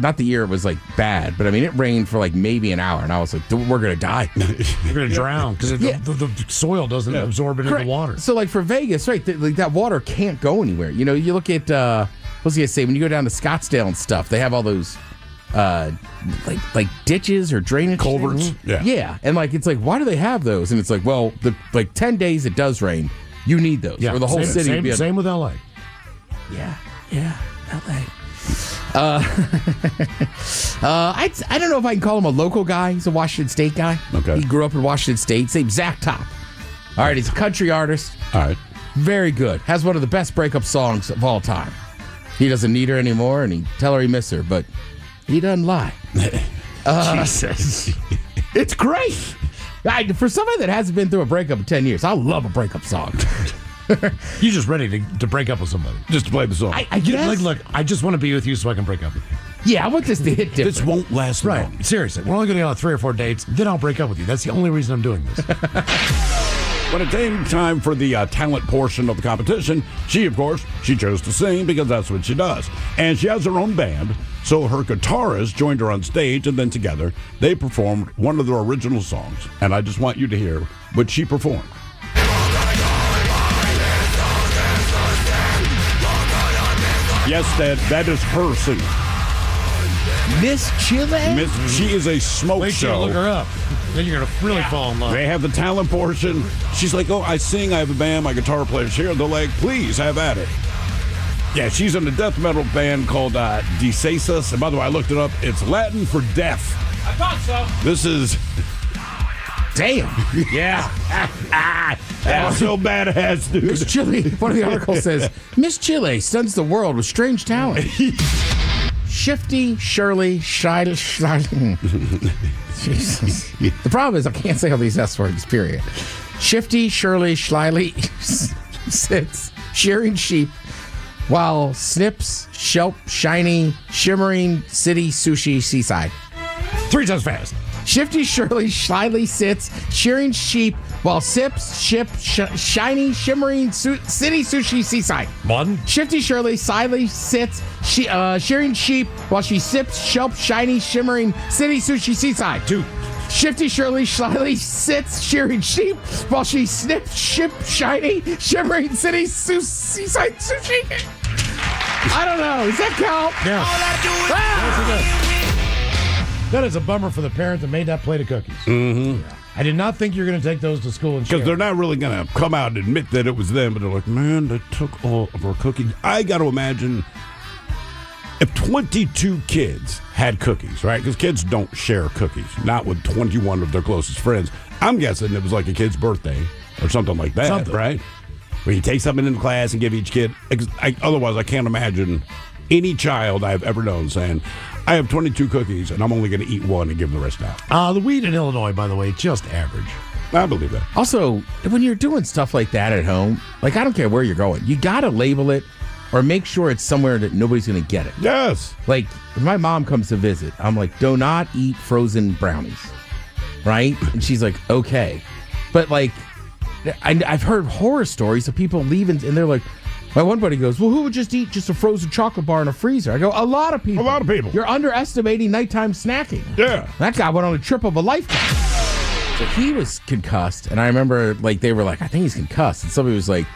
not the year it was like bad, but I mean it rained for like maybe an hour, and I was like, we're gonna die. You're going to drown because the soil doesn't absorb it into the water. So like for Vegas, right? Like that water can't go anywhere. You know, you look at what was I gonna say, when you go down to Scottsdale and stuff, they have all those like ditches or drainage culverts. Yeah, and like it's like, why do they have those? And it's like, well, the 10 days it does rain, you need those, or the whole city. Same with LA. Yeah, LA. I don't know if I can call him a local guy. He's a Washington State guy. Okay. He grew up in Washington State. Same Zach Top. All right, he's a country artist. All right. Very good. Has one of the best breakup songs of all time. He doesn't need her anymore, and he tell her he miss her, but he doesn't lie. Jesus. It's great. For somebody that hasn't been through a breakup in 10 years, I love a breakup song. You're just ready to break up with somebody. Just to play the song. I guess. Look, I just want to be with you so I can break up with you. Yeah, I want this to hit different. This won't last long. Right. Seriously. We're only going to go on 3 or 4 dates, then I'll break up with you. That's the only reason I'm doing this. When it came time for the talent portion of the competition, she chose to sing because that's what she does. And she has her own band, so her guitarist joined her on stage, and then together they performed one of their original songs. And I just want you to hear what she performed. Yes, that is her singing. Miss Chile? She is a smoke Wait till show. you look her up. Then you're going to really fall in love. They have the talent portion. She's like, oh, I sing, I have a band, my guitar player's here. They're like, please, have at it. Yeah, she's in a death metal band called Desasus. And by the way, I looked it up. It's Latin for death. I thought so. This is... Damn. Yeah. That's so badass, dude. Miss Chile, one of the articles says, Miss Chile stuns the world with strange talent. Shifty, Shirley, shy. Jesus. The problem is I can't say all these S words, period. Shifty, Shirley, slyly sits shearing sheep while snips, shelp, shiny, shimmering city sushi seaside. 3 times fast. Shifty Shirley slyly sits, shearing sheep while sips, shiny, shimmering city sushi seaside. 1. Shifty Shirley slyly sits, shearing sheep while she sips, shelp, shiny, shimmering city sushi seaside. 2. Shifty Shirley slyly sits, shearing sheep while she snips, shiny, shimmering city seaside sushi. I don't know. Does that count? Yeah. That is a bummer for the parent that made that plate of cookies. Mm-hmm. Yeah. I did not think you were going to take those to school and share. Because they're not really going to come out and admit that it was them, but they're like, man, they took all of our cookies. I got to imagine if 22 kids had cookies, right? Because kids don't share cookies, not with 21 of their closest friends. I'm guessing it was like a kid's birthday or something like that, right? Where you take something into class and give each kid. Otherwise, I can't imagine any child I've ever known saying, I have 22 cookies, and I'm only going to eat one and give the rest out. The weed in Illinois, by the way, just average. I believe that. Also, when you're doing stuff like that at home, like I don't care where you're going, you got to label it or make sure it's somewhere that nobody's going to get it. Yes. Like, when my mom comes to visit, I'm like, do not eat frozen brownies, right? And she's like, okay. But, like, I've heard horror stories of people leaving, and they're like, my one buddy goes, well, who would just eat just a frozen chocolate bar in a freezer? I go, a lot of people. A lot of people. You're underestimating nighttime snacking. Yeah. That guy went on a trip of a lifetime. So he was concussed, and I remember, like, they were like, I think he's concussed. And somebody was like,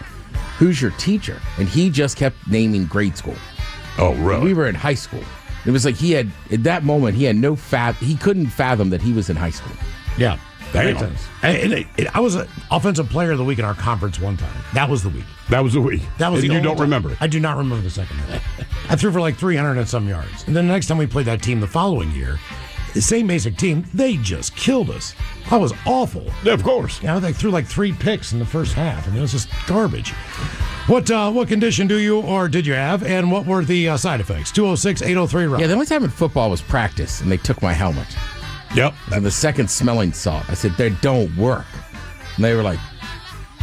who's your teacher? And he just kept naming grade school. Oh, really? We were in high school. It was like he had, at that moment, he had he couldn't fathom that he was in high school. Yeah. Damn. I was an offensive player of the week in our conference one time. That was the week. That was the week. That was and the you only don't time. remember it. I do not remember the second half. I threw for like 300 and some yards. And then the next time we played that team the following year, the same basic team, they just killed us. I was awful. Yeah, of course. Yeah, they threw like 3 picks in the first half. I mean, it was just garbage. What condition do you or did you have, and what were the side effects? 206-803-ROCK. Yeah, the only time in football was practice, and they took my helmet. Yep. And the second smelling salt. I said, they don't work. And they were like,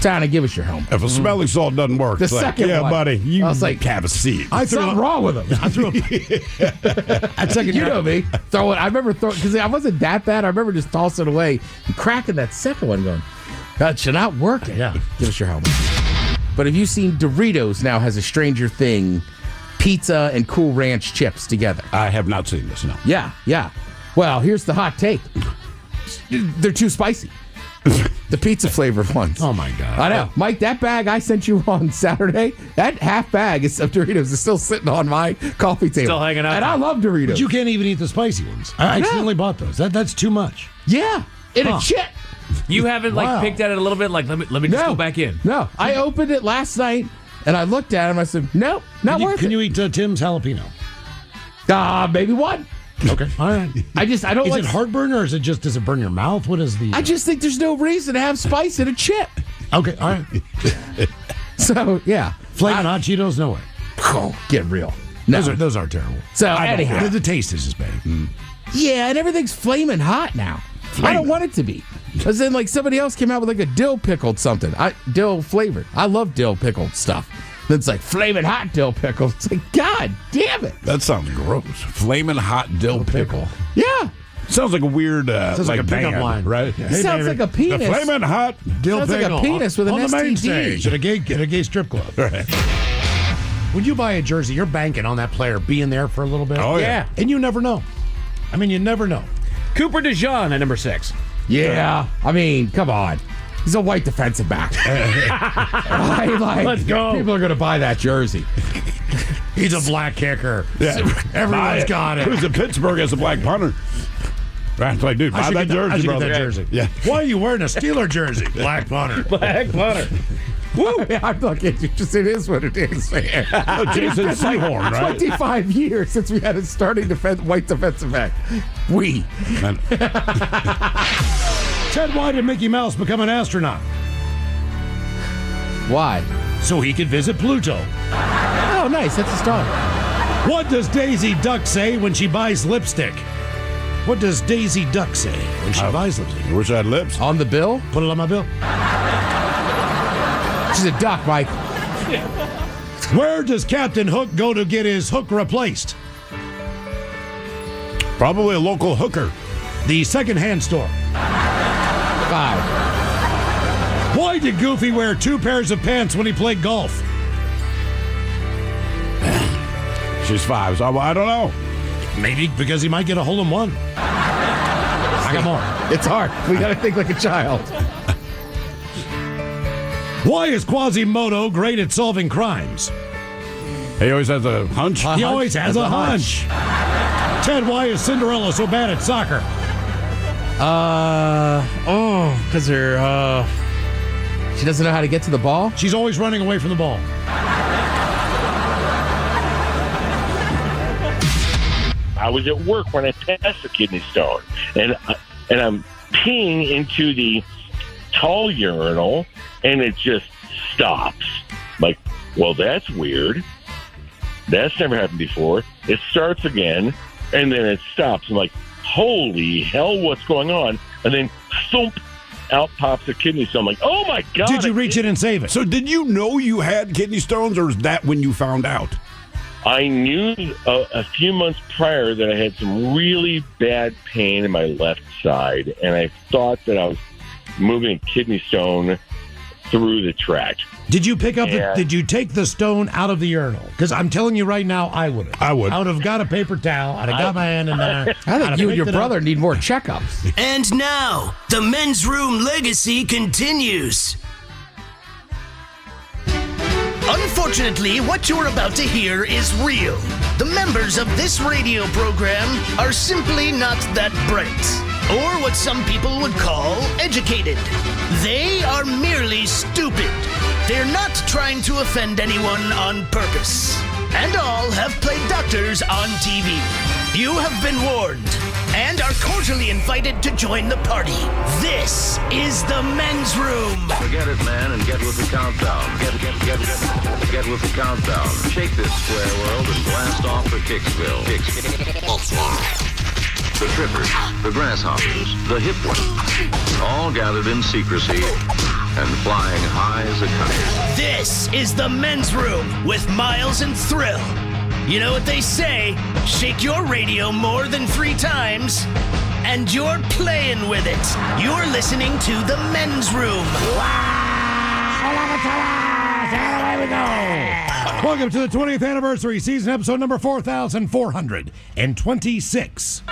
Tana, give us your helmet. If a smelling salt doesn't work, The it's like, second yeah, one. buddy, you I was like, have a seat. Something wrong with them. I threw a second. You know me. Throwing. I remember throwing, because I wasn't that bad. I remember just tossing it away and cracking that second one going, that should not work. Yeah. Give us your helmet. But have you seen Doritos now has a Stranger Thing pizza and Cool Ranch chips together. I have not seen this, no. Yeah. Well, here's the hot take. They're too spicy. The pizza flavored ones. Oh, my God. I know. Mike, that bag I sent you on Saturday, that half bag of Doritos is still sitting on my coffee table. Still hanging out. And I love Doritos. But you can't even eat the spicy ones. I accidentally bought those. That's too much. Yeah. In a chip. You haven't Wow. picked at it a little bit? Like, let me just go back in. No. I opened it last night and I looked at him. I said, nope, not worth Can it. you eat Tim's jalapeno? Maybe one. Okay. All right. I don't Is like it heartburn or does it burn your mouth? What is the? I just think there's no reason to have spice in a chip. Okay. All right. So, yeah. Flaming hot Cheetos? No way. Oh, get real. No. Those are terrible. So, anyhow. The taste is just bad. Yeah, and everything's flaming hot now. I don't want it to be. Because then, somebody else came out with a dill pickled something. Dill flavored. I love dill pickled stuff. Then it's flaming hot dill pickle. It's God damn it. That sounds gross. Flaming hot dill pickle. Yeah. Sounds like a weird, Sounds like a pickup band, line. right? Yeah. It sounds like a penis. The flaming hot Dill Sounds like a pickle penis with an on the main STD. stage at a gay strip club. Right. When you buy a jersey, you're banking on that player being there for a little bit. Oh, yeah. And you never know. I mean, you never know. Cooper DeJean at number 6. Yeah. I mean, come on. He's a white defensive back. Let's go. People are going to buy that jersey. He's a black kicker. Yeah. Everyone's got it. Who's in Pittsburgh as a black punter? Right. It's like, dude, buy that jersey, I should brother. get that jersey. Yeah. Why are you wearing a Steeler jersey? Black punter. Black punter. Woo! I'm looking at you. Just it is what it is, man. Oh, Jason Sehorn, right? 25 years since we had a starting white defensive back. Man, Ted, why did Mickey Mouse become an astronaut? Why? So he could visit Pluto. Oh, nice. That's a start. What does Daisy Duck say when she buys lipstick? What does Daisy Duck say when she buys lipstick? I wish I had lips. On the bill? Put it on my bill. She's a duck, Mike. Where does Captain Hook go to get his hook replaced? Probably a local hooker. The second-hand store. 5. Why did Goofy wear 2 pairs of pants when he played golf? She's 5, so I don't know. Maybe because he might get a hole-in-one. I got more. It's hard. We got to think like a child. Why is Quasimodo great at solving crimes? He always has a hunch. He always has a hunch. Ted, why is Cinderella so bad at soccer? Because she doesn't know how to get to the ball. She's always running away from the ball. I was at work when I passed the kidney stone, and I'm peeing into the tall urinal, and it just stops. Like, well, that's weird. That's never happened before. It starts again, and then it stops. I'm like, holy hell, what's going on? And then, thump, out pops a kidney stone. I'm like, oh my God. Did you reach in and save it? So did you know you had kidney stones, or is that when you found out? I knew a few months prior that I had some really bad pain in my left side, and I thought that I was moving a kidney stone through the tract. Did you pick up? Yeah. Did you take the stone out of the urinal? Because I'm telling you right now, I would have. I would. I would have got a paper towel. I'd have got my hand in there. I think you and your brother need more checkups. And now, the Men's Room legacy continues. Unfortunately, what you're about to hear is real. The members of this radio program are simply not that bright, or what some people would call educated. They are merely stupid. They're not trying to offend anyone on purpose. And all have played doctors on TV. You have been warned and are cordially invited to join the party. This is the Men's Room. Forget it, man, and get with the countdown. Get with the countdown. Shake this square world and blast off for Kicksville. The trippers, the grasshoppers, the hip ones, all gathered in secrecy and flying high as a kite. This is the Men's Room with Miles and Thrill. You know what they say, shake your radio more than 3 times, and you're playing with it. You're listening to the Men's Room. Away we go. Welcome to the 20th anniversary season, episode number 4,426.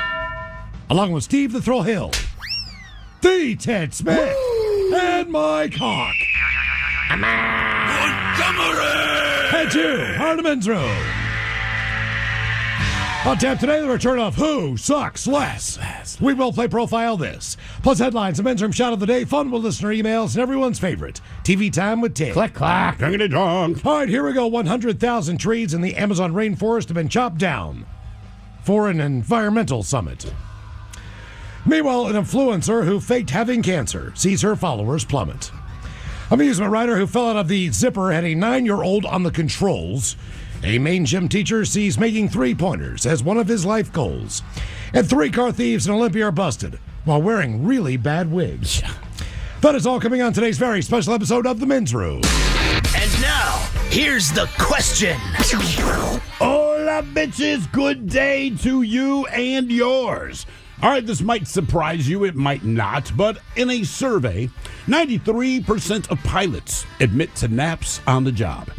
Along with Steve the Thrill Hill, the Ted Smith, and Mike Hawk. Head to Hardeman's Room. On tap today, the return of Who Sucks Less. We will play Profile This. Plus headlines, the men's room shot of the day, fun with listener emails, and everyone's favorite, TV Time with Ted. Click, clack. Dingity dong. All right, here we go. 100,000 trees in the Amazon rainforest have been chopped down for an environmental summit. Meanwhile, an influencer who faked having cancer sees her followers plummet. Amusement rider who fell out of the zipper had a 9-year-old on the controls. A Maine gym teacher sees making three-pointers as one of his life goals. And 3 car thieves in Olympia are busted while wearing really bad wigs. That is all coming on today's very special episode of The Men's Room. And now, here's the question. Hola, bitches. Good day to you and yours. All right, this might surprise you, it might not, but in a survey, 93% of pilots admit to naps on the job,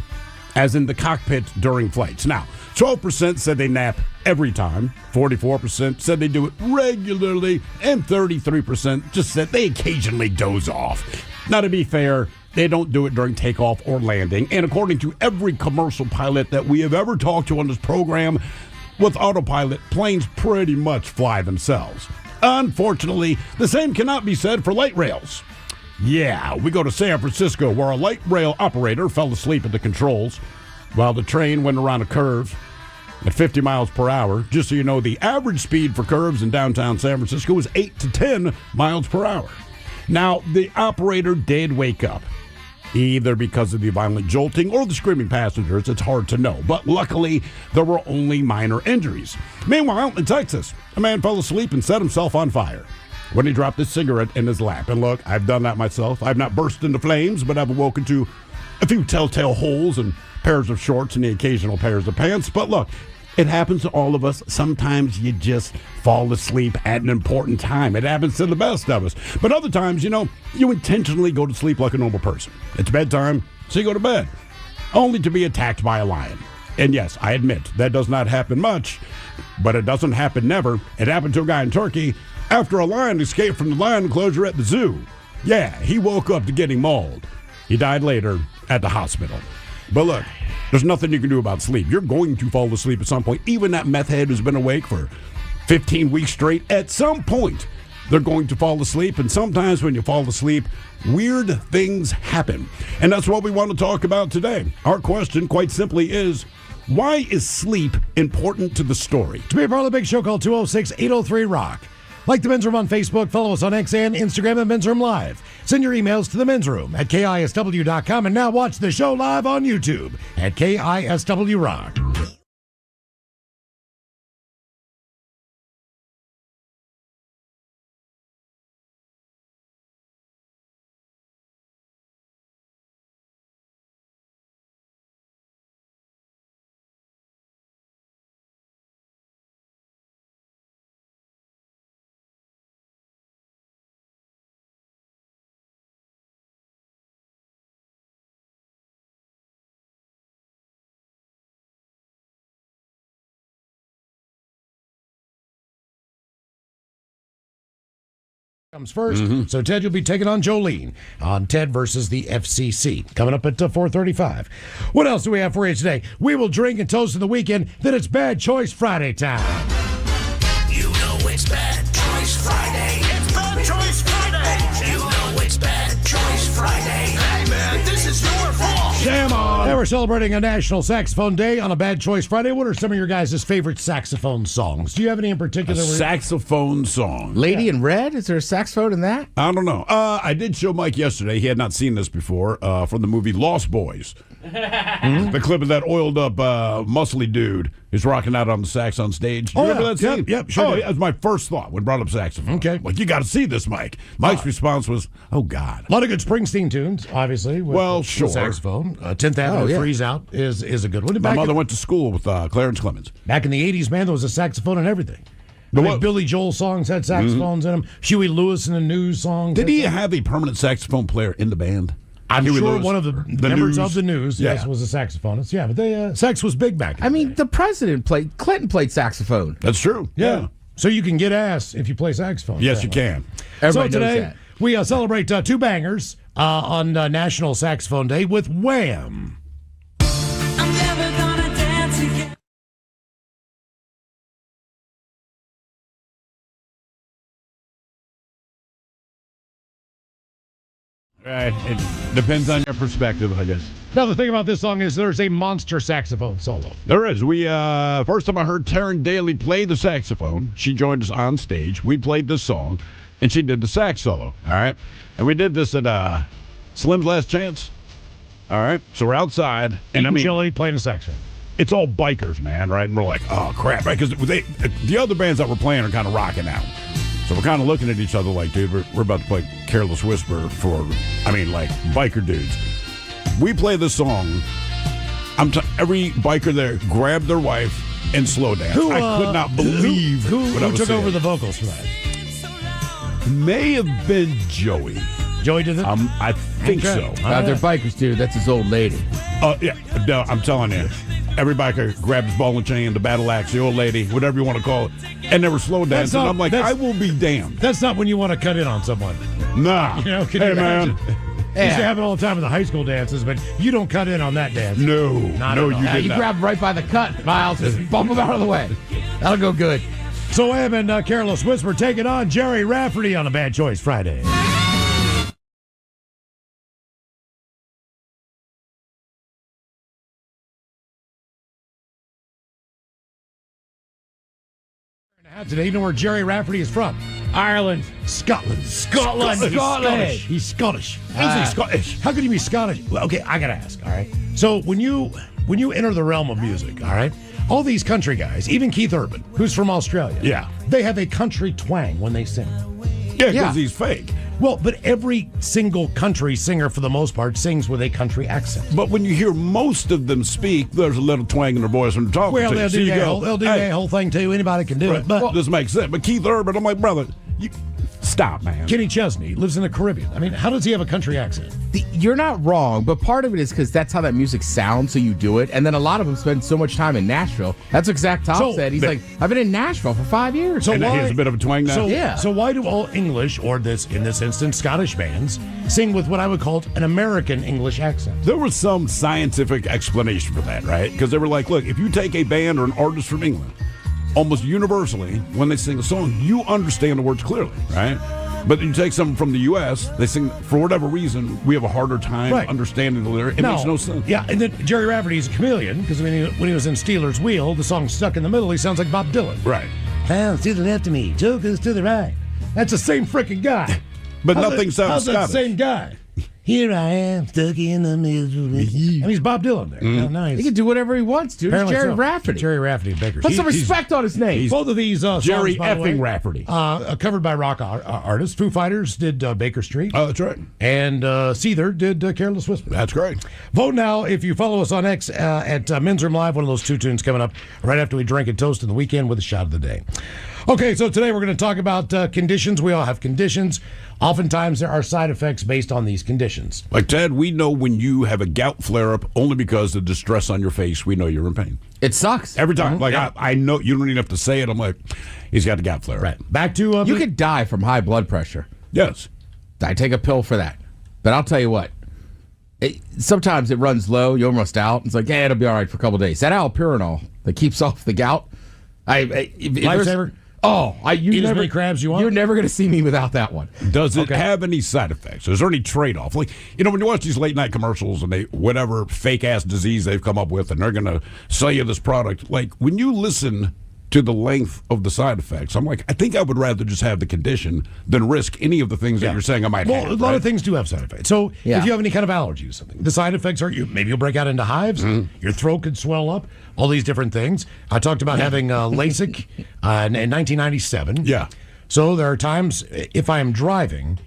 as in the cockpit during flights. Now, 12% said they nap every time, 44% said they do it regularly, and 33% just said they occasionally doze off. Now, to be fair, they don't do it during takeoff or landing, and according to every commercial pilot that we have ever talked to on this program, with autopilot, planes pretty much fly themselves. Unfortunately, the same cannot be said for light rails. Yeah, we go to San Francisco, where a light rail operator fell asleep at the controls while the train went around a curve at 50 miles per hour. Just so you know, the average speed for curves in downtown San Francisco is 8 to 10 miles per hour. Now, the operator did wake up, either because of the violent jolting or the screaming passengers. It's hard to know, but luckily there were only minor injuries. Meanwhile, in Texas, a man fell asleep and set himself on fire when he dropped his cigarette in his lap. And look, I've done that myself. I've not burst into flames, but I've awoken to a few telltale holes and pairs of shorts and the occasional pairs of pants. But look, it happens to all of us. Sometimes you just fall asleep at an important time. It happens to the best of us. But other times, you intentionally go to sleep like a normal person. It's bedtime, so you go to bed, only to be attacked by a lion. And yes, I admit, that does not happen much, but it doesn't happen never. It happened to a guy in Turkey after a lion escaped from the lion enclosure at the zoo. Yeah, he woke up to getting mauled. He died later at the hospital. But look, there's nothing you can do about sleep. You're going to fall asleep at some point. Even that meth head who's been awake for 15 weeks straight, at some point, they're going to fall asleep. And sometimes when you fall asleep, weird things happen. And that's what we want to talk about today. Our question, quite simply, is why is sleep important to the story? To be a part of the big show, call 206-803-ROCK. Like The Men's Room on Facebook, follow us on X and Instagram at Men's Room Live. Send your emails to The Men's Room at KISW.com, and now watch the show live on YouTube at KISW Rock. Comes first. So Ted, you'll be taking on Jolene on Ted versus the FCC. Coming up at 4:35. What else do we have for you today? We will drink and toast in the weekend. Then it's Bad Choice Friday time. You know it's Bad Choice Friday. It's Bad Choice Friday. You know it's Bad Choice Friday. Hey man, this is your fault. Jam on! And we're celebrating a National Saxophone Day on a Bad Choice Friday. What are some of your guys' favorite saxophone songs? Do you have any in particular? Saxophone song. Lady in Red? Is there a saxophone in that? I don't know. I did show Mike yesterday. He had not seen this before from the movie Lost Boys. The clip of that oiled up, muscly dude who's rocking out on the sax on stage. Do you remember that scene? Yep, sure. Oh, that was my first thought when brought up saxophone. Okay. Like, you got to see this, Mike. Mike's response was, oh, God. A lot of good Springsteen tunes, obviously. With, Well, with sure. Saxophone. 10th Avenue Freeze Out is a good one. My mother went to school with Clarence Clemens. Back in the 80s, man, there was a saxophone and everything. There I mean, was. Billy Joel songs had saxophones in them. Huey Lewis and the News songs. Did he have a permanent saxophone player in the band? I'm Huey sure Lewis, one of the members News. of the news, Yeah. yes, was a saxophonist. Yeah, but sax was big back then. I mean, the president Clinton played saxophone. That's true. yeah. So you can get ass if you play saxophone. Yes, you can. Everybody so knows today, that. we celebrate two bangers on National Saxophone Day with Wham! I'm never gonna dance again. Right. It depends on your perspective, I guess. Now, the thing about this song is there's a monster saxophone solo. There is. We first time I heard Taryn Daly play the saxophone, she joined us on stage. We played this song, and she did the sax solo. All right, and we did this at Slim's Last Chance. All right, so we're outside, and I mean, Chili playing the saxophone. it's all bikers, man, right? And we're like, oh crap, right? Because the other bands that we're playing are kind of rocking out. So we're kind of looking at each other like, dude, we're about to play Careless Whisper for, I mean, like, biker dudes. We play this song. Every biker there grabbed their wife and slow dance. I could not believe who what I was took seeing. over the vocals for that. May have been Joey. Joey did it? I think so. They're bikers, dude. That's his old lady. Yeah, no, I'm telling you. Every biker grabbed his ball and chain, the battle axe, the old lady, whatever you want to call it, and they were slow dancing. not- I'm like, that's- I will be damned. That's not when you want to cut in on someone. Nah. You know, can hey, you man. imagine? Used to happen all the time in the high school dances, but you don't cut in on that dance. No. Not no, at all. you Yeah, did you not. grab right by the cut, Miles. Just bump him out of the way. That'll go good. So Wham and Careless Whisper take it on Jerry Rafferty on a Bad Choice Friday. Today, you know where Jerry Rafferty is from? Ireland. Scotland. Scotland. Scottish. He's Scottish. How's he Scottish? How could you be Scottish? Well, okay, I gotta ask. All right. So when you enter the realm of music, all right, all these country guys, even Keith Urban, who's from Australia, Yeah. they have a country twang when they sing. Yeah, because Yeah. he's fake. Well, but every single country singer, for the most part, sings with a country accent. But when you hear most of them speak, there's a little twang in their voice when they're talking Well, to you. they'll So do you that. go, They'll do hey, that whole thing too. Anybody can do it. But this makes sense. But Keith Urban, I'm like, brother, you stop, man. Kenny Chesney lives in the Caribbean. I mean, how does he have a country accent? You're not wrong, but part of it is because that's how that music sounds, so you do it. And then a lot of them spend so much time in Nashville. That's what Zach Top So- said. He's like, I've been in Nashville for 5 years. So And he has a bit of a twang now? So, Yeah. So why do all English, or in this instance, Scottish bands, sing with what I would call an American English accent? There was some scientific explanation for that, right? Because they were like, look, if you take a band or an artist from England, almost universally, when they sing a song, you understand the words clearly, right? But you take someone from the U.S., they sing, for whatever reason, we have a harder time Right. understanding the lyric. It makes no sense. Yeah, and then Jerry Rafferty's a chameleon, because when he was in Steeler's Wheel, the song Stuck in the Middle, he sounds like Bob Dylan. Right. Hands to the left of me, jokers to the right. That's the same freaking guy. But How's nothing that- sounds how's that Scottish. same guy? Here I am, stuck in the middle. And he's Bob Dylan there. No, He can do whatever he wants, dude. It's apparently Jerry so. Rafferty. Jerry Rafferty of Bakersfield. Put some respect on his name. Both of these Jerry songs, by the way, effing Rafferty. covered by rock artists. Foo Fighters did Baker Street. Oh, that's right. And Seether did Careless Whisper. That's great. Vote now if you follow us on X at Men's Room Live. One of those two tunes coming up right after we drink and toast in the weekend with a shot of the day. Okay, so today we're going to talk about conditions. We all have conditions. Oftentimes there are side effects based on these conditions. Like, Ted, we know when you have a gout flare-up only because of the distress on your face, we know you're in pain. It sucks. Every time. Like, I know, you don't even have to say it. I'm like, he's got a gout flare-up. Right. Back to... You could die from high blood pressure. Yes. I take a pill for that. But I'll tell you what. Sometimes it runs low. You're almost out. It's like, it'll be all right for a couple days. That allopurinol that keeps off the gout. Lifesaver? Eat as many crabs you want? You're never going to see me without that one. Does it have any side effects? Is there any trade-off? Like, when you watch these late-night commercials and they whatever fake-ass disease they've come up with and they're going to sell you this product, like, when you listen to the length of the side effects, I'm like, I think I would rather just have the condition than risk any of the things that you're saying I might have. Well, a lot of things do have side effects. So Yeah. if you have any kind of allergy to something, the side effects are maybe you'll break out into hives, your throat could swell up, all these different things. I talked about having LASIK in 1997. Yeah. So there are times, if I am driving,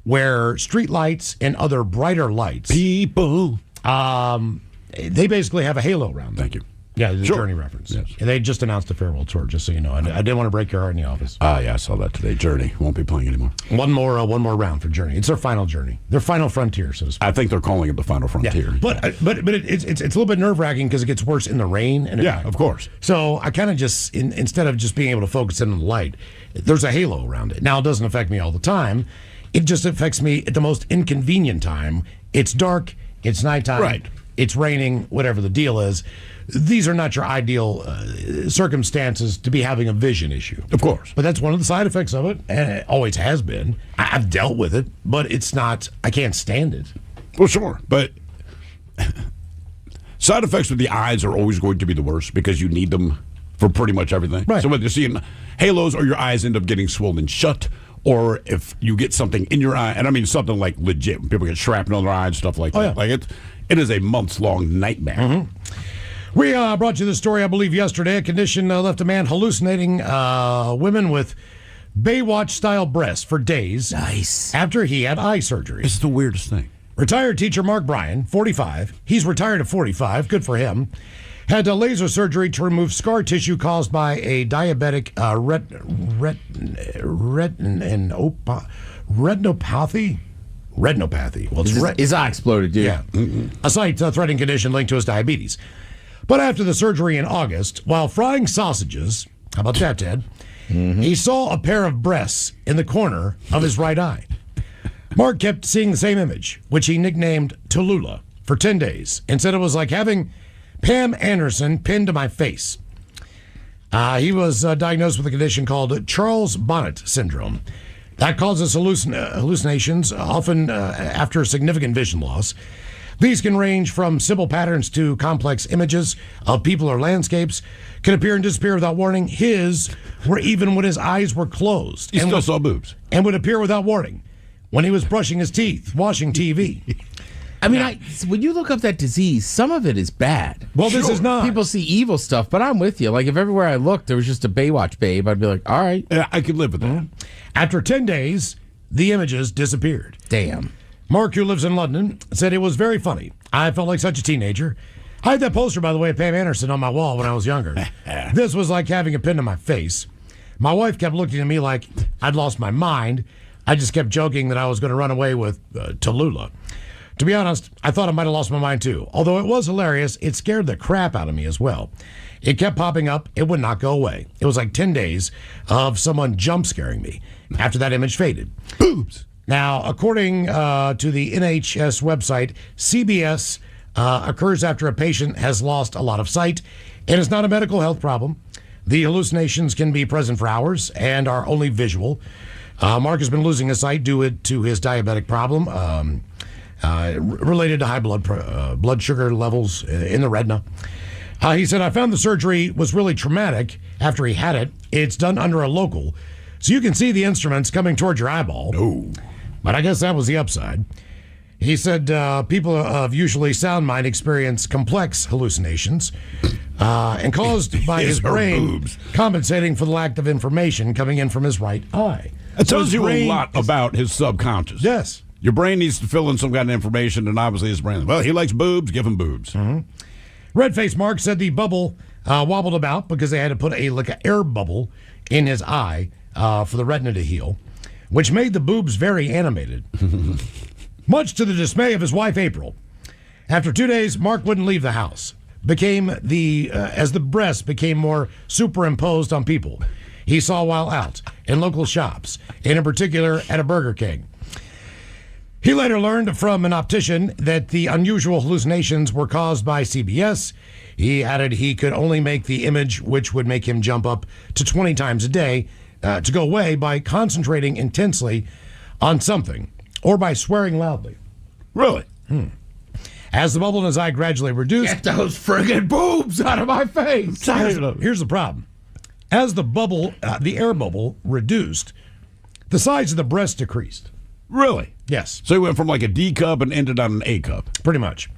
where street lights and other brighter lights, People. they basically have a halo around them. Thank you. Yeah, the Sure. Journey reference. Yes. And they just announced a farewell tour, just so you know. I didn't want to break your heart in the office. Yeah, I saw that today. Journey won't be playing anymore. One more round for Journey. It's their final journey, their final frontier, so to speak. I think they're calling it the Final Frontier. But it's a little bit nerve wracking because it gets worse in the rain. And Yeah, of course. So I kind of just instead of just being able to focus in on the light, there's a halo around it. Now it doesn't affect me all the time. It just affects me at the most inconvenient time. It's dark. It's nighttime. Right. It's raining. Whatever the deal is. These are not your ideal circumstances to be having a vision issue. Of course. But that's one of the side effects of it, and it always has been. I've dealt with it, but it's not, I can't stand it. Well, sure. But side effects with the eyes are always going to be the worst because you need them for pretty much everything. Right. So whether you're seeing halos or your eyes end up getting swollen shut, or if you get something in your eye, and I mean something like legit, when people get shrapnel in their eye and stuff like that. yeah. Like it is a months-long nightmare. We brought you this story, I believe, yesterday. A condition left a man hallucinating women with Baywatch-style breasts for days. Nice. After he had eye surgery. It's the weirdest thing. Retired teacher Mark Bryan, 45. He's retired at 45. Good for him. Had laser surgery to remove scar tissue caused by a diabetic retinopathy. Retinopathy. Well, it's His eye exploded, dude. yeah. A sight-threatening condition linked to his diabetes. But after the surgery in August, while frying sausages, how about that, Ted? He saw a pair of breasts in the corner of his right eye. Mark kept seeing the same image, which he nicknamed Tallulah, for 10 days, and said it was like having Pam Anderson pinned to my face. He was diagnosed with a condition called Charles Bonnet syndrome. That causes hallucinations, often after significant vision loss. These can range from simple patterns to complex images of people or landscapes, can appear and disappear without warning. His were even when his eyes were closed. He still saw boobs. And would appear without warning when he was brushing his teeth, watching TV. I mean, when you look up that disease, some of it is bad. Well, this is not. People see evil stuff, but I'm with you. Like, if everywhere I looked there was just a Baywatch babe, I'd be like, all right. Yeah, I could live with that. After 10 days, the images disappeared. Damn. Mark, who lives in London, said it was very funny. I felt like such a teenager. I had that poster, by the way, of Pam Anderson on my wall when I was younger. This was like having a pin to my face. My wife kept looking at me like I'd lost my mind. I just kept joking that I was going to run away with Tallulah. To be honest, I thought I might have lost my mind too. Although it was hilarious, it scared the crap out of me as well. It kept popping up. It would not go away. It was like 10 days of someone jump scaring me. After that image faded. Boobs. Now, according to the NHS website, CBS occurs after a patient has lost a lot of sight and is not a medical health problem. The hallucinations can be present for hours and are only visual. Mark has been losing his sight due to his diabetic problem related to high blood sugar levels in the retina. He said, I found the surgery was really traumatic after he had it. It's done under a local, so you can see the instruments coming toward your eyeball. Oh. But I guess that was the upside. He said people of usually sound mind experience complex hallucinations and caused by his Her brain boobs. compensating for the lack of information coming in from his right eye. It So tells his you a brain lot is- about his subconscious. Yes. Your brain needs to fill in some kind of information, and obviously his brain, well, he likes boobs, give him boobs. Red-faced Mark said the bubble wobbled about because they had to put like an air bubble in his eye for the retina to heal, which made the boobs very animated. Much to the dismay of his wife, April. After 2 days, Mark wouldn't leave the house. As the breasts became more superimposed on people he saw while out in local shops, and in particular at a Burger King. He later learned from an optician that the unusual hallucinations were caused by CBS. He added he could only make the image, which would make him jump up to 20 times a day, to go away by concentrating intensely on something or by swearing loudly. Really? As the bubble in his eye gradually reduced, Get those friggin' boobs out of my face. here's the problem. As the bubble, the air bubble reduced, the size of the breast decreased. Really? Yes. So he went from like a D cup and ended on an A cup. Pretty much.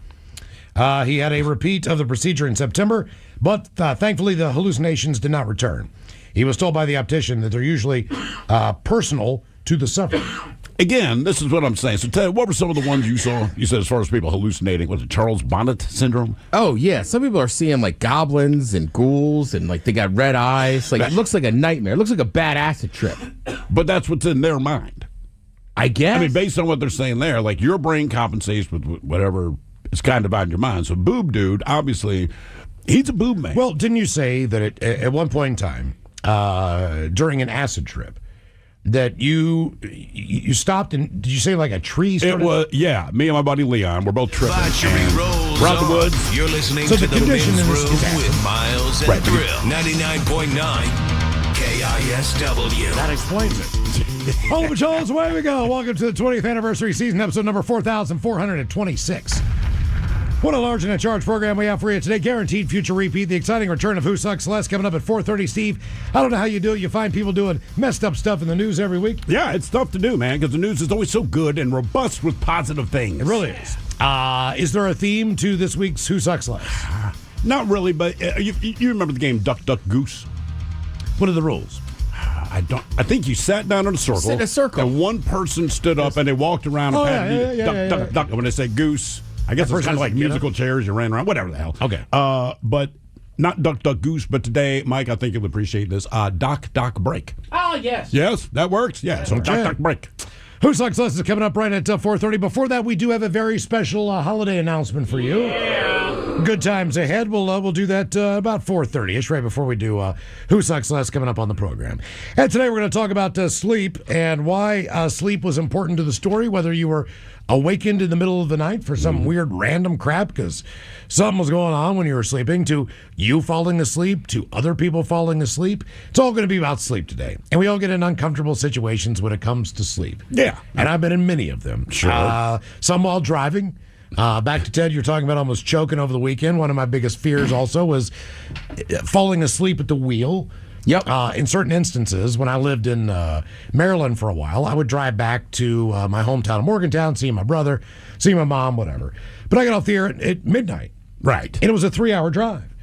He had a repeat of the procedure in September, but thankfully the hallucinations did not return. He was told by the optician that they're usually personal to the sufferer. again, this is what I'm saying. So, Ted, what were some of the ones you saw? You said as far as people hallucinating, was it Charles Bonnet syndrome? Oh yeah, some people are seeing like goblins and ghouls and like they got red eyes. Like it looks like a nightmare. It looks like a bad acid trip. But that's what's in their mind. I guess. I mean, based on what they're saying there, like your brain compensates with whatever is kind of on your mind. So, Boob Dude, obviously, he's a boob man. Well, didn't you say that at one point in time, during an acid trip, that you stopped and did you say like a tree? It was, yeah. Me and my buddy Leon, we're both tripping. Archery rolls we're out in the on. woods. You're listening So to the the condition men's is room acid. with Miles and Right. Thrill. 99.9 KISW. That explains it. All of Charles, away we go. Welcome to the 20th anniversary season, episode number 4,426. What a large and a charge program we have for you today. Guaranteed future repeat. The exciting return of Who Sucks Less coming up at 4:30. Steve, I don't know how you do it. You find people doing messed up stuff in the news every week. Yeah, it's tough to do, man, because the news is always so good and robust with positive things. It really is. Is there a theme to this week's Who Sucks Less? Not really, but you remember the game Duck, Duck, Goose? What are the rules? I don't. I think you sat down in a circle. Sit in a circle. And one person stood up and they walked around and Oh, patted yeah, duck, yeah, duck, yeah. duck. And when they say goose, I guess That it's kind person of like has to get musical chairs. You ran around, whatever the hell. Okay. But not Duck, Duck, Goose. But today, Mike, I think you'll appreciate this. Doc, Doc, Break. Oh yes. Yes, that works. Yeah. So Doc, Yeah. Doc, Break. Who Sucks Less is coming up right at 4:30. Before that, we do have a very special holiday announcement for you. Good times ahead. We'll do that about 4:30ish, right before we do Who Sucks Less coming up on the program. And today we're going to talk about sleep and why sleep was important to the story, whether you were awakened in the middle of the night for some weird random crap because something was going on when you were sleeping, to you falling asleep, to other people falling asleep. It's all going to be about sleep today. And we all get in uncomfortable situations when it comes to sleep. Yeah. And I've been in many of them. Sure. Some while driving. Back to Ted, you're talking about almost choking over the weekend. One of my biggest fears also was falling asleep at the wheel. Yep. In certain instances, when I lived in Maryland for a while, I would drive back to my hometown of Morgantown, see my brother, see my mom, whatever. But I got off the air at midnight. Right. And it was a 3-hour drive.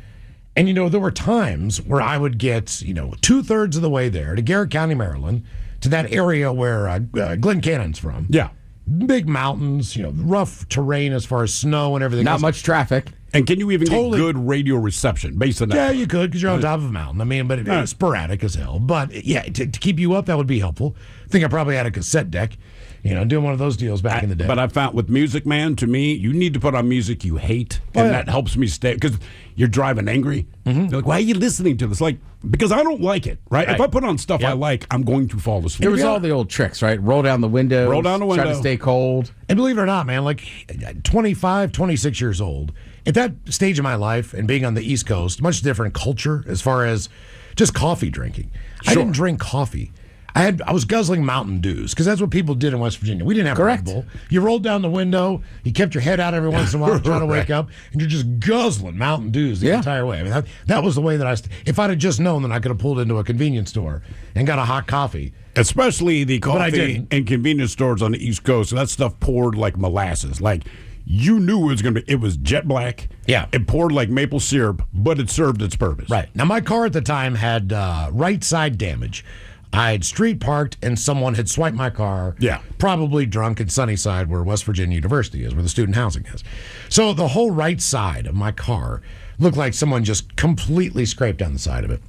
And, there were times where I would get, 2/3 of the way there to Garrett County, Maryland, to that area where Glen Cannon's from. Yeah. Big mountains, rough terrain as far as snow and everything Not else. much traffic. And can you even Totally. get good radio reception based on that? Yeah, you could because you're on top of a mountain. I mean, but it's sporadic as hell. But yeah, to keep you up, that would be helpful. I think I probably had a cassette deck, doing one of those deals back in the day. But I found with music, man, to me, you need to put on music you hate, and yeah. that helps me stay. Because you're driving angry. You're like, why are you listening to this? Like, because I don't like it, right? If I put on stuff I like, I'm going to fall asleep. There was all the old tricks, right? Roll down the window. Roll down the Try window. to stay cold. And believe it or not, man, like 25, 26 years old, at that stage of my life and being on the East Coast, much different culture as far as just coffee drinking. I didn't drink coffee. I was guzzling Mountain Dews because that's what people did in West Virginia. We didn't have Correct. Red Bull. You rolled down the window, you kept your head out every once in a while trying to wake up, and you're just guzzling Mountain Dews the entire way. I mean, that was the way that if I'd have just known, then I could have pulled into a convenience store and got a hot coffee. Especially the I coffee didn't. and convenience stores on the East Coast. That stuff poured like molasses. Like, you knew it was going to be, it was jet black. Yeah. It poured like maple syrup, but it served its purpose. Right. Now, my car at the time had right side damage. I had street parked and someone had swiped my car. Yeah. Probably drunk in Sunnyside, where West Virginia University is, where the student housing is. So the whole right side of my car looked like someone just completely scraped down the side of it.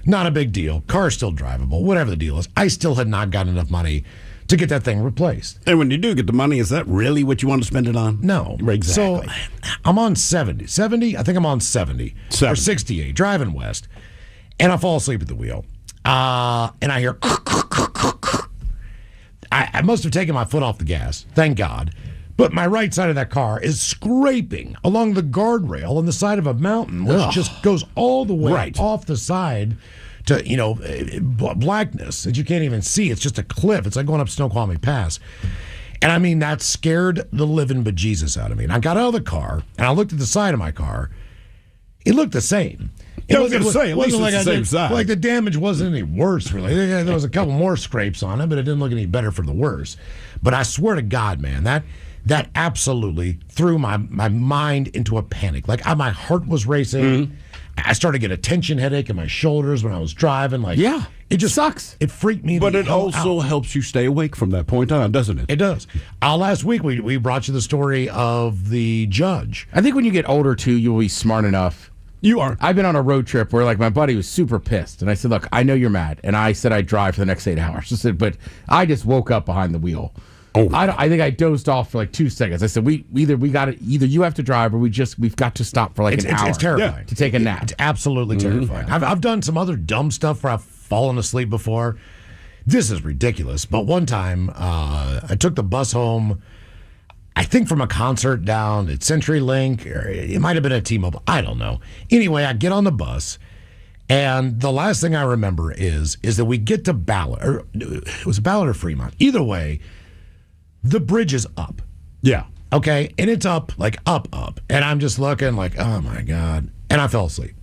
Not a big deal. Car's still drivable, whatever the deal is. I still had not got enough money to get that thing replaced. And when you do get the money, is that really what you want to spend it on? No. Exactly. So I'm on 70. 70? I think I'm on 70. 70. Or 68, driving west. And I fall asleep at the wheel. And I hear... I must have taken my foot off the gas, thank God. But my right side of that car is scraping along the guardrail on the side of a mountain, which just goes all the way off the side to, blackness that you can't even see. It's just a cliff. It's like going up Snoqualmie Pass. And I mean, that scared the living bejesus out of me. And I got out of the car, and I looked at the side of my car. It looked the same. I was going to say, at least it's the same side. Like the damage wasn't any worse, really. There was a couple more scrapes on it, but it didn't look any better for the worse. But I swear to God, man, that absolutely threw my mind into a panic. Like my heart was racing. I started to get a tension headache in my shoulders when I was driving. Like, Yeah. it just sucks. It freaked me. But the it hell also out. helps you stay awake from that point on, doesn't it? It does. Last week we brought you the story of the judge. I think when you get older too, you'll be smart enough. You are. I've been on a road trip where like my buddy was super pissed, and I said, "Look, I know you're mad," and I said I'd drive for the next 8 hours. I said, but I just woke up behind the wheel. Oh. I think I dozed off for like 2 seconds. I said, either you have to drive, or we've got to stop for like an hour. It's terrifying. To take a nap. It's absolutely terrifying. I've done some other dumb stuff where I've fallen asleep before. This is ridiculous. But one time, I took the bus home, I think from a concert down at CenturyLink, or it might have been at T-Mobile. I don't know. Anyway, I get on the bus, and the last thing I remember is that we get to Ballard, or it was Ballard or Fremont. Either way, the bridge is up. Yeah. Okay, and it's up, like up. And I'm just looking like, oh my God. And I fell asleep.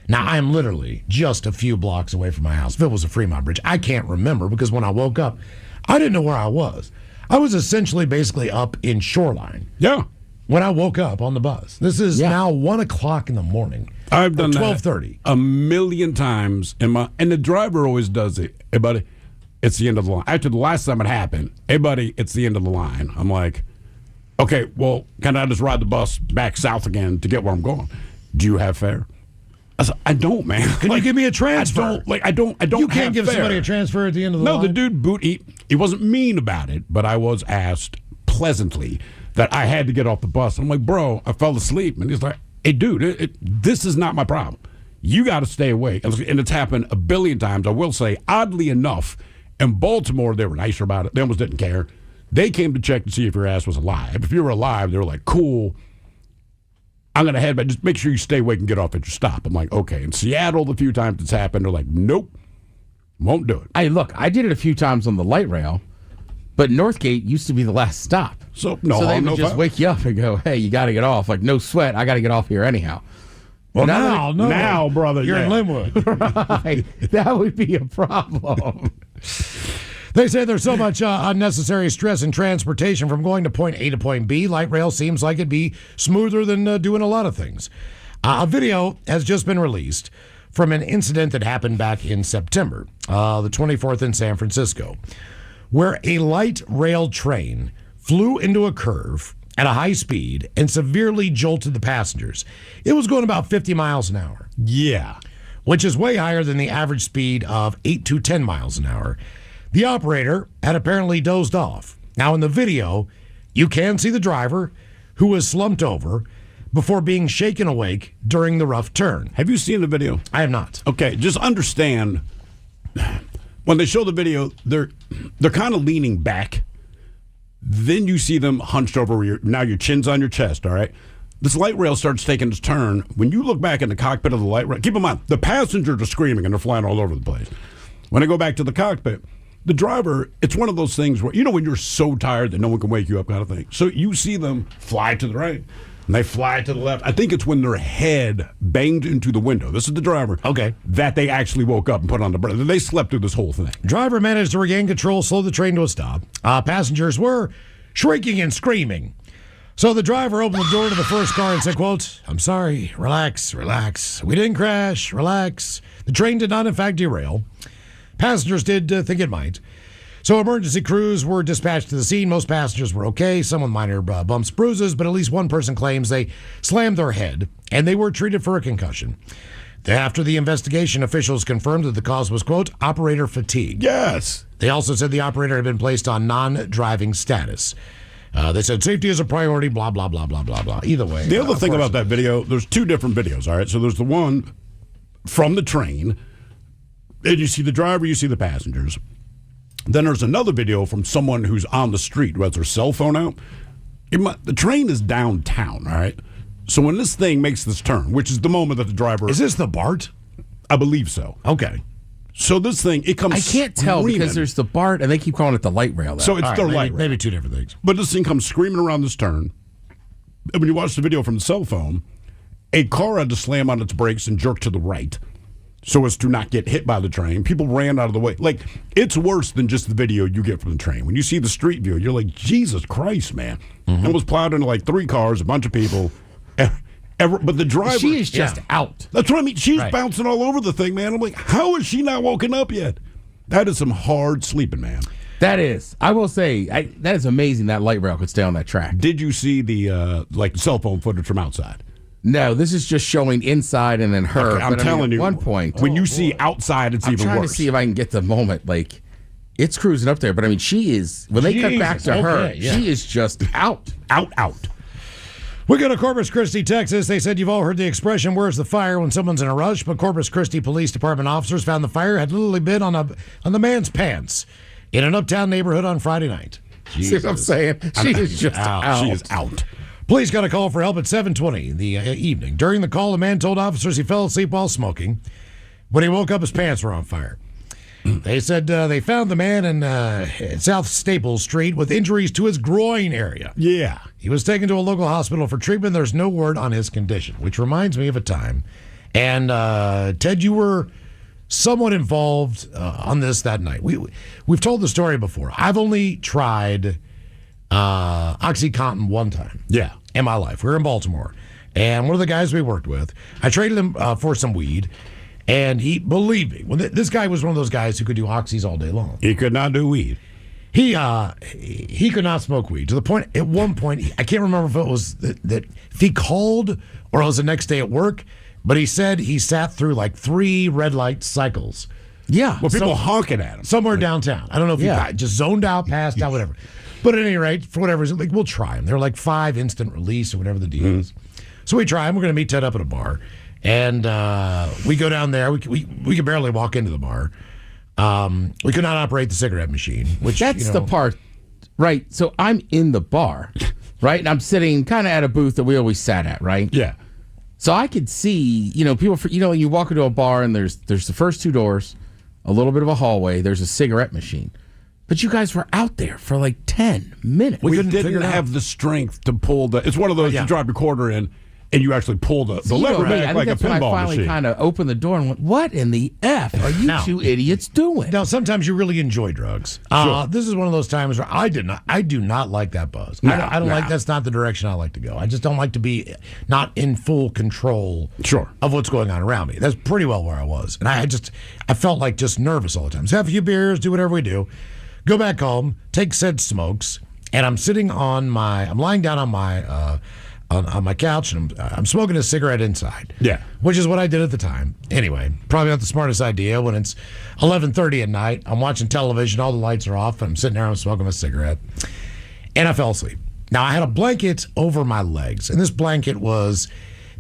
Now, I'm literally just a few blocks away from my house. If it was a Fremont Bridge, I can't remember because when I woke up, I didn't know where I was. I was essentially basically up in Shoreline Yeah. when I woke up on the bus. This is now 1 o'clock in the morning. I've done that 12:30. a million times. And the driver always does it. Hey, buddy, it's the end of the line. After the last time it happened, hey, buddy, it's the end of the line. I'm like, okay, well, can I just ride the bus back south again to get where I'm going? Do you have fare? I said, I don't, man. Can you give me a transfer? I don't You can't have give fare. somebody a transfer at the end of the line? No, the dude he wasn't mean about it, but I was asked pleasantly that I had to get off the bus. I'm like, bro, I fell asleep. And he's like, hey, dude, this is not my problem. You got to stay awake. And it's happened a billion times. I will say, oddly enough, in Baltimore, they were nicer about it. They almost didn't care. They came to check to see if your ass was alive. If you were alive, they were like, cool. I'm going to head back. Just make sure you stay awake and get off at your stop. I'm like, okay. In Seattle, the few times it's happened, they're like, nope, won't do it. Hey, look, I did it a few times on the light rail, but Northgate used to be the last stop. So they harm, would no just foul. wake you up and go, hey, you got to get off. Like, no sweat. I got to get off here anyhow. Well, Now Now, brother, you're in yeah. Linwood. Right. That would be a problem. They say there's so much unnecessary stress in transportation from going to point A to point B. Light rail seems like it'd be smoother than doing a lot of things. A video has just been released from an incident that happened back in September, the 24th in San Francisco, where a light rail train flew into a curve at a high speed and severely jolted the passengers. It was going about 50 miles an hour, Yeah. which is way higher than the average speed of 8 to 10 miles an hour. The operator had apparently dozed off. Now, in the video, you can see the driver, who was slumped over before being shaken awake during the rough turn. Have you seen the video? I have not. Okay, just understand when they show the video, they're kind of leaning back. Then you see them hunched over. Now your chin's on your chest. All right. This light rail starts taking its turn. When you look back in the cockpit of the light rail, keep in mind the passengers are screaming and they're flying all over the place. When I go back to the cockpit, the driver, it's one of those things where, when you're so tired that no one can wake you up kind of thing. So you see them fly to the right and they fly to the left. I think it's when their head banged into the window. This is the driver. Okay. That they actually woke up and put on the brake. They slept through this whole thing. Driver managed to regain control, slow the train to a stop. Passengers were shrieking and screaming. So the driver opened the door to the first car and said, quote, "I'm sorry, relax. We didn't crash, relax. The train did not, in fact, derail. Passengers did think it might. So emergency crews were dispatched to the scene. Most passengers were okay, some with minor bumps, bruises, but at least one person claims they slammed their head, and they were treated for a concussion. After the investigation, officials confirmed that the cause was, quote, operator fatigue. Yes. They also said the operator had been placed on non-driving status. They said safety is a priority, blah, blah, blah, blah, blah, blah. Either way. The other of thing course, about that video, there's two different videos, all right? So there's the one from the train, and you see the driver, you see the passengers. Then there's another video from someone who's on the street who has their cell phone out. The train is downtown, all right? So when this thing makes this turn, which is the moment that the driver... Is this the BART? I believe so. Okay. So this thing, it comes I can't tell screaming. because there's the BART and they keep calling it the light rail. So it's All right, their maybe, light rail. maybe two different things. But this thing comes screaming around this turn. And when you watch the video from the cell phone, a car had to slam on its brakes and jerk to the right so as to not get hit by the train. People ran out of the way. Like, it's worse than just the video you get from the train. When you see the street view, you're like, Jesus Christ, man. It was plowed into like 3 cars, a bunch of people. ever. But the driver, She is just out. That's what I mean. She's Right. bouncing all over the thing, man. I'm like, how is she not woken up yet? That is some hard sleeping, man. That is. I will say, that is amazing that light rail could stay on that track. Did you see the cell phone footage from outside? No, this is just showing inside and then her. Okay, I'm But, telling you, at one point, when you see outside, it's I'm even trying worse. to see if I can get the moment. Like, it's cruising up there. But I mean, she is, when they cut back to her, she is just out. out. We go to Corpus Christi, Texas. They said you've all heard the expression, where's the fire, when someone's in a rush. But Corpus Christi Police Department officers found the fire had literally been on the man's pants in an uptown neighborhood on Friday night. See what I'm saying? She is just out. She is out. Police got a call for help at 7:20 in the evening. During the call, the man told officers he fell asleep while smoking. When he woke up, his pants were on fire. They said they found the man in South Staples Street with injuries to his groin area. Yeah. He was taken to a local hospital for treatment. There's no word on his condition, which reminds me of a time. And Ted, you were somewhat involved on this that night. We've told the story before. I've only tried OxyContin one time. Yeah. In my life. We were in Baltimore. And one of the guys we worked with, I traded him for some weed. And he, believe me, this guy was one of those guys who could do oxys all day long. He could not do weed. He could not smoke weed to the point. At one point, I can't remember if it was that if he called or it was the next day at work, but he said he sat through like 3 red light cycles. Yeah, Well, people honking at him somewhere downtown. I don't know if he got just zoned out, passed out, whatever. But at any rate, for whatever reason, like we'll try them. They're like 5 instant release or whatever the deal is. So we try them. We're going to meet Ted up at a bar. And we go down there. We could barely walk into the bar. We could not operate the cigarette machine, which That's the part, right? So I'm in the bar, right? And I'm sitting kind of at a booth that we always sat at, right? Yeah. So I could see, people, you walk into a bar and there's the first 2 doors, a little bit of a hallway, there's a cigarette machine. But you guys were out there for like 10 minutes. We couldn't figure didn't it out. have the strength to pull the. It's one of those you drop your quarter in and you actually pull the lever I back think like a that's when I pinball finally machine. kind of opened the door and went, what in the F are you two idiots doing? Now, sometimes you really enjoy drugs. This is one of those times where I do not like that buzz. I don't like. That's not the direction I like to go. I just don't like to be not in full control of what's going on around me. That's pretty well where I was, and I felt like just nervous all the time. So have a few beers, do whatever we do, go back home, take said smokes, and I'm lying down on my couch, and I'm smoking a cigarette inside. Yeah. Which is what I did at the time. Anyway, probably not the smartest idea when it's 11:30 at night. I'm watching television, all the lights are off, and I'm sitting there, I'm smoking a cigarette. And I fell asleep. Now, I had a blanket over my legs, and this blanket was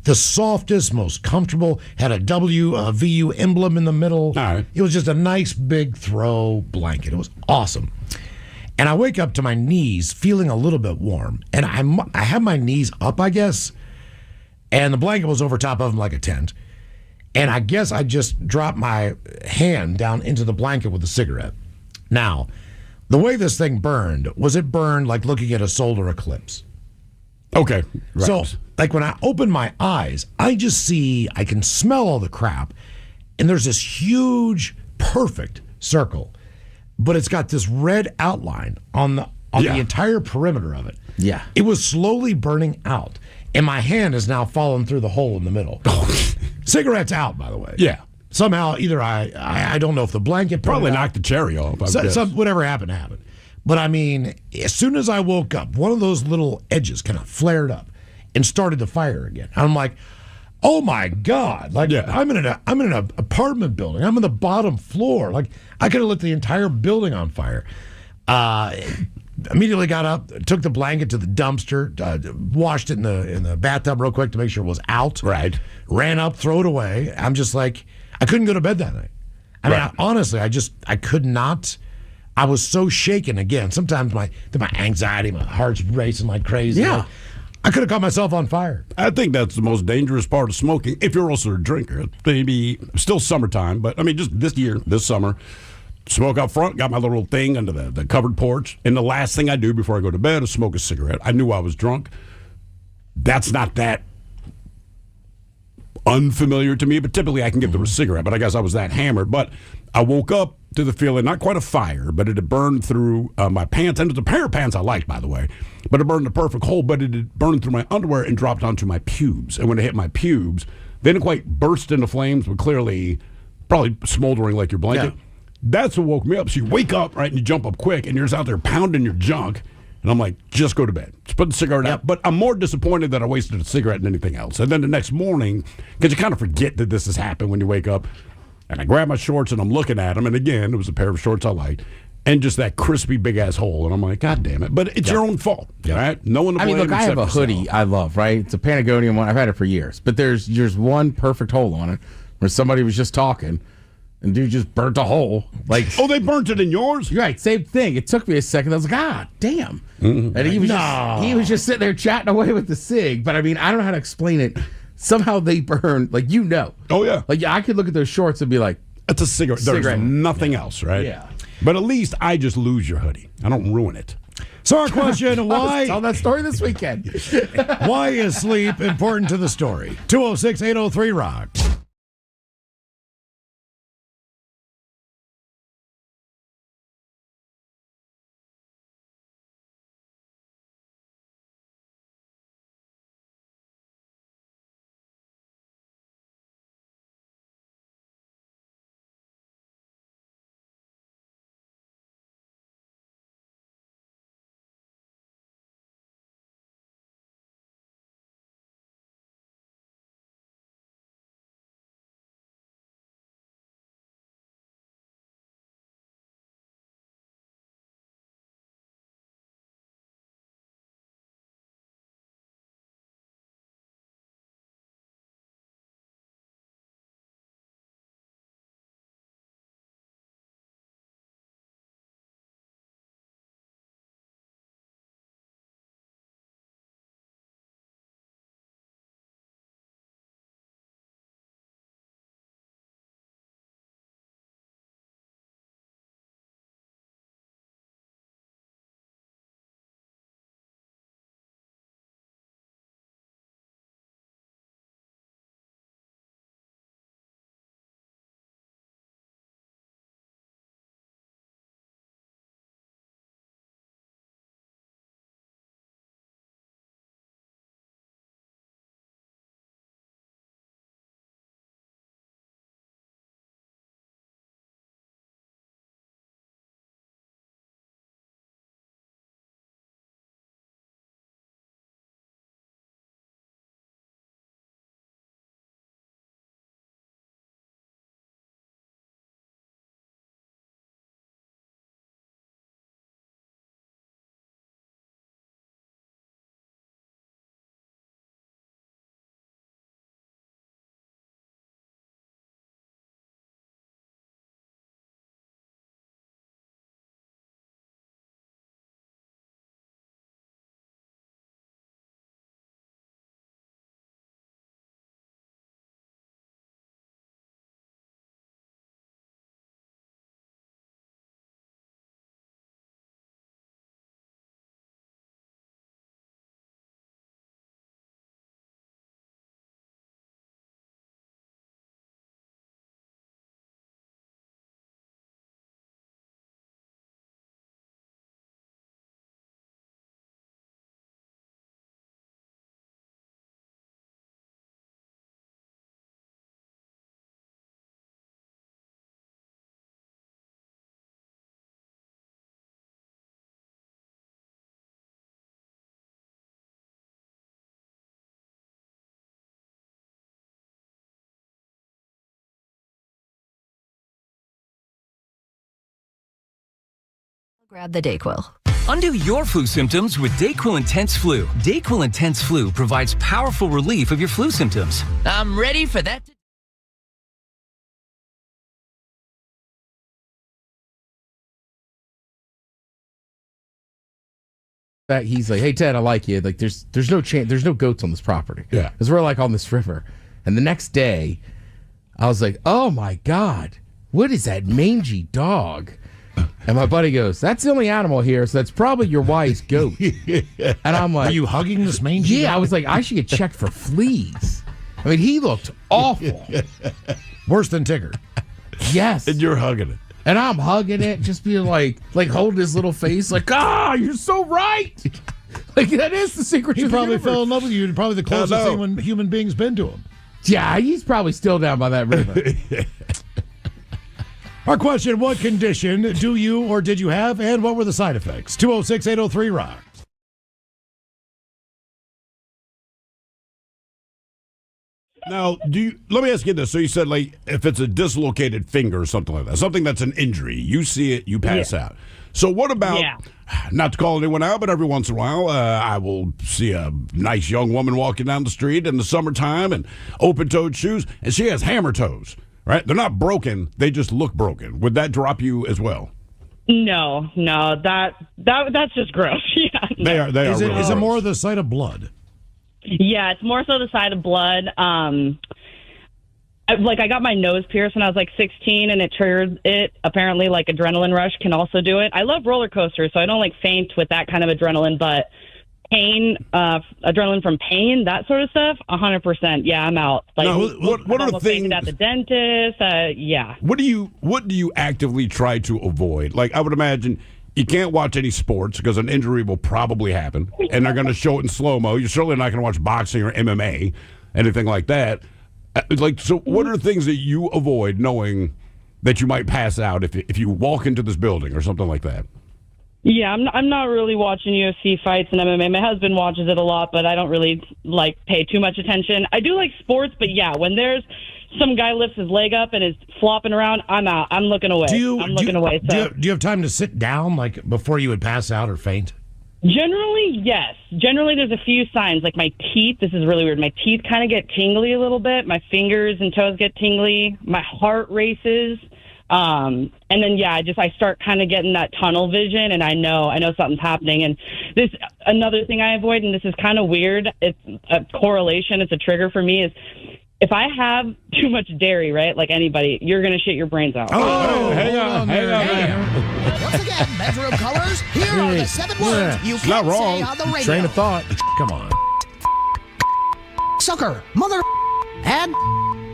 the softest, most comfortable, had a VU emblem in the middle. All right. It was just a nice big throw blanket. It was awesome. And I wake up to my knees feeling a little bit warm. And I have my knees up, I guess. And the blanket was over top of them like a tent. And I guess I just dropped my hand down into the blanket with a cigarette. Now, the way this thing burned was it burned like looking at a solar eclipse. Okay. Right. So, like when I open my eyes, I can smell all the crap. And there's this huge, perfect circle. But it's got this red outline on the entire perimeter of it. Yeah. It was slowly burning out. And my hand has now fallen through the hole in the middle. Cigarette's out, by the way. Yeah. Somehow, either I don't know if the blanket Probably knocked the cherry off. whatever happened. But I mean, as soon as I woke up, one of those little edges kind of flared up and started to fire again. I'm like, oh my God! Like I'm in an apartment building. I'm on the bottom floor. Like I could have lit the entire building on fire. Immediately got up, took the blanket to the dumpster, washed it in the bathtub real quick to make sure it was out. Right. Ran up, throw it away. I'm just like, I couldn't go to bed that night. I mean, honestly, I could not. I was so shaken again. Sometimes my anxiety, my heart's racing like crazy. Yeah. I could have caught myself on fire. I think that's the most dangerous part of smoking. If you're also a drinker, maybe still summertime, but I mean, just this summer, smoke out front, got my little thing under the covered porch, and the last thing I do before I go to bed is smoke a cigarette. I knew I was drunk. That's not that unfamiliar to me, but typically I can get through a cigarette, but I guess I was that hammered. But I woke up to the feeling, not quite a fire, but it had burned through my pants, and it's a pair of pants I liked, by the way, but it burned a perfect hole, but it had burned through my underwear and dropped onto my pubes. And when it hit my pubes, they didn't quite burst into flames, but clearly probably smoldering like your blanket. Yeah. That's what woke me up. So you wake up, right, and you jump up quick, and you're just out there pounding your junk. And I'm like, just go to bed. Just put the cigarette out. But I'm more disappointed that I wasted a cigarette than anything else. And then the next morning, because you kind of forget that this has happened when you wake up, and I grab my shorts and I'm looking at them. And again, it was a pair of shorts I liked. And just that crispy big-ass hole. And I'm like, God damn it. But it's your own fault, right? No one to blame. Look, I have a except hoodie yourself. I love, right? It's a Patagonia one. I've had it for years. But there's one perfect hole on it where somebody was just talking. And dude just burnt a hole. Like, oh, they burnt it in yours? Right, same thing. It took me a second. I was like, ah, damn. Mm-hmm. And he was just sitting there chatting away with the cig. But I mean, I don't know how to explain it. Somehow they burn, like, you know. Oh, yeah. Like, I could look at those shorts and be like, it's a cigarette. There's nothing else, right? Yeah. But at least I just lose your hoodie. I don't ruin it. So our question, I was why telling that story this weekend. why is sleep important to the story? 206-803-ROCK. Grab the DayQuil. Undo your flu symptoms with DayQuil Intense Flu. DayQuil Intense Flu provides powerful relief of your flu symptoms. I'm ready for that. That he's like, hey Ted, I like you. Like, there's no chance, there's no goats on this property. Yeah, because we're like on this river. And the next day, I was like, oh my god, what is that mangy dog? And my buddy goes, that's the only animal here, so that's probably your wife's goat. And I'm like, are you hugging this mangy dog? I was like, I should get checked for fleas. I mean, he looked awful. Worse than Tigger. Yes. And you're hugging it. And I'm hugging it, just being like holding his little face, like, you're so right. Like, that is the secret to He the probably universe. fell in love with you. Probably the closest thing when human beings been to him. Yeah, he's probably still down by that river. Our question, what condition do you or did you have, and what were the side effects? 206-803-ROCK. Now, let me ask you this. So you said, like, if it's a dislocated finger or something like that, something that's an injury, you see it, you pass out. So what about, not to call anyone out, but every once in a while, I will see a nice young woman walking down the street in the summertime and open-toed shoes, and she has hammer toes, right? They're not broken. They just look broken. Would that drop you as well? No, that's just gross. Yeah, no. They are. Is it more the sight of blood? Yeah, it's more so the side of blood. I got my nose pierced when I was like 16, and it triggered it. Apparently, like adrenaline rush can also do it. I love roller coasters, so I don't like faint with that kind of adrenaline. But pain, adrenaline from pain, that sort of stuff, 100%. Yeah, I'm out. Like, now, what are the things at the dentist? Yeah. What do you actively try to avoid? Like, I would imagine. You can't watch any sports because an injury will probably happen, and they're going to show it in slow-mo. You're certainly not going to watch boxing or MMA, anything like that. So what are the things that you avoid knowing that you might pass out if you walk into this building or something like that? Yeah, I'm not really watching UFC fights and MMA. My husband watches it a lot, but I don't really, pay too much attention. I do like sports, but yeah, when there's some guy lifts his leg up and is flopping around, I'm out. I'm looking away. Do you have time to sit down, before you would pass out or faint? Generally, yes. Generally, there's a few signs. Like my teeth, this is really weird. My teeth kind of get tingly a little bit. My fingers and toes get tingly. My heart races. And then, I start kind of getting that tunnel vision, and I know something's happening. And this, another thing I avoid, and this is kind of weird. It's a correlation. It's a trigger for me is if I have too much dairy, right? Like anybody, you're going to shit your brains out. Oh, hang on. Once again, Metro Colors, here are the 7 words you can't say on the radio. Train of thought. Come on. Sucker, mother, and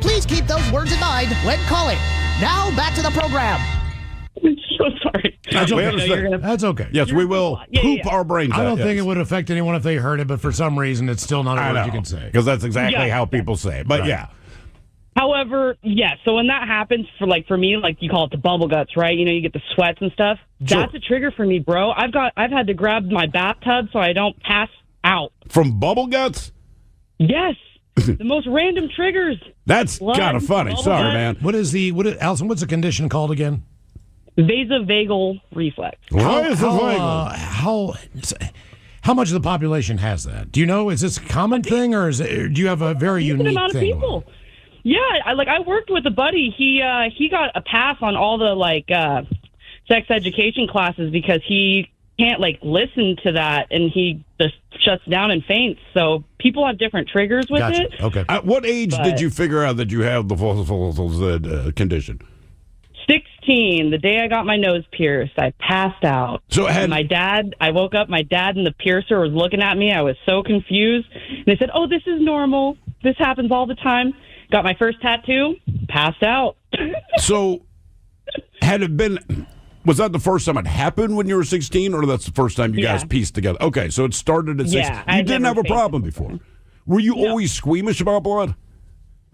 please keep those words in mind when calling. Now, back to the program. I'm so sorry. That's okay. That's okay. Yes, we will poop our brains out. I don't think it would affect anyone if they heard it, but for some reason, it's still not a word you can say. Because that's exactly how people say it. But right. However, so when that happens for me, you call it the bubble guts, right? You get the sweats and stuff. Sure. That's a trigger for me, bro. I've had to grab my bathtub so I don't pass out. From bubble guts? Yes. The most random triggers. That's kind of funny. Sorry, man. Allison, what's the condition called again? Vasovagal reflex. How much of the population has that? Do you know? Is this a common thing, or do you have a very unique amount thing? Of people. Yeah, I worked with a buddy. He got a pass on all the sex education classes because he can't listen to that, and he just shuts down and faints. So people have different triggers with it. Okay. At what age did you figure out that you have the condition? 16, the day I got my nose pierced, I passed out. So I woke up, my dad and the piercer was looking at me. I was so confused. And they said, "Oh, this is normal. This happens all the time." Got my first tattoo, passed out. So was that the first time it happened when you were 16, or that's the first time you guys pieced together? Okay, so it started at 16. You didn't have a problem before. Were you always squeamish about blood?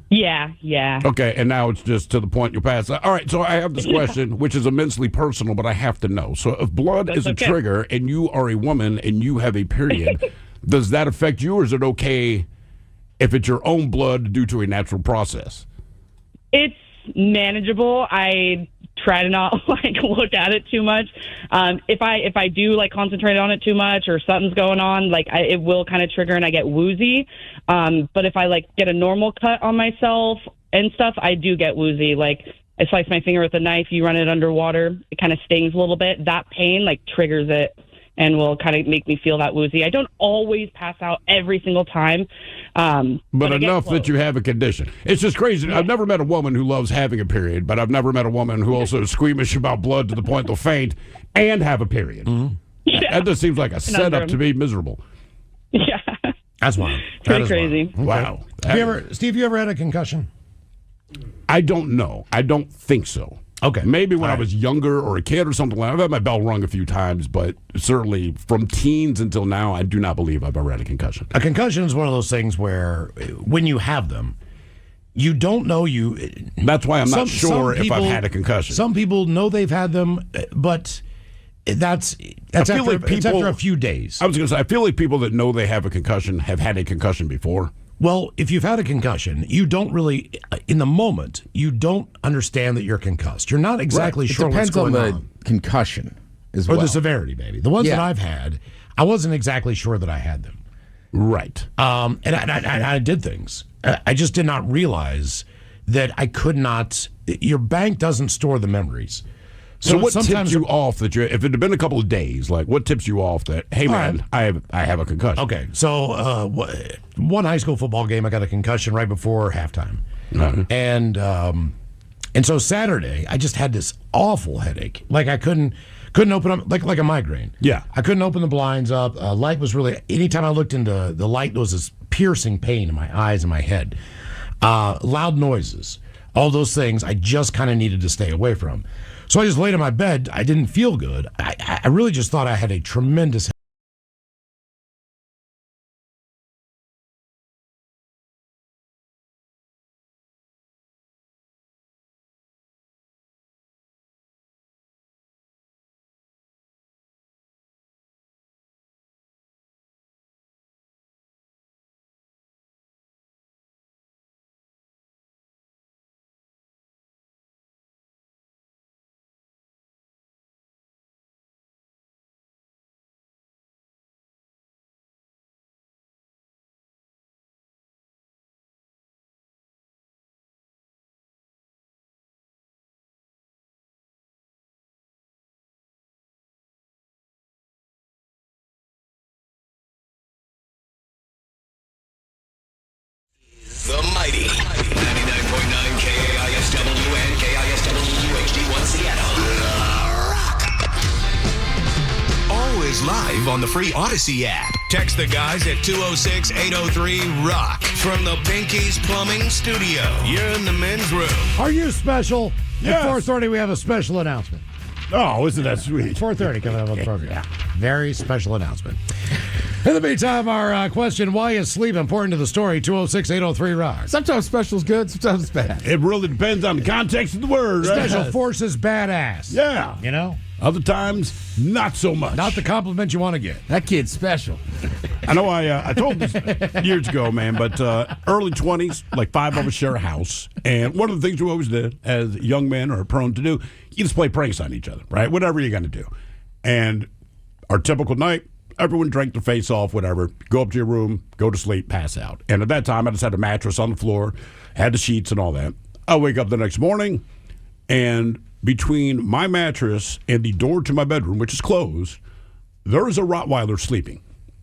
Yeah. Okay, and now it's just to the point you pass. All right, so I have this question, which is immensely personal, but I have to know. So if blood is a trigger and you are a woman and you have a period, does that affect you, or is it okay if it's your own blood due to a natural process? It's manageable. I try to not look at it too much. If I do concentrate on it too much or something's going on, it will kind of trigger and I get woozy. But if I get a normal cut on myself and stuff, I do get woozy. I slice my finger with a knife, you run it underwater, it kind of stings a little bit. That pain triggers it and will kind of make me feel that woozy. I don't always pass out every single time. But enough that you have a condition. It's just crazy. Yeah. I've never met a woman who loves having a period, but I've never met a woman who also is squeamish about blood to the point they'll faint and have a period. Mm-hmm. Yeah. That just seems like a setup to be miserable. Yeah. That's wild. Pretty crazy. Okay. Wow. Steve, you ever had a concussion? I don't know. I don't think so. Okay. Maybe when I was younger or a kid or something like that. I've had my bell rung a few times, but certainly from teens until now, I do not believe I've ever had a concussion. A concussion is one of those things where when you have them, you don't know you. That's why I'm not sure if I've had a concussion. Some people know they've had them, but that's after a few days. I was going to say, I feel like people that know they have a concussion have had a concussion before. Well, if you've had a concussion, you don't really, in the moment, you don't understand that you're concussed. You're not exactly sure what's going on. It depends on the concussion as or well. the severity, maybe. The ones that I've had, I wasn't exactly sure that I had them. Right. And I did things. I just did not realize that I could not. Your bank doesn't store the memories. So what tips you off that if it had been a couple of days, like what tips you off that, hey man, I have a concussion? Okay, so one high school football game, I got a concussion right before halftime, and so Saturday I just had this awful headache, like I couldn't open up, like a migraine. Yeah, I couldn't open the blinds up. Light was really, anytime I looked into the light, there was this piercing pain in my eyes and my head. Loud noises, all those things I just kind of needed to stay away from. So I just laid in my bed. I didn't feel good. I really just thought I had a tremendous. The mighty 99.9 KISW and KISW HD1 Seattle. Always live on the free Odyssey app. Text the guys at 206-803-ROCK from the Pinky's Plumbing Studio. You're in the men's room. Are you special? Yes. At 4:30, we have a special announcement. Oh, isn't that sweet? 4:30 coming up on the program. Yeah. Very special announcement. In the meantime, our question, why is sleep important to the story? 206-803-ROCK. Sometimes special's good, sometimes it's bad. It really depends on the context of the word. Right? Special forces badass. Yeah. You know? Other times, not so much. Not the compliment you want to get. That kid's special. I know I told this years ago, man, but early 20s, like five of us share a house. And one of the things we always did, as young men are prone to do, you just play pranks on each other, right? Whatever you're going to do. And our typical night, everyone drank their face off, whatever. Go up to your room, go to sleep, pass out. And at that time, I just had a mattress on the floor, had the sheets and all that. I wake up the next morning, and between my mattress and the door to my bedroom, which is closed, there is a Rottweiler sleeping.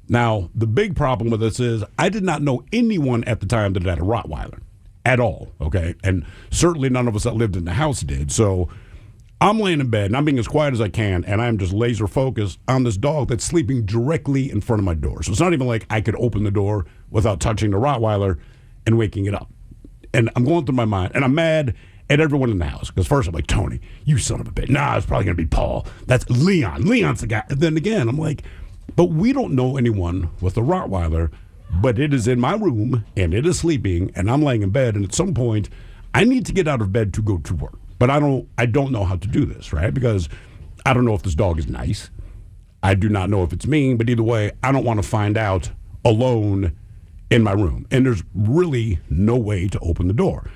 Now, the big problem with this is I did not know anyone at the time that had a Rottweiler at all, okay? And certainly none of us that lived in the house did. So I'm laying in bed, and I'm being as quiet as I can, and I'm just laser focused on this dog that's sleeping directly in front of my door. So it's not even like I could open the door without touching the Rottweiler and waking it up. And I'm going through my mind, and I'm mad at everyone in the house. Because first I'm like, Tony, you son of a bitch. Nah, it's probably going to be Paul. That's Leon. Leon's the guy. And then again, I'm like, but we don't know anyone with a Rottweiler, but it is in my room, and it is sleeping, and I'm laying in bed, and at some point, I need to get out of bed to go to work. But I don't know how to do this, right? Because I don't know if this dog is nice. I do not know if it's mean, but either way, I don't want to find out alone in my room. And there's really no way to open the door.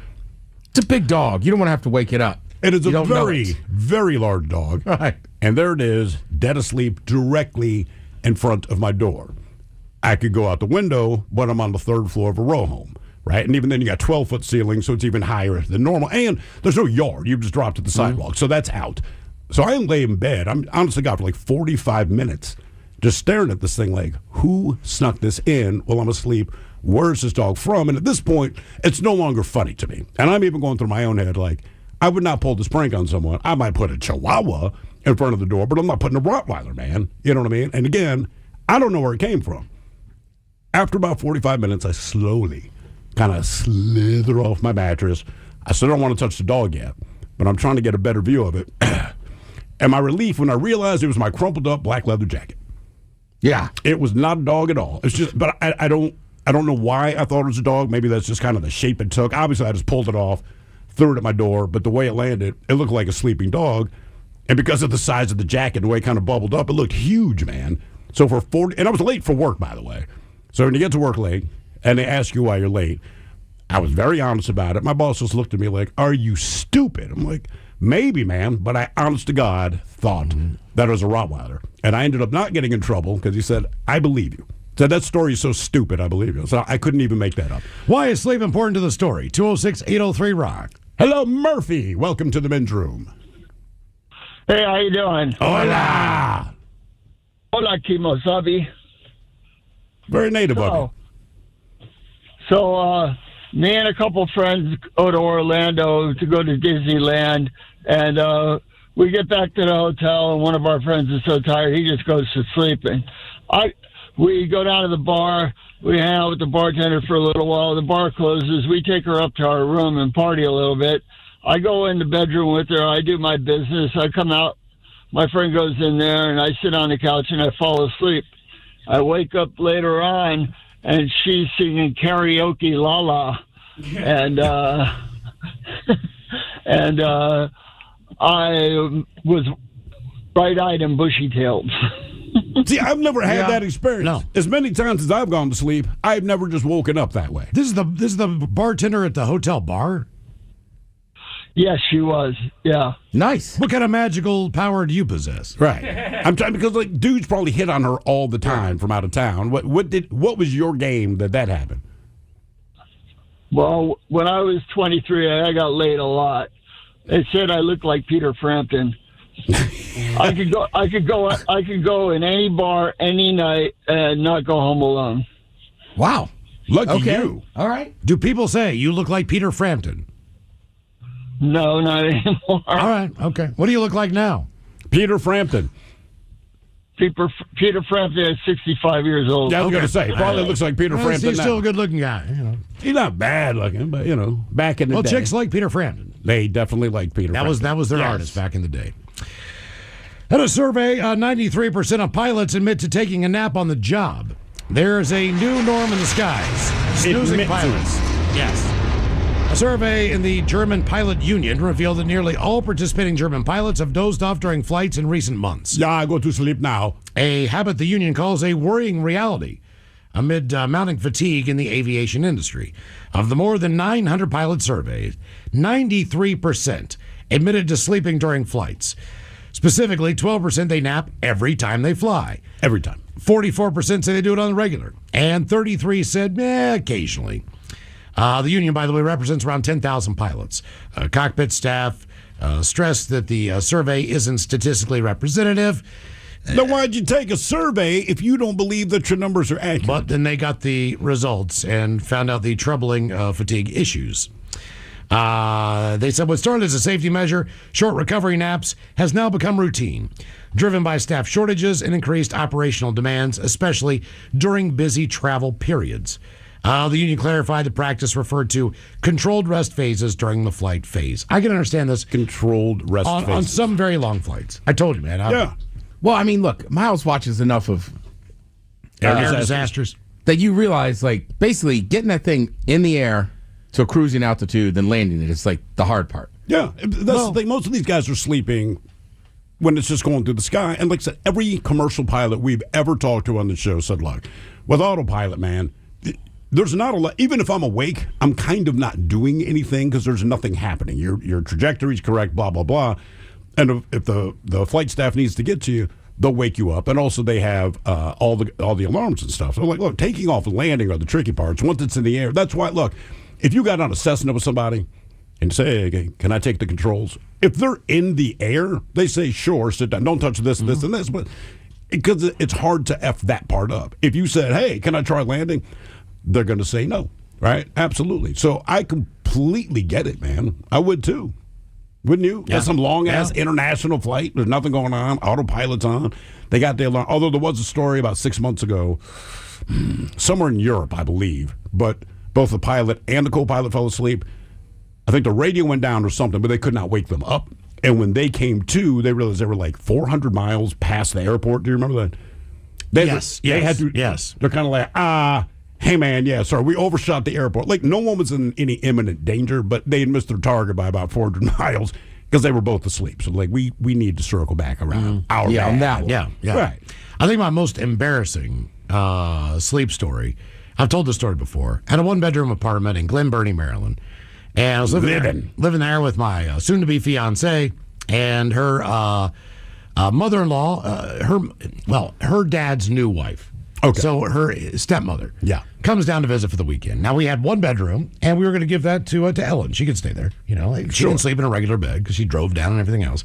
It's a big dog. You don't want to have to wake it up. It is a very, very large dog. Right. And there it is, dead asleep directly in front of my door. I could go out the window, but I'm on the third floor of a row home, right? And even then you got 12-foot ceiling, so it's even higher than normal. And there's no yard. You've just dropped to the sidewalk, so that's out. So I lay in bed. I'm honestly got for like 45 minutes just staring at this thing like, who snuck this in while I'm asleep? Where's this dog from? And at this point, it's no longer funny to me. And I'm even going through my own head like, I would not pull this prank on someone. I might put a Chihuahua in front of the door, but I'm not putting a Rottweiler, man. You know what I mean? And again, I don't know where it came from. After about 45 minutes, I slowly kind of slither off my mattress. I still don't want to touch the dog yet, but I'm trying to get a better view of it. And my relief when I realized it was my crumpled up black leather jacket. Yeah. It was not a dog at all. It's just, but I don't know why I thought it was a dog. Maybe that's just kind of the shape it took. Obviously, I just pulled it off, threw it at my door, but the way it landed, it looked like a sleeping dog. And because of the size of the jacket, the way it kind of bubbled up, it looked huge, man. So for 40, and I was late for work, by the way. So when you get to work late and they ask you why you're late, I was very honest about it. My boss just looked at me like, "Are you stupid?" I'm like, "Maybe, man," but I, honest to God, thought that it was a Rottweiler. And I ended up not getting in trouble because he said, "I believe you." So that story is so stupid, I believe you. So I couldn't even make that up. Why is sleep important to the story? 206-803-ROCK. Hello, Murphy. Welcome to the men's room. Hey, how you doing? Hola. Hola, Kimosabi. Very native of you. So, me and a couple friends go to Orlando to go to Disneyland, and we get back to the hotel, and one of our friends is so tired he just goes to sleep. And we go down to the bar, we hang out with the bartender for a little while. The bar closes, we take her up to our room and party a little bit. I go in the bedroom with her, I do my business, I come out, my friend goes in there, and I sit on the couch and I fall asleep. I wake up later on, and she's singing karaoke La La. And I was bright-eyed and bushy-tailed. See, I've never had that experience. No. As many times as I've gone to sleep, I've never just woken up that way. This is the bartender at the hotel bar? Yes, she was. Yeah. Nice. What kind of magical power do you possess? Right. I'm trying because like dudes probably hit on her all the time from out of town. What was your game that happened? Well, when I was 23, I got laid a lot. They said I looked like Peter Frampton. I could go in any bar any night and not go home alone. Wow. Lucky you. All right. Do people say you look like Peter Frampton? No, not anymore. All right. Okay. What do you look like now? Peter Frampton. Peter Frampton is 65 years old. Yeah, I was going to say, probably looks like Peter Frampton He's now. still a good-looking guy. You know. He's not bad looking, but, back in the day. Well, chicks like Peter Frampton. They definitely like Peter Frampton. That was their artist back in the day. In a survey, 93% of pilots admit to taking a nap on the job. There's a new norm in the skies. Snoozing pilots. Yes. A survey in the German Pilot Union revealed that nearly all participating German pilots have dozed off during flights in recent months. Yeah, I go to sleep now. A habit the union calls a worrying reality amid mounting fatigue in the aviation industry. Of the more than 900 pilots surveyed, 93% admitted to sleeping during flights. Specifically, 12% they nap every time they fly. Every time. 44% say they do it on the regular. And 33% said, occasionally. The union, by the way, represents around 10,000 pilots. Cockpit staff stressed that the survey isn't statistically representative. Then why'd you take a survey if you don't believe that your numbers are accurate? But then they got the results and found out the troubling fatigue issues. They said what started as a safety measure, short recovery naps, has now become routine, driven by staff shortages and increased operational demands, especially during busy travel periods. The union clarified the practice referred to controlled rest phases during the flight phase. I can understand this. Controlled rest phases. On some very long flights. I told you, man. Yeah. Well, I mean, look, Miles watches enough of air disasters that you realize, like, basically getting that thing in the air to a cruising altitude, then landing it is like the hard part. Yeah, that's the thing. Most of these guys are sleeping when it's just going through the sky. And like I said, every commercial pilot we've ever talked to on the show said, look, with autopilot, man, there's not a lot. Even if I'm awake, I'm kind of not doing anything because there's nothing happening. Your trajectory's correct, blah, blah, blah. And if the flight staff needs to get to you, they'll wake you up. And also they have all the alarms and stuff. So like, look, taking off and landing are the tricky parts. Once it's in the air, that's why, look, if you got on a Cessna with somebody and say, hey, can I take the controls? If they're in the air, they say, sure, sit down. Don't touch this, this, and this. But because it's hard to F that part up. If you said, hey, can I try landing? They're going to say no, right? Absolutely. So I completely get it, man. I would too. Wouldn't you? Yeah. That's some long-ass Yeah. international flight. There's nothing going on. Autopilot's on. They got the alarm. Although there was a story about 6 months ago, somewhere in Europe, I believe, but both the pilot and the co-pilot fell asleep. I think the radio went down or something, but they could not wake them up. And when they came to, they realized they were like 400 miles past the airport. Do you remember that? They had to. Yes. They're kind of like, hey man, yeah, sorry, we overshot the airport. Like no one was in any imminent danger, but they had missed their target by about 400 miles because they were both asleep. So like we need to circle back around. Our Yeah, on bad. that one. Yeah. Right. I think my most embarrassing sleep story, I've told this story before. I had a one-bedroom apartment in Glen Burnie, Maryland. And I was living there with my soon-to-be fiance and her mother-in-law, her dad's new wife. Okay. So her stepmother comes down to visit for the weekend. Now, we had one bedroom, and we were going to give that to Ellen. She could stay there. You know, she can sleep in a regular bed because she drove down and everything else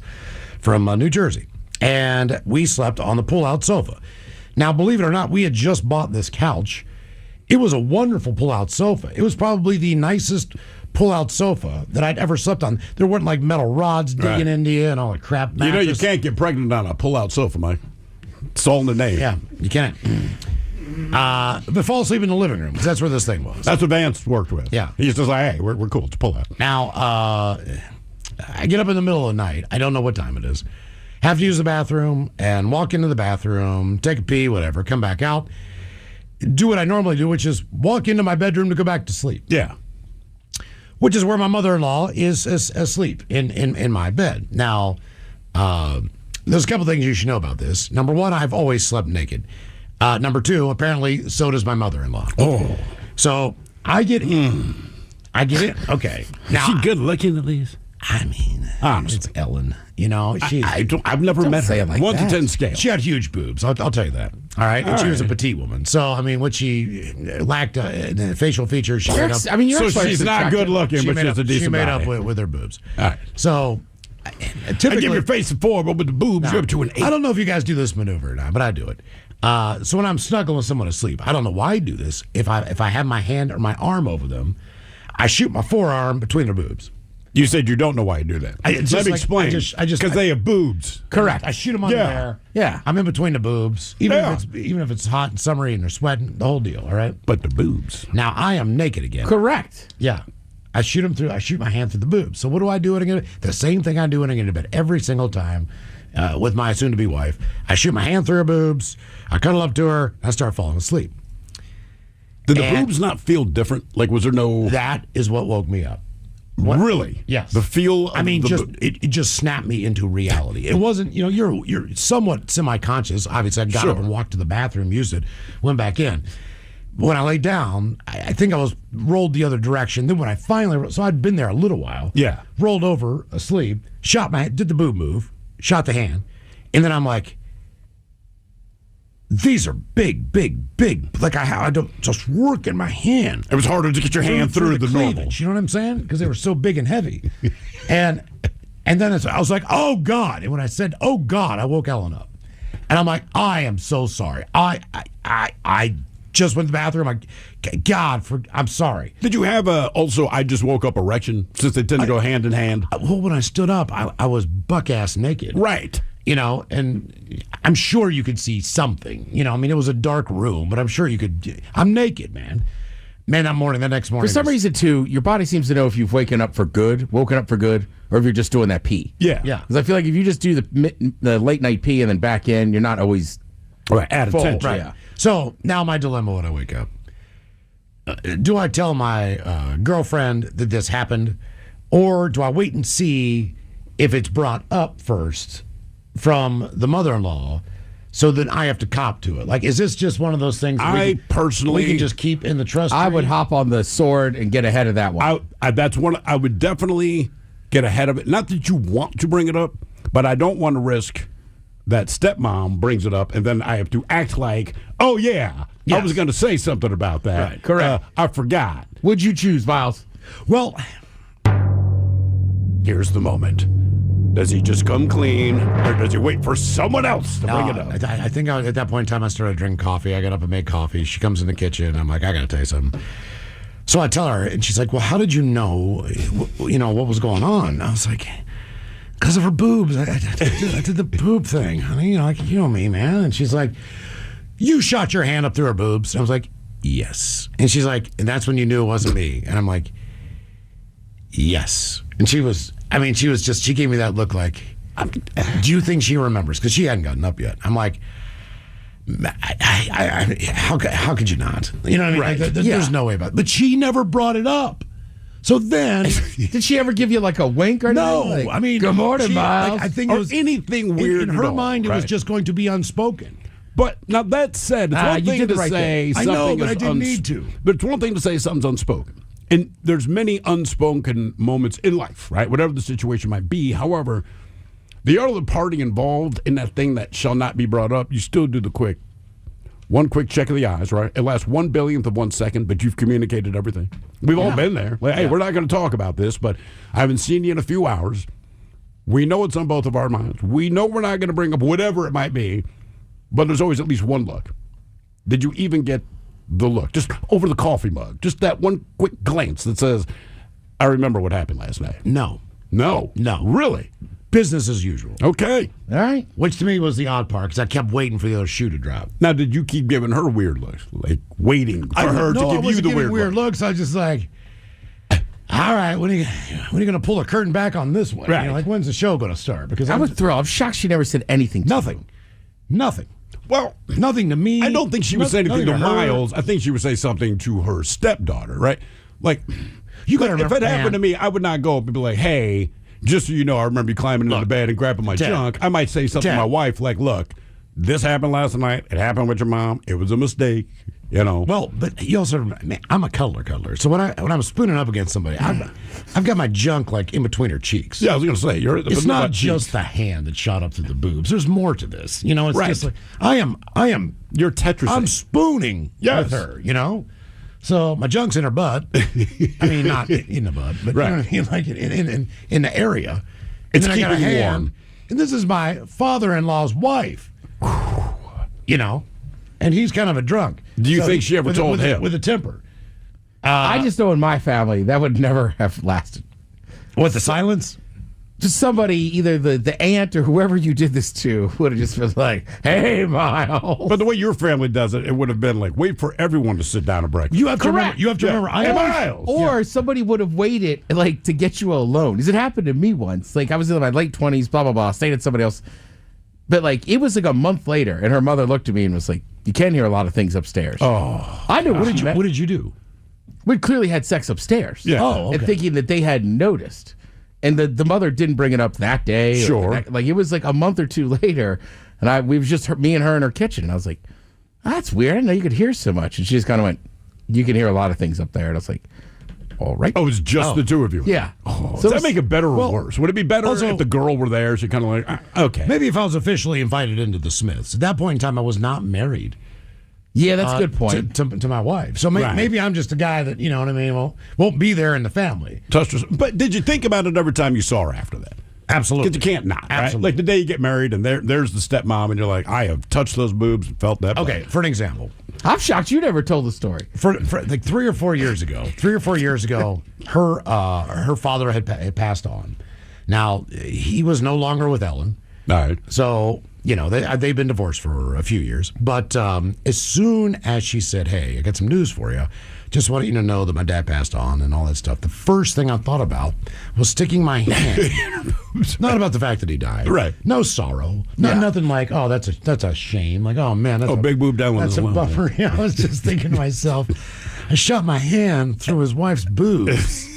from New Jersey. And we slept on the pull-out sofa. Now, believe it or not, we had just bought this couch. It was a wonderful pull-out sofa. It was probably the nicest pull-out sofa that I'd ever slept on. There weren't like metal rods digging into you and all the crap. You know, you can't get pregnant on a pull-out sofa, Mike. It's all in the name. Yeah, you can't. But fall asleep in the living room because that's where this thing was. That's what Vance worked with. Yeah. He's just like, hey, we're cool. It's pull-out. Now, I get up in the middle of the night. I don't know what time it is. Have to use the bathroom and walk into the bathroom, take a pee, whatever, come back out. Do what I normally do, which is walk into my bedroom to go back to sleep. Yeah. Which is where my mother-in-law is asleep in my bed. Now, there's a couple things you should know about this. Number one, I've always slept naked. Number two, apparently, so does my mother-in-law. Oh. So I get in. Okay. Now, Is she good looking at least? I mean, it's Ellen. You know, I've never met her. Like 1 to that. 10 scale. She had huge boobs. I'll tell you that. All right. And she was a petite woman. So, I mean, what she lacked facial features, she made up. I mean, So she's not good looking, but she has a decent She made body. up with her boobs. All right. So, I typically, give your face a 4, but with the boobs, you're up to an 8. I don't know if you guys do this maneuver or not, but I do it. So when I'm snuggling with someone asleep, I don't know why I do this. If I have my hand or my arm over them, I shoot my forearm between their boobs. You said you don't know why you do that. Let me explain. Because they have boobs. Correct. I shoot them under Yeah. there. Yeah. I'm in between the boobs. Even if it's hot and summery and they're sweating, the whole deal. All right. But the boobs. Now I am naked again. Correct. Yeah. I shoot my hand through the boobs. So what do I do when I get to bed? The same thing I do when I get to bed every single time with my soon-to-be wife. I shoot my hand through her boobs. I cuddle up to her. I start falling asleep. Did the boobs not feel different? Like, was there no... That is what woke me up. Really? Yes. The feel. I mean, it just snapped me into reality. It wasn't, you're somewhat semi-conscious. Obviously, I got up and walked to the bathroom, used it, went back in. When I laid down, I think I was rolled the other direction. Then when I finally, so I'd been there a little while. Yeah. Rolled over, asleep, did the boob move, shot the hand, and then I'm like, these are big. Like I don't just work in my hand. It was harder to get your hand through the normal. cleavage, you know what I'm saying? Because they were so big and heavy. and then I was like, oh God. And when I said, oh God, I woke Ellen up. And I'm like, I am so sorry. I just went to the bathroom. I'm sorry. Did you have also I just woke up erection, since they tend to go hand in hand? Well, when I stood up, I was buck-ass naked. Right. And I'm sure you could see something. I mean, it was a dark room, but I'm sure you could. I'm naked, man. Man, that next morning. For some reason, too, your body seems to know if you've woken up for good, or if you're just doing that pee. Yeah. Because I feel like if you just do the late night pee and then back in, you're not always at full. attention. Right. Yeah. So now my dilemma when I wake up. Do I tell my girlfriend that this happened, or do I wait and see if it's brought up first from the mother-in-law, so then I have to cop to it? Like, is this just one of those things that we can just keep in the trust I tree? would hop on the sword and get ahead of that one. I would definitely get ahead of it. Not that you want to bring it up, but I don't want to risk that stepmom brings it up and then I have to act like, oh yeah, I was going to say something about that. Right, correct. I forgot. Would you choose, Miles? Well, here's the moment. Does he just come clean, or does he wait for someone else to bring it up? I think at that point in time, I started drinking coffee. I got up and made coffee. She comes in the kitchen. I'm like, I got to tell you something. So I tell her, and she's like, well, how did you know, what was going on? I was like, Because of her boobs. I did the boob thing, honey. You know me, man. And she's like, you shot your hand up through her boobs. And I was like, yes. And she's like, and that's when you knew it wasn't me. And I'm like, yes. And she gave me that look like, do you think she remembers? Because she hadn't gotten up yet. I'm like, how could you not? You know what I mean? Right. Like, there's no way about it. But she never brought it up. So then, did she ever give you like a wink or anything? No, Like, I mean, good morning, Miles. I think Or it was anything weird in at her all, mind. It was right. just going to be unspoken. But now that said, it's one you thing did the to right say thing. I something know, but is I didn't need to. But it's one thing to say something's unspoken. And there's many unspoken moments in life, right? Whatever the situation might be. However, the other party involved in that thing that shall not be brought up, you still do one quick check of the eyes, right? It lasts 1/1000th of 1 second, but you've communicated everything. We've all been there. Like, hey, we're not going to talk about this, but I haven't seen you in a few hours. We know it's on both of our minds. We know we're not going to bring up whatever it might be, but there's always at least one look. Did you even get the look? Just over the coffee mug. Just that one quick glance that says, I remember what happened last night. No. Really? Business as usual. Okay. All right. Which to me was the odd part because I kept waiting for the other shoe to drop. Now, did you keep giving her weird looks? Like waiting for her to give you the weird look? looks. I was just like, all right, when are you going to pull the curtain back on this one? Right. You know, like, when's the show going to start? Because I'm shocked she never said anything to Nothing. you. Nothing. Well, Nothing to me. I don't think she would say anything to her. Miles. I think she would say something to her stepdaughter, right? Like, You gotta if remember, it happened man. to me, I would not go up and be like, hey, just so you know, I remember you climbing into the bed and grabbing my Ted. junk. I might say something to Ted. my wife like, look, this happened last night. It happened with your mom. It was a mistake. You know. Well, but you also remember, man, I'm a cuddler. So when I'm spooning up against somebody, I've got my junk like in between her cheeks. Yeah, I was going to say, It's not just the hand that shot up through the boobs. There's more to this. You know, it's Right. just like I am. You're Tetris. I'm spooning with her. You know. So my junk's in her butt. I mean, not in the butt, but Right. you know what I mean, like in the area. And It's then I got a keeping you hand, warm. and this is my father-in-law's wife. You know, and he's kind of a drunk. Do you think she ever told him? with a temper? I just know in my family that would never have lasted. What, the silence? Just somebody, either the aunt or whoever you did this to, would have just been like, "Hey, Miles." But the way your family does it, it would have been like, wait for everyone to sit down and break. You have to remember. You have to remember. I am Miles. Or somebody would have waited like to get you alone. Because it happened to me once. Like I was in my late 20s, blah blah blah, staying at somebody else. But like it was like a month later, and her mother looked at me and was like, "You can hear a lot of things upstairs." Oh, I knew. what did you do? We clearly had sex upstairs. Yeah. Oh, okay. And thinking that they had noticed. And the mother didn't bring it up that day. or Sure. like it was like a month or two later, and we was just me and her in her kitchen, and I was like, "That's weird. I didn't know you could hear so much." And she just kind of went, "You can hear a lot of things up there." And I was like, "All right." Oh, it was just the two of you. Yeah. Oh, So does that it's- make it better or worse? Would it be better also- if the girl were there? She kind of like, okay. Maybe if I was officially invited into the Smiths. At that point in time, I was not married. Yeah, that's a good point. To my wife. So Right. maybe I'm just a guy that, you know what I mean, won't be there in the family. But did you think about it every time you saw her after that? Absolutely. Because you can't not. Right? Absolutely. Like the day you get married and there's the stepmom and you're like, I have touched those boobs and felt that. Okay, for an example. I'm shocked you never told the story. For like 3 or 4 years ago, her father had passed on. Now, he was no longer with Ellen. All right. So, you know, they've been divorced for a few years. But as soon as she said, hey, I got some news for you, just wanted you to know that my dad passed on and all that stuff, the first thing I thought about was sticking my hand. Not about the fact that he died. Right. No sorrow. Nothing like, oh, that's a shame. Like, oh, man. That's big boob down That's as a well. bummer. Yeah, I was just thinking to myself, I shot my hand through his wife's boobs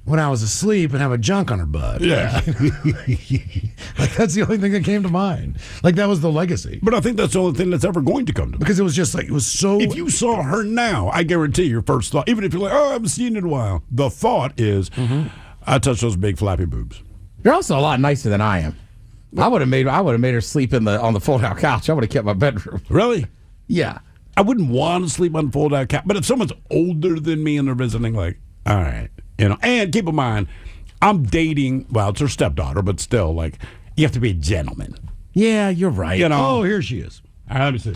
when I was asleep and have a junk on her butt. Yeah. Like, that's the only thing that came to mind. Like, that was the legacy. But I think that's the only thing that's ever going to come to mind. Because it was just like, it was so. If you saw her now, I guarantee your first thought, even if you're like, oh, I haven't seen it in a while, the thought is, I touched those big flappy boobs. You're also a lot nicer than I am. I would have made her sleep on the fold-out couch. I would have kept my bedroom. Really? Yeah. I wouldn't want to sleep on the fold-out couch. But if someone's older than me and they're visiting, like, all right. You know, and keep in mind, I'm dating, well, it's her stepdaughter, but still, like, you have to be a gentleman. Yeah, you're right. You know? Oh, here she is. All right, let me see.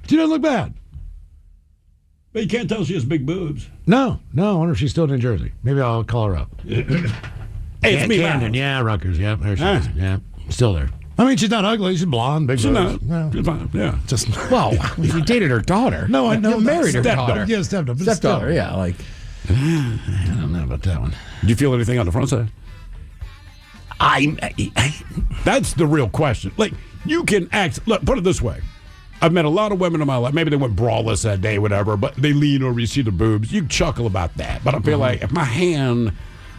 She doesn't look bad. But you can't tell she has big boobs. No. I wonder if she's still in New Jersey. Maybe I'll call her up. Hey, it's me, Camden, Miles. yeah, Rutgers, yeah. There she Ah. is. Yeah, still there. I mean, she's not ugly. She's blonde, big She's boobs. not. She's fine. Yeah. Just Well, you dated her daughter. no, I know. You married her Stepdaughter. daughter. Yeah, stepdaughter. But Stepdaughter, still. yeah. Like, I don't know about that one. Do you feel anything on the front side? That's the real question. Like, you can act. Look, put it this way. I've met a lot of women in my life. Maybe they went braless that day, whatever, but they lean over, you see the boobs. You chuckle about that. But I feel like if my hand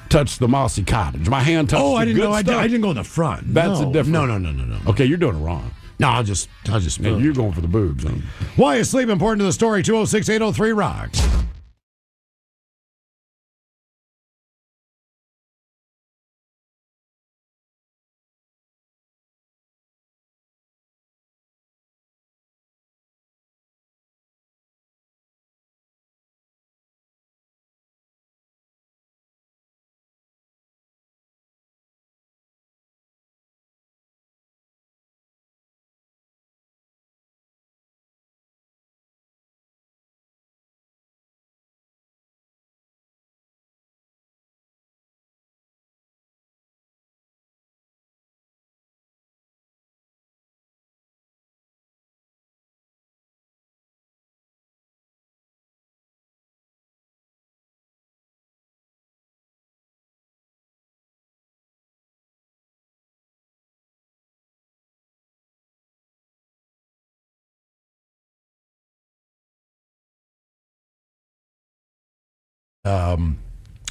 touched the mossy cottage, my hand touched Oh, the I didn't good know. I stuff, didn't go in the front. That's no. a different. No. Okay, you're doing it wrong. No, I'll just. Yeah, you're going for the boobs. Huh? Why is sleep important to the story? 206-803 rocks.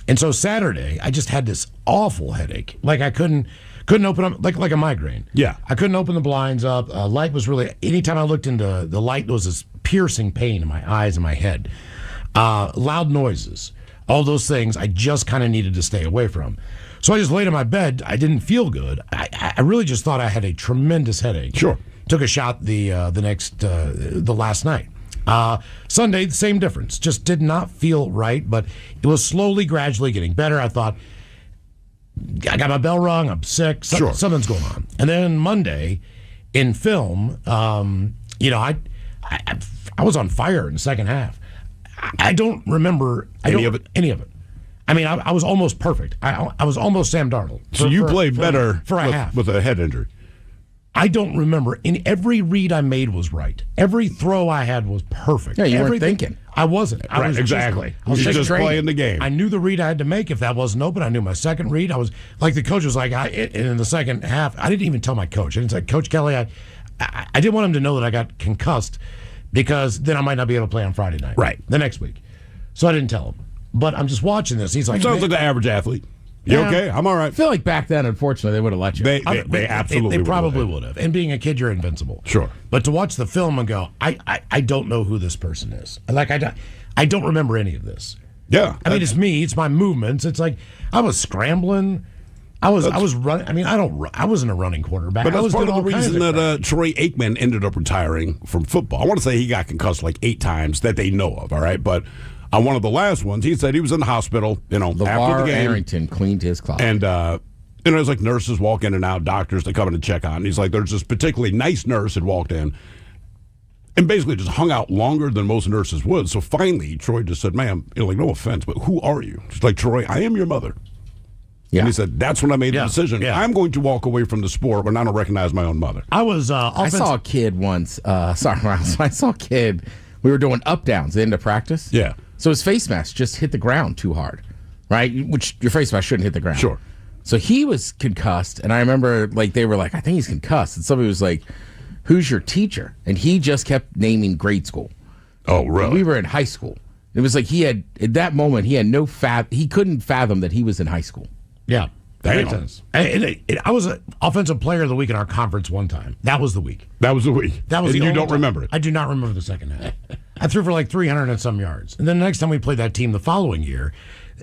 And so Saturday, I just had this awful headache. Like I couldn't open up, like a migraine. Yeah. I couldn't open the blinds up. Light was really, anytime I looked into the light, there was this piercing pain in my eyes and my head. Loud noises, all those things I just kind of needed to stay away from. So I just laid in my bed. I didn't feel good. I really just thought I had a tremendous headache. Sure. Took a shot the last night. Sunday, the same difference. Just did not feel right, but it was slowly, gradually getting better. I thought, I got my bell rung. I'm sick. Sure. Something's going on. And then Monday, in film, I was on fire in the second half. I don't remember any of it. I mean, I was almost perfect. I was almost Sam Darnold. So you played better for a half with a head injury. I don't remember. In every read I made was right. Every throw I had was perfect. Yeah, you weren't Everything- thinking. I wasn't. I Right, was exactly. I was You're just training. playing the game. I knew the read I had to make. If that wasn't open, I knew my second read. I was like the coach was like, in the second half, I didn't even tell my coach. I didn't say, Coach Kelly, I didn't want him to know that I got concussed because then I might not be able to play on Friday night. Right. The next week. So I didn't tell him. But I'm just watching this. He's like, Sounds like the average athlete. You Yeah. okay? I'm all right. I feel like back then, unfortunately, they would have let you. They absolutely They probably would. would have. And being a kid, you're invincible. Sure. But to watch the film and go, I don't know who this person is. Like I don't remember any of this. Yeah. I mean, it's me. It's my movements. It's like I was scrambling. I was running. I mean, I wasn't a running quarterback. But I that's was part of doing the all kinds reason of that crap. Troy Aikman ended up retiring from football. I want to say he got concussed like 8 times that they know of, all right? But on one of the last ones, he said he was in the hospital, after LeVar the game. Arrington cleaned his closet. And, there's like nurses walk in and out, doctors that come in and check on. And he's like, there's this particularly nice nurse that walked in and basically just hung out longer than most nurses would. So finally, Troy just said, ma'am, no offense, but who are you? She's like, Troy, I am your mother. Yeah. And he said, that's when I made the Yeah. decision. Yeah. I'm going to walk away from the sport when I don't recognize my own mother. I was I saw a kid once. Sorry, Miles. I saw a kid. We were doing up downs at the end of practice. Yeah. So his face mask just hit the ground too hard, right? Which your face mask shouldn't hit the ground. Sure. So he was concussed, and I remember they were like, I think he's concussed, and somebody was like, "Who's your teacher?" And he just kept naming grade school. Oh, really? We were in high school. It was like he had at that moment he had no he couldn't fathom that he was in high school. Yeah. That Damn. makes sense. I was an offensive player of the week in our conference one time. That was the week. That was the week. That was and the you only don't time. remember it. I do not remember the second half. I threw for like 300 and some yards. And then the next time we played that team the following year,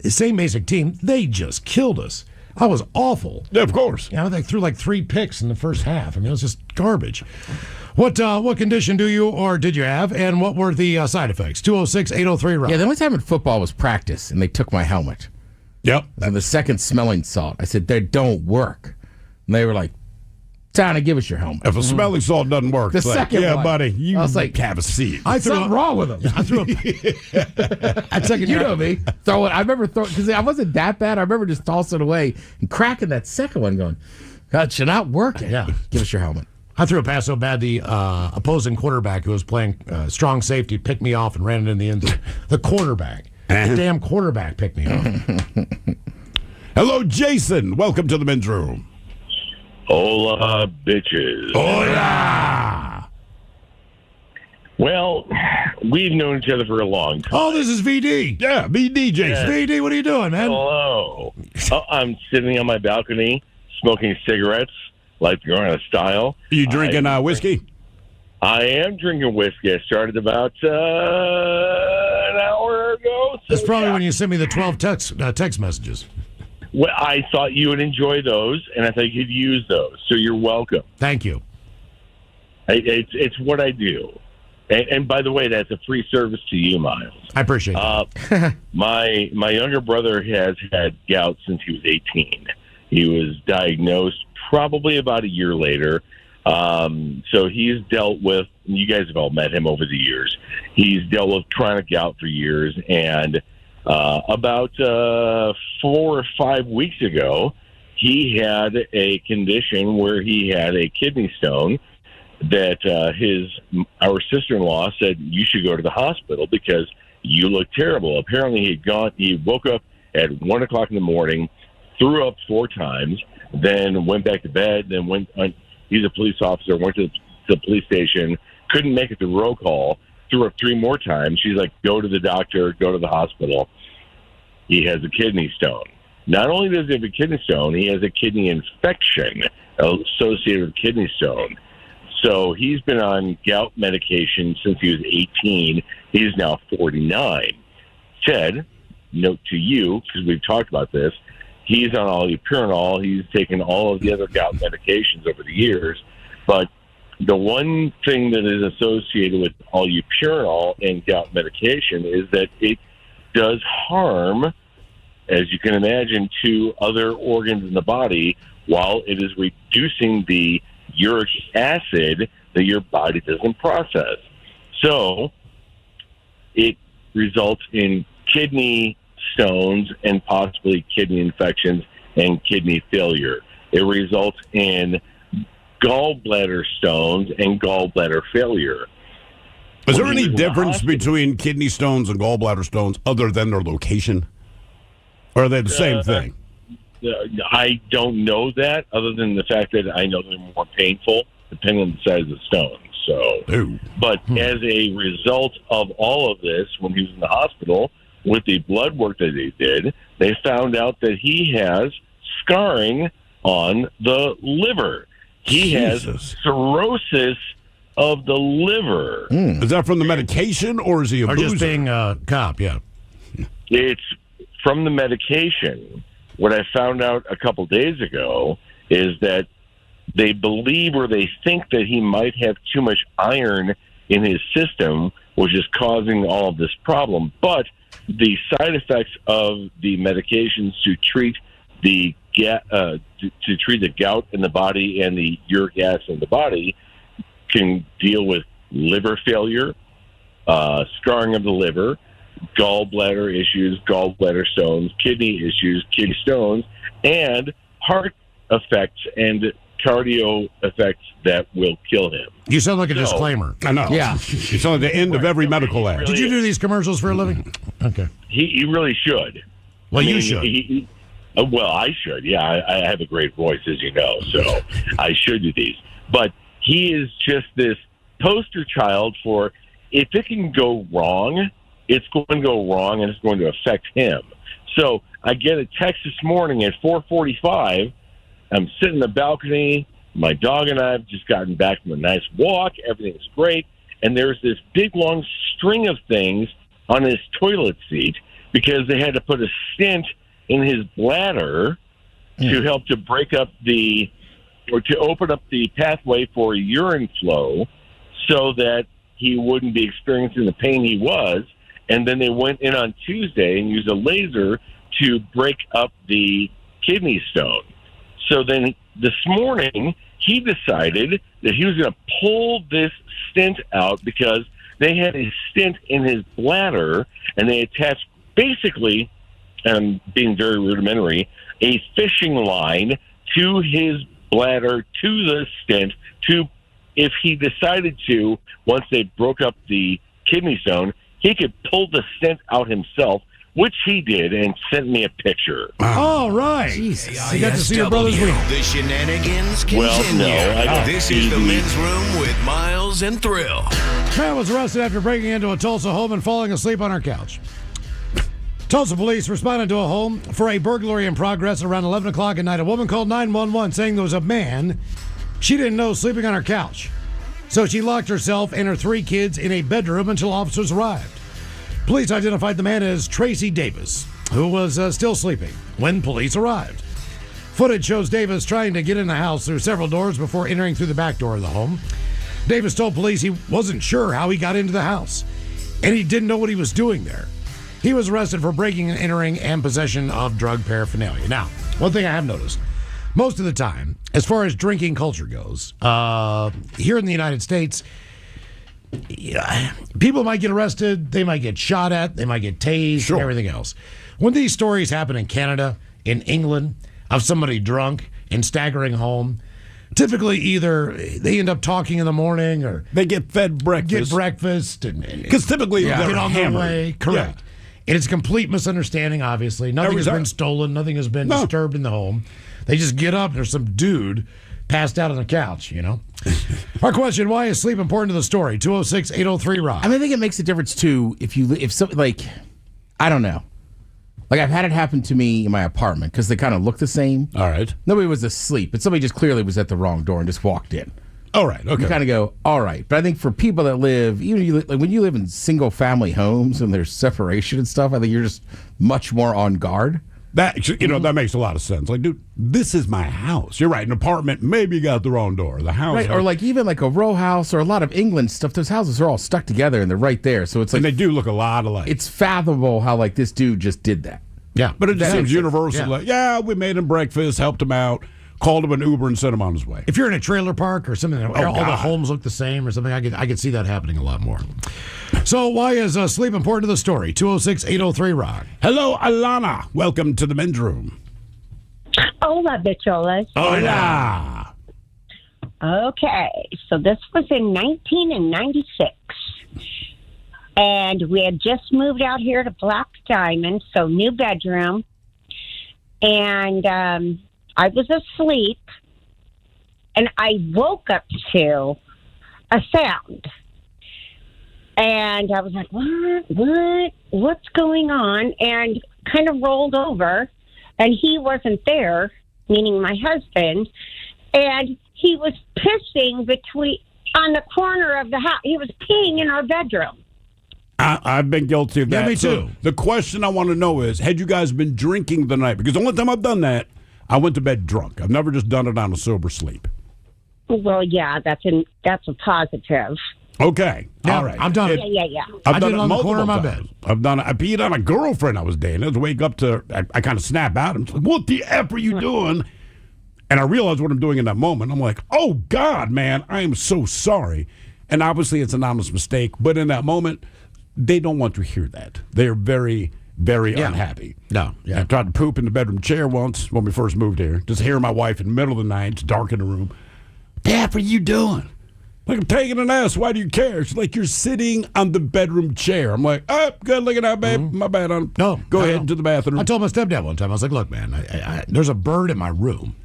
same basic team, they just killed us. I was awful. Yeah, of course. They threw like 3 picks in the first half. I mean, it was just garbage. What condition do you or did you have, and what were the side effects? 206-803-ROCK. Yeah, the only time in football was practice, and they took my helmet. Yep. And the second smelling salt. I said, they don't work. And they were like, Trying to give us your helmet. If a smelling salt doesn't work, The it's like, second yeah, one. buddy, you I was like, have a seat. Something wrong with him. I threw a second. You know me. Throw it. I remember throwing because I wasn't that bad. I remember just tossing it away and cracking that second one, going, "God, you're not working." Yeah. Give us your helmet. I threw a pass so bad the opposing quarterback who was playing strong safety picked me off and ran it in the end zone. The quarterback. The damn quarterback picked me off. Hello, Jason. Welcome to the men's room. Hola, bitches. Hola. Well, we've known each other for a long time. Oh, this is VD. Yeah, VD, Jason. VD, what are you doing, man? Hello. I'm sitting on my balcony smoking cigarettes like you're on a style. Are you drinking whiskey? I am drinking whiskey. I started about an hour ago. That's probably when you sent me the 12 text messages. Well, I thought you would enjoy those, and I thought you'd use those. So you're welcome. Thank you. It's what I do. And by the way, that's a free service to you, Miles. I appreciate it. My younger brother has had gout since he was 18. He was diagnosed probably about a year later. So he's dealt with, you guys have all met him over the years. He's dealt with chronic gout for years. And about 4 or 5 weeks ago, he had a condition where he had a kidney stone that our sister-in-law said, you should go to the hospital because you look terrible. Apparently he woke up at 1 o'clock in the morning, threw up 4 times, then went back to bed, then he's a police officer, went to the police station, couldn't make it to roll call, threw up 3 more times. She's like, go to the doctor, go to the hospital. He has a kidney stone. Not only does he have a kidney stone, he has a kidney infection associated with kidney stone. So he's been on gout medication since he was 18. He's now 49. Ted, note to you, because we've talked about this, he's on allopurinol. He's taken all of the other gout medications over the years. But the one thing that is associated with allopurinol and gout medication is that it does harm, as you can imagine, to other organs in the body while it is reducing the uric acid that your body doesn't process. So it results in kidney stones and possibly kidney infections and kidney failure. It results in gallbladder stones and gallbladder failure. Is there any difference between kidney stones and gallbladder stones other than their location? Or are they the same thing? I don't know that, other than the fact that I know they're more painful depending on the size of the stone. So, but as a result of all of this, when he was in the hospital with the blood work that they did, they found out that he has scarring on the liver. He has cirrhosis of the liver. Is that from the medication, or is he a Or boozer? just being a cop, yeah. It's from the medication. What I found out a couple days ago is that they believe or they think that he might have too much iron in his system, which is causing all of this problem. But the side effects of the medications to treat the gout in the body and the uric acid in the body can deal with liver failure, scarring of the liver, gallbladder issues, gallbladder stones, kidney issues, kidney stones, and heart effects and cardio effects that will kill him. You sound like a disclaimer. I know. Yeah. You sound like the end of every medical ad. Did you do these commercials for a living? Okay. He really should. Well, you should. Well, I should. Yeah, I have a great voice, as you know, so I should do these. But he is just this poster child for if it can go wrong, it's going to go wrong and it's going to affect him. So I get a text this morning at 4:45. I'm sitting in the balcony. My dog and I have just gotten back from a nice walk. Everything's great. And there's this big, long string of things on his toilet seat because they had to put a stent in his bladder to help to break up or to open up the pathway for urine flow so that he wouldn't be experiencing the pain he was. And then they went in on Tuesday and used a laser to break up the kidney stone. So then this morning, he decided that he was going to pull this stent out because they had a stent in his bladder, and they attached basically, being very rudimentary, a fishing line to his bladder, to the stent, to, if he decided to, once they broke up the kidney stone, he could pull the stent out himself, which he did, and sent me a picture. All right. Jesus. You got to see your brother's week. The shenanigans continue. Well, no, I don't This see is the the- men's room with Miles and Thrill. Man was arrested after breaking into a Tulsa home and falling asleep on her couch. Tulsa police responded to a home for a burglary in progress around 11 o'clock at night. A woman called 911 saying there was a man she didn't know sleeping on her couch. So she locked herself and her 3 kids in a bedroom until officers arrived. Police identified the man as Tracy Davis, who was still sleeping when police arrived. Footage shows Davis trying to get in the house through several doors before entering through the back door of the home. Davis told police he wasn't sure how he got into the house, and he didn't know what he was doing there. He was arrested for breaking and entering and possession of drug paraphernalia. Now, one thing I have noticed, most of the time, as far as drinking culture goes, here in the United States, people might get arrested, they might get shot at, they might get tased, and everything else. When these stories happen in Canada, in England, of somebody drunk and staggering home, typically either they end up talking in the morning or they get fed breakfast. Because typically get they're on their hammered. way. Correct. Yeah. And it's a complete misunderstanding, obviously. Nothing has been stolen. Nothing has been disturbed in the home. They just get up. There's some dude passed out on the couch, you know? Our question, why is sleep important to the story? 206-803-ROCK. I mean, I think it makes a difference, too, if something, like, I don't know. Like, I've had it happen to me in my apartment because they kind of look the same. All right. Nobody was asleep, but somebody just clearly was at the wrong door and just walked in. All right. Okay. You kind of go, all right. But I think for people that live, even like when you live in single family homes and there's separation and stuff, I think you're just much more on guard. That that makes a lot of sense. Like, dude, this is my house. You're right. An apartment, maybe you got the wrong door. The house, right? Or like even like a row house or a lot of England stuff. Those houses are all stuck together and they're right there. So it's like and they do look a lot alike. It's fathomable how like this dude just did that. Yeah, but it just seems universal. Yeah. Like, we made him breakfast, helped him out, called him an Uber, and sent him on his way. If you're in a trailer park or something, all the homes look the same or something, I could see that happening a lot more. So why is sleep important to the story? 206-803-ROCK. Hello, Alana. Welcome to the men's room. Hola, bicholas. Hola. Okay, so this was in 1996. And we had just moved out here to Black Diamond, so new bedroom. And I was asleep, and I woke up to a sound. And I was like, what's going on? And kind of rolled over, and he wasn't there, meaning my husband. And he was pissing on the corner of the house. He was peeing in our bedroom. I've been guilty of that. Yeah, me too. So the question I want to know is, had you guys been drinking the night? Because the only time I've done that, I went to bed drunk. I've never just done it on a sober sleep. Well, yeah, that's a positive. Okay. Yeah, all right. I've done it. Yeah. I did it on the corner of my bed. I've done it. I peed on a girlfriend I was dating. I was wake up to, I kind of snap out. I'm like, what the F are you doing? And I realized what I'm doing in that moment. I'm like, oh, God, man, I am so sorry. And obviously it's an honest mistake. But in that moment, they don't want to hear that. They're very, very unhappy. No. I tried to poop in the bedroom chair once when we first moved here. Just hear my wife in the middle of the night. It's dark in the room. Dad, what are you doing? Like, I'm taking an ass. Why do you care? She's like, you're sitting on the bedroom chair. I'm like, oh, good looking out, babe. Mm-hmm. My bad. No. Go ahead into the bathroom. I told my stepdad one time, I was like, look, man, there's a bird in my room.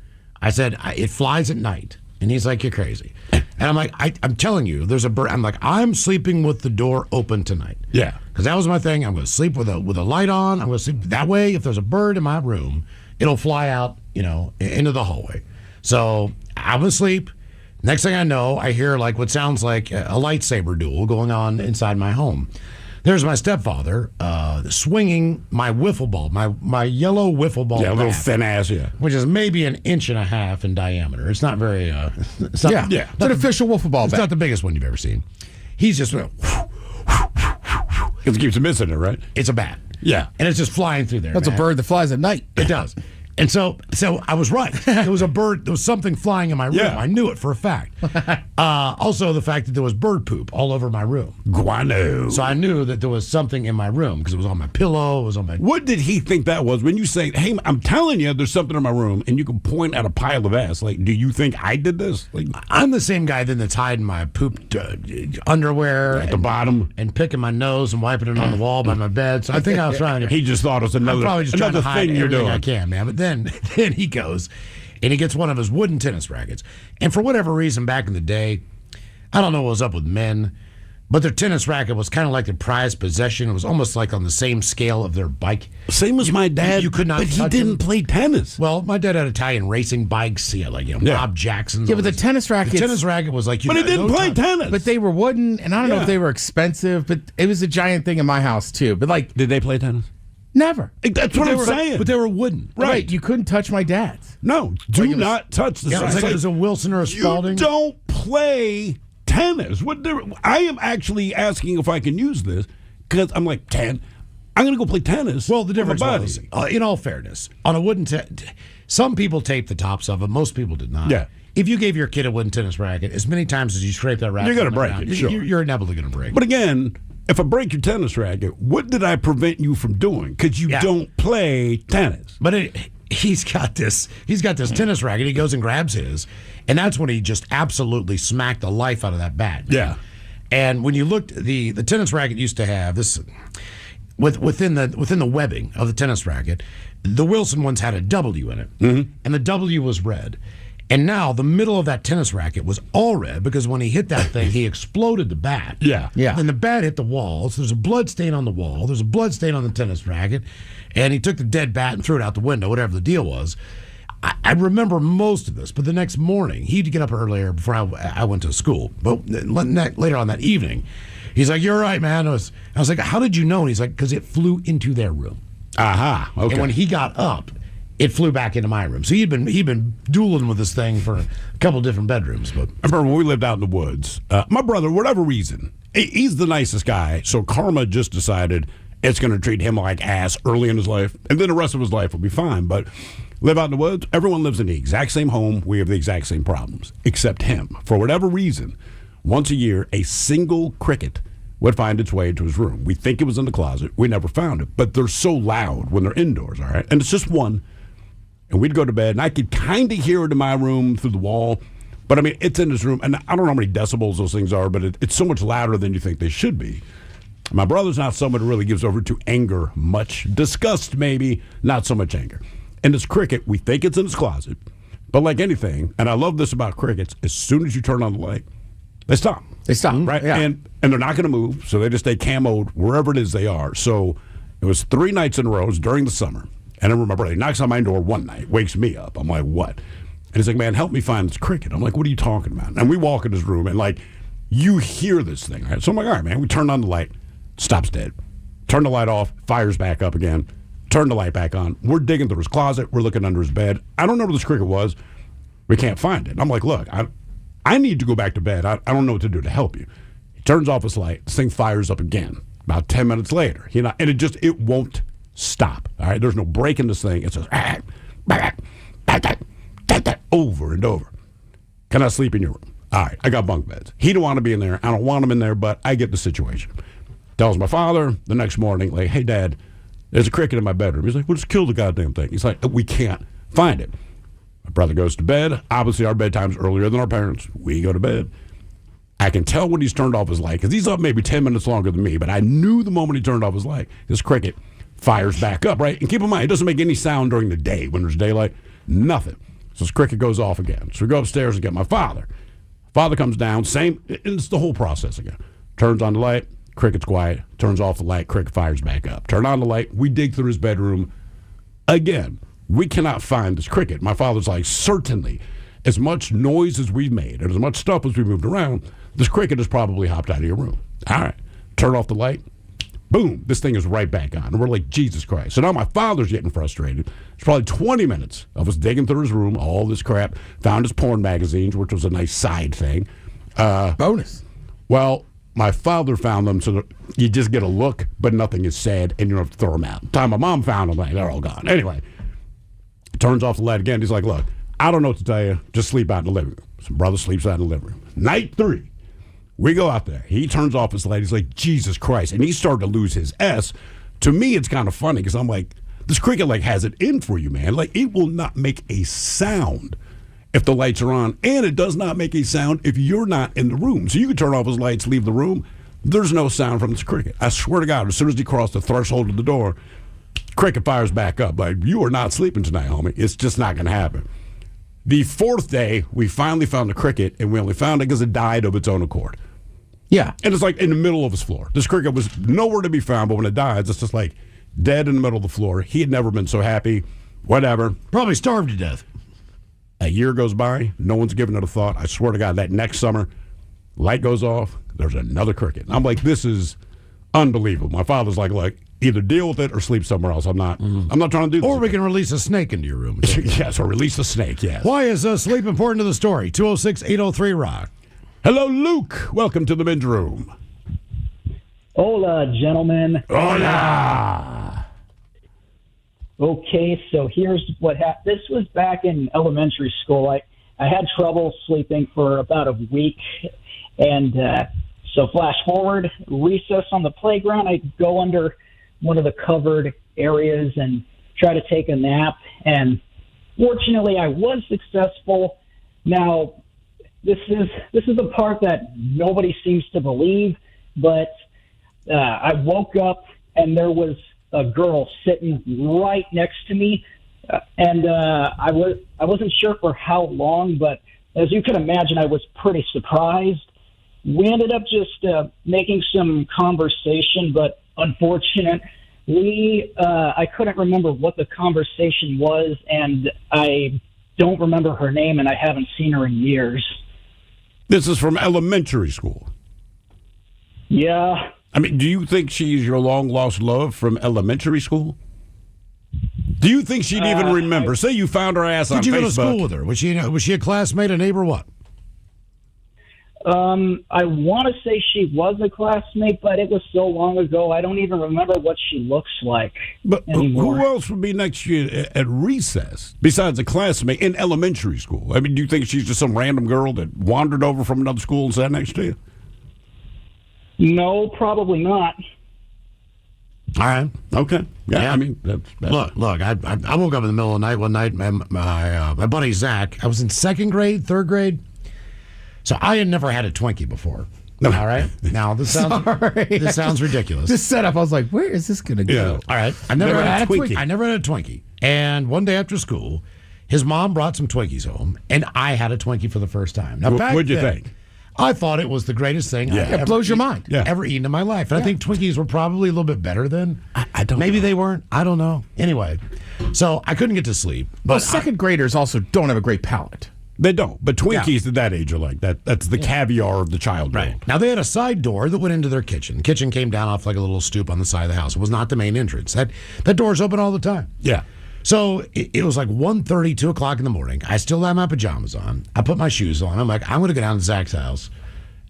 I said, it flies at night. And he's like, you're crazy. And I'm like, I'm telling you, there's a bird. I'm like, I'm sleeping with the door open tonight. Yeah. Because that was my thing. I'm going to sleep with a light on. I'm going to sleep that way. If there's a bird in my room, it'll fly out, into the hallway. So I'm asleep. Next thing I know, I hear like what sounds like a lightsaber duel going on inside my home. There's my stepfather swinging my wiffle ball, my yellow wiffle ball. Yeah, a little bat, thin ass, which is maybe 1.5 inches in diameter. It's not very. It's not, It's an official wiffle ball It's bat. not the biggest one you've ever seen. He's just. It keeps missing it, right? It's a bat. Yeah. And it's just flying through there. That's man. a bird that flies at night. It does. And so I was right. There was a bird. There was something flying in my room. Yeah. I knew it for a fact. Also, the fact that there was bird poop all over my room. Guano. So I knew that there was something in my room because it was on my pillow. It was on my. What did he think that was? When you say, hey, I'm telling you there's something in my room, and you can point at a pile of ass, like, do you think I did this? Like, I'm the same guy then that's hiding my pooped underwear at the bottom and picking my nose and wiping it on the wall by my bed. So I think I was trying to. He just thought it was I'm another, probably just trying another to hide thing you're everything doing. I can, man. But then he goes and he gets one of his wooden tennis rackets. And for whatever reason, back in the day, I don't know what was up with men, but their tennis racket was kind of like their prized possession. It was almost like on the same scale of their bike. Same as my dad. You could not. But he touch didn't them. play tennis. Well, my dad had Italian racing bikes. He had Bob Jackson's. Yeah, but the tennis racket. The tennis racket was like. But he didn't play tennis. But they were wooden, and I don't know Yeah. if they were expensive, but it was a giant thing in my house too. But like, did they play tennis? Never. That's what I'm saying. But they were wooden. Right. You couldn't touch my dad's. No, do not touch the Yeah, it was like it was a Wilson or a Spalding. You don't play tennis. I am actually asking if I can use this because I'm like, I'm going to go play tennis. Well, the difference with my was, buddy. in all fairness, on a wooden some people taped the tops of it. Most people did not. Yeah. If you gave your kid a wooden tennis racket, as many times as you scrape that racket, You're gonna on the break ground, it, sure. You're inevitably going to break it. But again, if I break your tennis racket, what did I prevent you from doing? Because you don't play tennis. But he's got this tennis racket. He goes and grabs his, and that's when he just absolutely smacked the life out of that bat. Yeah. And when you looked, the tennis racket used to have this within the webbing of the tennis racket. The Wilson ones had a W in it, and the W was red. And now the middle of that tennis racket was all red because when he hit that thing, he exploded the bat. Yeah. And the bat hit the wall. So there's a blood stain on the wall. There's a blood stain on the tennis racket. And he took the dead bat and threw it out the window, whatever the deal was. I remember most of this, but the next morning, he'd get up earlier before I went to school. But later on that evening, he's like, "You're right, man." I was like, "How did you know?" And he's like, "Because it flew into their room." Aha. Okay. And when he got up, it flew back into my room. So he'd been dueling with this thing for a couple different bedrooms. But I remember when we lived out in the woods, my brother, whatever reason, he's the nicest guy. So karma just decided it's going to treat him like ass early in his life, and then the rest of his life will be fine. But live out in the woods, everyone lives in the exact same home. We have the exact same problems, except him. For whatever reason, once a year, a single cricket would find its way into his room. We think it was in the closet. We never found it. But they're so loud when they're indoors, all right? And it's just one. And we'd go to bed, and I could kind of hear it in my room through the wall. But, I mean, it's in his room. And I don't know how many decibels those things are, but it's so much louder than you think they should be. My brother's not someone who really gives over to anger much. Disgust, maybe, not so much anger. And this cricket, we think it's in his closet. But like anything, and I love this about crickets, as soon as you turn on the light, they stop. They stop. Right? Yeah. And they're not going to move, so they just stay camoed wherever it is they are. So it was 3 nights in a row. It was during the summer. And I remember he knocks on my door one night, wakes me up. I'm like, what? And he's like, man, help me find this cricket. I'm like, what are you talking about? And we walk in his room, and like, you hear this thing, right? So I'm like, all right, man. We turn on the light, stops dead. Turn the light off, fires back up again. Turn the light back on. We're digging through his closet. We're looking under his bed. I don't know where this cricket was. We can't find it. I'm like, look, I need to go back to bed. I don't know what to do to help you. He turns off his light. This thing fires up again. About 10 minutes later, and it won't stop. All right, there's no break in this thing. It says over and over. Can I sleep in your room? All right, I got bunk beds. He don't want to be in there. I don't want him in there, but I get the situation. Tells my father the next morning, like, hey, Dad, there's a cricket in my bedroom. He's like, well, just kill the goddamn thing. He's like, we can't find it. My brother goes to bed. Obviously, our bedtime's earlier than our parents. We go to bed. I can tell when he's turned off his light, because he's up maybe 10 minutes longer than me, but I knew the moment he turned off his light, this cricket fires back up, right? And keep in mind, it doesn't make any sound during the day when there's daylight. Nothing. So this cricket goes off again. So we go upstairs and get my father. Father comes down, same, it's the whole process again. Turns on the light, cricket's quiet. Turns off the light, cricket fires back up. Turn on the light, we dig through his bedroom. Again, we cannot find this cricket. My father's like, certainly, as much noise as we've made and as much stuff as we moved around, this cricket has probably hopped out of your room. All right, turn off the light. Boom, this thing is right back on. And we're like, Jesus Christ. So now my father's getting frustrated. It's probably 20 minutes of us digging through his room, all this crap. Found his porn magazines, which was a nice side thing. Bonus. Well, my father found them so that you just get a look, but nothing is said, and you don't have to throw them out. The time my mom found them, like, they're all gone. Anyway, turns off the light again. He's like, look, I don't know what to tell you. Just sleep out in the living room. Some brother sleeps out in the living room. Night 3, we go out there. He turns off his light. He's like, Jesus Christ. And he started to lose his S. To me, it's kind of funny because I'm like, this cricket like has it in for you, man. Like, it will not make a sound if the lights are on, and it does not make a sound if you're not in the room. So you can turn off his lights, leave the room. There's no sound from this cricket. I swear to God, as soon as he crossed the threshold of the door, cricket fires back up. Like, you are not sleeping tonight, homie. It's just not going to happen. The 4th day, we finally found the cricket, and we only found it because it died of its own accord. Yeah. And it's like in the middle of his floor. This cricket was nowhere to be found, but when it dies, it's just like dead in the middle of the floor. He had never been so happy. Whatever. Probably starved to death. A year goes by. No one's giving it a thought. I swear to God, that next summer, light goes off. There's another cricket. And I'm like, this is unbelievable. My father's like, look, either deal with it or sleep somewhere else. I'm not trying to do this. Or we can release a snake into your room. Yes, or release a snake, yes. Why is sleep important to the story? 206-803-ROCK. Hello, Luke. Welcome to the men's room. Hola, gentlemen. Hola. Okay, so here's what happened. This was back in elementary school. I had trouble sleeping for about a week. And so flash forward, recess on the playground. I go under one of the covered areas and try to take a nap. And fortunately, I was successful. Now, this is the part that nobody seems to believe, but I woke up and there was a girl sitting right next to me, and I wasn't sure for how long, but as you can imagine, I was pretty surprised. We ended up just making some conversation, but unfortunately, I couldn't remember what the conversation was, and I don't remember her name, and I haven't seen her in years. This is from elementary school. Yeah. I mean, do you think she's your long-lost love from elementary school? Do you think she'd even remember? Say you found her ass on Facebook. Did you go to school with her? Was she a classmate, a neighbor, what? I want to say she was a classmate, but it was so long ago, I don't even remember what she looks like. But anymore. who else would be next to you at recess besides a classmate in elementary school? I mean, do you think she's just some random girl that wandered over from another school and sat next to you? No, probably not. All right. Okay. Yeah. I mean, that's look. I woke up in the middle of the night one night. My buddy Zach. I was in 2nd grade, 3rd grade. So I had never had a Twinkie before. All right. Now this sounds ridiculous. This setup, I was like, where is this going to go? Yeah. All right. I never had a Twinkie. I never had a Twinkie. And one day after school, his mom brought some Twinkies home, and I had a Twinkie for the first time. Now, what'd you think? I thought it was the greatest thing it blows your mind. Ever eaten in my life. And I think Twinkies were probably a little bit better then. I don't Maybe they weren't. I don't know. Anyway, so I couldn't get to sleep. But second graders also don't have a great palate. They don't. But Twinkies at that age are like that. That's the caviar of the child. Right. Now, they had a side door that went into their kitchen. The kitchen came down off like a little stoop on the side of the house. It was not the main entrance. That door's open all the time. Yeah. So it was like 1:30, 2 o'clock in the morning. I still had my pajamas on. I put my shoes on. I'm like, I'm going to go down to Zach's house.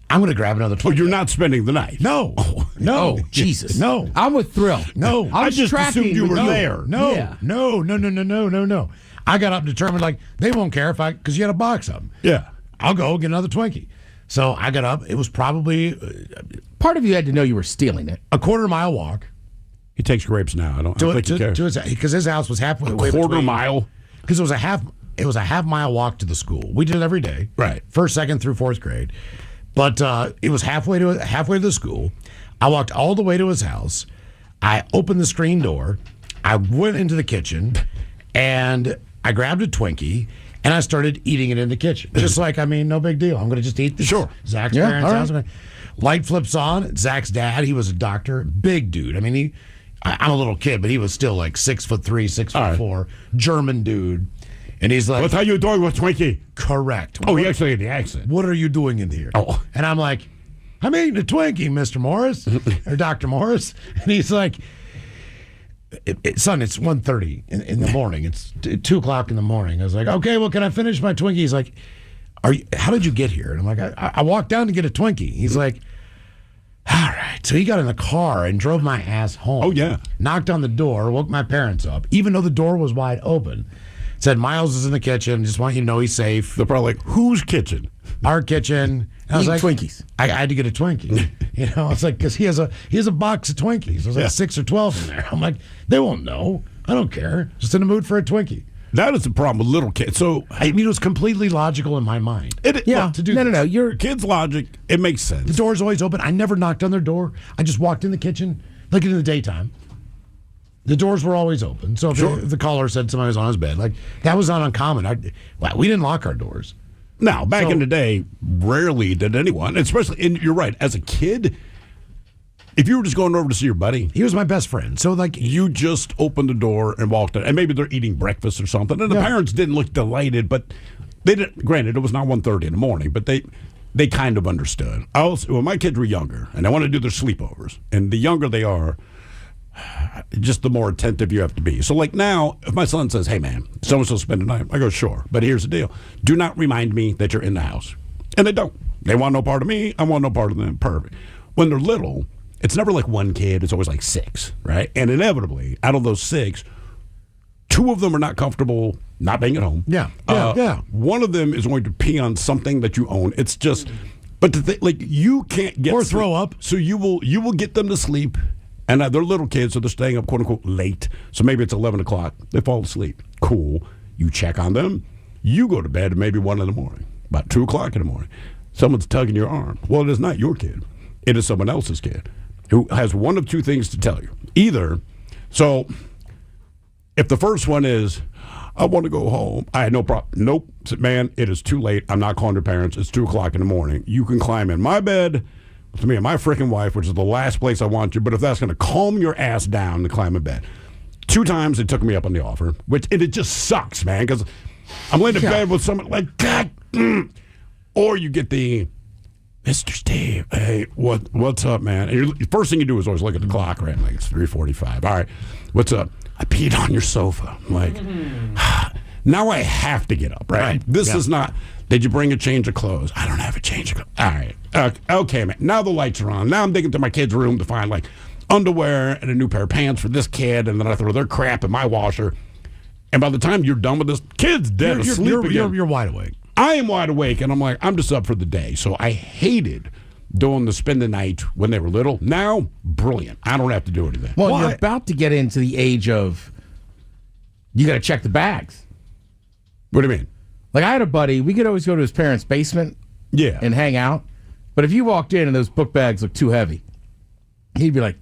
I'm going to grab another Twinkie. Oh, you're not spending the night? No. No. Jesus. No. I'm with Thrill. No. I just assumed you were there. No. Yeah. No. I got up determined, like, they won't care because you had a box of them. Yeah. I'll go get another Twinkie. So I got up. It was probably... part of you had to know you were stealing it. A quarter-mile walk. He takes grapes now. I don't think he cares. Because his house was halfway. A quarter mile? Because it was a half-mile walk to the school. We did it every day. Right. 1st, 2nd through 4th grade. But it was halfway to the school. I walked all the way to his house. I opened the screen door. I went into the kitchen, and I grabbed a Twinkie, and I started eating it in the kitchen. Just like, no big deal. I'm going to just eat this. Sure. Zach's parents' house. Light flips on. Zach's dad, he was a doctor. Big dude. I'm a little kid, but he was still like 6'3", 6'4", German dude. And he's like, "What are you doing with Twinkie?" Correct. Oh, he actually had the accent. What are you doing in here? Oh. And I'm like, I'm eating a Twinkie, Mr. Morris, or Dr. Morris. And he's like, son, it's 1:30 in the morning. It's 2 o'clock in the morning. I was like, okay, well, can I finish my Twinkie? He's like, how did you get here? And I'm like, I walked down to get a Twinkie. He's like, all right. So he got in the car and drove my ass home. Oh, yeah. Knocked on the door, woke my parents up, even though the door was wide open. Said Miles is in the kitchen. Just want you to know he's safe. They're probably like, whose kitchen? Our kitchen. And I was Eat like, Twinkies. I had to get a Twinkie. It's like because he has a box of Twinkies. There's like 6 or 12 in there. I'm like, they won't know. I don't care. Just in the mood for a Twinkie. That is the problem with little kids. So I mean, it was completely logical in my mind. to do No. Your kids' logic, it makes sense. The door's always open. I never knocked on their door. I just walked in the kitchen, like in the daytime. The doors were always open. So if the caller said somebody was on his bed, like that was not uncommon. We didn't lock our doors. Now, back in the day, rarely did anyone, especially, and you're right, as a kid, if you were just going over to see your buddy. He was my best friend. So, like, you just opened the door and walked in, and maybe they're eating breakfast or something, and the parents didn't look delighted, but they didn't, granted, it was not 1:30 in the morning, but they kind of understood. When my kids were younger, and I wanted to do their sleepovers, and the younger they are, just the more attentive you have to be. So, like now, if my son says, hey, man, so-and-so spend the night, I go, sure. But here's the deal. Do not remind me that you're in the house. And they don't. They want no part of me. I want no part of them. Perfect. When they're little, it's never like one kid. It's always like 6, right? And inevitably, out of those 6, 2 of them are not comfortable not being at home. Yeah. One of them is going to pee on something that you own. It's just, but you can't get or throw up. So you will get them to sleep. And they're little kids, so they're staying up, quote unquote, late. So maybe it's 11 o'clock. They fall asleep. Cool. You check on them. You go to bed at maybe 1 in the morning, about 2 o'clock in the morning. Someone's tugging your arm. Well, it is not your kid. It is someone else's kid who has one of 2 things to tell you. Either, so if the first one is, I want to go home. I had no problem. Nope. Man, it is too late. I'm not calling your parents. It's 2 o'clock in the morning. You can climb in my bed to me and my freaking wife, which is the last place I want you, but if that's going to calm your ass down to climb in bed. 2 times they took me up on the offer, and it just sucks, man, because I'm laying in bed with someone like, God, or you get the, Mr. Steve, hey, what's up, man? And the first thing you do is always look at the clock, right? Like, it's 3:45. All right, what's up? I peed on your sofa. I'm like, now I have to get up, right? This is not, did you bring a change of clothes? I don't have a change of clothes. All right. Okay, man. Now the lights are on. Now I'm digging to my kid's room to find, like, underwear and a new pair of pants for this kid, and then I throw their crap in my washer. And by the time you're done with this, kid's dead asleep again. You're wide awake. I am wide awake, and I'm like, I'm just up for the day. So I hated doing the spend the night when they were little. Now, brilliant. I don't have to do anything. Well, you're about to get into the age of you got to check the bags. What do you mean? Like, I had a buddy, we could always go to his parents' basement and hang out. But if you walked in and those book bags looked too heavy, he'd be like,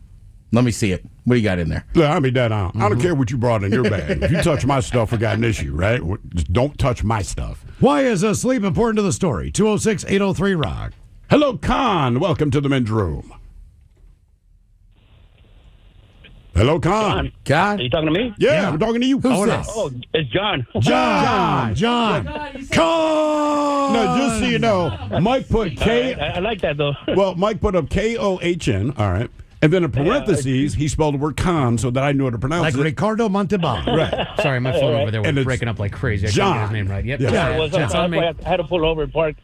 let me see it. What do you got in there? Look, I'll be dead on. I don't care what you brought in your bag. If you touch my stuff, we got an issue, right? Just don't touch my stuff. Why is sleep important to the story? 206-803-ROCK. Hello, Con. Welcome to the men's room. Hello, Con. John? Are you talking to me? Yeah, I'm talking to you. Who's this? Oh, it's John. John. Con. No, just so you know, Mike put K. I like that, though. Well, Mike put up Kohn, all right. And then in parentheses, he spelled the word con so that I knew how to pronounce like it. Ricardo Montalban. Right. Sorry, my phone over there And was it's breaking up like crazy. I John. couldn't get his name right. Yep. Yeah. That's why I had to pull over and park.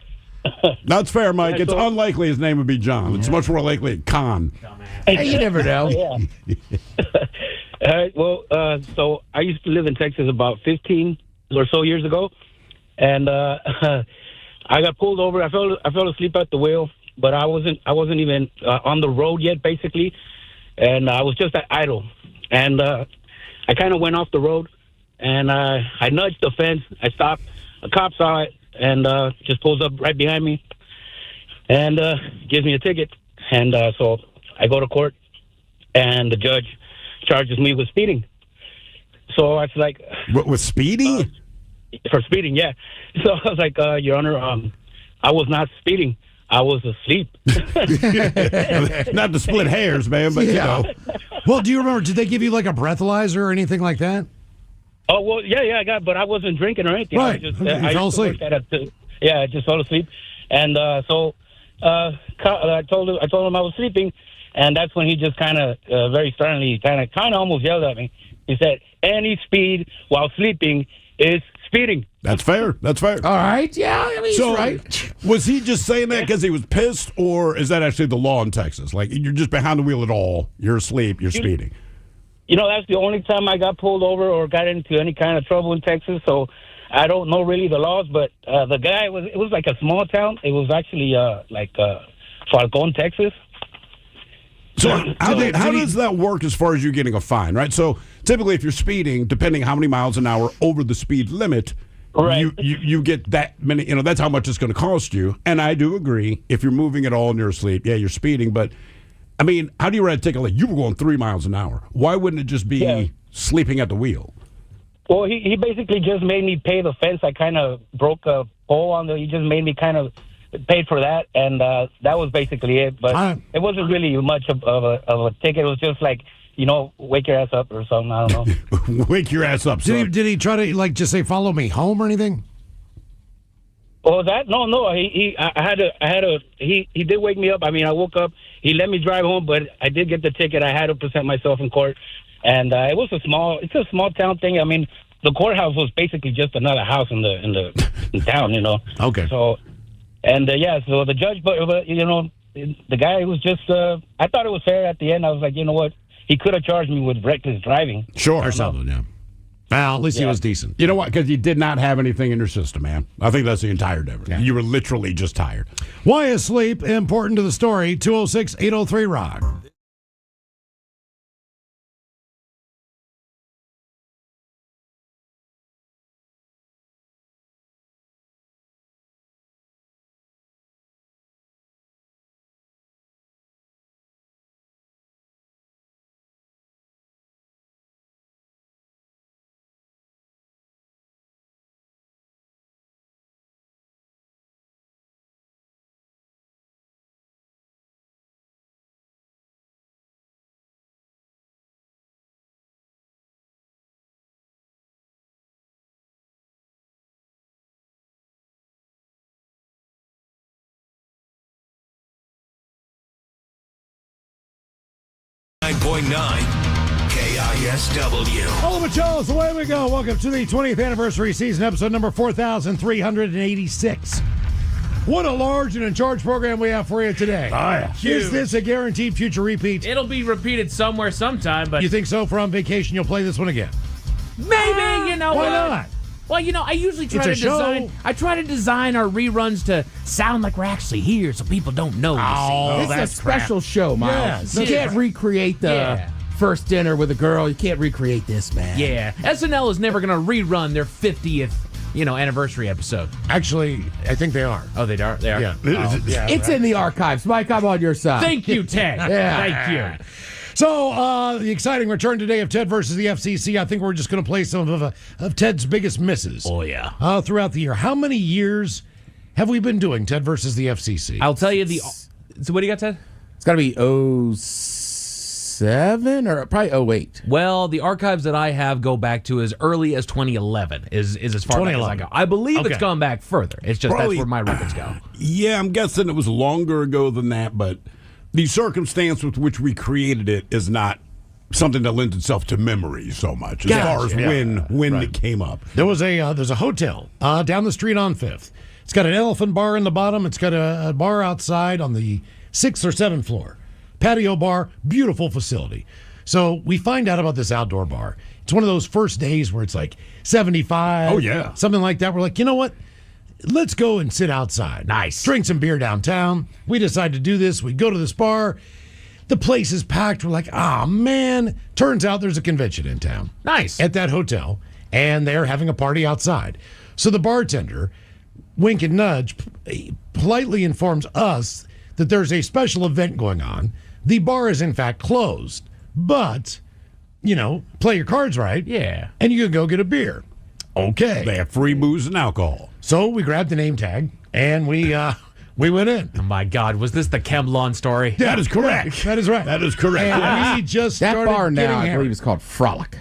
That's fair, Mike. It's unlikely his name would be John. It's much more likely Con. Hey, you never know. So I used to live in Texas about 15 or so years ago, and I got pulled over. I fell asleep at the wheel, but I wasn't even on the road yet, basically, and I was just idle. And I kind of went off the road, and I nudged the fence. I stopped. A cop saw it and just pulls up right behind me and gives me a ticket. And so I go to court, and the judge charges me with speeding. So I was like... What, with speeding? For speeding, yeah. So I was like, Your Honor, I was not speeding. I was asleep. Not to split hairs, man, but, you know. Well, do you remember, did they give you like a breathalyzer or anything like that? Oh, well, yeah, I got, but I wasn't drinking or anything. Right. I just, You fell asleep. I just fell asleep. And so I told him I was sleeping, and that's when he just kind of very sternly kind of almost yelled at me. He said, any speed while sleeping is speeding. That's fair. That's fair. All right. Yeah, I mean, he's right. Was he just saying that because he was pissed, or is that actually the law in Texas? Like, you're just behind the wheel at all, you're asleep, you're speeding. that's the only time I got pulled over or got into any kind of trouble in Texas. So I don't know really the laws, but the guy it was like a small town. It was actually Falcon, Texas. So how does that work as far as you getting a fine, right? So typically if you're speeding, depending how many miles an hour over the speed limit, right. you get that many, that's how much it's going to cost you. And I do agree, if you're moving at all and you're asleep, yeah, you're speeding. But, I mean, how do you write a ticket like you were going 3 miles an hour? Why wouldn't it just be sleeping at the wheel? Well, he basically just made me pay the fence. I kind of broke a pole on he just made me kind of paid for that, and that was basically it. But it wasn't really much of a ticket. It was just like, wake your ass up or something. I don't know. Wake your ass up. Did he try to just say follow me home or anything? Oh, that no. He did wake me up. I mean, I woke up. He let me drive home, but I did get the ticket. I had to present myself in court, and it was it's a small town thing. I mean, the courthouse was basically just another house in town. Okay. So. And so the judge, but the guy was just. I thought it was fair at the end. I was like, you know what? He could have charged me with reckless driving. Sure, or something. Yeah. Well, at least he was decent. You know what? Because you did not have anything in your system, man. I think that's the entire difference. Yeah. You were literally just tired. Why is sleep important to the story? 206-803-ROCK. KISW. All of it shows, away we go. Welcome to the 20th anniversary season, episode number 4,386. What a large and in charge program we have for you today. Oh, yeah. Is this a guaranteed future repeat? It'll be repeated somewhere sometime, but... You think so? For on vacation, you'll play this one again? Maybe, Why what? not? Well, I usually try to design. I try to design our reruns to sound like we're actually here, so people don't know. This is a special show, Miles. Yes. You can't recreate the first dinner with a girl. You can't recreate this, man. Yeah, SNL is never going to rerun their 50th, anniversary episode. Actually, I think they are. Oh, they are. They are. Yeah. It's in the archives. Mike, I'm on your side. Thank you, Ted. Thank you. So, the exciting return today of Ted versus the FCC. I think we're just going to play some of Ted's biggest misses. Oh, yeah. Throughout the year. How many years have we been doing Ted versus the FCC? I'll tell you So what do you got, Ted? It's got to be 07 or probably 08. Well, the archives that I have go back to as early as 2011 is as far back as I go. I believe it's gone back further. It's just that's where my records go. Yeah, I'm guessing it was longer ago than that, but the circumstance with which we created it is not something that lends itself to memory so much as far as when it came up. There's a hotel down the street on 5th. It's got an elephant bar in the bottom. It's got a bar outside on the 6th or 7th floor. Patio bar, beautiful facility. So we find out about this outdoor bar. It's one of those first days where it's like 75. Oh, yeah. Something like that. We're like, you know what? Let's go and sit outside. Nice. Drink some beer downtown. We decide to do this. We go to this bar. The place is packed. We're like, man. Turns out there's a convention in town. Nice. At that hotel. And they're having a party outside. So the bartender, wink and nudge, politely informs us that there's a special event going on. The bar is in fact closed. But, play your cards right. Yeah. And you can go get a beer. Okay. They have free booze and alcohol. So we grabbed the name tag and we went in. Oh my God, was this the Kemlon story? Yeah, that is correct. That is right. That is correct. And we just That started bar getting now, I hammered. believe, is called Frolic.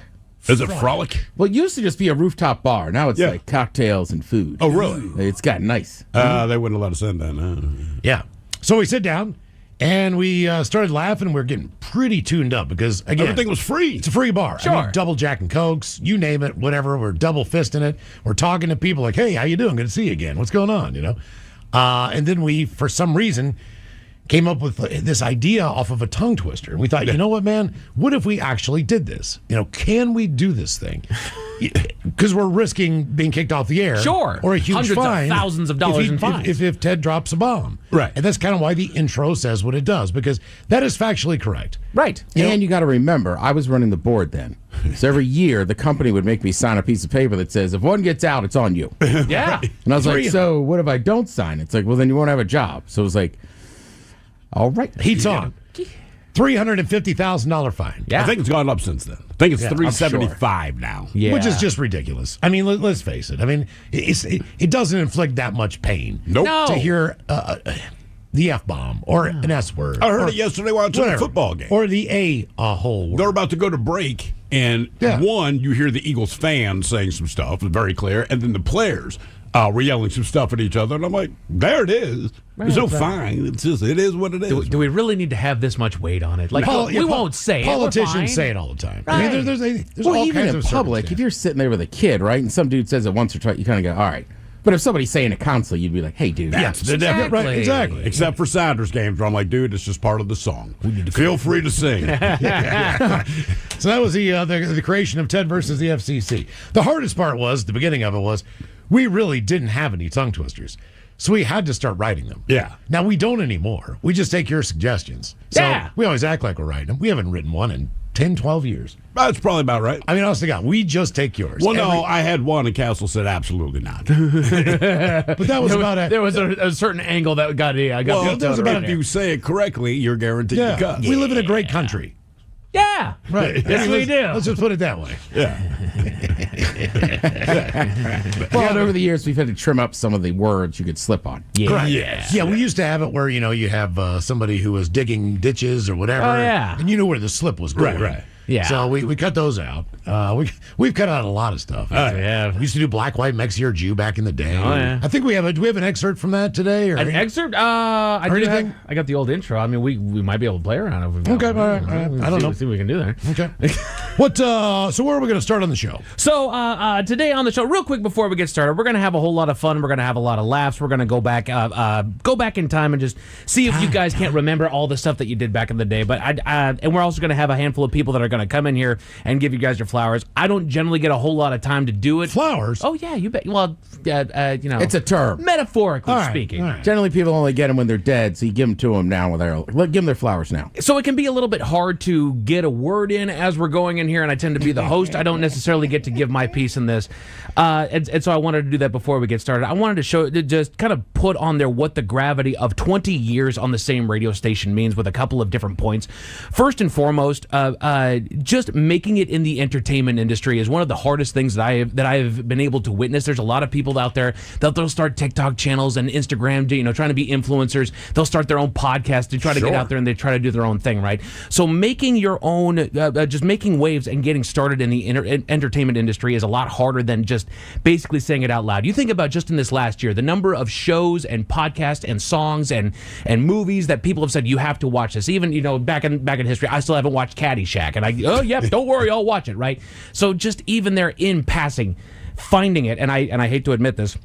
Is it Frolic? Well, it used to just be a rooftop bar. Now it's like cocktails and food. Oh, really? It's gotten nice. They wouldn't let us in then. Yeah. So we sit down and we started laughing. We're getting pretty tuned up because, again, everything was free. It's a free bar. Sure. I mean, double Jack and Cokes, you name it, whatever. We're double fisting it. We're talking to people like, hey, how you doing? Good to see you again. What's going on? And then we, for some reason, came up with this idea off of a tongue twister. And we thought, you know what, man? What if we actually did this? Can we do this thing? Because we're risking being kicked off the air. Sure. Or a huge Hundreds fine. of thousands of dollars in fines. If Ted drops a bomb. Right. And that's kind of why the intro says what it does, because that is factually correct. Right. And you got to remember, I was running the board then. So every year, the company would make me sign a piece of paper that says, if one gets out, it's on you. Yeah. And I was like, so what if I don't sign? It's like, well, then you won't have a job. So it was like, all right. Heat's on. $350,000 fine. I think it's gone up since then. I think it's Yeah, $375 now. Yeah. Which is just ridiculous. I mean, let's face it. I mean, it doesn't inflict that much pain. Nope. No. To hear the F-bomb or an S-word. I heard it yesterday watching a football game. Or the a whole word. They're about to go to break, and one, you hear the Eagles fans saying some stuff, very clear, and then the players were yelling some stuff at each other, and I'm like, there it is. There's no fine. It's just, it is what it is. Do we really need to have this much weight on it? Like, we won't say it. Politicians say it all the time. Right. I mean, there's Well, all even kinds in of public, if you're sitting there with a kid, right, and some dude says it once or twice, you kind of go, all right. But if somebody's saying it constantly, you'd be like, hey, dude. That's the difference. Right, exactly. Except for Sounders games where I'm like, dude, it's just part of the song. Feel free to sing. So that was the creation of Ted versus the FCC. The hardest part was, the beginning of it was, we really didn't have any tongue twisters. So we had to start writing them. Yeah. Now we don't anymore. We just take your suggestions. So Yeah. we always act like we're writing them. We haven't written one in 10, 12 years. That's probably about right. I mean, honest to God, we just take yours. Well, no, I had one, and Castle said absolutely not. But that was about it. There was a certain angle that got Well, that was about if you say it correctly, you're guaranteed to cut. We live in a great country. Yeah. Right. Yes, we do. Let's just put it that way. Yeah. Well, over the years, we've had to trim up some of the words you could slip on. Yeah. Right. Yes. Yeah, we used to have it where, you have somebody who was digging ditches or whatever. Oh, yeah. And you knew where the slip was going. Right. Yeah. So we cut those out. We've cut out a lot of stuff. yeah. We used to do Black, White, Mexi, or Jew back in the day. Oh, yeah. I think do we have an excerpt from that today? Or An excerpt? I Or do have- anything? I got the old intro. I mean, we might be able to play around if we Okay, all right. I don't know. See what we can do there. Okay. What? So where are we going to start on the show? So today on the show, real quick before we get started, we're going to have a whole lot of fun. We're going to have a lot of laughs. We're going to go back in time and just see if you guys can't remember all the stuff that you did back in the day. But and we're also going to have a handful of people that are going to come in here and give you guys your flowers. I don't generally get a whole lot of time to do it. Flowers? Oh yeah, you bet. Well, It's a term. metaphorically All right, speaking. all right. Generally, people only get them when they're dead, so you give them to them now. Give them their flowers now. So it can be a little bit hard to get a word in as we're going in here, and I tend to be the host. I don't necessarily get to give my piece in this. And so I wanted to do that before we get started. I wanted to just kind of put on there what the gravity of 20 years on the same radio station means with a couple of different points. First and foremost, just making it in the entertainment industry is one of the hardest things that I have been able to witness. There's a lot of people out there that they'll start TikTok channels and Instagram, trying to be influencers. They'll start their own podcast to try to get out there and they try to do their own thing, right? So making your own, just making waves and getting started in the entertainment industry is a lot harder than just basically saying it out loud. You think about just in this last year, the number of shows and podcasts and songs and movies that people have said you have to watch this. Even back in history, I still haven't watched Caddyshack, and don't worry, I'll watch it, right? So just even there in passing, finding it, and I hate to admit this.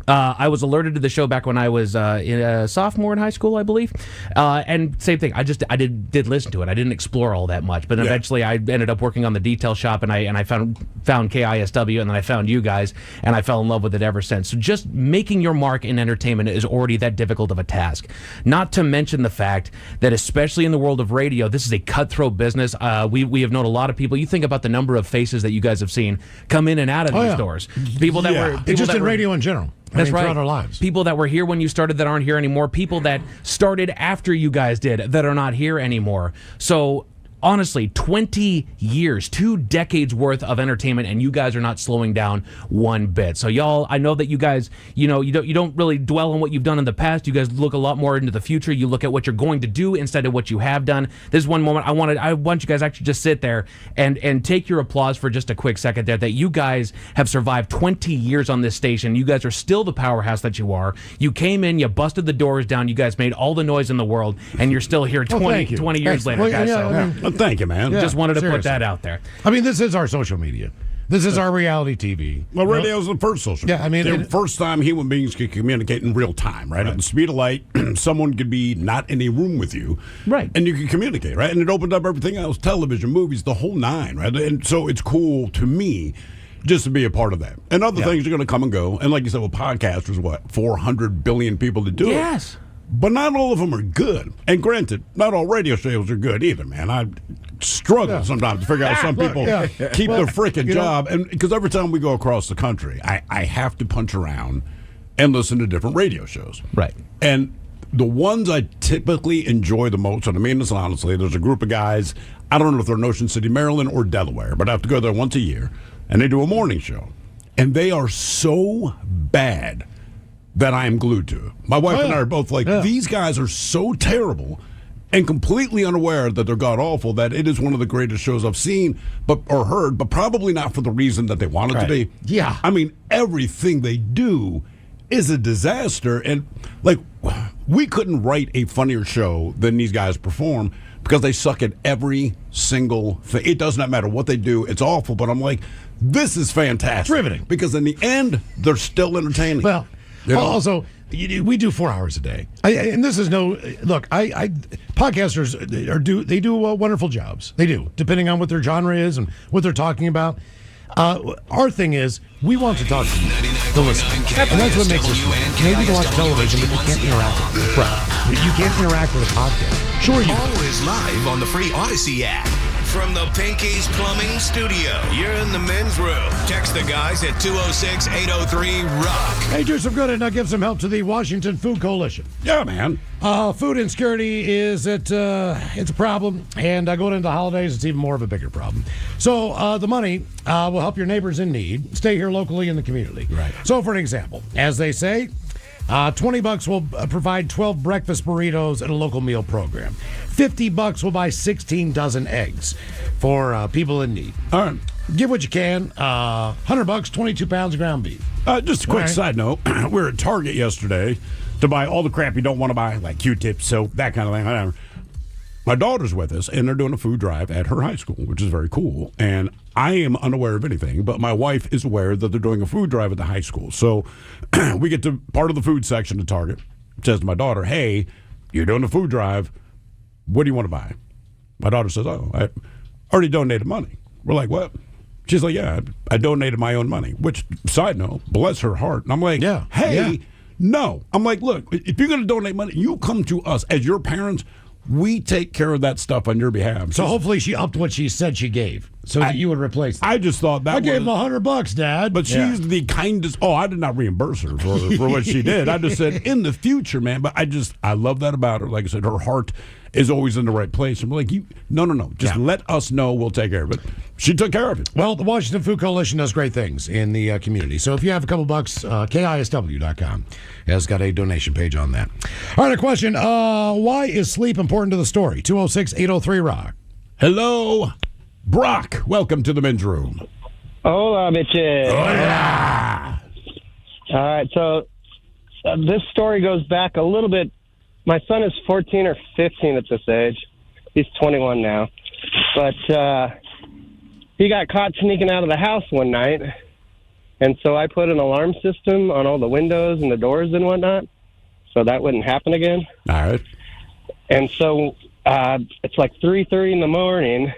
I was alerted to the show back when I was a sophomore in high school, I believe. And same thing. I did listen to it. I didn't explore all that much, but eventually I ended up working on the detail shop, and I found KISW, and then I found you guys, and I fell in love with it ever since. So just making your mark in entertainment is already that difficult of a task. Not to mention the fact that especially in the world of radio, this is a cutthroat business. We have known a lot of people. You think about the number of faces that you guys have seen come in and out of these doors. People that were just in radio in general. That's right. Throughout our lives. People that were here when you started that aren't here anymore. People that started after you guys did that are not here anymore. So honestly, 20 years, 2 decades worth of entertainment, and you guys are not slowing down one bit. So y'all, I know that you guys, you don't really dwell on what you've done in the past. You guys look a lot more into the future. You look at what you're going to do instead of what you have done. This one moment, I want you guys actually just sit there and take your applause for just a quick second there, that you guys have survived 20 years on this station. You guys are still the powerhouse that you are. You came in, you busted the doors down, you guys made all the noise in the world, and you're still here 20 years later, guys. Well, thank you, man. Just wanted to seriously. put that out there. I mean, this is our social media. This is our reality TV. Well, radio's the first social. Yeah, I mean, the first time human beings could communicate in real time, right? At the speed of light, someone could be not in a room with you, right? And you could communicate, right? And it opened up everything else: television, movies, the whole nine, right? And so it's cool to me just to be a part of that. And other things are going to come and go. And like you said, with podcasts, there's 400 billion people to do it. Yes. But not all of them are good. And granted, not all radio shows are good either, man. I struggle sometimes to figure out some people keep their freaking job. And because every time we go across the country, I have to punch around and listen to different radio shows. Right. And the ones I typically enjoy the most, and I mean this honestly, there's a group of guys, I don't know if they're in Ocean City, Maryland, or Delaware, but I have to go there once a year, and they do a morning show. And they are so bad that I am glued to it. My wife and I are both like, these guys are so terrible and completely unaware that they're god-awful that it is one of the greatest shows I've seen or heard, but probably not for the reason that they want it to be. Yeah. I mean, everything they do is a disaster. And, like, we couldn't write a funnier show than these guys perform because they suck at every single thing. It does not matter what they do. It's awful, but I'm like, this is fantastic. Riveting. Because in the end, they're still entertaining. Well, also, we do 4 hours a day, and this is podcasters do wonderful jobs. They do, depending on what their genre is and what they're talking about. Our thing is, we want to talk to the listener, and that's what makes us. Maybe you watch television, but you can't interact with it. Right. You can't interact with a podcast. Sure, you. Always live on the free Odyssey app. From the Pinky's Plumbing Studio, you're in the men's room. Text the guys at 206-803-ROCK. Hey, do some good and give some help to the Washington Food Coalition. Yeah, man. Food insecurity it's a problem, and going into the holidays, it's even more of a bigger problem. So the money will help your neighbors in need stay here locally in the community. Right. So, for an example, as they say, $20 will provide 12 breakfast burritos at a local meal program. $50 will buy 16 dozen eggs for people in need. All right. Give what you can. $100, 22 pounds of ground beef. Just a quick side note. We were at Target yesterday to buy all the crap you don't want to buy, like Q-tips, soap, that kind of thing. Whatever. My daughter's with us, and they're doing a food drive at her high school, which is very cool. And I am unaware of anything, but my wife is aware that they're doing a food drive at the high school. So we get to part of the food section at Target. It says to my daughter, hey, you're doing a food drive. What do you want to buy? My daughter says, oh, I already donated money. We're like, what? She's like, yeah, I donated my own money, which, side note, bless her heart. And I'm like, no. I'm like, look, if you're going to donate money, you come to us as your parents. We take care of that stuff on your behalf. So hopefully she upped what she said she gave so that you would replace it. I just thought that I gave him $100, Dad. But she's the kindest. Oh, I did not reimburse her for what she did. I just said, in the future, man. But I love that about her. Like I said, her heart is always in the right place. I'm like, no. Just let us know. We'll take care of it. She took care of it. Well, the Washington Food Coalition does great things in the community. So if you have a couple bucks, KISW.com has got a donation page on that. All right, a question. Why is sleep important to the story? 206-803-ROCK. Hello, Brock. Welcome to the men's room. Hola, bitches. Hola. All right, so this story goes back a little bit. My son is 14 or 15 at this age. He's 21 now. But he got caught sneaking out of the house one night. And so I put an alarm system on all the windows and the doors and whatnot so that wouldn't happen again. All right. And so it's like 3:30 in the morning,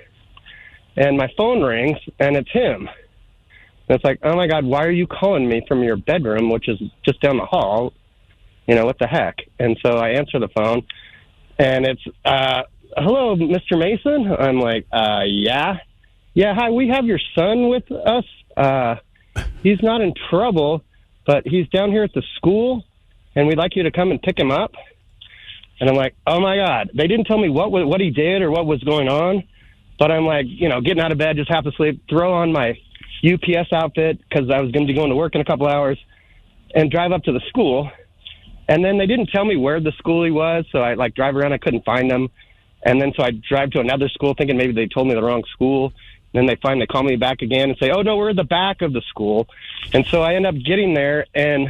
and my phone rings, and it's him. And it's like, oh, my God, why are you calling me from your bedroom, which is just down the hall? You know, what the heck? And so I answer the phone, and it's, hello, Mr. Mason? I'm like, yeah. Yeah, hi, we have your son with us. He's not in trouble, but he's down here at the school, and we'd like you to come and pick him up. And I'm like, oh, my God. They didn't tell me what he did or what was going on, but I'm like, getting out of bed, just half asleep, throw on my UPS outfit because I was going to be going to work in a couple hours, and drive up to the school. And then they didn't tell me where the school he was, so I drive around. I couldn't find him. And then so I drive to another school thinking maybe they told me the wrong school. And then they finally call me back again and say, oh, no, we're at the back of the school. And so I end up getting there, and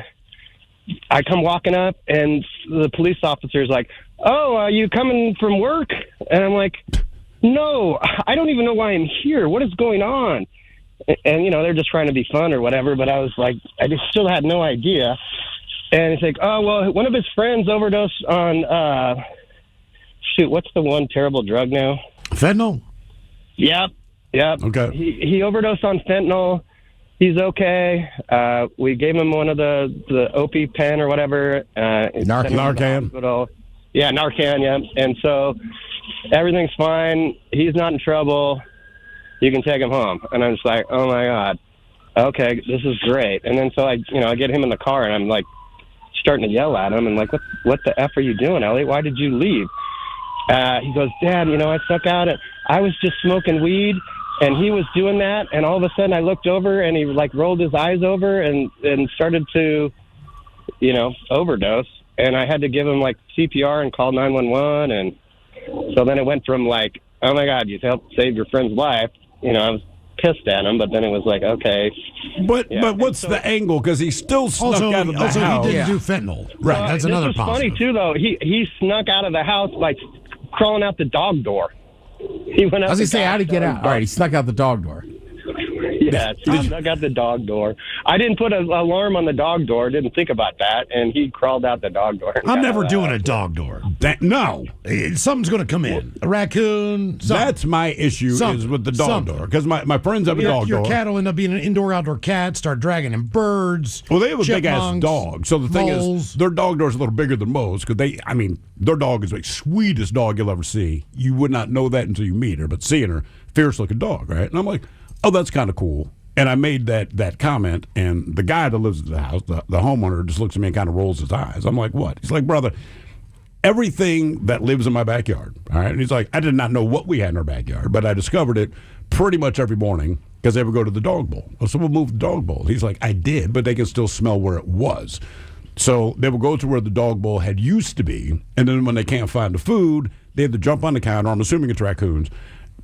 I come walking up, and the police officer's like, oh, are you coming from work? And I'm like, no, I don't even know why I'm here. What is going on? and they're just trying to be fun or whatever. But I was like, I just still had no idea. And he's like, oh well, one of his friends overdosed on what's the one terrible drug now? Fentanyl. Yep. Okay. He overdosed on fentanyl. He's okay. We gave him one of the OP pen or whatever. Narcan. Yeah, Narcan. Yeah, and so everything's fine. He's not in trouble. You can take him home. And I'm just like, oh my God, okay, this is great. And then so I get him in the car and I'm like starting to yell at him and like, what the F are you doing, Elliot? Why did you leave? He goes, Dad, I stuck out I was just smoking weed and he was doing that. And all of a sudden I looked over and he like rolled his eyes over and started to, overdose. And I had to give him like CPR and call 911. And so then it went from like, oh my God, you helped save your friend's life. I was pissed at him, but then it was like, okay. But what's the angle? Because he still snuck out of the house. Also, he didn't do fentanyl. Right, that's another was positive. Funny, too, though. He snuck out of the house by crawling out the dog door. He went out I was going to say, how to get out. All right, he snuck out the dog door. Yeah, he snuck out the dog door. I didn't put an alarm on the dog door. Didn't think about that, and he crawled out the dog door. I'm never doing a dog door. No. Something's going to come in. A raccoon. That's my issue is with the dog door. Because my friends have a dog door. Your cat will end up being an indoor-outdoor cat, start dragging in birds. Well, they have a big-ass dog. So the thing is, their dog door is a little bigger than most. Because their dog is the sweetest dog you'll ever see. You would not know that until you meet her. But seeing her, fierce-looking dog, right? And I'm like, oh, that's kind of cool. And I made that comment, and the guy that lives in the house, the homeowner, just looks at me and kind of rolls his eyes. I'm like, what? He's like, brother, everything that lives in my backyard, all right? And he's like, I did not know what we had in our backyard, but I discovered it pretty much every morning because they would go to the dog bowl. So we'll move the dog bowl. He's like, I did, but they can still smell where it was. So they would go to where the dog bowl had used to be, and then when they can't find the food, they had to jump on the counter. I'm assuming it's raccoons.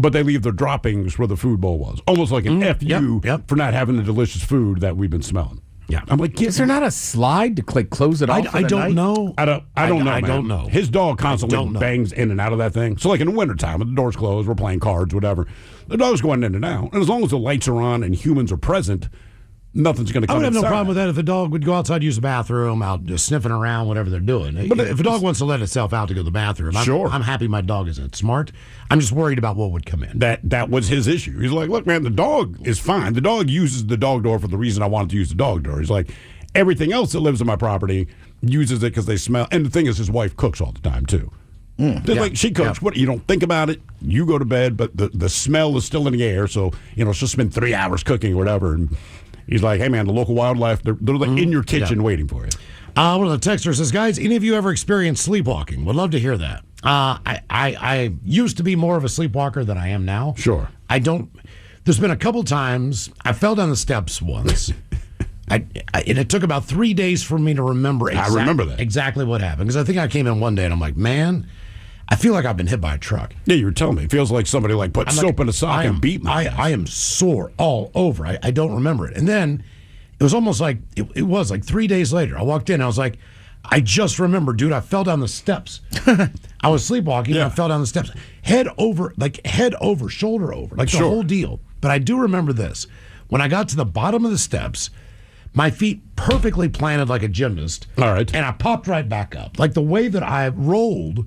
But they leave their droppings where the food bowl was. Almost like an FU for not having the delicious food that we've been smelling. Yeah. I'm like, is there not a slide to close it off? I don't know. I don't know. His dog constantly bangs in and out of that thing. So like in the wintertime, when the door's closed, we're playing cards, whatever. The dog's going in and out. And as long as the lights are on and humans are present, nothing's going to come I would have inside. no problem with that if the dog would go outside, use the bathroom, out just sniffing around, whatever they're doing. But if a dog wants to let itself out to go to the bathroom, I'm happy my dog isn't smart. I'm just worried about what would come in. That was his issue. He's like, look, man, the dog is fine. The dog uses the dog door for the reason I wanted to use the dog door. He's like, everything else that lives on my property uses it because they smell. And the thing is, his wife cooks all the time, too. Like she cooks. What you don't think about it, you go to bed, but the smell is still in the air. So she'll spend 3 hours cooking or whatever, and he's like, hey, man, the local wildlife, they're in your kitchen waiting for you. One of the texters says, guys, any of you ever experienced sleepwalking? Would love to hear that. I used to be more of a sleepwalker than I am now. Sure. I don't. There's been a couple times. I fell down the steps once. And it took about 3 days for me to remember exactly what happened. Because I think I came in one day and I'm like, man, I feel like I've been hit by a truck. Yeah, you were telling me. It feels like somebody put soap in a sock and beat me. I am sore all over. I don't remember it. And then it was almost like, it was like 3 days later. I walked in and I was like, I just remember, dude, I fell down the steps. I was sleepwalking and I fell down the steps. Head over, shoulder over, like the whole deal. But I do remember this. When I got to the bottom of the steps, my feet perfectly planted like a gymnast. All right. And I popped right back up. Like the way that I rolled,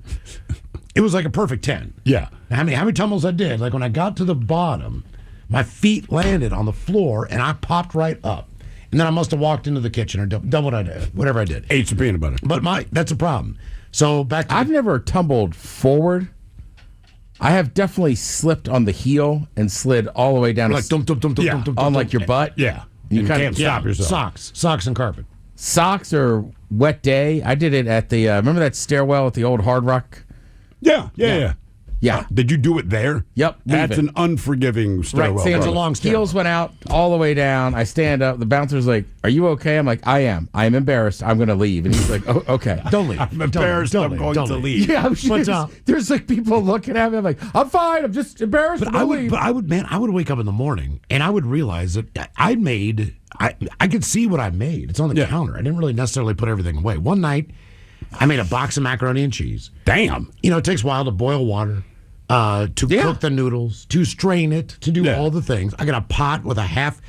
it was like a perfect 10. Yeah. How many tumbles I did? Like when I got to the bottom, my feet landed on the floor and I popped right up. And then I must have walked into the kitchen or done what I did, whatever I did. Ate some peanut butter. But that's a problem. So back to I've never tumbled forward. I have definitely slipped on the heel and slid all the way down like on like your butt. Yeah. You can't stop yourself. Socks and carpet. Socks or wet day. I did it at the remember that stairwell at the old Hard Rock? Yeah. Did you do it there? Yep. That's an unforgiving stairwell. Right. It's a long stairwell. Heels went out all the way down. I stand up. The bouncer's like, "Are you okay?" I'm like, "I am. I am embarrassed. I'm going to leave." And he's like, "Oh, okay. Don't leave. I'm embarrassed. I'm going to leave." Yeah. There's like people looking at me. I'm like, "I'm fine. I'm just embarrassed." But I would wake up in the morning and I would realize that I could see what I made. It's on the counter. I didn't really necessarily put everything away. One night, I made a box of macaroni and cheese. Damn. It takes a while to boil water. to cook the noodles, to strain it, to do all the things. I got a pot with a half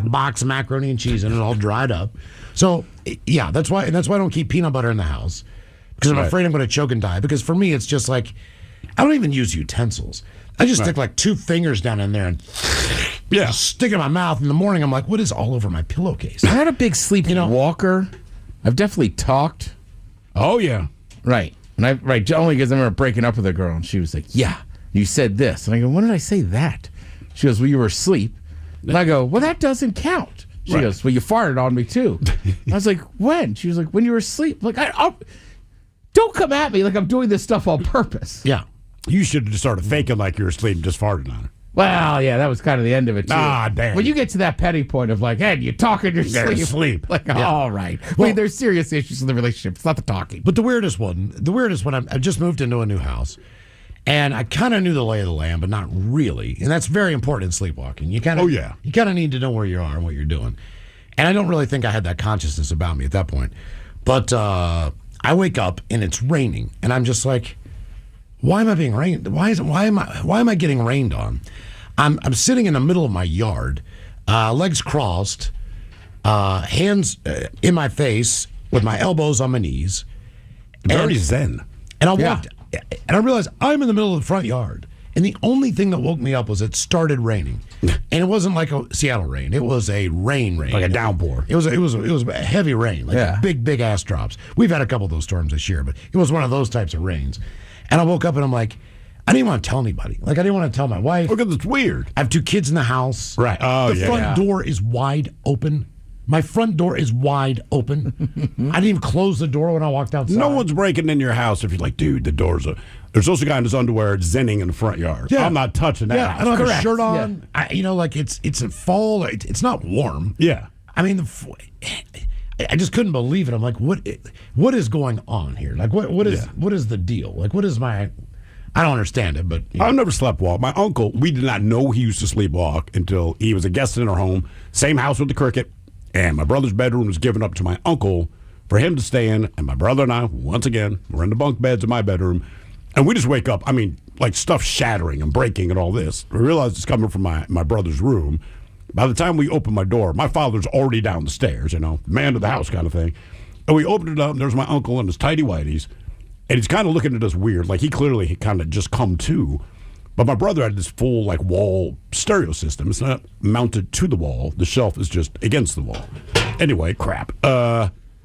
box of macaroni and cheese in it, all dried up. So yeah, that's why I don't keep peanut butter in the house, because I'm afraid I'm going to choke and die. Because for me, it's just like I don't even use utensils. I just stick like 2 fingers down in there and stick it in my mouth. In the morning, I'm like, what is all over my pillowcase? I had a big sleepwalker. I've definitely talked. Oh yeah, right. And only because I remember breaking up with a girl, and she was like, "Yeah, you said this," and I go, "When did I say that?" She goes, "Well, you were asleep," and I go, "Well, that doesn't count." She goes, "Well, you farted on me too." I was like, "When?" She was like, "When you were asleep." Like, don't come at me like I'm doing this stuff on purpose. Yeah, you should have just started faking like you were asleep and just farted on her. Well, yeah, that was kind of the end of it, too. Ah, damn. When you get to that petty point of like, hey, you talk in your sleep. Like, all right. Well, I mean, there's serious issues in the relationship. It's not the talking. But the weirdest one, I just moved into a new house, and I kind of knew the lay of the land, but not really. And that's very important in sleepwalking. You kind of you kind of need to know where you are and what you're doing. And I don't really think I had that consciousness about me at that point. But I wake up and it's raining, and I'm just like, why am I being rained? Why am I getting rained on? I'm sitting in the middle of my yard, legs crossed, hands in my face, with my elbows on my knees. Very zen. And I walked, and I realized I'm in the middle of the front yard, and the only thing that woke me up was it started raining, and it wasn't like a Seattle rain. It was a rain, like a downpour. It was a heavy rain, like big ass drops. We've had a couple of those storms this year, but it was one of those types of rains. And I woke up and I'm like, I didn't want to tell anybody. Like, I didn't want to tell my wife. Because it's weird. I have 2 kids in the house. Right. Oh, the front door is wide open. My front door is wide open. I didn't even close the door when I walked outside. No one's breaking in your house if you're like, dude, the door's open. There's also a guy in his underwear zenning in the front yard. Yeah. I'm not touching that. Yeah, I don't have a shirt on. Yeah. Like it's a fall. It's not warm. Yeah. I mean, I just couldn't believe it. I'm like, what is going on here? Like, what is the deal? Like, what is my... I don't understand it, but... I've never sleepwalked. My uncle, we did not know he used to sleepwalk until he was a guest in our home. Same house with the cricket. And my brother's bedroom was given up to my uncle for him to stay in. And my brother and I, once again, were in the bunk beds in my bedroom. And we just wake up, I mean, like stuff shattering and breaking and all this. We realized it's coming from my brother's room. By the time we opened my door, my father's already down the stairs, man of the house kind of thing. And we opened it up, and there's my uncle in his tighty whities. And he's kind of looking at us weird. Like, he clearly kind of just come to. But my brother had this full, like, wall stereo system. It's not mounted to the wall. The shelf is just against the wall. Anyway, crap.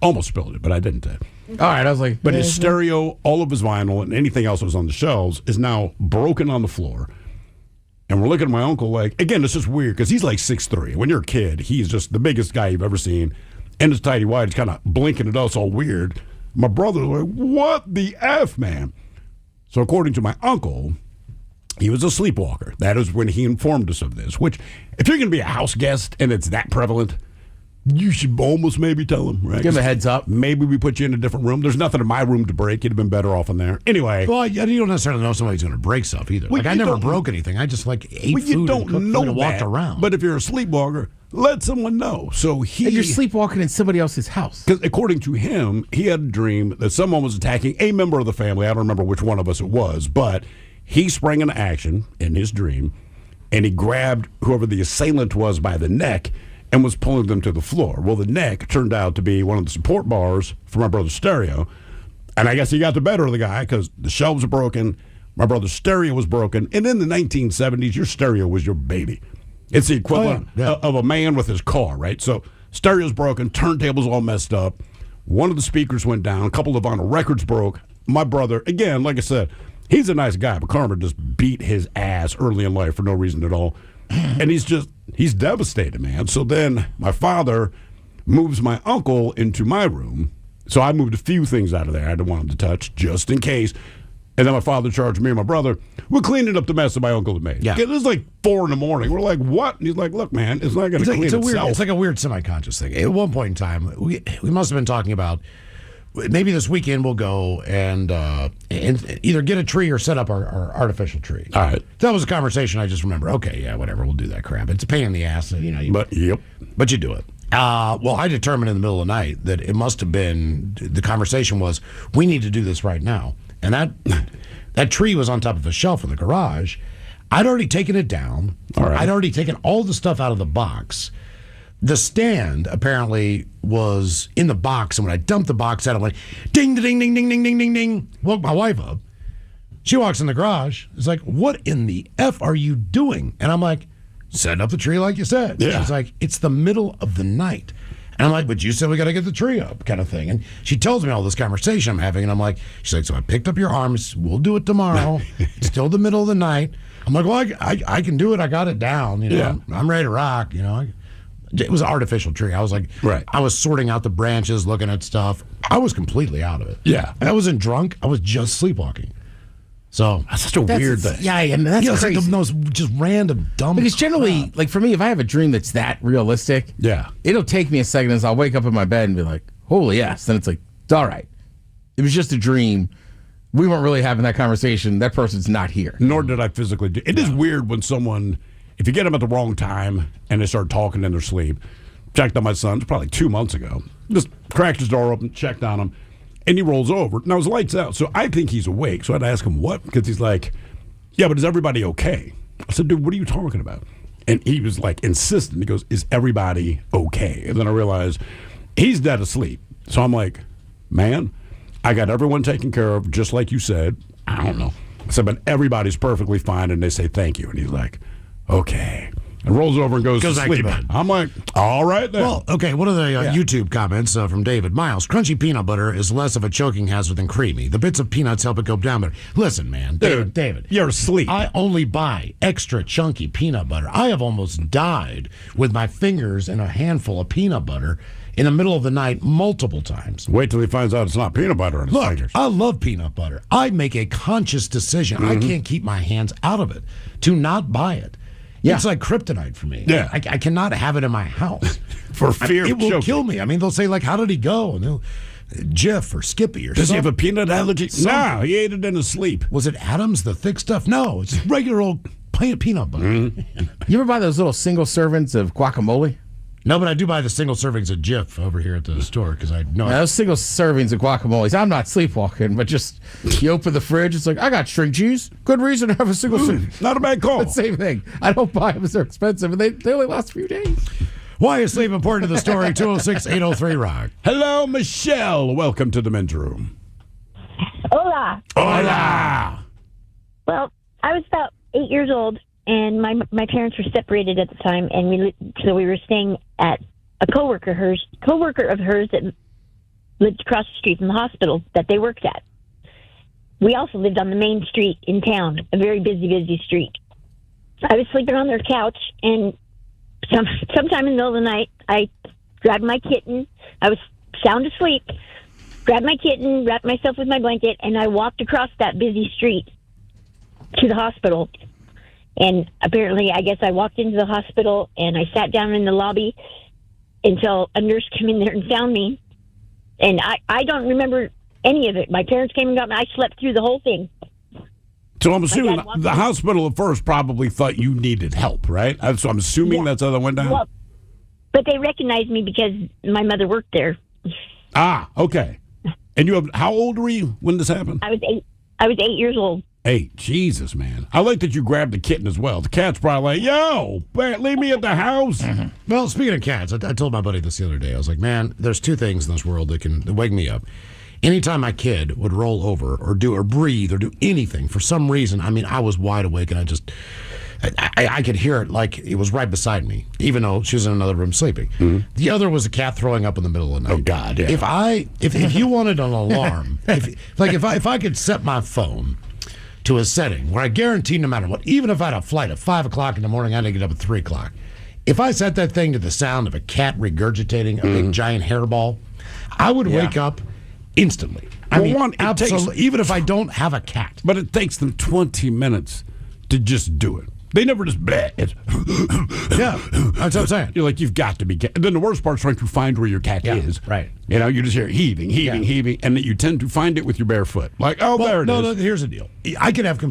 Almost spilled it, but I didn't. All right, I was like... But his stereo, all of his vinyl, and anything else that was on the shelves is now broken on the floor. And we're looking at my uncle like... Again, it's just weird, because he's like 6'3". When you're a kid, he's just the biggest guy you've ever seen. And his tighty white is kind of blinking at us all weird. My brother was like, what the F, man? So according to my uncle, he was a sleepwalker. That is when he informed us of this, which if you're going to be a house guest and it's that prevalent, you should almost maybe tell him, right? Give him a heads up. Maybe we put you in a different room. There's nothing in my room to break. You'd have been better off in there. Anyway. Well, you don't necessarily know somebody's going to break stuff either. Well, like, I never broke anything. I just, like, ate food you don't and cooked know food and walked that, around. But if you're a sleepwalker, let someone know. So And you're sleepwalking in somebody else's house. Because according to him, he had a dream that someone was attacking a member of the family. I don't remember which one of us it was, but he sprang into action in his dream, and he grabbed whoever the assailant was by the neck and was pulling them to the floor. Well, the neck turned out to be one of the support bars for my brother's stereo, and I guess he got the better of the guy because the shelves were broken, my brother's stereo was broken, and in the 1970s, your stereo was your baby. It's the equivalent of a man with his car, right? So stereo's broken, turntable's all messed up. One of the speakers went down, a couple of vinyl records broke. My brother, again, like I said, he's a nice guy, but karma just beat his ass early in life for no reason at all. And he's devastated, man. So then my father moves my uncle into my room. So I moved a few things out of there I didn't want him to touch, just in case. And then my father charged me and my brother with cleaning up the mess that my uncle had made. Yeah. It was like 4 a.m. We're like, what? And he's like, look, man, it's not going to clean itself. It's like a weird semi-conscious thing. At one point in time, we must have been talking about maybe this weekend we'll go and either get a tree or set up our artificial tree. All right. That was a conversation I just remember. Okay, yeah, whatever, we'll do that crap. It's a pain in the ass, but you do it. Well, I determined in the middle of the night that it must have been, the conversation was, we need to do this right now. And that, That tree was on top of a shelf in the garage. I'd already taken it down. right. I'd already taken all the stuff out of the box. The stand apparently was in the box, and when I dumped the box out, I'm like, ding, ding, ding, ding, ding, ding, ding, ding. Woke my wife up. She walks in the garage. It's like, what in the F are you doing? And I'm like, setting up the tree like you said. Yeah. She's like, it's the middle of the night. And I'm like, but you said we got to get the tree up, kind of thing. And she tells me all this conversation I'm having, and I'm like, she's like, so I picked up your arms. We'll do it tomorrow. It's still the middle of the night. I'm like, well, I can do it. I got it down. You know, Yeah. I'm ready to rock. You know, it was an artificial tree. I was like, Right. I was sorting out the branches, looking at stuff. I was completely out of it. Yeah. And I wasn't drunk. I was just sleepwalking. So That's such a weird thing. Yeah, and that's it's like crazy. those just random dumb. Because generally, crap. like for me, if I have a dream that's that realistic, Yeah. it'll take me a second as I'll wake up in my bed and be like, holy yes. Then it's like, it's all right. It was just a dream. We weren't really having that conversation. That person's not here. Nor did I physically do it. Is weird when someone, if you get them at the wrong time and they start talking in their sleep. Checked on my son, it's probably 2 months ago. Just cracked his door open, checked on him, and he rolls over. Now his lights out, so I think he's awake. So I had to ask him what, because he's like, yeah, but is everybody okay? I said, dude, what are you talking about? And he was like insistent. He goes, is everybody okay? And then I realized he's dead asleep. So I'm like, man, I got everyone taken care of, just like you said. I don't know. I said, but everybody's perfectly fine, and they say thank you. And he's like, okay. And rolls over and goes to back to sleep. bed. I'm like, all right then. Well, okay, one of the YouTube comments from David Miles. Crunchy peanut butter is less of a choking hazard than creamy. The bits of peanuts help it go down better. Listen, man. David. You're asleep. I only buy extra chunky peanut butter. I have almost died with my fingers in a handful of peanut butter in the middle of the night multiple times. Wait till he finds out it's not peanut butter on his Look, fingers. I love peanut butter. I make a conscious decision. I can't keep my hands out of it to not buy it. Yeah. It's like kryptonite for me. Yeah. I cannot have it in my house. For fear It of will choking. kill me. I mean, they'll say, like, how did he go? And they'll, Jif or Skippy or Does he something. have a peanut allergy? Something. No, he ate it in his sleep. Was it Adams, the thick stuff? No, it's regular old peanut butter. You ever buy those little single servings of guacamole? No, but I do buy the single servings of Jif over here at the store because I know. Now, those single servings of guacamoles. I'm not sleepwalking, but just you open the fridge, it's like, I got string cheese. Good reason to have a single serving. Not a bad call. But same thing. I don't buy them because they're expensive, and they only last a few days. Why is sleep important to the story? 206-803-ROCK. Hello, Michelle. Welcome to the men's room. Hola. Hola. Well, I was about 8 years old, and my parents were separated at the time, and we were staying at a coworker of hers that lived across the street from the hospital that they worked at. We also lived on the main street in town, a very busy street. I was sleeping on their couch, and sometime in the middle of the night, I grabbed my kitten. I was sound asleep, grabbed my kitten, wrapped myself with my blanket, and I walked across that busy street to the hospital. And apparently, I guess I walked into the hospital, and I sat down in the lobby until a nurse came in there and found me. And I don't remember any of it. My parents came and got me. I slept through the whole thing. So I'm assuming dad walked the in. hospital at first probably thought you needed help, right? So I'm assuming that's how that went down. Well, but they recognized me because my mother worked there. Ah, okay. And you have, how old were you when this happened? I was 8 years old. 8. Jesus, man. I like that you grabbed the kitten as well. The cat's probably like, yo, leave me at the house. Well, speaking of cats, I told my buddy this the other day. I was like, man, there's two things in this world that can wake me up. Anytime my kid would roll over or breathe or do anything for some reason, I mean, I was wide awake and I could hear it like it was right beside me, even though she was in another room sleeping. The other was a cat throwing up in the middle of the night. Oh, God, yeah. If you wanted an alarm, if I could set my phone to a setting where I guarantee no matter what, even if I had a flight at 5 o'clock in the morning, I had to get up at 3 o'clock. If I set that thing to the sound of a cat regurgitating a big giant hairball, I would wake up instantly. Absolutely, even if I don't have a cat. But it takes them 20 minutes to just do it. They never just bleh. Yeah, that's what I'm saying. You're like, you've got to be. And then the worst part is trying to find where your cat is. Right. You know, you just hear heaving, and then you tend to find it with your bare foot. Like, there it is. No, here's the deal. I could have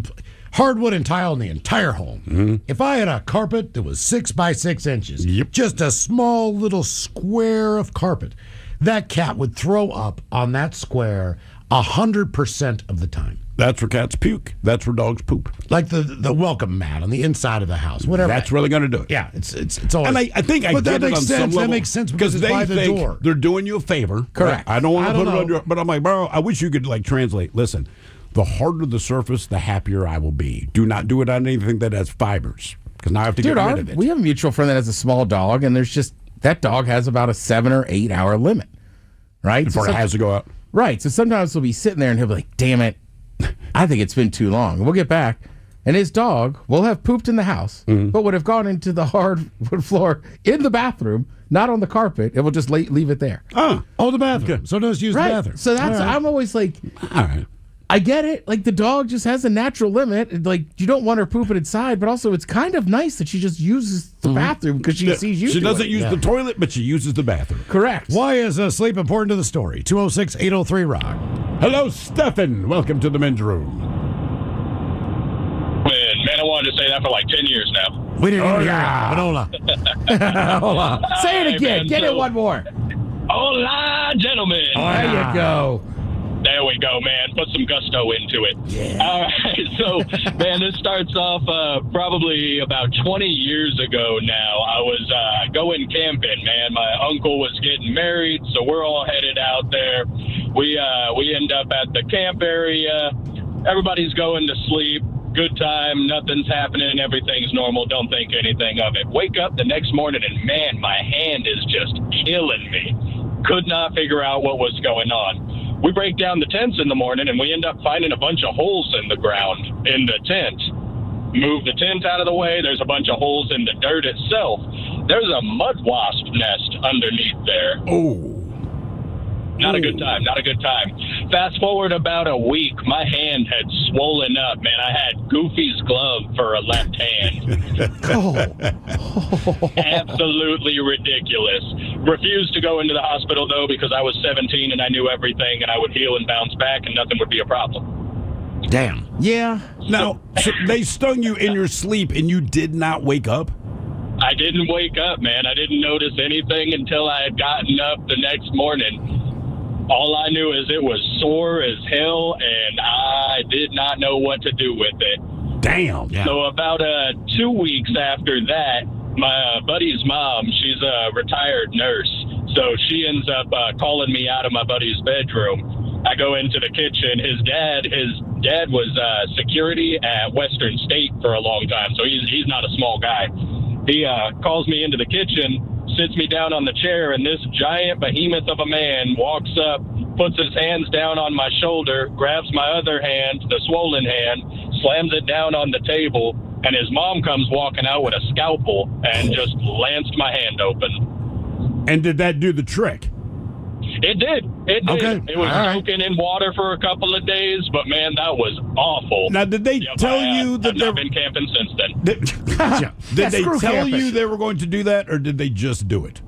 hardwood and tile in the entire home. If I had a carpet that was 6 by 6 inches, just a small little square of carpet, that cat would throw up on that square 100% of the time. That's where cats puke. That's where dogs poop. Like the welcome mat on the inside of the house, whatever. That's really going to do it. Yeah, it's always. And I think I but get that it makes on sense. some level. That makes sense because it's they by the think door. they're doing you a favor. Correct. I don't want I to don't put it know. on your. But I'm like, bro, I wish you could like translate. Listen, the harder the surface, the happier I will be. Do not do it on anything that has fibers, because now I have to get rid of it. We have a mutual friend that has a small dog, and there's just that dog has about a 7 or 8 hour limit, right? Before it has to go out. Right. So sometimes he'll be sitting there and he'll be like, "Damn it, I think it's been too long." And we'll get back, and his dog will have pooped in the house, but would have gone into the hardwood floor in the bathroom, not on the carpet. It will just leave it there. Oh, the bathroom. So just use Right. the bathroom. So that's All right. I'm always like, all right. I get it. Like the dog just has a natural limit. Like you don't want her pooping inside, but also it's kind of nice that she just uses the bathroom because she sees you. She do doesn't it. use the toilet, but she uses the bathroom. Correct. Why is sleep important to the story? 206-803-ROCK. Hello, Stefan. Welcome to the men's room. Man, I wanted to say that for like 10 years now. We didn't even hear it. Manola. Hola. Say it again. man, Get it so- one more. Hola, gentlemen. There you go. There we go, man. Put some gusto into it. Yeah. All right. So, man, this starts off probably about 20 years ago now. I was going camping, man. My uncle was getting married, so we're all headed out there. We end up at the camp area. Everybody's going to sleep. Good time. Nothing's happening. Everything's normal. Don't think anything of it. Wake up the next morning, and, man, my hand is just killing me. Could not figure out what was going on. We break down the tents in the morning, and we end up finding a bunch of holes in the ground in the tent. Move the tent out of the way. There's a bunch of holes in the dirt itself. There's a mud wasp nest underneath there. Oh. Not a good time. Not a good time. Fast forward about a week, my hand had swollen up, man. I had Goofy's glove for a left hand. Absolutely ridiculous. Refused to go into the hospital, though, because I was 17 and I knew everything, and I would heal and bounce back, and nothing would be a problem. Damn. Yeah. Now, so they stung you in your sleep, and you did not wake up? I didn't wake up, man. I didn't notice anything until I had gotten up the next morning. All I knew is it was sore as hell, and I did not know what to do with it. Damn. Yeah. So about 2 weeks after that, my buddy's mom, she's a retired nurse, so she ends up calling me out of my buddy's bedroom. I go into the kitchen. His dad was security at Western State for a long time, so he's not a small guy. He calls me into the kitchen, sits me down on the chair, and this giant behemoth of a man walks up, puts his hands down on my shoulder, grabs my other hand, the swollen hand, slams it down on the table, and his mom comes walking out with a scalpel and just lanced my hand open. And did that do the trick? It did. It did. Okay. It was All right. soaking in water for a couple of days, but man, that was awful. Now, did they tell you that I've not been camping since then. Did they screw tell camping. you they were going to do that, or did they just do it?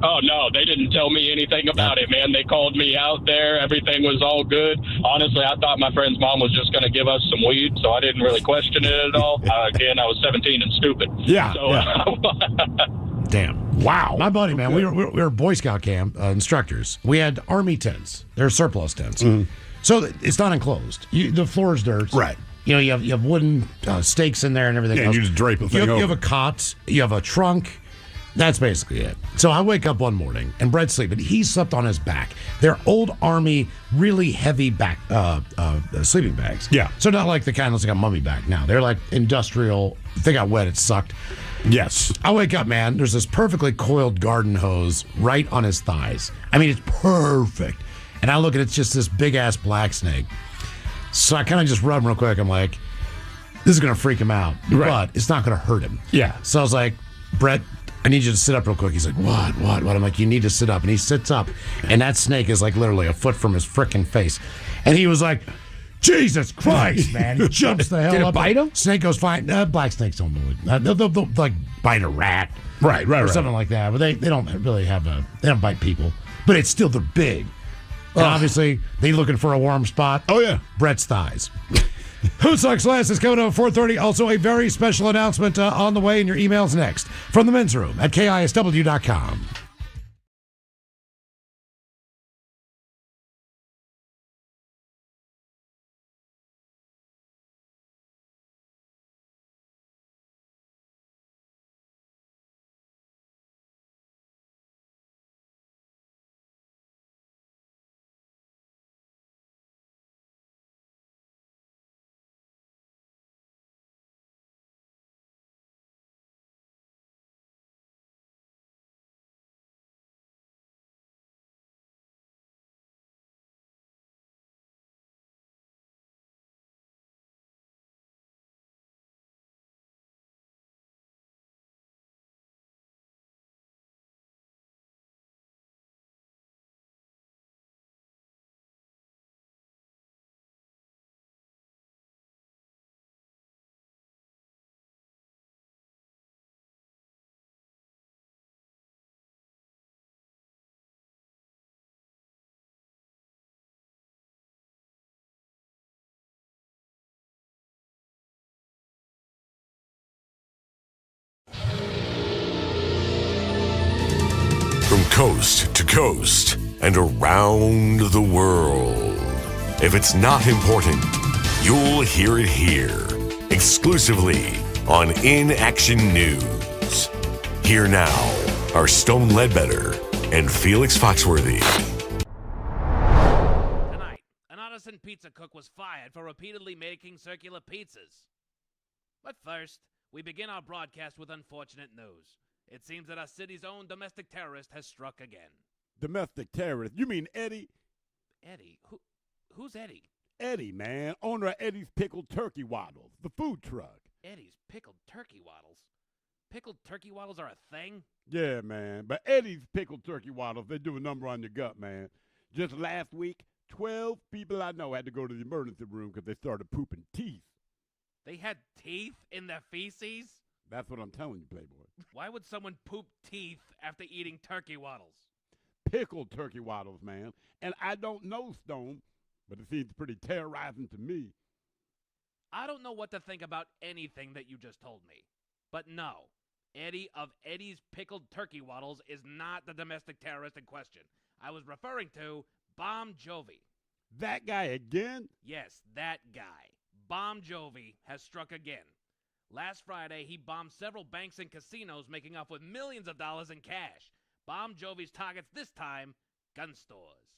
Oh, no, they didn't tell me anything about it, man. They called me out there. Everything was all good. Honestly, I thought my friend's mom was just going to give us some weed, so I didn't really question it at all. Again, I was 17 and stupid. Yeah, So, Damn. Wow. My buddy, man, we were Boy Scout camp instructors. We had Army tents. They're surplus tents. So it's not enclosed. The floor is dirt. Right. You know, you have wooden stakes in there and everything Yeah, else. you just drape the thing you over. have a cot. You have a trunk. That's basically it. So I wake up one morning and Brett's sleeping. He slept on his back. They're old Army, really heavy back sleeping bags. Yeah. So not like the kind that's like a mummy bag now. They're like industrial. If they got wet, it sucked. Yes. I wake up, man. There's this perfectly coiled garden hose right on his thighs. I mean, it's perfect. And I look at it, it's just this big ass black snake. So I kind of just rub him real quick. I'm like, this is going to freak him out, but it's not going to hurt him. Yeah. So I was like, Brett, I need you to sit up real quick. He's like, what? I'm like, you need to sit up. And he sits up, and that snake is like literally a foot from his frickin' face. And he was like, Jesus Christ, man. He jumps the hell Did it up. bite him? Snake goes fine. Black snakes don't move. They'll like bite a rat. Right. Or something like that. But they don't really have they don't bite people. But it's still, they're big. And obviously, they looking for a warm spot. Oh, yeah. Brett's thighs. Who Sucks Last is coming up at 4:30. Also, a very special announcement on the way in your emails next from the men's room at KISW.com. coast to coast and around the world. If it's not important, you'll hear it here, exclusively on In Action News. Here now are Stone Ledbetter and Felix Foxworthy. Tonight, an artisan pizza cook was fired for repeatedly making circular pizzas. But first, we begin our broadcast with unfortunate news. It seems that our city's own domestic terrorist has struck again. Domestic terrorist? You mean Eddie? Eddie? Who's Eddie? Eddie, man. Owner of Eddie's Pickled Turkey Waddles, the food truck. Eddie's Pickled Turkey Waddles? Pickled turkey waddles are a thing? Yeah, man. But Eddie's Pickled Turkey Waddles, they do a number on your gut, man. Just last week, 12 people I know had to go to the emergency room because they started pooping teeth. They had teeth in their feces? That's what I'm telling you, Playboy. Why would someone poop teeth after eating turkey waddles? Pickled turkey waddles, man. And I don't know, Stone, but it seems pretty terrorizing to me. I don't know what to think about anything that you just told me. But no, Eddie of Eddie's Pickled Turkey Waddles is not the domestic terrorist in question. I was referring to Bon Jovi. That guy again? Yes, that guy. Bon Jovi has struck again. Last Friday, he bombed several banks and casinos, making off with millions of dollars in cash. Bon Jovi's targets this time, gun stores.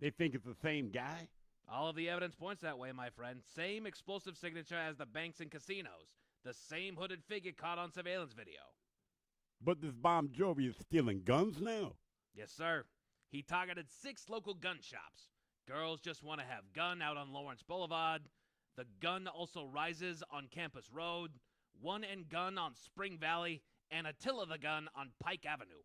They think it's the same guy? All of the evidence points that way, my friend. Same explosive signature as the banks and casinos. The same hooded figure caught on surveillance video. But this Bon Jovi is stealing guns now? Yes, sir. He targeted 6 local gun shops. Girls Just Want to Have Gun out on Lawrence Boulevard. The Gun Also Rises on Campus Road, One and Gun on Spring Valley, and Attila the Gun on Pike Avenue.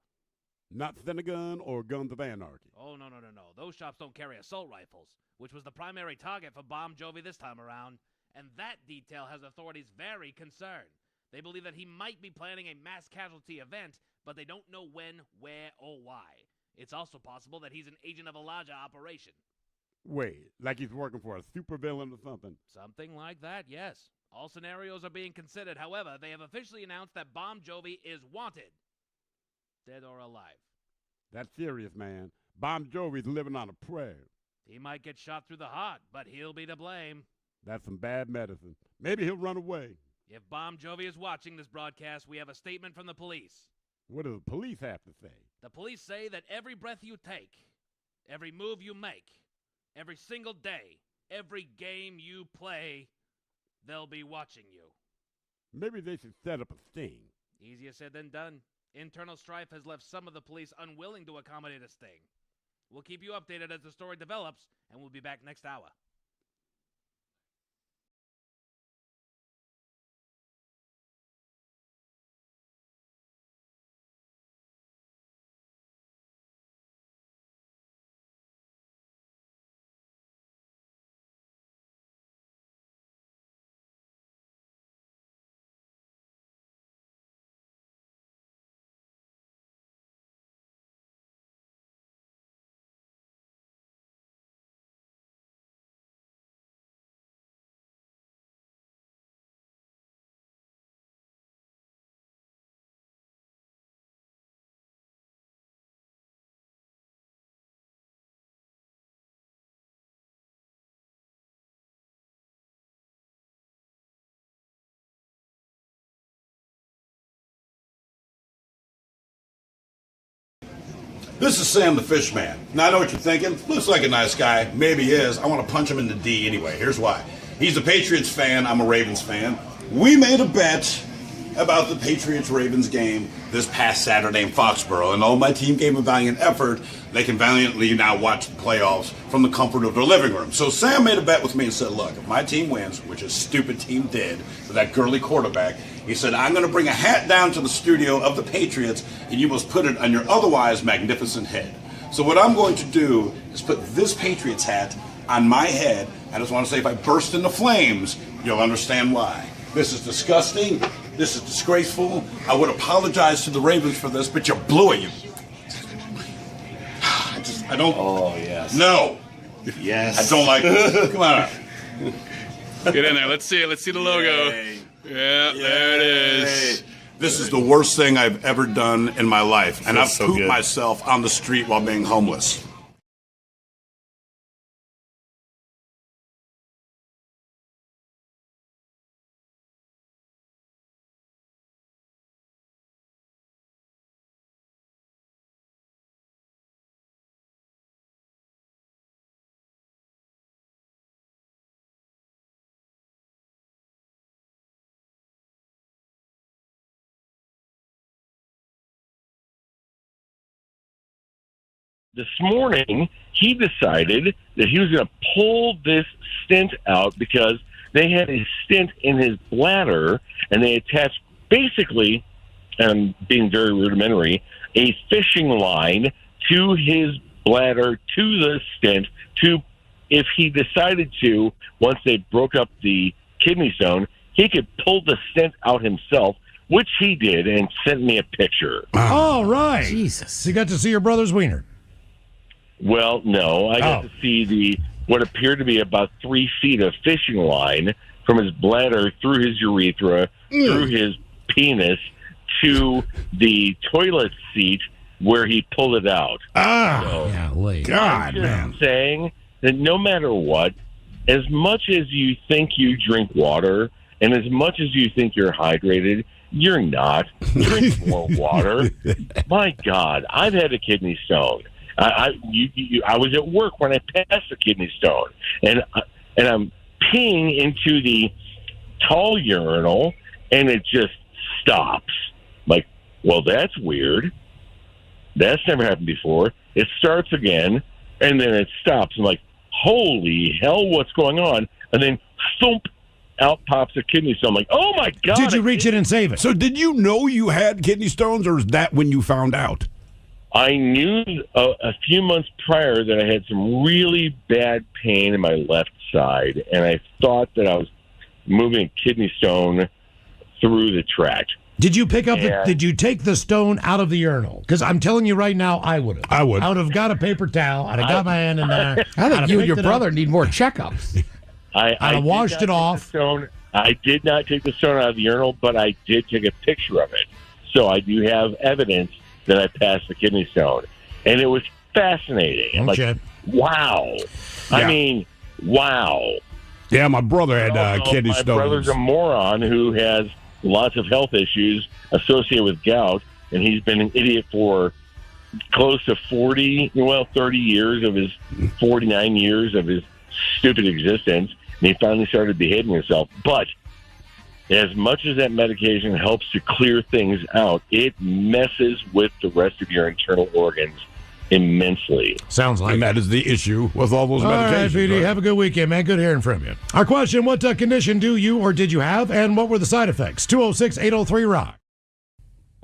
Not Senegun or Guns of Anarchy? Oh, no. Those shops don't carry assault rifles, which was the primary target for Bon Jovi this time around, and that detail has authorities very concerned. They believe that he might be planning a mass casualty event, but they don't know when, where, or why. It's also possible that he's an agent of a larger operation. Wait, like he's working for a supervillain or something? Something like that, yes. All scenarios are being considered. However, they have officially announced that Bon Jovi is wanted, dead or alive. That's serious, man. Bon Jovi's living on a prayer. He might get shot through the heart, but he'll be to blame. That's some bad medicine. Maybe he'll run away. If Bon Jovi is watching this broadcast, we have a statement from the police. What do the police have to say? The police say that every breath you take, every move you make, every single day, every game you play, they'll be watching you. Maybe they should set up a sting. Easier said than done. Internal strife has left some of the police unwilling to accommodate a sting. We'll keep you updated as the story develops, and we'll be back next hour. This is Sam the Fish Man. Now I know what you're thinking. Looks like a nice guy. Maybe he is. I want to punch him in the D anyway. Here's why. He's a Patriots fan. I'm a Ravens fan. We made a bet about the Patriots-Ravens game this past Saturday in Foxborough, and although my team gave a valiant effort, they can valiantly now watch the playoffs from the comfort of their living room. So Sam made a bet with me and said, look, if my team wins, which his stupid team did, with that girly quarterback, he said, I'm going to bring a hat down to the studio of the Patriots, and you must put it on your otherwise magnificent head. So what I'm going to do is put this Patriots hat on my head. I just want to say if I burst into flames, you'll understand why. This is disgusting. This is disgraceful. I would apologize to the Ravens for this, but you blew it. I don't. Oh, yes. No. Yes. I don't like this. Come on. Get in there. Let's see it. Let's see the logo. Yay. Yeah, Yay. there it is. This is the worst thing I've ever done in my life, and I've so pooped good. myself on the street while being homeless. This morning, he decided that he was going to pull this stent out because they had a stent in his bladder, and they attached basically, and being very rudimentary, a fishing line to his bladder, to the stent, to, if he decided to, once they broke up the kidney stone, he could pull the stent out himself, which he did, and sent me a picture. All right. Jesus. So you got to see your brother's wiener. Well, no, I got to see what appeared to be about 3 feet of fishing line from his bladder through his urethra, through his penis, to the toilet seat where he pulled it out. God, man. Saying that no matter what, as much as you think you drink water and as much as you think you're hydrated, you're not. Drink more water. My God, I've had a kidney stone. I was at work when I passed a kidney stone, and I'm peeing into the tall urinal, and it just stops. Like, well, that's weird. That's never happened before. It starts again, and then it stops. I'm like, holy hell, what's going on? And then, thump, out pops a kidney stone. I'm like, oh my God. Did you reach in and save it? So did you know you had kidney stones, or is that when you found out? I knew a few months prior that I had some really bad pain in my left side, and I thought that I was moving a kidney stone through the tract. Did you pick up? Did you take the stone out of the urinal? Because I'm telling you right now, I would have. I would. I would have got a paper towel. I'd have got my hand in there. I think you and your brother need more checkups. I'd have washed it off. I did not take the stone out of the urinal, but I did take a picture of it. So I do have evidence that I passed the kidney stone. And it was fascinating. Okay. Like, wow. I mean, wow. Yeah, my brother had kidney stones. My brother's a moron who has lots of health issues associated with gout, and he's been an idiot for close to 30 years of his 49 years of his stupid existence, and he finally started behaving himself. But as much as that medication helps to clear things out, it messes with the rest of your internal organs immensely. Sounds like and that is the issue with all those medications. All right, PD, have a good weekend, man. Good hearing from you. Our question, what condition do you or did you have, and what were the side effects? 206-803-ROCK.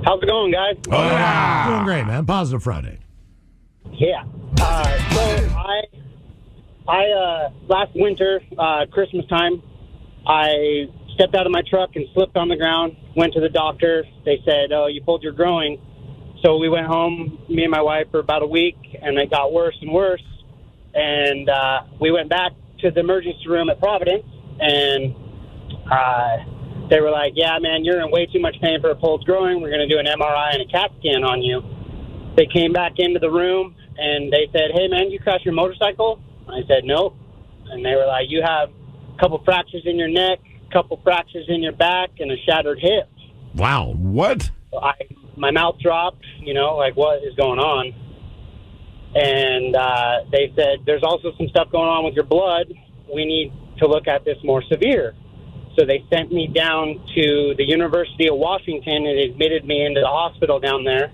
How's it going, guys? Doing great, man. Positive Friday. Yeah. So I last winter, Christmas time, I stepped out of my truck and slipped on the ground, went to the doctor. They said, oh, you pulled your groin. So we went home, me and my wife, for about a week, and it got worse and worse. And we went back to the emergency room at Providence, and they were like, yeah, man, you're in way too much pain for a pulled groin. We're going to do an MRI and a CAT scan on you. They came back into the room, and they said, hey, man, you crashed your motorcycle? I said, no. And they were like, you have a couple fractures in your neck, a couple fractures in your back, and a shattered hip. Wow. What? My mouth dropped, like, what is going on? And they said, there's also some stuff going on with your blood. We need to look at this more severe. So they sent me down to the University of Washington and admitted me into the hospital down there.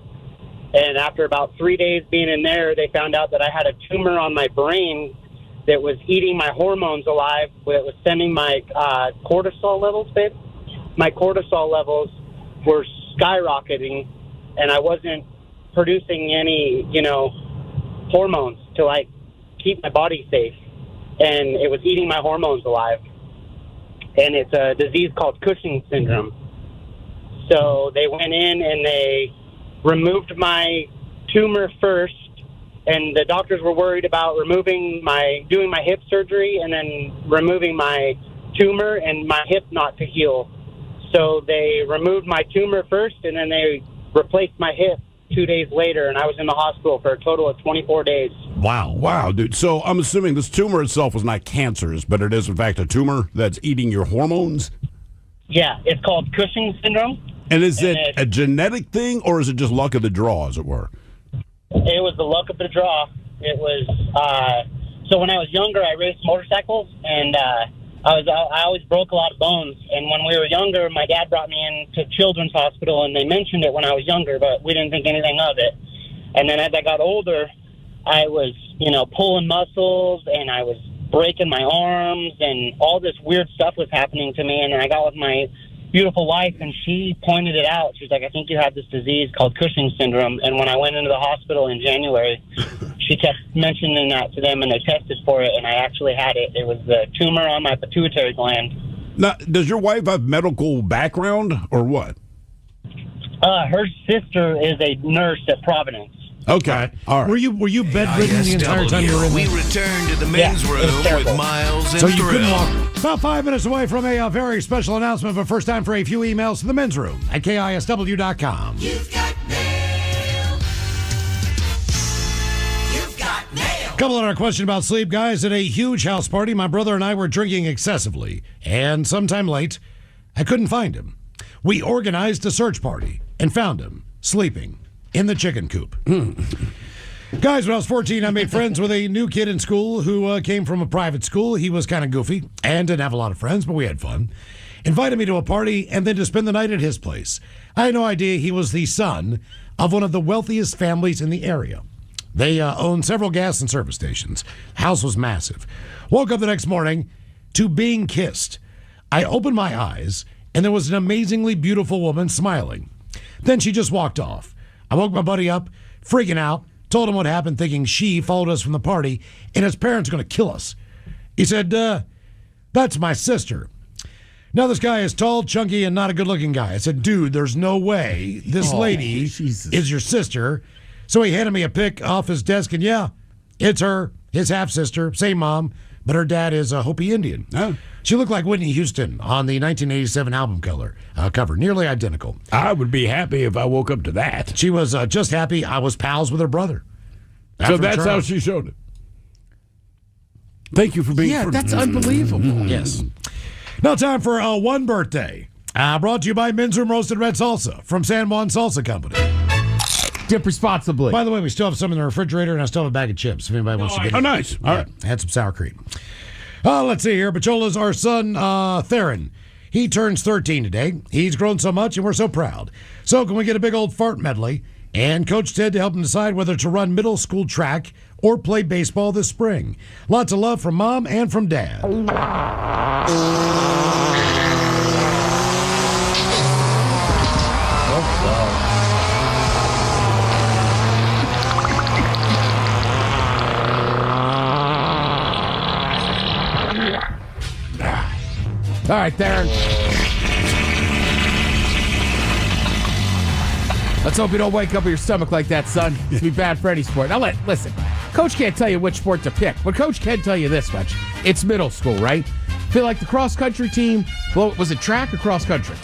And after about 3 days being in there, they found out that I had a tumor on my brain that was eating my hormones alive. That was sending my cortisol levels, babe. My cortisol levels were skyrocketing, and I wasn't producing any, hormones to, like, keep my body safe. And it was eating my hormones alive. And it's a disease called Cushing's syndrome. So they went in and they removed my tumor first, and the doctors were worried about doing my hip surgery and then removing my tumor and my hip not to heal. So they removed my tumor first, and then they replaced my hip 2 days later, and I was in the hospital for a total of 24 days. Wow, dude. So I'm assuming this tumor itself was not cancerous, but it is, in fact, a tumor that's eating your hormones? Yeah, it's called Cushing's syndrome. And is it a genetic thing, or is it just luck of the draw, as it were? It was the luck of the draw. It was, so when I was younger, I raced motorcycles, and I always broke a lot of bones. And when we were younger, my dad brought me into Children's Hospital, and they mentioned it when I was younger, but we didn't think anything of it. And then as I got older, I was, pulling muscles, and I was breaking my arms, and all this weird stuff was happening to me. And then I got with my beautiful wife, and she pointed it out. She's like, I think you have this disease called Cushing's syndrome. And when I went into the hospital in January, she kept mentioning that to them, and they tested for it, and I actually had it. It was the tumor on my pituitary gland. Now, does your wife have medical background, or what? Her sister is a nurse at Providence. Okay. All right. Were you bedridden the entire time you were in there? We return to the men's room with Miles and So you Thrill. couldn't walk. About 5 minutes away from a very special announcement, but first time for a few emails to the men's room at KISW.com. You've got mail. You've got mail. Couple on our question about sleep, guys. At a huge house party, my brother and I were drinking excessively, and sometime late, I couldn't find him. We organized a search party and found him sleeping in the chicken coop. Guys, when I was 14, I made friends with a new kid in school who came from a private school. He was kind of goofy and didn't have a lot of friends, but we had fun. Invited me to a party and then to spend the night at his place. I had no idea he was the son of one of the wealthiest families in the area. They owned several gas and service stations. House was massive. Woke up the next morning to being kissed. I opened my eyes, and there was an amazingly beautiful woman smiling. Then she just walked off. I woke my buddy up, freaking out, told him what happened, thinking she followed us from the party, and his parents are going to kill us. He said, that's my sister. Now this guy is tall, chunky, and not a good-looking guy. I said, dude, there's no way this lady is your sister. So he handed me a pic off his desk, and yeah, it's her, his half-sister, same mom, but her dad is a Hopi Indian. Oh. She looked like Whitney Houston on the 1987 album cover, nearly identical. I would be happy if I woke up to that. She was just happy I was pals with her brother. So that's how she showed it. Thank you for being... Yeah, that's unbelievable. Yes. Now time for one birthday. Brought to you by Men's Room Roasted Red Salsa from San Juan Salsa Company. Dip responsibly. By the way, we still have some in the refrigerator, and I still have a bag of chips if anybody wants to get it. Oh, nice. All right. Had some sour cream. Let's see here. Bachola's our son, Theron. He turns 13 today. He's grown so much, and we're so proud. So can we get a big old fart medley and Coach Ted to help him decide whether to run middle school track or play baseball this spring? Lots of love from Mom and from Dad. All right, Theron. Let's hope you don't wake up with your stomach like that, son. It's be bad for any sport. Now, listen. Coach can't tell you which sport to pick, but Coach can tell you this much. It's middle school, right? Feel like the cross-country team, well, was it track or cross-country?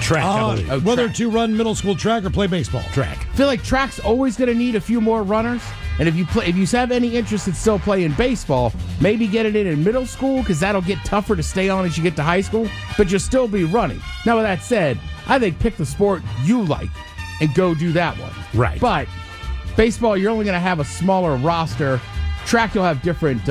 Track, I believe. Whether to run middle school track or play baseball. Track. Feel like track's always going to need a few more runners. And if you have any interest in still playing baseball, maybe get it in middle school because that'll get tougher to stay on as you get to high school. But you'll still be running. Now, with that said, I think pick the sport you like and go do that one. Right. But baseball, you're only going to have a smaller roster. Track, you'll have different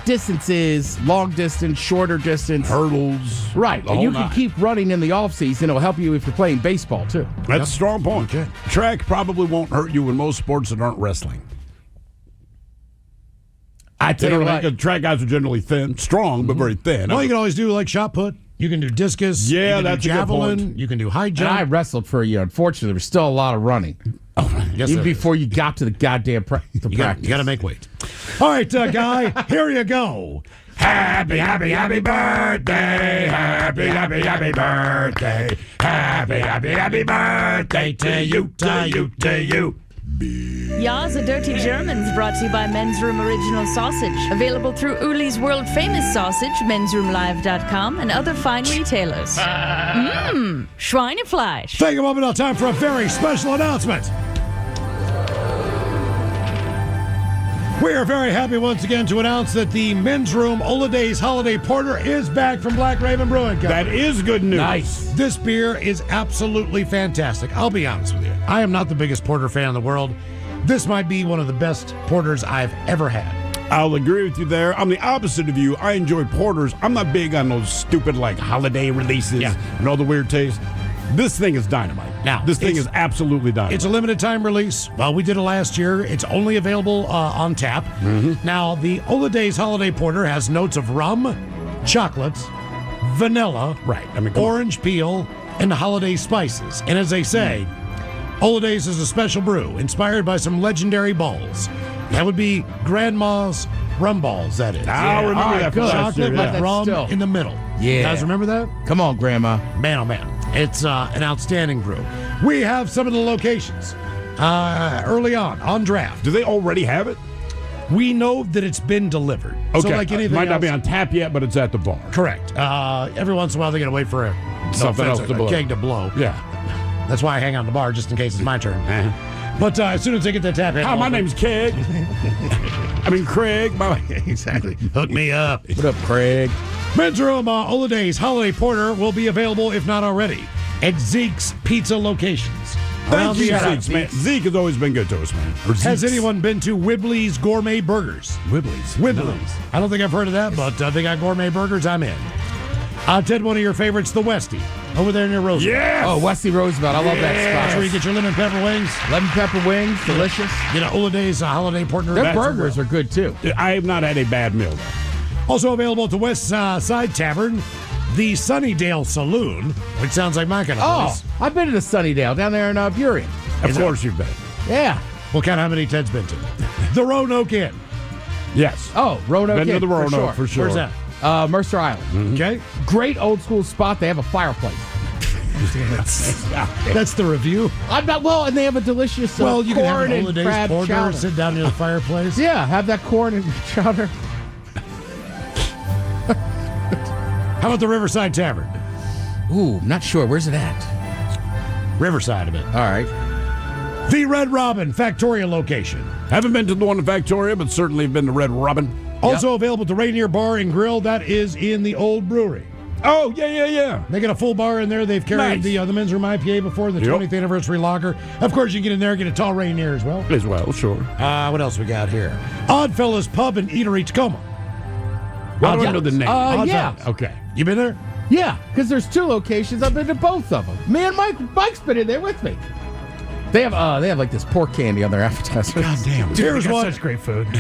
distances, long distance, shorter distance. Hurdles. Right. And you can keep running in the offseason. It'll help you if you're playing baseball, too. That's a strong point. Okay. Track probably won't hurt you in most sports that aren't wrestling. I tell you what. Track guys are generally thin, strong, but very thin. Well, you can always do like shot put. You can do discus. Yeah, you can that's do a good javelin. point. You can do high jump. And I wrestled for a year. Unfortunately, there was still a lot of running. Oh, yes, even before you got to the goddamn practice. You got to make weight. All right, Guy, here you go. Happy, happy, happy birthday. Happy, happy, happy birthday. Happy, happy, happy birthday to you, to you, to you. Ya's a Dirty Germans brought to you by Men's Room Original Sausage. Available through Uli's World Famous Sausage, mensroomlive.com, and other fine retailers. Schweinefleisch. Take a moment now, time for a very special announcement. We are very happy once again to announce that the Men's Room Ola Days Holiday Porter is back from Black Raven Brewing Company. That is good news. Nice. This beer is absolutely fantastic. I'll be honest with you. I am not the biggest porter fan in the world. This might be one of the best porters I've ever had. I'll agree with you there. I'm the opposite of you. I enjoy porters. I'm not big on those stupid like holiday releases and all the weird tastes. This thing is dynamite. Now, this thing is absolutely dynamite. It's a limited time release. Well, we did it last year. It's only available on tap. Now, the Ola Days Holiday Porter has notes of rum, chocolate, vanilla, orange peel, and holiday spices. And as they say, Ola Days is a special brew inspired by some legendary balls. That would be Grandma's rum balls, that is. I'll remember that from last year, Chocolate with rum in the middle. Yeah. You guys remember that? Come on, Grandma. Man, oh man. It's an outstanding brew. We have some of the locations early on draft. Do they already have it? We know that it's been delivered. Okay. So like anything might not else, be on tap yet, but it's at the bar. Correct. Every once in a while, they're going to wait for Something else to blow. keg to blow. Yeah. That's why I hang on the bar, just in case it's my turn. But as soon as they get the tap handle. Hi, my name's Keg. I mean, Craig. Exactly. Hook me up. What up, Craig? Men's Room Ola Days Holiday Porter will be available, if not already, at Zeke's Pizza locations. Thank you, Zeke, man. Zeke has always been good to us, man. Has anyone been to Wibbly's Gourmet Burgers? Wibbly's? No. I don't think I've heard of that, but they got gourmet burgers. I'm in. Ted, one of your favorites, the Westie, over there near Roosevelt. Yes! Oh, Westie Roosevelt. I love that spot. That's where you get your lemon pepper wings. Lemon pepper wings, delicious. You know, Ola Days Holiday Porter. Their burgers are good, too. I have not had a bad meal there. Also available at the West Side Tavern, the Sunnydale Saloon, which sounds like my kind of place. I've been to the Sunnydale down there in Burien. Of course you've been. Yeah. What kind of how many Ted's been to? The Roanoke Inn. Yes. Oh, Roanoke Been to Inn, the Roanoke, for sure. Where's that? Mercer Island. Okay. Great old school spot. They have a fireplace. That's the review. I'm not well, and they have a delicious you can have corn an and Ola Days crab porter, chowder. sit down near the fireplace. Yeah, have that corn and chowder. How about the Riverside Tavern? Ooh, not sure. Where's it at? Riverside of it. All right. The Red Robin Factoria location. Haven't been to the one in Factoria, but certainly have been to Red Robin. Also available at the Rainier Bar and Grill. That is in the old brewery. Oh, yeah. They got a full bar in there. They've carried the Men's Room IPA before, the 20th anniversary lager. Of course, you can get in there and get a tall Rainier as well. As well, sure. What else we got here? Oddfellas Pub and Eatery Tacoma. Why do I know the name? Yeah. Okay. You been there? Yeah, because there's two locations. I've been to both of them. Me and Mike's been in there with me. They have like this pork candy on their advertisements. God damn. Dude, here's one. Such great food. Go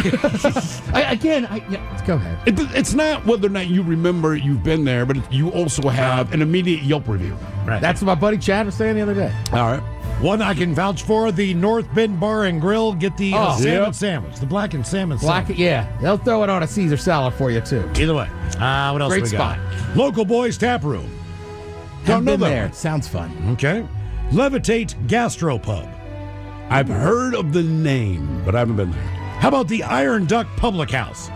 ahead. It's not whether or not you remember you've been there, but you also have an immediate Yelp review. Right. That's what my buddy Chad was saying the other day. All right. One I can vouch for, the North Bend Bar and Grill. Get the salmon sandwich, the blackened salmon sandwich. Yeah, they'll throw it on a Caesar salad for you, too. Either way. What else Great we got? spot. Local Boys Tap Room. Don't know that there. one. Sounds fun. Okay. Levitate Gastropub. I've heard of the name, but I haven't been there. How about the Iron Duck Public House?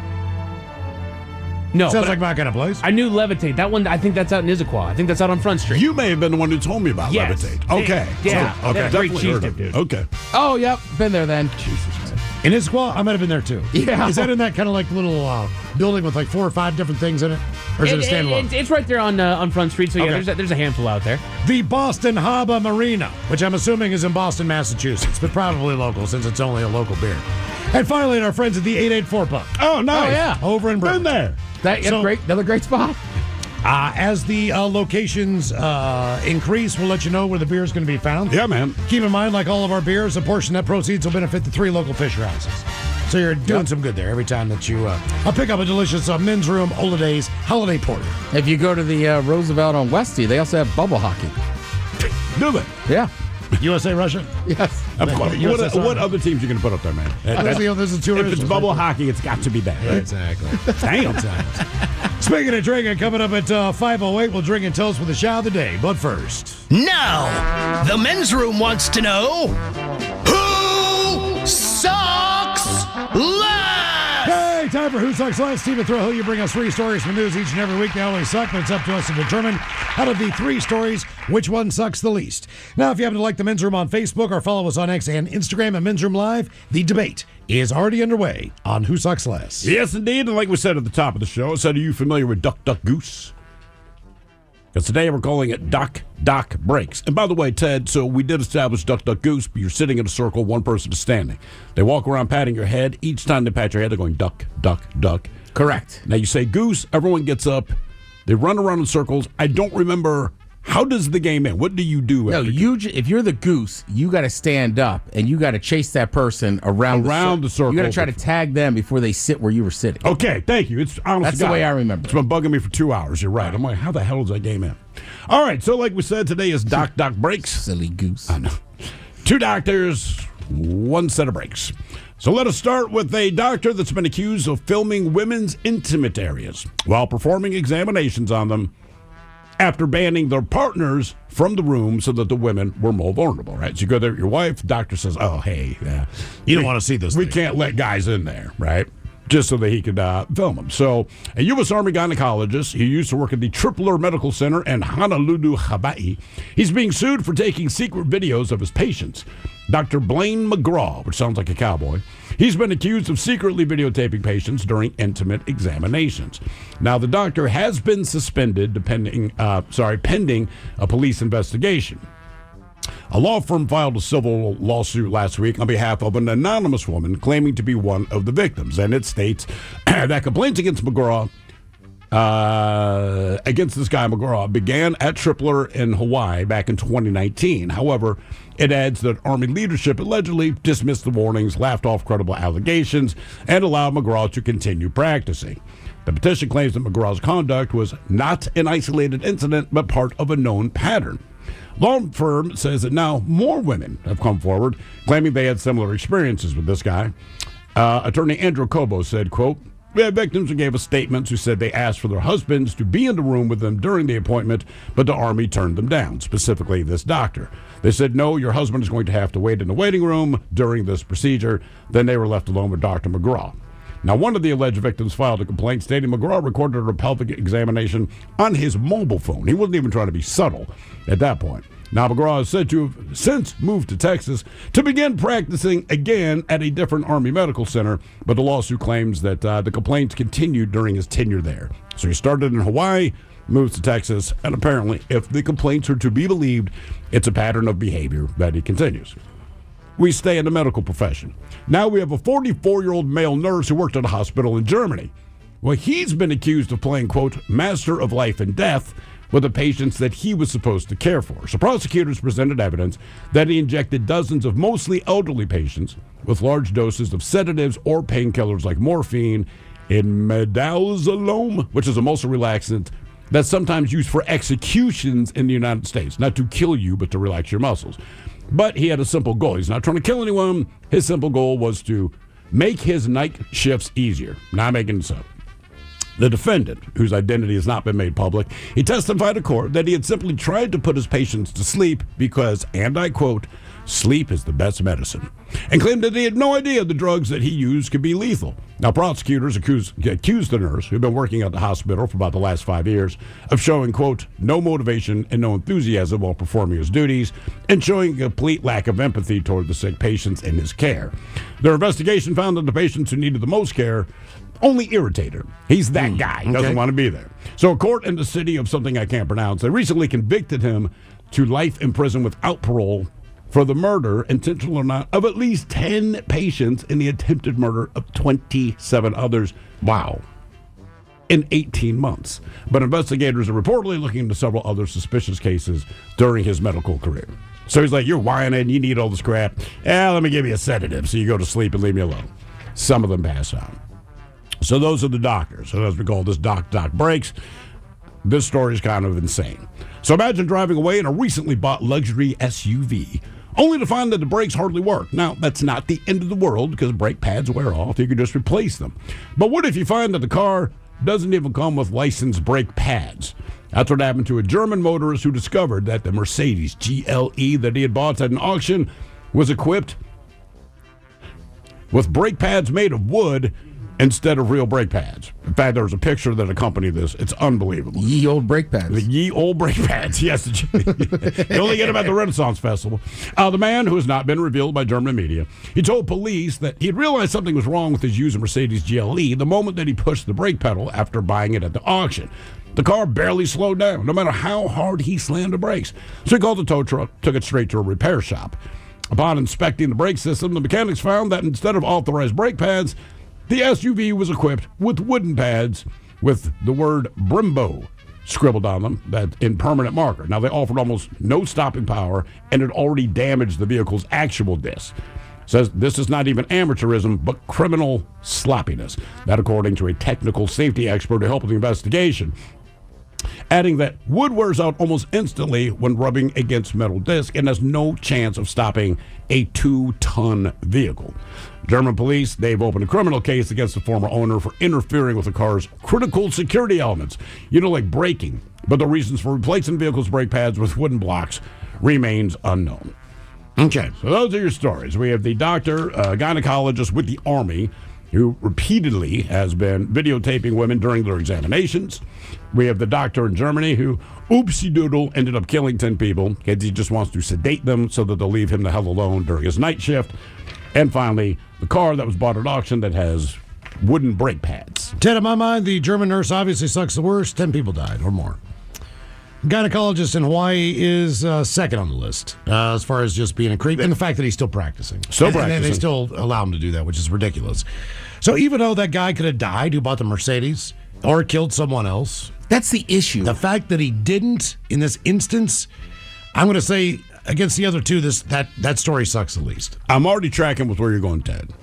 No. Sounds but like my kind of place. I knew Levitate. That one, I think that's out in Issaquah. I think that's out on Front Street. You may have been the one who told me about Yes. Levitate. Okay. Yeah. Okay. That's great Definitely cheese heard dip, of dude. it. Okay. Oh, yep. Been there then. Jesus Christ. In Issaquah, I might have been there too. Yeah. Is that in that kind of like little building with like 4 or 5 different things in it? Or is it a standalone? It's right there on Front Street, so yeah, Okay. there's a handful out there. The Boston Harbor Marina, which I'm assuming is in Boston, Massachusetts, but probably local since it's only a local beer. And finally, our friends at the 884 Pub. Oh, nice. Oh, yeah. Over in Brooklyn. Been there. That's great. Another great spot. As the locations increase, we'll let you know where the beer is going to be found. Yeah, man. Keep in mind, like all of our beers, a portion of that proceeds will benefit the 3 local Fisher houses. So you're doing some good there every time that you pick up a delicious Men's Room Ola Days Holiday Porter. If you go to the Roosevelt on Westie, they also have bubble hockey. Do they? Yeah. USA, Russia? Yes. Of course. What other teams you going to put up there, man? There's the 2 If it's originals. bubble hockey, it's got to be that. Right? Exactly. Damn. Speaking of drinking, coming up at 5:08, we'll drink and toast with the shot of the day. But first, Now, the Men's Room wants to know, who Last! Hey, time for Who Sucks Last. Stephen Thrill, you bring us 3 stories from news each and every week. They always suck, but it's up to us to determine out of the 3 stories which one sucks the least. Now, if you happen to like the Men's Room on Facebook or follow us on X and Instagram at Men's Room Live, the debate is already underway on Who Sucks Less. Yes, indeed. And like we said at the top of the show, are you familiar with Duck, Duck, Goose? Because today we're calling it Doc Breaks. And by the way, Ted, so we did establish Duck, Duck, Goose, but you're sitting in a circle, one person is standing. They walk around patting your head. Each time they pat your head, they're going duck, duck, duck. Correct. Now you say goose, everyone gets up. They run around in circles. I don't remember, how does the game end? What do you do? No, if you're the goose, you got to stand up and you got to chase that person around the circle. You got to try to tag them before they sit where you were sitting. Okay, thank you. It's honest. That's the way I remember. It's been bugging me for 2 hours. You're right. I'm like, how the hell does that game end? All right, so like we said, today is Doc Breaks. Silly goose. I know. 2 doctors, 1 set of breaks. So let us start with a doctor that's been accused of filming women's intimate areas while performing examinations on them after banning their partners from the room so that the women were more vulnerable, right? So you go there with your wife, the doctor says, oh, hey, you don't want to see this. We can't let guys in there, right? Just so that he could film them. So a U.S. Army gynecologist, he used to work at the Tripler Medical Center in Honolulu, Hawaii. He's being sued for taking secret videos of his patients. Dr. Blaine McGraw, which sounds like a cowboy, he's been accused of secretly videotaping patients during intimate examinations. Now, the doctor has been suspended pending a police investigation. A law firm filed a civil lawsuit last week on behalf of an anonymous woman claiming to be one of the victims. And it states that complaints against McGraw, against this guy McGraw, began at Tripler in Hawaii back in 2019. However, it adds that Army leadership allegedly dismissed the warnings, laughed off credible allegations, and allowed McGraw to continue practicing. The petition claims that McGraw's conduct was not an isolated incident, but part of a known pattern. Law firm says that now more women have come forward claiming they had similar experiences with this guy. Attorney Andrew Cobo said, quote, "We had victims who gave us statements who said they asked for their husbands to be in the room with them during the appointment, but the Army turned them down, specifically this doctor. They said, no, your husband is going to have to wait in the waiting room during this procedure. Then they were left alone with Dr. McGraw." Now, one of the alleged victims filed a complaint stating McGraw recorded a pelvic examination on his mobile phone. He wasn't even trying to be subtle at that point. Now, McGraw is said to have since moved to Texas to begin practicing again at a different Army medical center, but the lawsuit claims that the complaints continued during his tenure there. So he started in Hawaii, moves to Texas, and apparently, if the complaints are to be believed, it's a pattern of behavior that he continues. We stay in the medical profession. Now we have a 44-year-old male nurse who worked at a hospital in Germany. Well, he's been accused of playing, quote, master of life and death with the patients that he was supposed to care for. So prosecutors presented evidence that he injected dozens of mostly elderly patients with large doses of sedatives or painkillers like morphine in midazolam, which is a muscle relaxant that's sometimes used for executions in the United States, not to kill you, but to relax your muscles. But he had a simple goal. He's not trying to kill anyone. His simple goal was to make his night shifts easier. Not making this up. The defendant, whose identity has not been made public, he testified to court that he had simply tried to put his patients to sleep because, and I quote, sleep is the best medicine, and claimed that he had no idea the drugs that he used could be lethal. Now, prosecutors accused the nurse, who'd been working at the hospital for about the last 5 years, of showing, quote, no motivation and no enthusiasm while performing his duties, and showing a complete lack of empathy toward the sick patients in his care. Their investigation found that the patients who needed the most care only irritated him. He's that guy. He doesn't want to be there. So a court in the city of something I can't pronounce, they recently convicted him to life in prison without parole for the murder, intentional or not, of at least 10 patients in the attempted murder of 27 others. Wow. In 18 months. But investigators are reportedly looking into several other suspicious cases during his medical career. So he's like, you're whining, you need all this crap. Let me give you a sedative so you go to sleep and leave me alone. Some of them pass out. So those are the doctors. So as we call this Doc Breaks, this story is kind of insane. So imagine driving away in a recently bought luxury SUV, only to find that the brakes hardly work. Now, that's not the end of the world because brake pads wear off. You can just replace them. But what if you find that the car doesn't even come with licensed brake pads? That's what happened to a German motorist who discovered that the Mercedes GLE that he had bought at an auction was equipped with brake pads made of wood instead of real brake pads. In fact, there's a picture that accompanied this. It's unbelievable. Ye old brake pads. The ye old brake pads, yes. You only get them at the Renaissance Festival. The man, who has not been revealed by German media, he told police that he had realized something was wrong with his used Mercedes GLE the moment that he pushed the brake pedal after buying it at the auction. The car barely slowed down, no matter how hard he slammed the brakes. So he called the tow truck, took it straight to a repair shop. Upon inspecting the brake system, the mechanics found that instead of authorized brake pads, the SUV was equipped with wooden pads with the word Brembo scribbled on them that in permanent marker. Now, they offered almost no stopping power and had already damaged the vehicle's actual disc. Says this is not even amateurism, but criminal sloppiness. That according to a technical safety expert who helped with the investigation. Adding that wood wears out almost instantly when rubbing against metal disc and has no chance of stopping a 2-ton vehicle. German police, they've opened a criminal case against the former owner for interfering with the car's critical security elements, like braking. But the reasons for replacing the vehicle's brake pads with wooden blocks remains unknown. Okay, so those are your stories. We have the doctor, gynecologist with the Army, who repeatedly has been videotaping women during their examinations. We have the doctor in Germany who, oopsie doodle, ended up killing 10 people because he just wants to sedate them so that they'll leave him the hell alone during his night shift. And finally, the car that was bought at auction that has wooden brake pads. Ted, in my mind, the German nurse obviously sucks the worst. 10 people died or more. Gynecologist in Hawaii is second on the list as far as just being a creep, and the fact that he's still practicing. And they still allow him to do that, which is ridiculous. So even though that guy could have died who bought the Mercedes or killed someone else, that's the issue. The fact that he didn't in this instance, I'm going to say against the other two, that story sucks the least. I'm already tracking with where you're going, Ted.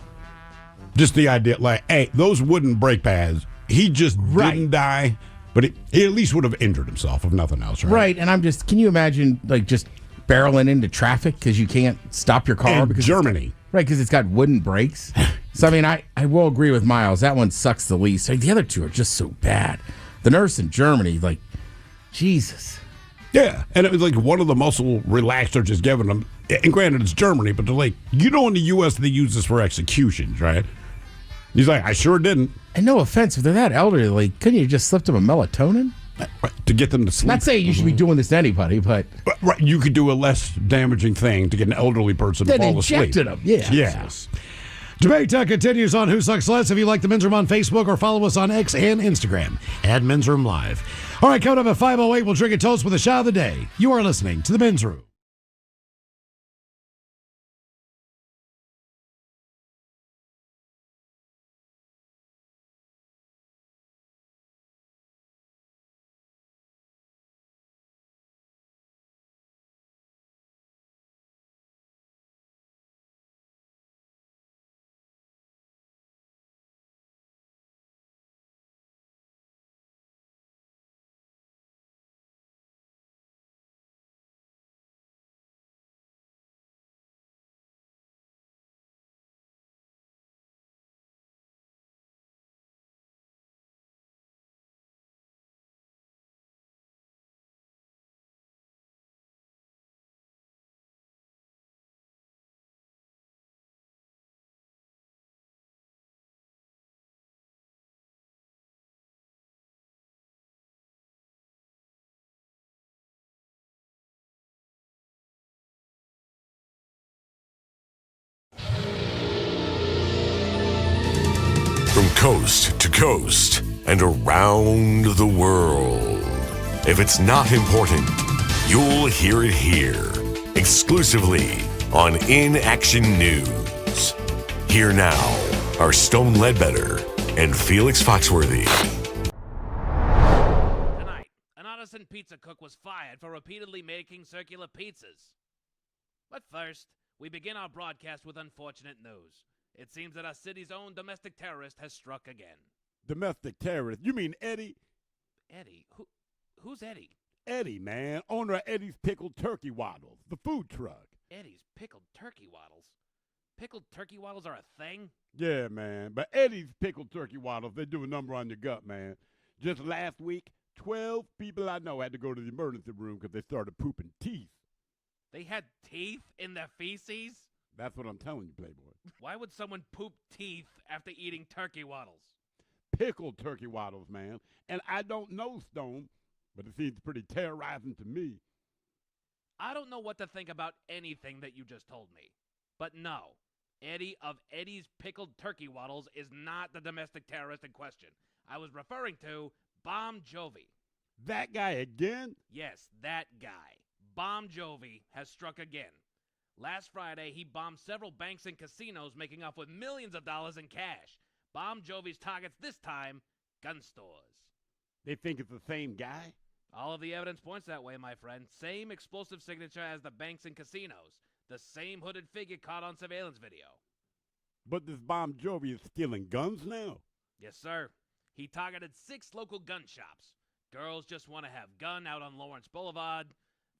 Just the idea, like, hey, those wooden brake pads, he just didn't die. But he at least would have injured himself, if nothing else, right? Right, and can you imagine, just barreling into traffic because you can't stop your car? In because Germany. Because it's got wooden brakes. So, I will agree with Miles. That one sucks the least. The other two are just so bad. The nurse in Germany, Jesus. Yeah, and it was one of the muscle relaxers just giving them. And granted, it's Germany, but they're in the U.S., they use this for executions, right? He's like, I sure didn't. And no offense, if they're that elderly, couldn't you just slip them a melatonin? To get them to sleep. Not saying you should be doing this to anybody, but... Right, you could do a less damaging thing to get an elderly person to fall asleep. Injected them, yeah. Yes. Debate continues on Who Sucks Less. If you like the Men's Room on Facebook or follow us on X and Instagram at Men's Room Live. All right, coming up at 5:08, we'll drink a toast with a shot of the day. You are listening to the Men's Room. From coast to coast and around the world. If it's not important, you'll hear it here, exclusively on In Action News. Here now are Stone Ledbetter and Felix Foxworthy. Tonight, an artisan pizza cook was fired for repeatedly making circular pizzas. But first, we begin our broadcast with unfortunate news. It seems that our city's own domestic terrorist has struck again. Domestic terrorist? You mean Eddie? Eddie? Who's Eddie? Eddie, man. Owner of Eddie's Pickled Turkey Waddles, the food truck. Eddie's Pickled Turkey Waddles? Pickled turkey waddles are a thing? Yeah, man. But Eddie's Pickled Turkey Waddles, they do a number on your gut, man. Just last week, 12 people I know had to go to the emergency room because they started pooping teeth. They had teeth in their feces? That's what I'm telling you, Playboy. Why would someone poop teeth after eating turkey waddles? Pickled turkey waddles, man. And I don't know, Stone, but it seems pretty terrorizing to me. I don't know what to think about anything that you just told me. But no, Eddie of Eddie's Pickled Turkey Waddles is not the domestic terrorist in question. I was referring to Bon Jovi. That guy again? Yes, that guy. Bon Jovi has struck again. Last Friday, he bombed several banks and casinos, making off with millions of dollars in cash. Bon Jovi's targets this time, gun stores. They think it's the same guy? All of the evidence points that way, my friend. Same explosive signature as the banks and casinos. The same hooded figure caught on surveillance video. But this Bon Jovi is stealing guns now? Yes, sir. He targeted 6 local gun shops. Girls Just Want to Have Gun out on Lawrence Boulevard.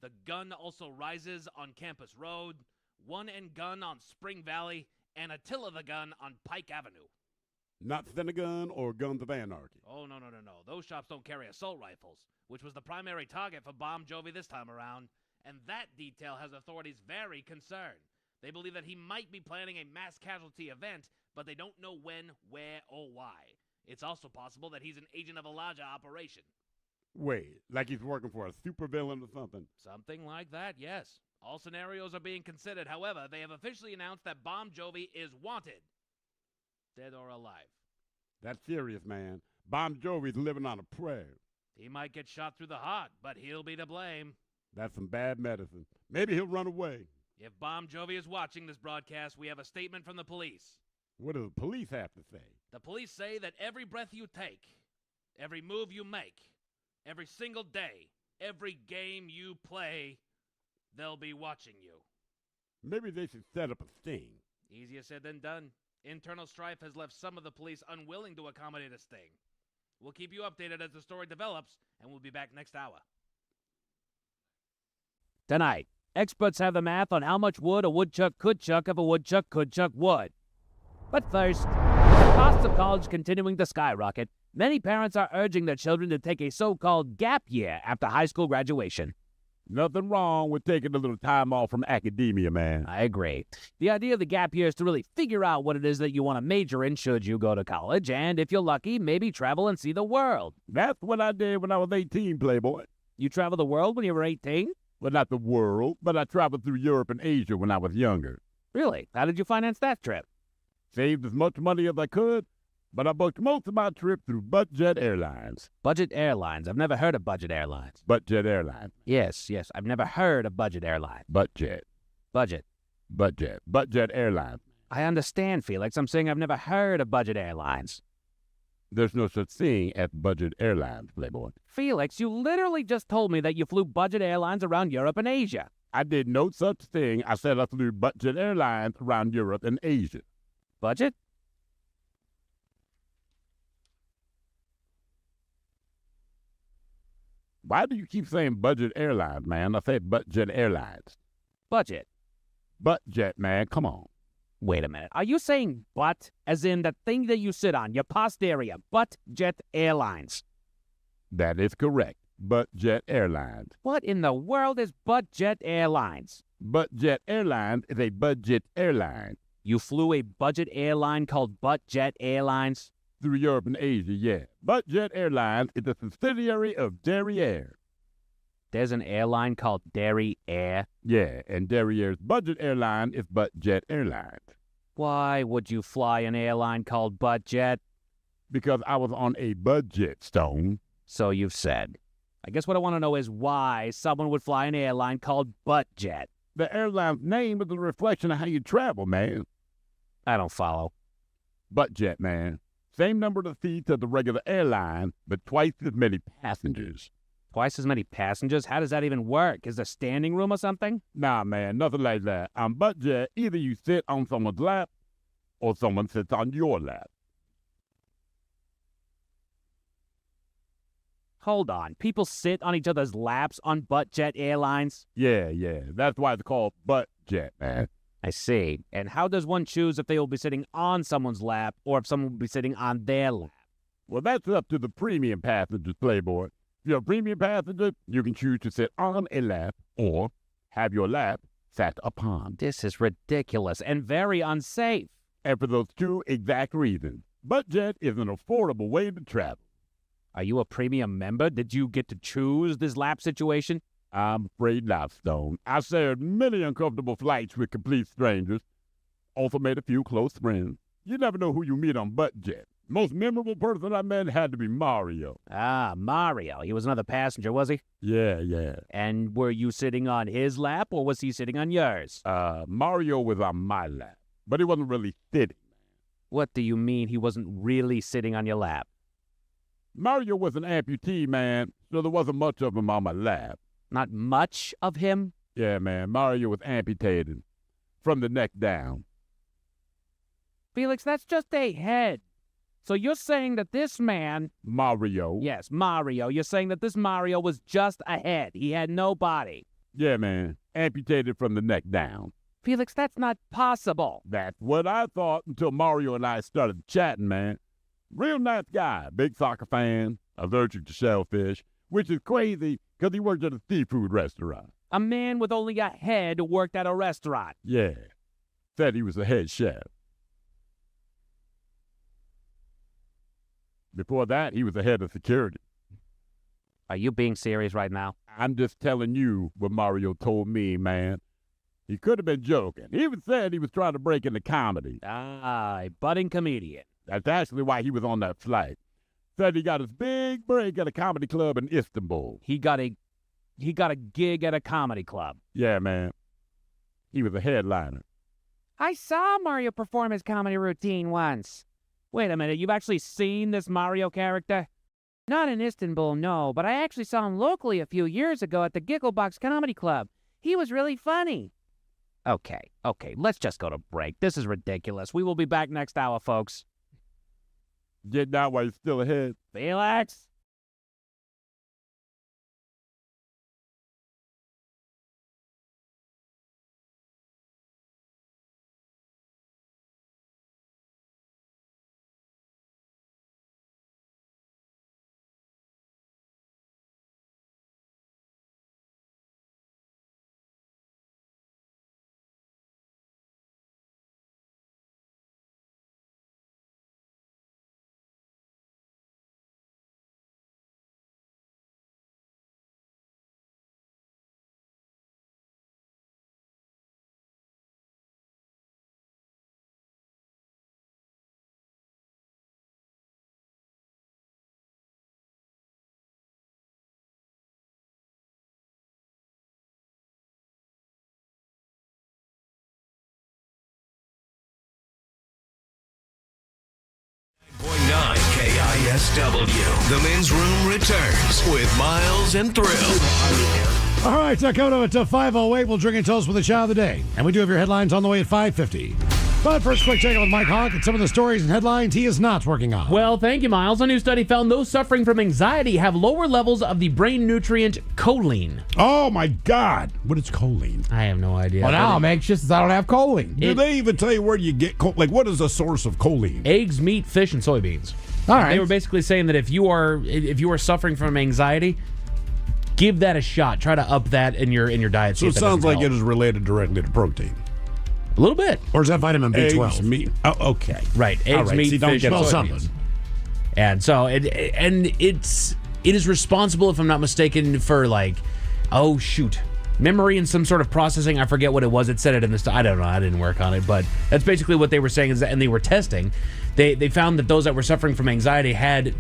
The Gun Also Rises on Campus Road. One and Gun on Spring Valley. And Attila the Gun on Pike Avenue. Not Senegun or Guns of Anarchy? Oh, no. Those shops don't carry assault rifles, which was the primary target for Bon Jovi this time around. And that detail has authorities very concerned. They believe that he might be planning a mass casualty event, but they don't know when, where, or why. It's also possible that he's an agent of a larger operation. Wait, like he's working for a supervillain or something? Something like that, yes. All scenarios are being considered. However, they have officially announced that Bon Jovi is wanted. Dead or alive. That's serious, man. Bon Jovi's living on a prayer. He might get shot through the heart, but he'll be to blame. That's some bad medicine. Maybe he'll run away. If Bon Jovi is watching this broadcast, we have a statement from the police. What do the police have to say? The police say that every breath you take, every move you make, every single day, every game you play, they'll be watching you. Maybe they should set up a sting. Easier said than done. Internal strife has left some of the police unwilling to accommodate a sting. We'll keep you updated as the story develops, and we'll be back next hour. Tonight, experts have the math on how much wood a woodchuck could chuck if a woodchuck could chuck wood. But first, with the cost of college continuing to skyrocket, many parents are urging their children to take a so-called gap year after high school graduation. Nothing wrong with taking a little time off from academia, man. I agree. The idea of the gap year is to really figure out what it is that you want to major in should you go to college, and if you're lucky, maybe travel and see the world. That's what I did when I was 18, Playboy. You traveled the world when you were 18? Well, not the world, but I traveled through Europe and Asia when I was younger. Really? How did you finance that trip? Saved as much money as I could, but I booked most of my trip through Budget Airlines. Budget Airlines? I've never heard of Budget Airlines. Budget Airlines. Yes, I've never heard of Budget Airlines. Budget. Budget Airlines. I understand, Felix. I'm saying I've never heard of Budget Airlines. There's no such thing as Budget Airlines, Playboy. Felix, you literally just told me that you flew Budget Airlines around Europe and Asia. I did no such thing. I said I flew Budget Airlines around Europe and Asia. Budget? Why do you keep saying Budget Airlines, man? I said Budget Airlines. Budget. Budget, man. Come on. Wait a minute. Are you saying butt, as in the thing that you sit on, your posterior, Budget Airlines? That is correct. Budget Airlines. What in the world is Budget Airlines? Budget Airlines is a budget airline. You flew a budget airline called Budget Airlines? Through Europe and Asia, yeah. Budget Airlines is a subsidiary of Derriere. There's an airline called Derriere? Yeah, and Derriere's budget airline is Budget Airlines. Why would you fly an airline called Budget? Because I was on a budget, Stone. So you've said. I guess what I want to know is why someone would fly an airline called Budget. The airline's name is a reflection of how you travel, man. I don't follow. Budget, man. Same number of seats as the regular airline, but twice as many passengers. Twice as many passengers? How does that even work? Is there standing room or something? Nah, man, nothing like that. On Budget, either you sit on someone's lap or someone sits on your lap. Hold on. People sit on each other's laps on Budget Airlines? Yeah. That's why it's called Budget, man. I see. And how does one choose if they will be sitting on someone's lap or if someone will be sitting on their lap? Well, that's up to the premium passengers, Playboy. If you're a premium passenger, you can choose to sit on a lap or have your lap sat a pond. This is ridiculous and very unsafe. And for those two exact reasons, ButtJet is an affordable way to travel. Are you a premium member? Did you get to choose this lap situation? I'm afraid not, Stone. I shared many uncomfortable flights with complete strangers. Also made a few close friends. You never know who you meet on ButtJet. Most memorable person I met had to be Mario. Ah, Mario. He was another passenger, was he? Yeah. And were you sitting on his lap, or was he sitting on yours? Mario was on my lap, but he wasn't really sitting. What do you mean he wasn't really sitting on your lap? Mario was an amputee, man, so there wasn't much of him on my lap. Not much of him? Yeah, man, Mario was amputated from the neck down. Felix, that's just a head. So you're saying that this man... Mario. Yes, Mario. You're saying that this Mario was just a head. He had no body. Yeah, man, amputated from the neck down. Felix, that's not possible. That's what I thought until Mario and I started chatting, man. Real nice guy, big soccer fan, allergic to shellfish, which is crazy because he worked at a seafood restaurant. A man with only a head worked at a restaurant. Yeah, said he was the head chef. Before that, he was the head of security. Are you being serious right now? I'm just telling you what Mario told me, man. He could have been joking. He even said he was trying to break into comedy. Ah, a budding comedian. That's actually why he was on that flight. Said he got his big break at a comedy club in Istanbul. He got a gig at a comedy club. Yeah, man. He was a headliner. I saw Mario perform his comedy routine once. Wait a minute, you've actually seen this Mario character? Not in Istanbul, no, but I actually saw him locally a few years ago at the Gigglebox Comedy Club. He was really funny. Okay, let's just go to break. This is ridiculous. We will be back next hour, folks. Get down while you're still ahead. Felix? KISW. The Men's Room returns with Miles and Thrill. All right, coming up at 5:08, we'll drink and toast with the shot of the day. And we do have your headlines on the way at 5:50. But first, quick check with Mike Hawk and some of the stories and headlines he is not working on. Well, thank you, Miles. A new study found those suffering from anxiety have lower levels of the brain nutrient choline. Oh, my God. What is choline? I have no idea. Well, now I'm anxious as I don't have choline. Do they even tell you where you get choline? Like, what is the source of choline? Eggs, meat, fish, and soybeans. All right. They were basically saying that if you are suffering from anxiety, give that a shot. Try to up that in your diet. So it sounds like it is related directly to protein. A little bit. Or is that vitamin B12? Eggs, meat. Oh, okay. Right. Eggs, meat, See, don't fish, get and something. And so it is responsible, if I'm not mistaken, for memory and some sort of processing. I forget what it was. It said it in the I don't know. I didn't work on it, but that's basically what they were saying. And they were testing. They found that those that were suffering from anxiety had,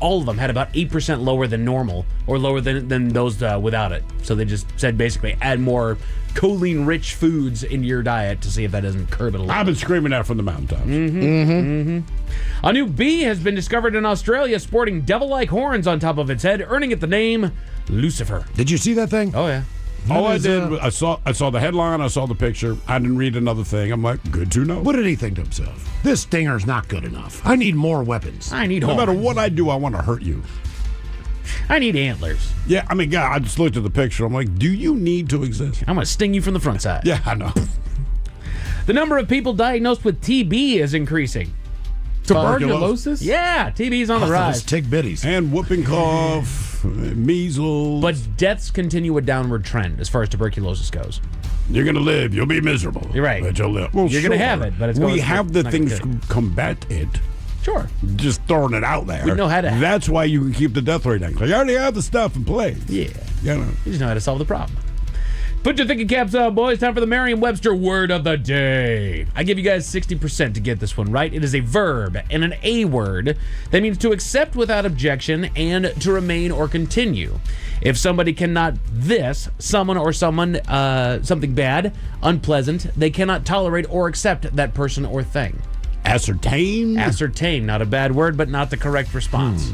all of them had about 8% lower than normal, or lower than those without it. So they just said basically add more choline-rich foods into your diet to see if that doesn't curb it a little. I've been screaming that from the mountaintops. A new bee has been discovered in Australia sporting devil-like horns on top of its head, earning it the name Lucifer. Did you see that thing? Oh, yeah. All I did, I saw the headline, I saw the picture, I didn't read another thing. I'm like, good to know. What did he think to himself? This stinger's not good enough. I need more weapons. I need No horns. matter what I do, I want to hurt you. I need antlers. Yeah, I mean, God, I just looked at the picture. I'm like, do you need to exist? I'm going to sting you from the front side. Yeah, I know. The number of people diagnosed with TB is increasing. Tuberculosis? Yeah, TB's on the rise. Tick bitties. And whooping cough, measles. But deaths continue a downward trend as far as tuberculosis goes. You're going to live. You'll be miserable. You're right. But you'll live. Well, You're gonna have it, but it's we going- have the not things gonna to combat it. Sure. Just throwing it out there. We know how to- That's why you can keep the death rate down. 'Cause you already have the stuff in place. Yeah. You know. You just know how to solve the problem. Put your thinking caps on, boys. Time for the Merriam-Webster word of the day. I give you guys 60% to get this one right. It is a verb and an A word that means to accept without objection and to remain or continue. If somebody cannot someone or someone, something bad, unpleasant, they cannot tolerate or accept that person or thing. Ascertain? Ascertain. Not a bad word, but not the correct response.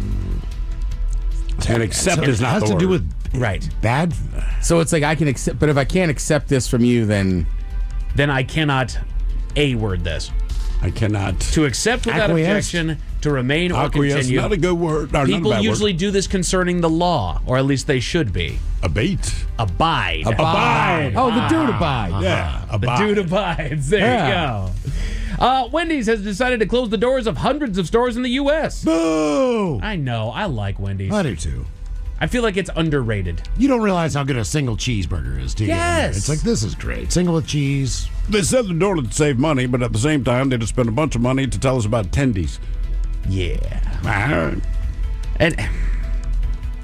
And accept is not the word. has to do with right. bad. So it's like I can accept, but if I can't accept this from you, then I cannot A word this. I cannot. To accept without Acquiesce. objection, to remain or Acquiesce, continue. not a good word. No, not a People bad usually word. do this concerning the law, or at least they should be. Abate. Abide. Abide. oh, the dude abide. Yeah. The Abide. dude abides. There you go. Wendy's has decided to close the doors of hundreds of stores in the U.S. Boo! I know. I like Wendy's. I do too. I feel like it's underrated. You don't realize how good a single cheeseburger is, do you? Yes. It's like, this is great. Single with cheese. They said they're doing it to save money, but at the same time, they just spent a bunch of money to tell us about tendies. Yeah. And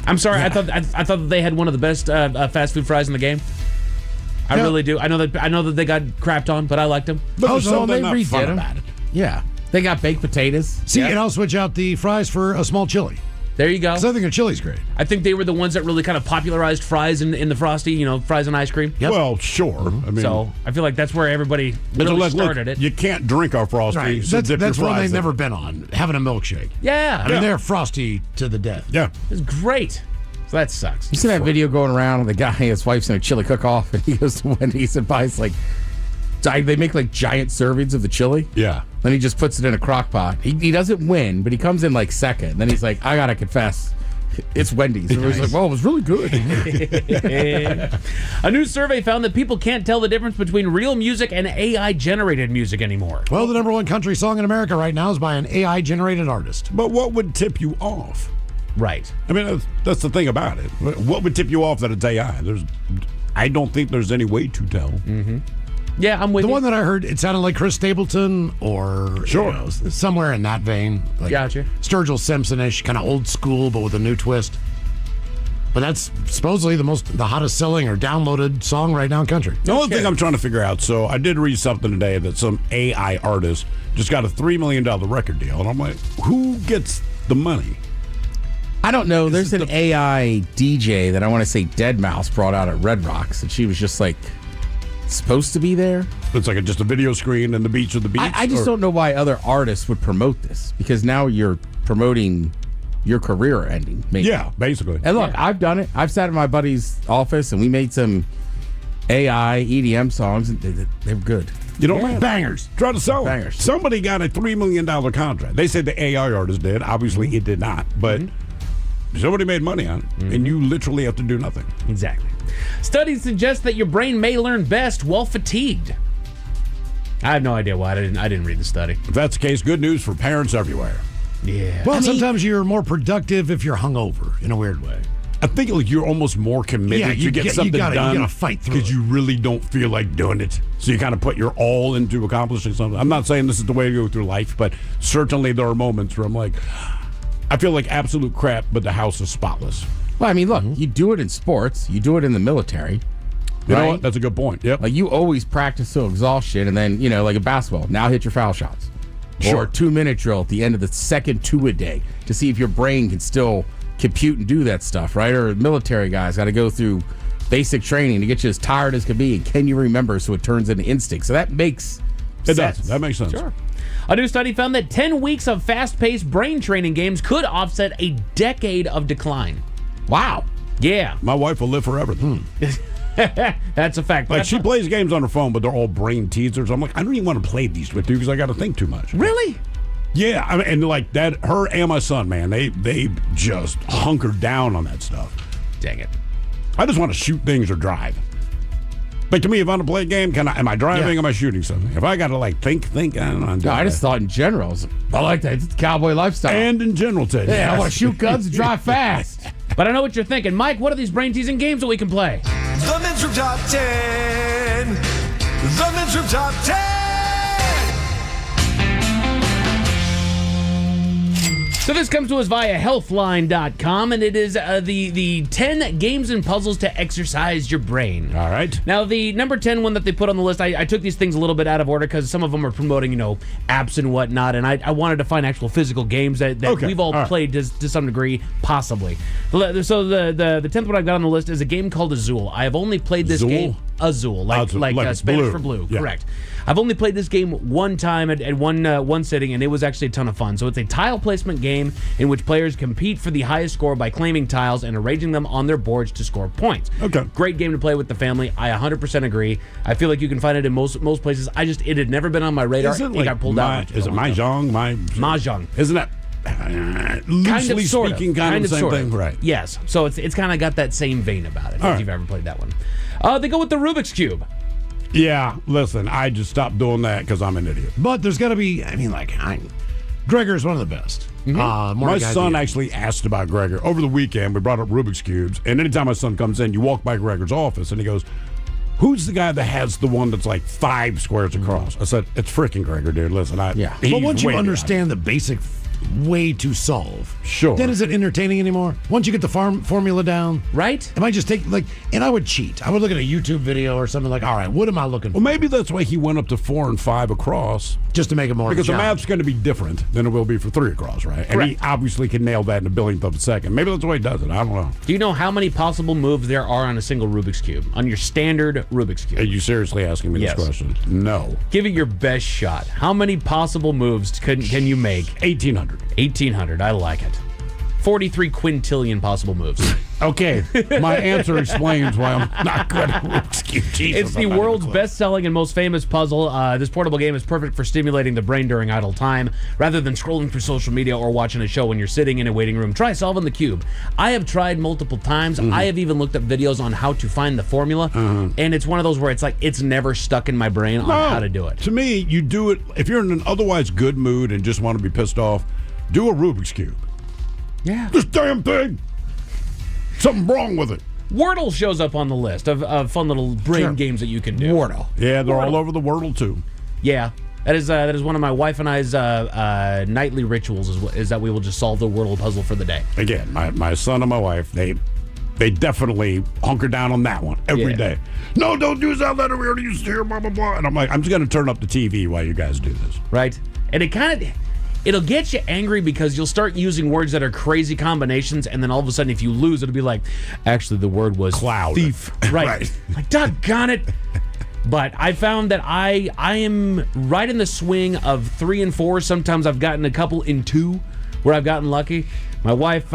I'm sorry. I thought that they had one of the best fast food fries in the game. I really do. I know that they got crapped on, but I liked them. But there's so something they not redid fun them. about it. Yeah. They got baked potatoes. See, and I'll switch out the fries for a small chili. There you go. Because I think a chili's great. I think they were the ones that really kind of popularized fries in the Frosty, fries and ice cream. Yep. Well, sure. I mean, So I feel like that's where everybody really look, started it. You can't drink our Frosty. Right. So dip your That's one fries they've in. never been on, having a milkshake. Yeah. I mean, they're frosty to the death. Yeah. It's great. So that sucks. You see that video going around of the guy, his wife's in a chili cook-off, and he goes to Wendy's and buys they make like giant servings of the chili. Yeah. Then he just puts it in a crock pot. He doesn't win, but he comes in like second. And then he's like, I gotta confess, it's Wendy's. And he's like, well, it was really good. A new survey found that people can't tell the difference between real music and AI-generated music anymore. Well, the number one country song in America right now is by an AI-generated artist. But what would tip you off? Right. I mean, that's the thing about it. What would tip you off that it's AI? I don't think there's any way to tell. Mm-hmm. Yeah, I'm with The you. one that I heard, it sounded like Chris Stapleton or somewhere in that vein. Like Gotcha. Sturgill Simpson-ish, kind of old school, but with a new twist. But that's supposedly the hottest selling or downloaded song right now in country. The only thing I'm trying to figure out, so I did read something today that some AI artist just got a $3 million record deal. And I'm like, who gets the money? I don't know. There's an AI DJ that I want to say Deadmau5 brought out at Red Rocks, and she was just like supposed to be there. It's like just a video screen and the beach of the beach. I just don't know why other artists would promote this, because now you're promoting your career ending. Maybe. Yeah, basically. And look, I've done it. I've sat in my buddy's office and we made some AI EDM songs, and they were good. You know, bangers. Try to sell them. Bangers. Somebody got a $3 million contract. They said the AI artist did. Obviously, it did not. But somebody made money on it, and you literally have to do nothing. Exactly. Studies suggest that your brain may learn best while fatigued. I have no idea why. I didn't read the study. If that's the case, good news for parents everywhere. Yeah. Well, sometimes you're more productive if you're hungover in a weird way. I think like you're almost more committed to get something done. You gotta fight through because it. you really don't feel like doing it. So you kind of put your all into accomplishing something. I'm not saying this is the way to go through life, but certainly there are moments where I'm like, I feel like absolute crap, but the house is spotless. Well, I mean, look, you do it in sports, you do it in the military. You right? know what? That's a good point. Yep. Like you always practice to exhaustion, and then like in basketball, now hit your foul shots. Sure. Or a 2-minute drill at the end of the second 2-a-day to see if your brain can still compute and do that stuff, right? Or military guys got to go through basic training to get you as tired as can be, and can you remember so it turns into instinct? So that makes sense. Does. That makes sense. Sure. A new study found that 10 weeks of fast-paced brain training games could offset a decade of decline. Wow. Yeah. My wife will live forever. That's a fact. Like she plays games on her phone, but they're all brain teasers. I'm like, I don't even want to play these with you because I got to think too much. Really? Yeah, I mean, and like that, her and my son, man, they just hunkered down on that stuff. Dang it! I just want to shoot things or drive. Like to me, if I want to play a game, am I driving? Yeah. Am I shooting something? If I got to like think, I don't know. No, I just thought in general, I like that. It's the cowboy lifestyle. And in general, Ted. Yeah, I yes. want to shoot guns and drive fast. But I know what you're thinking. Mike, what are these brain-teasing games that we can play? The Men's Room Top 10. The Men's Room Top 10. So this comes to us via healthline.com, and it is the 10 games and puzzles to exercise your brain. All right. Now, the number 10 one that they put on the list, I took these things a little bit out of order because some of them are promoting, apps and whatnot, and I wanted to find actual physical games that we've all played to some degree, possibly. So the 10th one I've got on the list is a game called Azul. I have only played this game... Azul, like Spanish blue. for blue, Yeah. correct. I've only played this game one time at one sitting, and it was actually a ton of fun. So it's a tile placement game in which players compete for the highest score by claiming tiles and arranging them on their boards to score points. Okay. Great game to play with the family. I 100% agree. I feel like you can find it in most places. It had never been on my radar. Is it It got pulled out. Is it Mahjong? Mahjong. Isn't that loosely speaking kind of the same thing? Right. Yes. So it's kind of got that same vein about it, if you've ever played that one. They go with the Rubik's Cube. Yeah, listen, I just stopped doing that because I'm an idiot. But there's got to be, Gregor's one of the best. My son actually asked about Gregor. Over the weekend, we brought up Rubik's Cubes, and anytime my son comes in, you walk by Gregor's office, and he goes, who's the guy that has the one that's like 5 squares across? I said, it's freaking Gregor, dude. Listen, But once you understand the basic way to solve, then is it entertaining anymore? Once you get the formula down, right? Am I just and I would cheat. I would look at a YouTube video or something like, all right, what am I looking for? Well, maybe that's why he went up to 4 and 5 across. Just to make it more Because the challenge. math's going to be different than it will be for 3 across, right? And he obviously can nail that in a billionth of a second. Maybe that's why he does it. I don't know. Do you know how many possible moves there are on a single Rubik's Cube? On your standard Rubik's Cube? Are you seriously asking me this question? No. Give it your best shot. How many possible moves can you make? 1,800. 1,800. I like it. 43 quintillion possible moves. Okay, my answer explains why I'm not good at Rubik's Cube. Jesus, It's the world's best-selling and most famous puzzle. This portable game is perfect for stimulating the brain during idle time. Rather than scrolling through social media or watching a show when you're sitting in a waiting room, try solving the cube. I have tried multiple times. I have even looked up videos on how to find the formula, and it's one of those where it's never stuck in my brain on how to do it. To me, you do it, if you're in an otherwise good mood and just want to be pissed off, do a Rubik's Cube. Yeah. This damn thing! Something wrong with it. Wordle shows up on the list of fun little brain games that you can do. Wordle. Yeah, they're all over the Wordle, too. Yeah. That is one of my wife and I's nightly rituals is that we will just solve the Wordle puzzle for the day. Again, my son and my wife, they definitely hunker down on that one every day. No, don't use that letter. We already used to hear blah, blah, blah. And I'm like, I'm just going to turn up the TV while you guys do this. Right. And it'll get you angry because you'll start using words that are crazy combinations, and then all of a sudden, if you lose, it'll be like, actually, the word was cloud. Thief. Right. Like, doggone it. But I found that I am right in the swing of 3 and 4. Sometimes I've gotten a couple in 2 where I've gotten lucky. My wife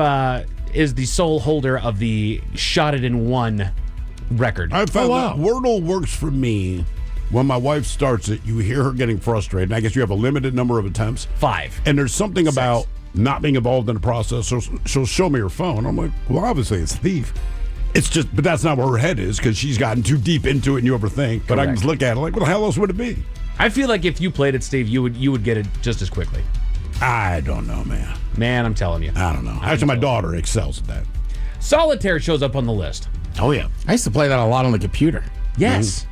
is the sole holder of the shot it in 1 record. I found that Wordle works for me. When my wife starts it, you hear her getting frustrated. And I guess you have a limited number of attempts. 5. And there's something about not being involved in the process. So she'll show me her phone. I'm like, well, obviously it's Thief. It's just, but that's not where her head is because she's gotten too deep into it and you overthink. But I can just look at it like, what the hell else would it be? I feel like if you played it, Steve, you would get it just as quickly. I don't know, man. Man, I'm telling you. I don't know. Actually, my daughter excels at that. Solitaire shows up on the list. Oh, yeah. I used to play that a lot on the computer. Yes.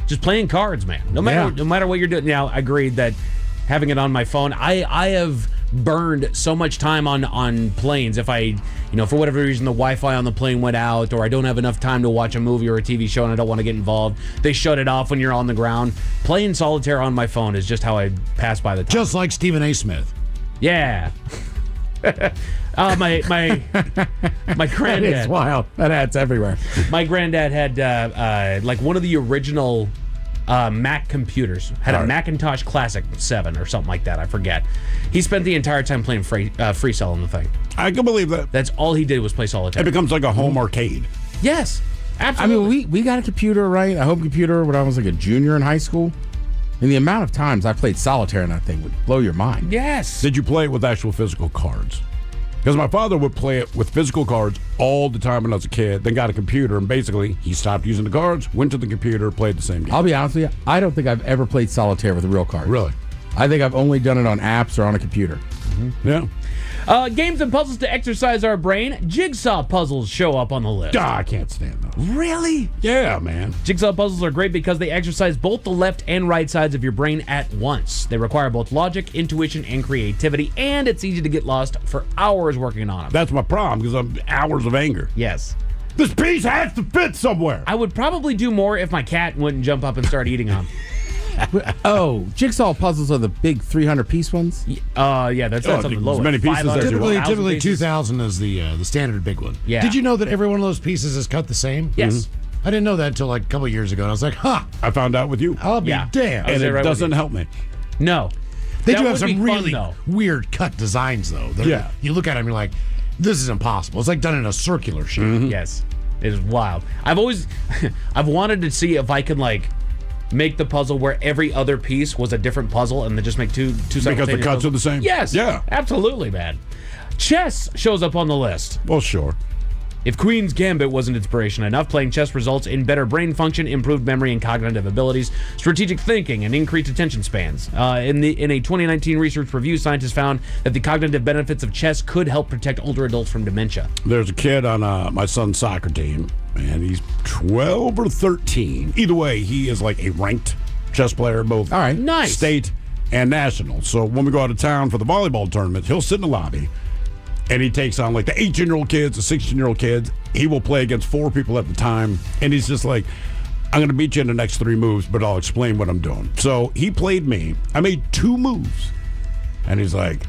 Just playing cards, man. No matter what you're doing. Now, I agree that having it on my phone, I have burned so much time on planes. If I, for whatever reason, the Wi-Fi on the plane went out, or I don't have enough time to watch a movie or a TV show and I don't want to get involved, they shut it off when you're on the ground. Playing solitaire on my phone is just how I pass by the time. Just like Stephen A. Smith. Yeah. My granddad. It's wild. That ad's everywhere. My granddad had like one of the original Mac computers. Had a Macintosh Classic 7 or something like that. I forget. He spent the entire time playing free cell on the thing. I can believe that. That's all he did was play solitaire. It becomes like a home arcade. Yes, absolutely. I mean, we got a computer, right? A home computer when I was like a junior in high school. And the amount of times I played solitaire in that thing would blow your mind. Yes. Did you play it with actual physical cards? Because my father would play it with physical cards all the time when I was a kid, then got a computer, and basically he stopped using the cards, went to the computer, played the same game. I'll be honest with you, I don't think I've ever played solitaire with real cards. Really? I think I've only done it on apps or on a computer. Yeah. Games and puzzles to exercise our brain. Jigsaw puzzles show up on the list. I can't stand those. Really? Yeah, man. Jigsaw puzzles are great because they exercise both the left and right sides of your brain at once. They require both logic, intuition, and creativity, and it's easy to get lost for hours working on them. That's my problem, because I'm hours of anger. Yes. This piece has to fit somewhere. I would probably do more if my cat wouldn't jump up and start eating them. Oh, jigsaw puzzles are the big 300-piece ones? Yeah, that's on the lowest. as many pieces as you want. Typically 2,000 is the standard big one. Yeah. Did you know that every one of those pieces is cut the same? Yes. I didn't know that until like a couple of years ago, and I was like, huh. I found out with you. I'll be damned. And it right doesn't help me. No. They That do have would be some fun, really though. weird cut designs, though. Yeah. You look at them, you're like, this is impossible. It's like done in a circular shape. Yes. It is wild. I've wanted to see if I could, like, make the puzzle where every other piece was a different puzzle and then just make two simultaneous Because the cuts puzzles. are the same? Yes. Yeah. Absolutely, man. Chess shows up on the list. Well, sure. If Queen's Gambit wasn't inspiration enough, playing chess results in better brain function, improved memory and cognitive abilities, strategic thinking, and increased attention spans. In a 2019 research review, scientists found that the cognitive benefits of chess could help protect older adults from dementia. There's a kid on my son's soccer team, and he's 12 or 13. Either way, he is like a ranked chess player, both Nice. state and national. So when we go out of town for the volleyball tournament, he'll sit in the lobby, and he takes on like the 18-year-old kids, the 16-year-old kids. He will play against 4 people at the time, and he's just like, I'm going to beat you in the next 3 moves, but I'll explain what I'm doing. So he played me. I made 2 moves, and he's like,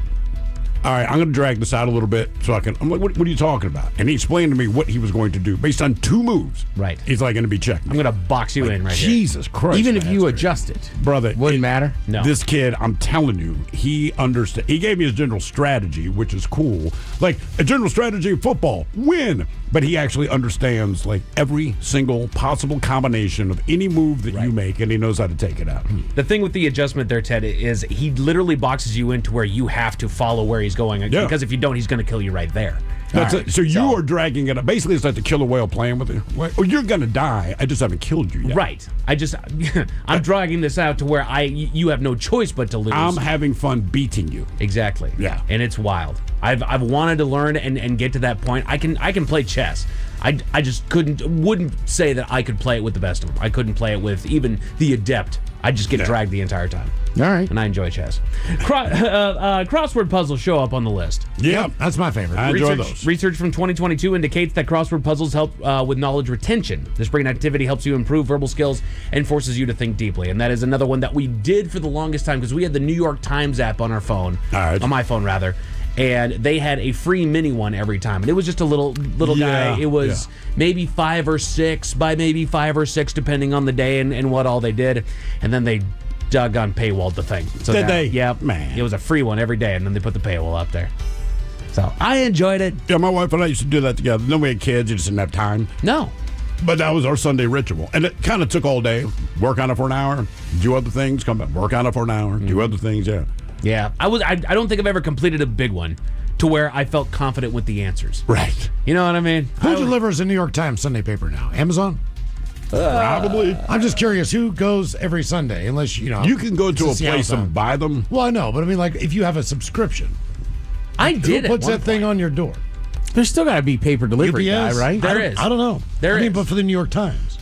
all right, I'm going to drag this out a little bit so I can. I'm like, what are you talking about? And he explained to me what he was going to do based on 2 moves. Right. He's like going to be checked. I'm going to box you in right here. Jesus Christ. Even if man, you that's adjust it, brother, wouldn't matter? No. This kid, I'm telling you, he understood. He gave me his general strategy, which is cool. Like a general strategy of football, win. But he actually understands like every single possible combination of any move that you make, and he knows how to take it out. The thing with the adjustment there, Ted, is he literally boxes you into where you have to follow where he's going. Yeah. Because if you don't, he's going to kill you right there. That's it. So you are dragging it up. Basically, it's like the killer whale playing with it. Well, you're going to die. I just haven't killed you yet. Right. I'm dragging this out to where you have no choice but to lose. I'm having fun beating you. Exactly. Yeah. And it's wild. I've wanted to learn and get to that point. I can play chess. I just wouldn't say that I could play it with the best of them. I couldn't play it with even the adept. I just get dragged the entire time. All right. And I enjoy chess. Crossword puzzles show up on the list. Yeah, that's my favorite. I enjoy those. Research from 2022 indicates that crossword puzzles help with knowledge retention. This brain activity helps you improve verbal skills and forces you to think deeply. And that is another one that we did for the longest time because we had the New York Times app on our phone, on my phone rather, and they had a free mini one every time. And it was just a little guy. It was maybe 5 or 6 by maybe 5 or 6 depending on the day and what all they did. And then they doggone paywalled the thing. So Did they? Yeah, Man. It was a free one every day, and then they put the paywall up there. So I enjoyed it. Yeah, my wife and I used to do that together. Then we had kids. You just didn't have time. No. But that was our Sunday ritual. And it kind of took all day. Work on it for an hour. Do other things. Come back. Work on it for an hour. Do other things. Yeah. Yeah. I don't think I've ever completed a big one to where I felt confident with the answers. Right. You know what I mean? Who delivers the New York Times Sunday paper now? Amazon? Probably. I'm just curious who goes every Sunday, unless, you know. You can go it's to a Seattle place time. and buy them. Well, I know, but I mean, like, if you have a subscription. I did Who puts that thing on your door? There's still got to be paper delivery UPS? guy, right? I don't know. I mean, but for the New York Times.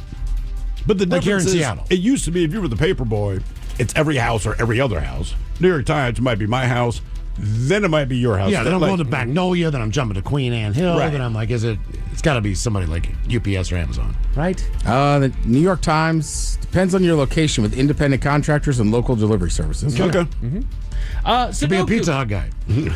But the Like here in difference is, Seattle. it used to be if you were the paper boy, it's every house or every other house. New York Times might be my house, then it might be your house. Yeah, then I'm Like- going to Magnolia, then I'm jumping to Queen Anne Hill, Right. then I'm like, it's got to be somebody like UPS or Amazon. Right? The New York Times depends on your location with independent contractors and local delivery services. Okay. Mm-hmm. To be a Pizza Hut guy.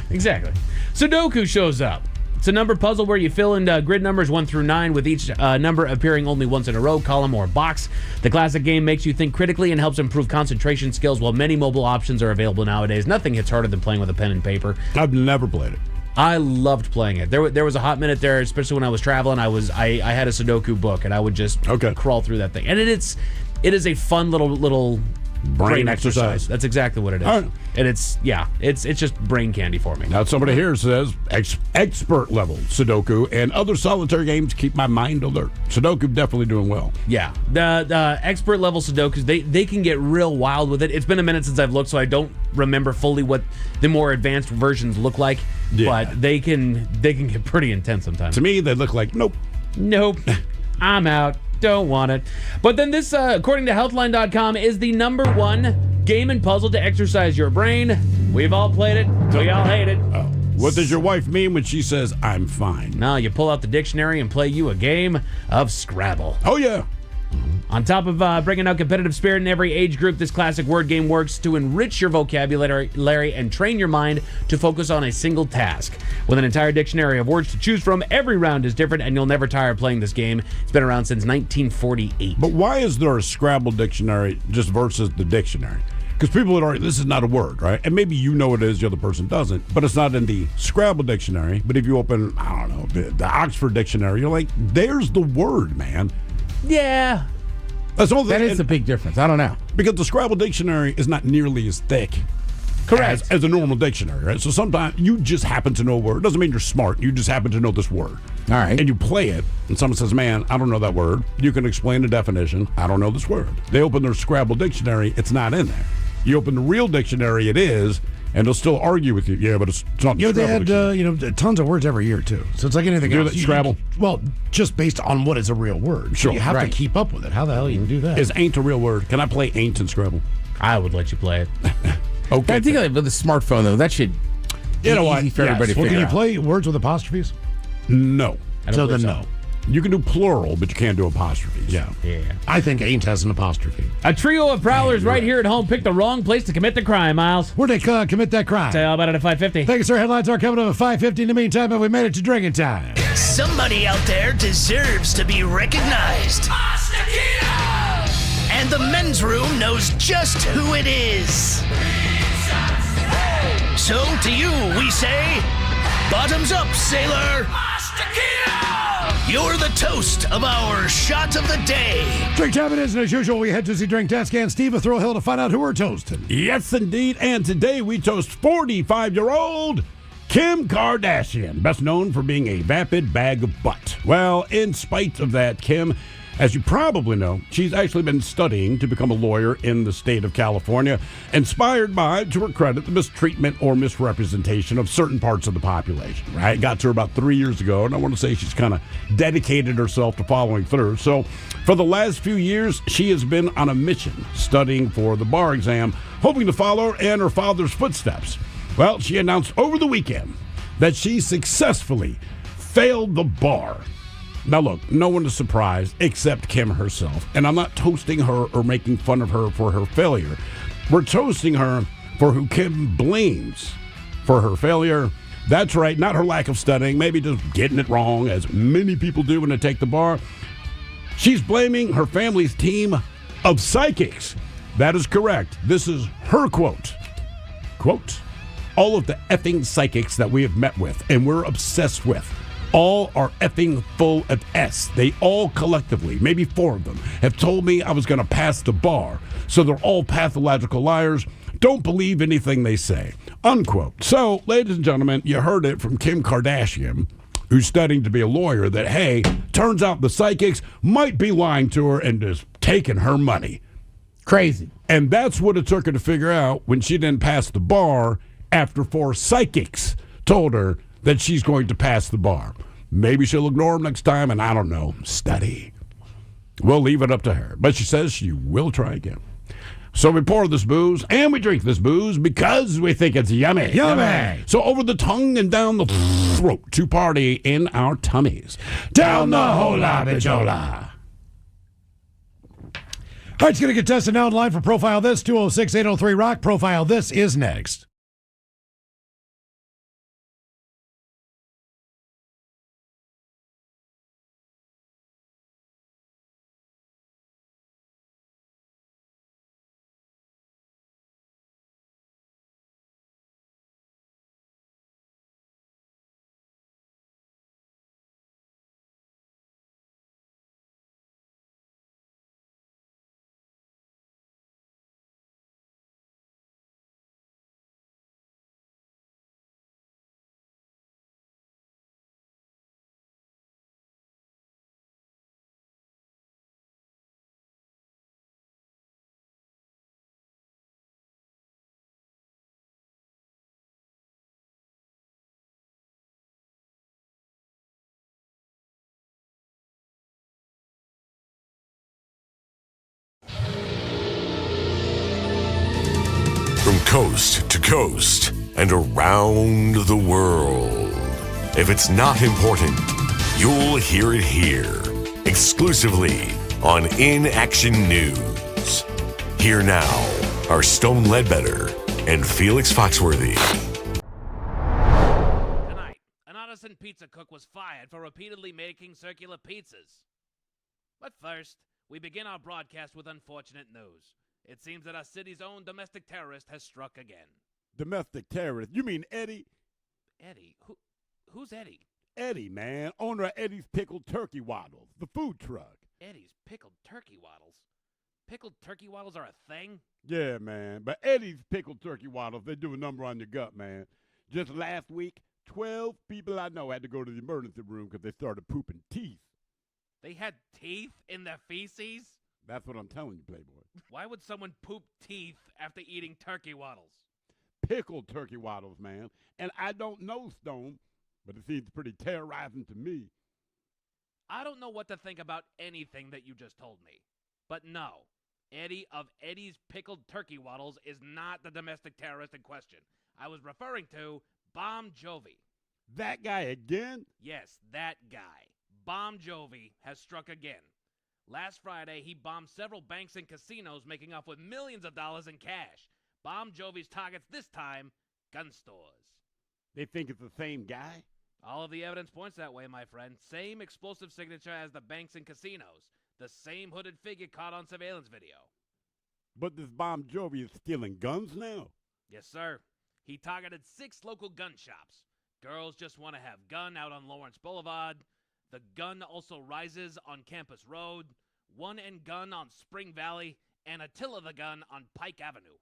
Exactly. Sudoku shows up. It's a number puzzle where you fill in grid numbers 1 through 9 with each number appearing only once in a row, column, or box. The classic game makes you think critically and helps improve concentration skills, while many mobile options are available nowadays. Nothing hits harder than playing with a pen and paper. I've never played it. I loved playing it. There was a hot minute there, especially when I was traveling. I had a Sudoku book, and I would just crawl through that thing. And it is a fun little Brain exercise. That's exactly what it is. All right. And it's just brain candy for me. Now, somebody here says expert level Sudoku and other solitaire games keep my mind alert. Sudoku definitely doing well. Yeah, the expert level Sudokus, they can get real wild with it. It's been a minute since I've looked, so I don't remember fully what the more advanced versions look like. Yeah. But they can get pretty intense sometimes. To me, they look like nope. I'm out. Don't want it. But then this, according to Healthline.com, is the #1 game and puzzle to exercise your brain. We've all played it. We all hate it. What does your wife mean when she says, I'm fine? No, you pull out the dictionary and play you a game of Scrabble. Oh, yeah. On top of bringing out competitive spirit in every age group, this classic word game works to enrich your vocabulary and train your mind to focus on a single task. With an entire dictionary of words to choose from, every round is different, and you'll never tire of playing this game. It's been around since 1948. But why is there a Scrabble dictionary just versus the dictionary? Because people would argue, this is not a word, right? And maybe you know it is, the other person doesn't, but it's not in the Scrabble dictionary. But if you open, I don't know, the Oxford dictionary, you're like, there's the word, man. Yeah. That is a big difference. I don't know. Because the Scrabble dictionary is not nearly as thick. Correct. As a normal dictionary, right? So sometimes you just happen to know a word. Doesn't mean you're smart. You just happen to know this word. All right. And you play it, and someone says, man, I don't know that word. You can explain the definition. I don't know this word. They open their Scrabble dictionary. It's not in there. You open the real dictionary, it is, and they'll still argue with you. Yeah, but it's not the They Scrabble had tons of words every year too. So it's like anything Do else. that Scrabble? Well, just based on what is a real word. Sure, So you have right. to keep up with it. How the hell you do that? Is ain't a real word? Can I play ain't in Scrabble? I would let you play it. Okay. I think with the smartphone, though, that should You know be what? easy for Yes. everybody to Well, can figure you out. play words with apostrophes? No. So then no. You can do plural, but you can't do apostrophes. Yeah. Yeah. I think ain't has an apostrophe. A trio of prowlers right here at home picked the wrong place to commit the crime, Miles. Where'd they commit that crime? Tell you all about it at 5:50. Thank you, sir. Headlines are coming up at 5:50. In the meantime, have we made it to drinking time? Somebody out there deserves to be recognized. And the men's room knows just who it is. So to you, we say, bottoms up, sailor. You're the toast of our shot of the day. Drink time it is, and as usual, we head to the drink desk and Steve will throw a hill to find out who we're toasting. Yes, indeed. And today we toast 45-year-old Kim Kardashian, best known for being a vapid bag of butt. Well, in spite of that, Kim, as you probably know, she's actually been studying to become a lawyer in the state of California, inspired by, to her credit, the mistreatment or misrepresentation of certain parts of the population, right? Got to her about 3 years ago, and I want to say she's kind of dedicated herself to following through. So for the last few years, she has been on a mission, studying for the bar exam, hoping to follow in her father's footsteps. Well, she announced over the weekend that she successfully failed the bar. Now, look, no one is surprised except Kim herself. And I'm not toasting her or making fun of her for her failure. We're toasting her for who Kim blames for her failure. That's right, not her lack of studying, maybe just getting it wrong, as many people do when they take the bar. She's blaming her family's team of psychics. That is correct. This is her quote. Quote, all of the effing psychics that we have met with and we're obsessed with all are effing full of S. They all collectively, maybe 4 of them, have told me I was going to pass the bar. So they're all pathological liars. Don't believe anything they say. Unquote. So, ladies and gentlemen, you heard it from Kim Kardashian, who's studying to be a lawyer, that, hey, turns out the psychics might be lying to her and just taking her money. Crazy. And that's what it took her to figure out when she didn't pass the bar after 4 psychics told her that she's going to pass the bar. Maybe she'll ignore them next time, and I don't know, study. We'll leave it up to her. But she says she will try again. So we pour this booze, and we drink this booze because we think it's yummy. Yummy. So over the tongue and down the throat to party in our tummies. Down the hola bijola. All right, it's going to get tested now in line for Profile This, 206-803-ROCK. Profile This is next. from coast to coast and around the world. If it's not important, you'll hear it here, exclusively on In Action News. Here now are Stone Ledbetter and Felix Foxworthy. Tonight, an artisan pizza cook was fired for repeatedly making circular pizzas. But first, we begin our broadcast with unfortunate news. It seems that our city's own domestic terrorist has struck again. Domestic terrorist? You mean Eddie? Eddie? Who's Eddie? Eddie, man. Owner of Eddie's Pickled Turkey Waddles, the food truck. Eddie's Pickled Turkey Waddles? Pickled turkey waddles are a thing? Yeah, man. But Eddie's Pickled Turkey Waddles, they do a number on your gut, man. Just last week, 12 people I know had to go to the emergency room because they started pooping teeth. They had teeth in their feces? That's what I'm telling you, Playboy. Why would someone poop teeth after eating turkey waddles? Pickled turkey waddles, man. And I don't know, Stone, but it seems pretty terrorizing to me. I don't know what to think about anything that you just told me. But no, Eddie of Eddie's Pickled Turkey Waddles is not the domestic terrorist in question. I was referring to Bon Jovi. That guy again? Yes, that guy. Bon Jovi has struck again. Last Friday, he bombed several banks and casinos, making off with millions of dollars in cash. Bon Jovi's targets this time, gun stores. They think it's the same guy? All of the evidence points that way, my friend. Same explosive signature as the banks and casinos. The same hooded figure caught on surveillance video. But this Bon Jovi is stealing guns now? Yes, sir. He targeted 6 local gun shops. Girls Just Want to Have Gun out on Lawrence Boulevard. The Gun Also Rises on Campus Road. One and Gun on Spring Valley. And Attila the Gun on Pike Avenue.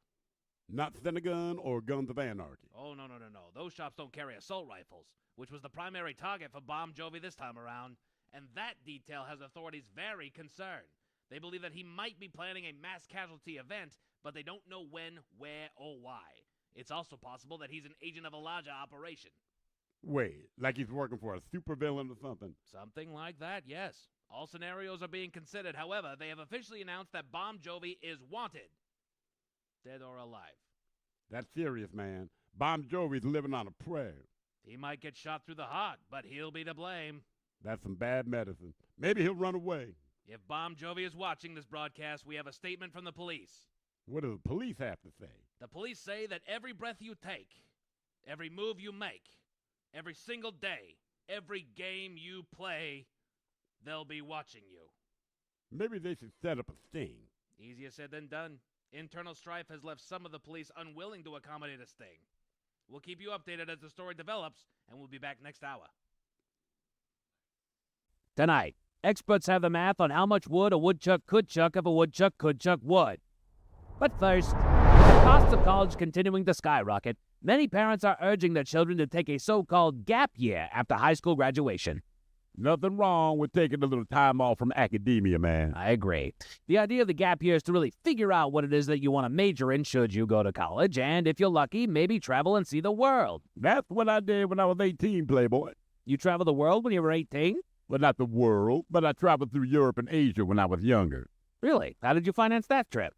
Not Senegun or Guns of Anarchy? Oh, no. Those shops don't carry assault rifles, which was the primary target for Bon Jovi this time around. And that detail has authorities very concerned. They believe that he might be planning a mass casualty event, but they don't know when, where, or why. It's also possible that he's an agent of a larger operation. Wait, like he's working for a supervillain or something? Something like that, yes. All scenarios are being considered. However, they have officially announced that Bon Jovi is wanted, dead or alive. That's serious, man. Bon Jovi's living on a prayer. He might get shot through the heart, but he'll be to blame. That's some bad medicine. Maybe he'll run away. If Bon Jovi is watching this broadcast, we have a statement from the police. What do the police have to say? The police say that every breath you take, every move you make, every single day, every game you play, they'll be watching you. Maybe they should set up a sting. Easier said than done. Internal strife has left some of the police unwilling to accommodate a sting. We'll keep you updated as the story develops, and we'll be back next hour. Tonight, experts have the math on how much wood a woodchuck could chuck if a woodchuck could chuck wood. But first, with the cost of college continuing to skyrocket, many parents are urging their children to take a so-called gap year after high school graduation. Nothing wrong with taking a little time off from academia, man. I agree. The idea of the gap year is to really figure out what it is that you want to major in should you go to college, and if you're lucky, maybe travel and see the world. That's what I did when I was 18, Playboy. You traveled the world when you were 18? Well, not the world, but I traveled through Europe and Asia when I was younger. Really? How did you finance that trip?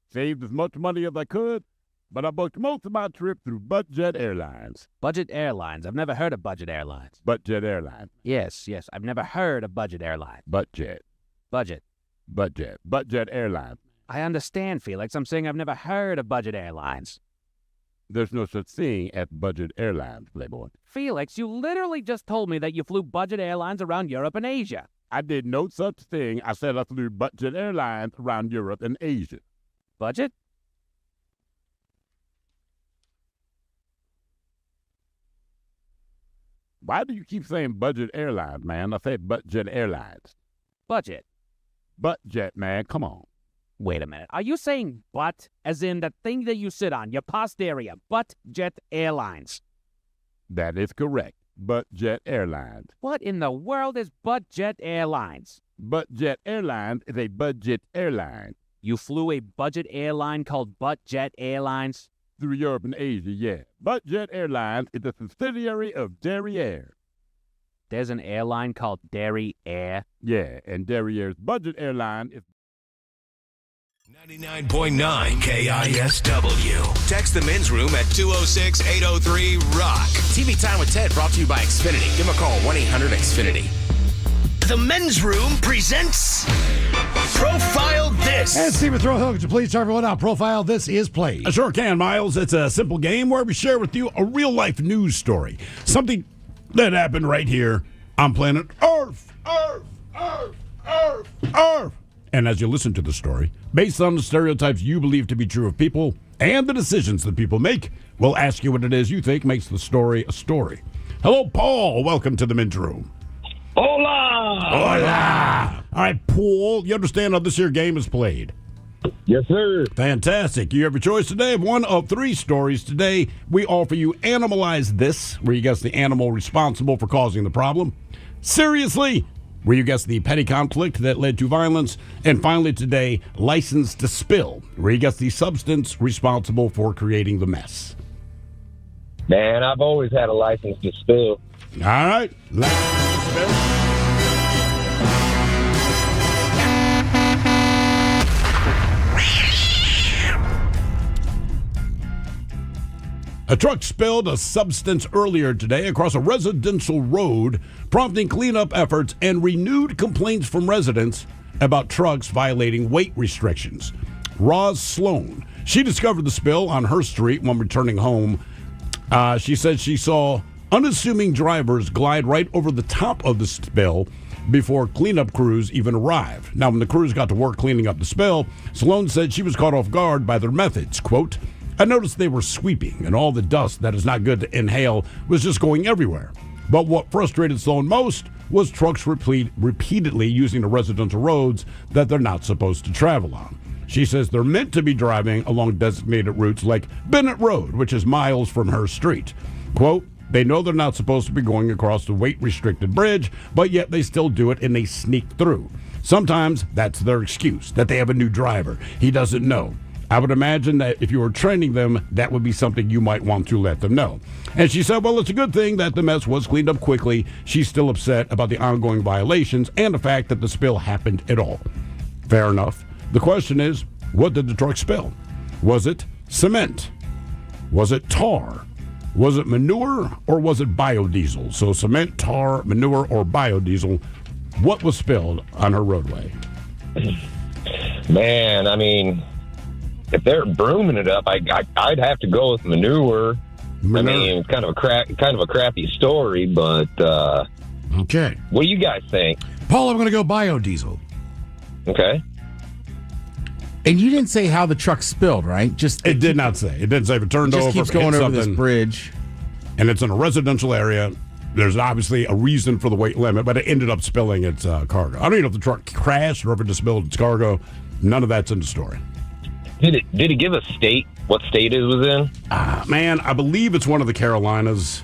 Saved as much money as I could, but I booked most of my trip through Budget Airlines. Budget Airlines? I've never heard of Budget Airlines. Budget Airlines. Yes, I've never heard of Budget Airlines. Budget. Budget Airlines. I understand, Felix. I'm saying I've never heard of Budget Airlines. There's no such thing as Budget Airlines, Playboy. Felix, you literally just told me that you flew Budget Airlines around Europe and Asia. I did no such thing. I said I flew Budget Airlines around Europe and Asia. Budget? Why do you keep saying Budget Airlines, man? I said Budget Airlines. Budget? Budget, man. Come on. Wait a minute. Are you saying butt, as in the thing that you sit on, your posterior, Budget Airlines? That is correct. Budget Airlines. What in the world is Budget Airlines? Budget Airlines is a budget airline. You flew a budget airline called Budget Airlines? Through Europe and Asia, yeah. Budget Airlines is a subsidiary of Derriere. There's an airline called Derriere? Yeah, and Derriere's budget airline is... 99.9 KISW. Text the men's room at 206-803-ROCK. TV Time with Ted brought to you by Xfinity. Give them a call, 1-800-XFINITY. The Men's Room presents Profile This. And Stephen Throwhill, could you please tell everyone how Profile This is played? I sure can, Miles. It's a simple game where we share with you a real-life news story. Something that happened right here on planet Earth. Earth. And as you listen to the story, based on the stereotypes you believe to be true of people and the decisions that people make, we'll ask you what it is you think makes the story a story. Hello, Paul. Welcome to the Men's Room. Hola! All right, Paul, you understand how this here game is played? Yes, sir. Fantastic. You have your choice today of one of three stories. Today, we offer you Animalize This, where you guess the animal responsible for causing the problem. Seriously, where you guess the petty conflict that led to violence. And finally today, License to Spill, where you guess the substance responsible for creating the mess. Man, I've always had a license to spill. All right. License to Spill. A truck spilled a substance earlier today across a residential road, prompting cleanup efforts and renewed complaints from residents about trucks violating weight restrictions. Roz Sloan, she discovered the spill on her street when returning home. She said she saw unassuming drivers glide right over the top of the spill before cleanup crews even arrived. Now, when the crews got to work cleaning up the spill, Sloan said she was caught off guard by their methods. Quote, I noticed they were sweeping, and all the dust that is not good to inhale was just going everywhere. But what frustrated Sloan most was trucks repeatedly using the residential roads that they're not supposed to travel on. She says they're meant to be driving along designated routes like Bennett Road, which is miles from her street. Quote, they know they're not supposed to be going across the weight-restricted bridge, but yet they still do it and they sneak through. Sometimes that's their excuse, that they have a new driver. He doesn't know. I would imagine that if you were training them, that would be something you might want to let them know. And she said, well, it's a good thing that the mess was cleaned up quickly. She's still upset about the ongoing violations and the fact that the spill happened at all. Fair enough. The question is, what did the truck spill? Was it cement? Was it tar? Was it manure or was it biodiesel? So cement, tar, manure, or biodiesel. What was spilled on her roadway? Man, I mean, if they're brooming it up, I'd have to go with manure. I mean, it's kind of a crappy story, but okay. What do you guys think? Paul, I'm going to go biodiesel. Okay. And you didn't say how the truck spilled, right? It did not say. It didn't say if it turned over. It keeps going over this bridge. And it's in a residential area. There's obviously a reason for the weight limit, but it ended up spilling its cargo. I don't even know if the truck crashed or if it just spilled its cargo. None of that's in the story. Did it give a state? What state it was in? Man, I believe it's one of the Carolinas.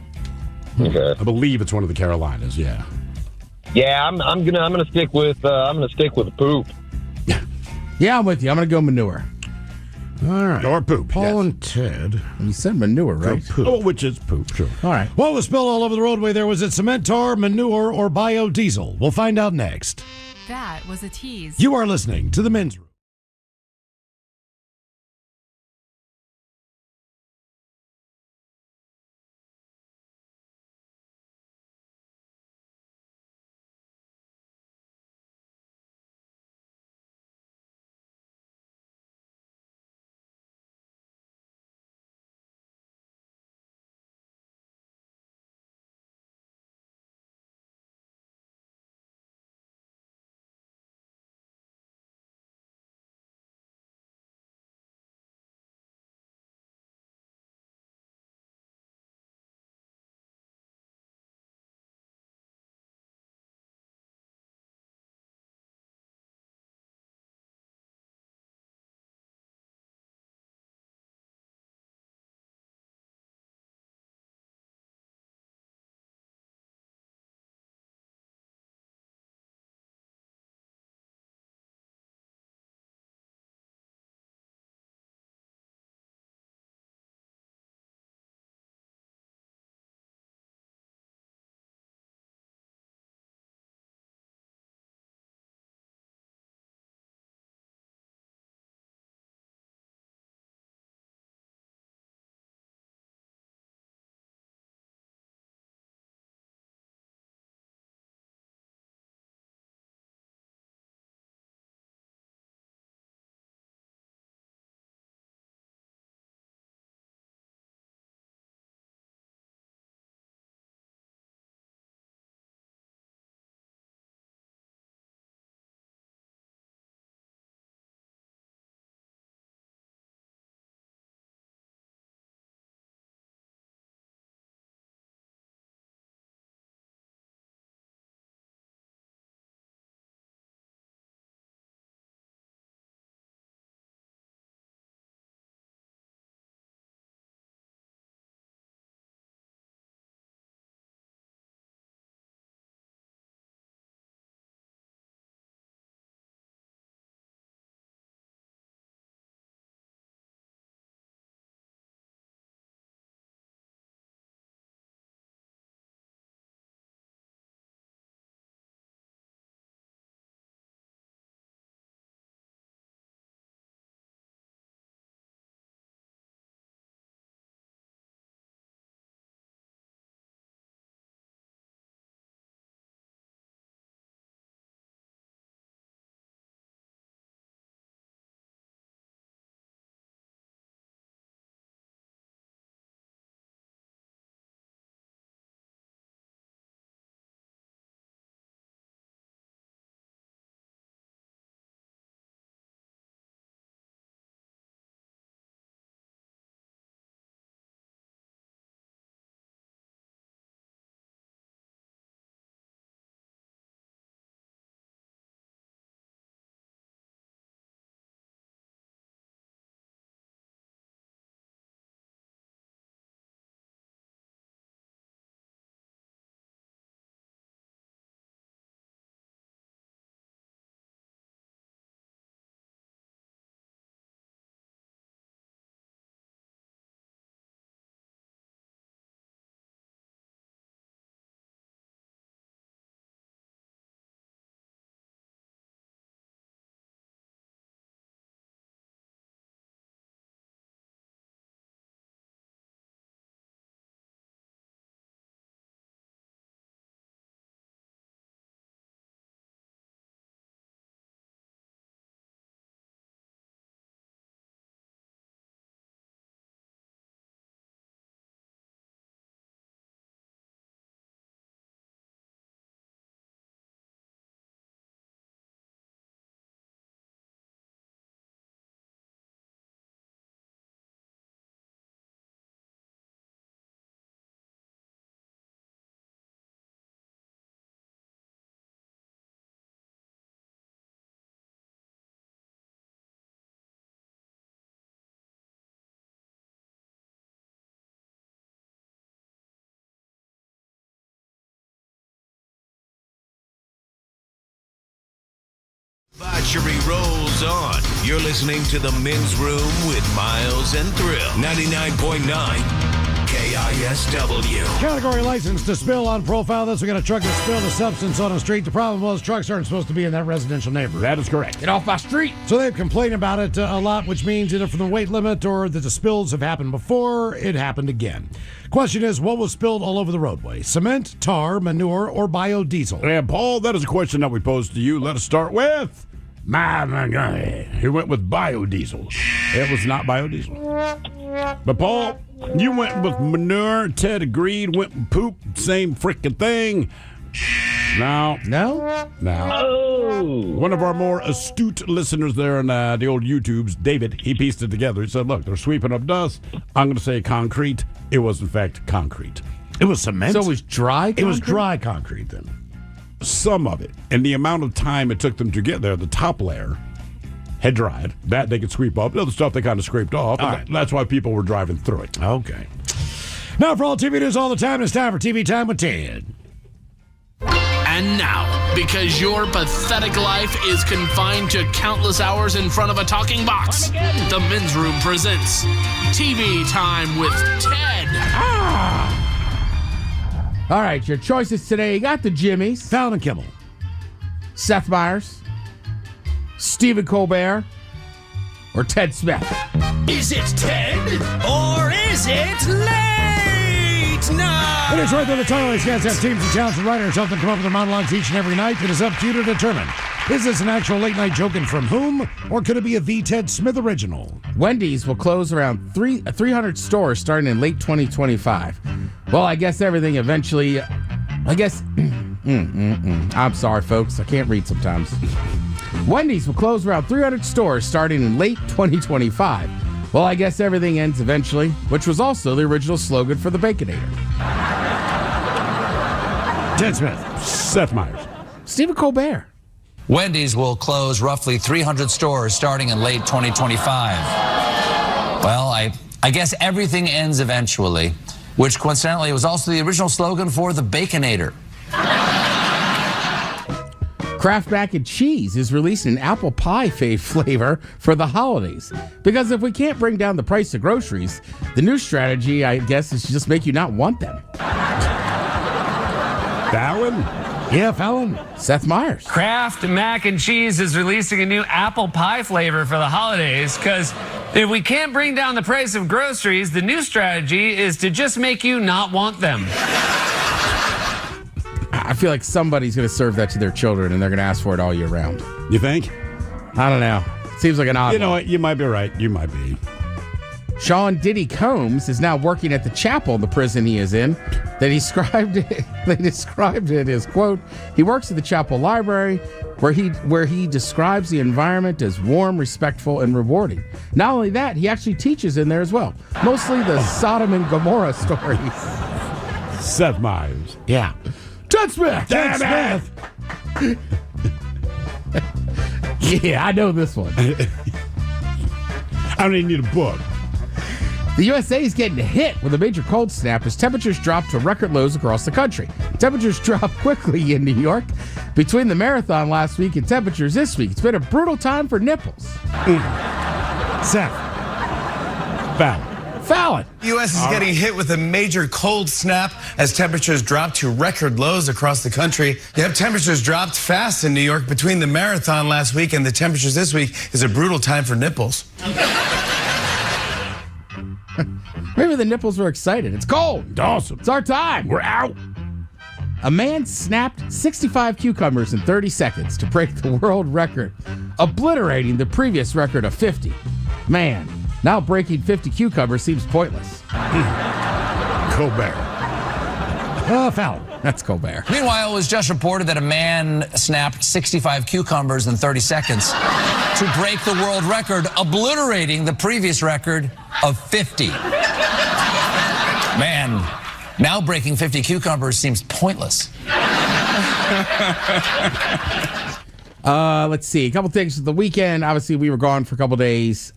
Okay. I believe it's one of the Carolinas. Yeah. Yeah, I'm gonna stick with poop. Yeah, I'm with you. I'm gonna go manure. All right. Or poop. Paul yes. and Ted. You said manure, right? Poop. Oh, which is poop, sure. All right. What was spilled all over the roadway there? Was it cement, tar, manure, or biodiesel? We'll find out next. That was a tease. You are listening to The Men's Room. Debauchery rolls on. You're listening to The Men's Room with Miles and Thrill. 99.9 KISW. Category license to spill on profile. This, we got a truck that spilled a substance on the street. The problem was trucks aren't supposed to be in that residential neighborhood. That is correct. Get off my street. So they've complained about it a lot, which means either from the weight limit or that the spills have happened before, it happened again. Question is, what was spilled all over the roadway? Cement, tar, manure, or biodiesel? And Paul, that is a question that we posed to you. Let us start with my guy. He went with biodiesel. It was not biodiesel. But Paul, you went with manure. Ted agreed. Went with poop. Same freaking thing. No. One of our more astute listeners there in the old YouTubes, David, he pieced it together. He said, look, they're sweeping up dust. I'm going to say concrete. It was, in fact, concrete. It was cement? So it was dry concrete? It was dry concrete then. Some of it. And the amount of time it took them to get there, the top layer had dried. That they could sweep up. The other stuff they kind of scraped off. That's why people were driving through it. Okay. Now, for all TV news all the time, it's time for TV Time with Ted. And now, because your pathetic life is confined to countless hours in front of a talking box, the Men's Room presents TV Time with Ted. All right, your choices today. You got the Jimmys. Fallon and Kimmel. Seth Meyers. Stephen Colbert. Or Ted Smith. Is it Ted or is it late night? It is right there. The title. These guys have teams of talented writers help them come up with their monologues each and every night. It is up to you to determine. Is this an actual late night joke and from whom? Or could it be a The Ted Smith original? Wendy's will close around 300 stores starting in late 2025. Well, I guess everything eventually... I'm sorry, folks. I can't read sometimes. Wendy's will close around 300 stores starting in late 2025. Well, I guess everything ends eventually, which was also the original slogan for the Baconator. Ted Smith. Seth Meyers. Stephen Colbert. Wendy's will close roughly 300 stores starting in late 2025. Well, I guess everything ends eventually, which coincidentally was also the original slogan for the Baconator. Kraft Mac and Cheese is releasing an apple pie flavor for the holidays. Because if we can't bring down the price of groceries, the new strategy, I guess, is to just make you not want them. Fallon? Yeah, Fallon. Seth Meyers. Kraft Mac and Cheese is releasing a new apple pie flavor for the holidays because if we can't bring down the price of groceries, the new strategy is to just make you not want them. I feel like somebody's going to serve that to their children and they're going to ask for it all year round. You think? I don't know. Seems like an odd You know one. what? You might be right. You might be. Sean Diddy Combs is now working at the chapel in the prison he is in. They described it as, quote, he works at the chapel library where he describes the environment as warm, respectful, and rewarding. Not only that, he actually teaches in there as well. Mostly the Sodom and Gomorrah stories. Seth Meyers. Yeah. Ted Smith. Ted Smith. Yeah, I know this one. I don't even need a book. The USA is getting hit with a major cold snap as temperatures drop to record lows across the country. Temperatures drop quickly in New York. Between the marathon last week and temperatures this week, it's been a brutal time for nipples. Seth. Fallon. The U.S. is getting hit with a major cold snap as temperatures drop to record lows across the country. Yep, temperatures dropped fast in New York between the marathon last week and the temperatures this week is a brutal time for nipples. Maybe the nipples were excited. It's cold. Awesome. It's our time. We're out. A man snapped 65 cucumbers in 30 seconds to break the world record, obliterating the previous record of 50. Man, now breaking 50 cucumbers seems pointless. Colbert. Fallon. That's Colbert. Meanwhile, it was just reported that a man snapped 65 cucumbers in 30 seconds to break the world record, obliterating the previous record of 50. Man, now breaking 50 cucumbers seems pointless. Let's see. A couple things. The weekend, obviously, we were gone for a couple days.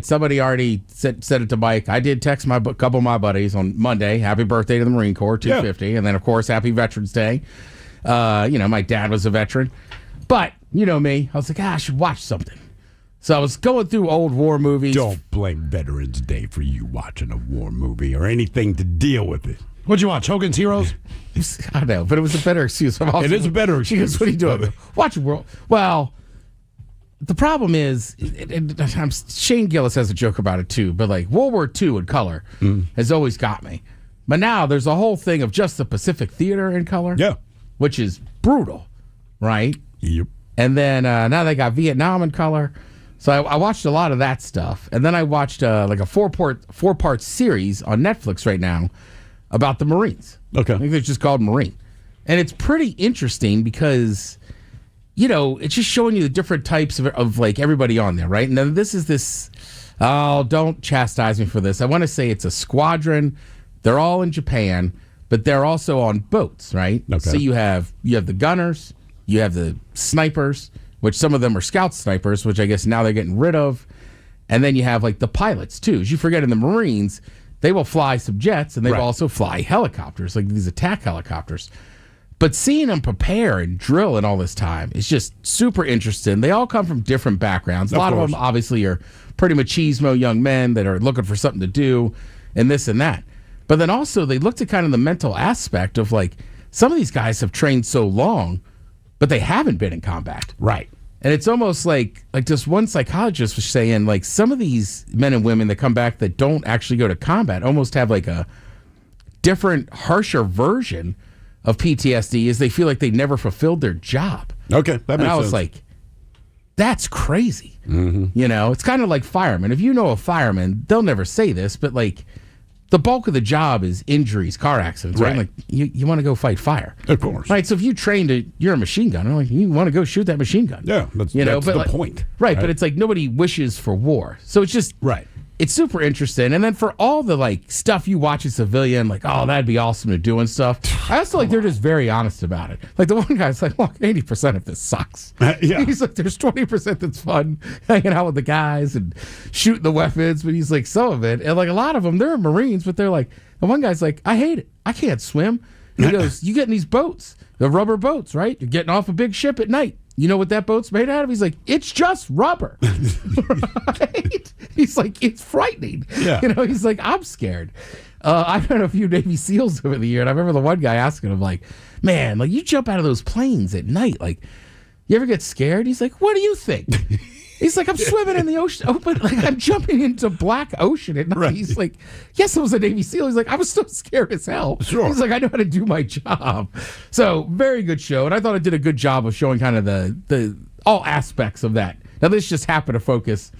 Somebody already said it to Mike. I did text couple of my buddies on Monday. Happy birthday to the Marine Corps, 250. Yeah. And then, of course, happy Veterans Day. My dad was a veteran. But, you know me, I was like, I should watch something. So I was going through old war movies. Don't blame Veterans Day for you watching a war movie or anything to deal with it. What'd you watch, Hogan's Heroes? I know, but it was a better excuse. It is a better excuse. She goes, what are you doing? Watch World. Well, the problem is, Shane Gillis has a joke about it too, but like World War II in color has always got me. But now there's a whole thing of just the Pacific Theater in color. Yeah. Which is brutal, right? Yep. And then now they got Vietnam in color. So I watched a lot of that stuff. And then I watched like a four-part series on Netflix right now about the Marines. Okay. I think they're just called Marine. And it's pretty interesting because, you know, it's just showing you the different types of like everybody on there, right? And then don't chastise me for this. I want to say it's a squadron. They're all in Japan, but they're also on boats, right? Okay. So you have the gunners, you have the snipers, which some of them are scout snipers, which I guess now they're getting rid of. And then you have like the pilots too. As you forget, in the Marines, they will fly some jets and they will also fly helicopters, like these attack helicopters. But seeing them prepare and drill in all this time is just super interesting. They all come from different backgrounds. A lot of them obviously are pretty machismo young men that are looking for something to do and this and that. But then also they looked at kind of the mental aspect of like some of these guys have trained so long, but they haven't been in combat. Right. And it's almost like just one psychologist was saying, like, some of these men and women that come back that don't actually go to combat almost have like a different, harsher version of PTSD, is they feel like they never fulfilled their job. Okay, that makes sense. And I was like, that's crazy. Mm-hmm. You know, it's kind of like firemen. If you know a fireman, they'll never say this, but like the bulk of the job is injuries, car accidents, right? Like you want to go fight fire. Of course. Right. So if you trained you're a machine gunner, like you want to go shoot that machine gun. Yeah, that's but the point. Right, but it's like nobody wishes for war. So it's just it's super interesting. And then for all the like stuff you watch as civilian, like, oh, that'd be awesome to do and stuff. I also like they're just very honest about it. Like the one guy's like, look, 80% of this sucks. Yeah. He's like, there's 20% that's fun, hanging out with the guys and shooting the weapons. But he's like, some of it, and like a lot of them, they're Marines, but they're like, the one guy's like, I hate it. I can't swim. He goes, you get in these boats, the rubber boats, right? You're getting off a big ship at night. You know what that boat's made out of? He's like, it's just rubber. Right? He's like, it's frightening. Yeah. You know, he's like, I'm scared. I've had a few Navy SEALs over the year, and I remember the one guy asking him, like, man, like, you jump out of those planes at night, like, you ever get scared? He's like, what do you think? He's like, I'm swimming in the ocean, open, like, I'm jumping into black ocean at night. Right. He's like, yes, I was a Navy SEAL. He's like, I was still scared as hell. Sure. He's like, I know how to do my job. So, very good show, and I thought it did a good job of showing kind of the all aspects of that. Now, this just happened to focus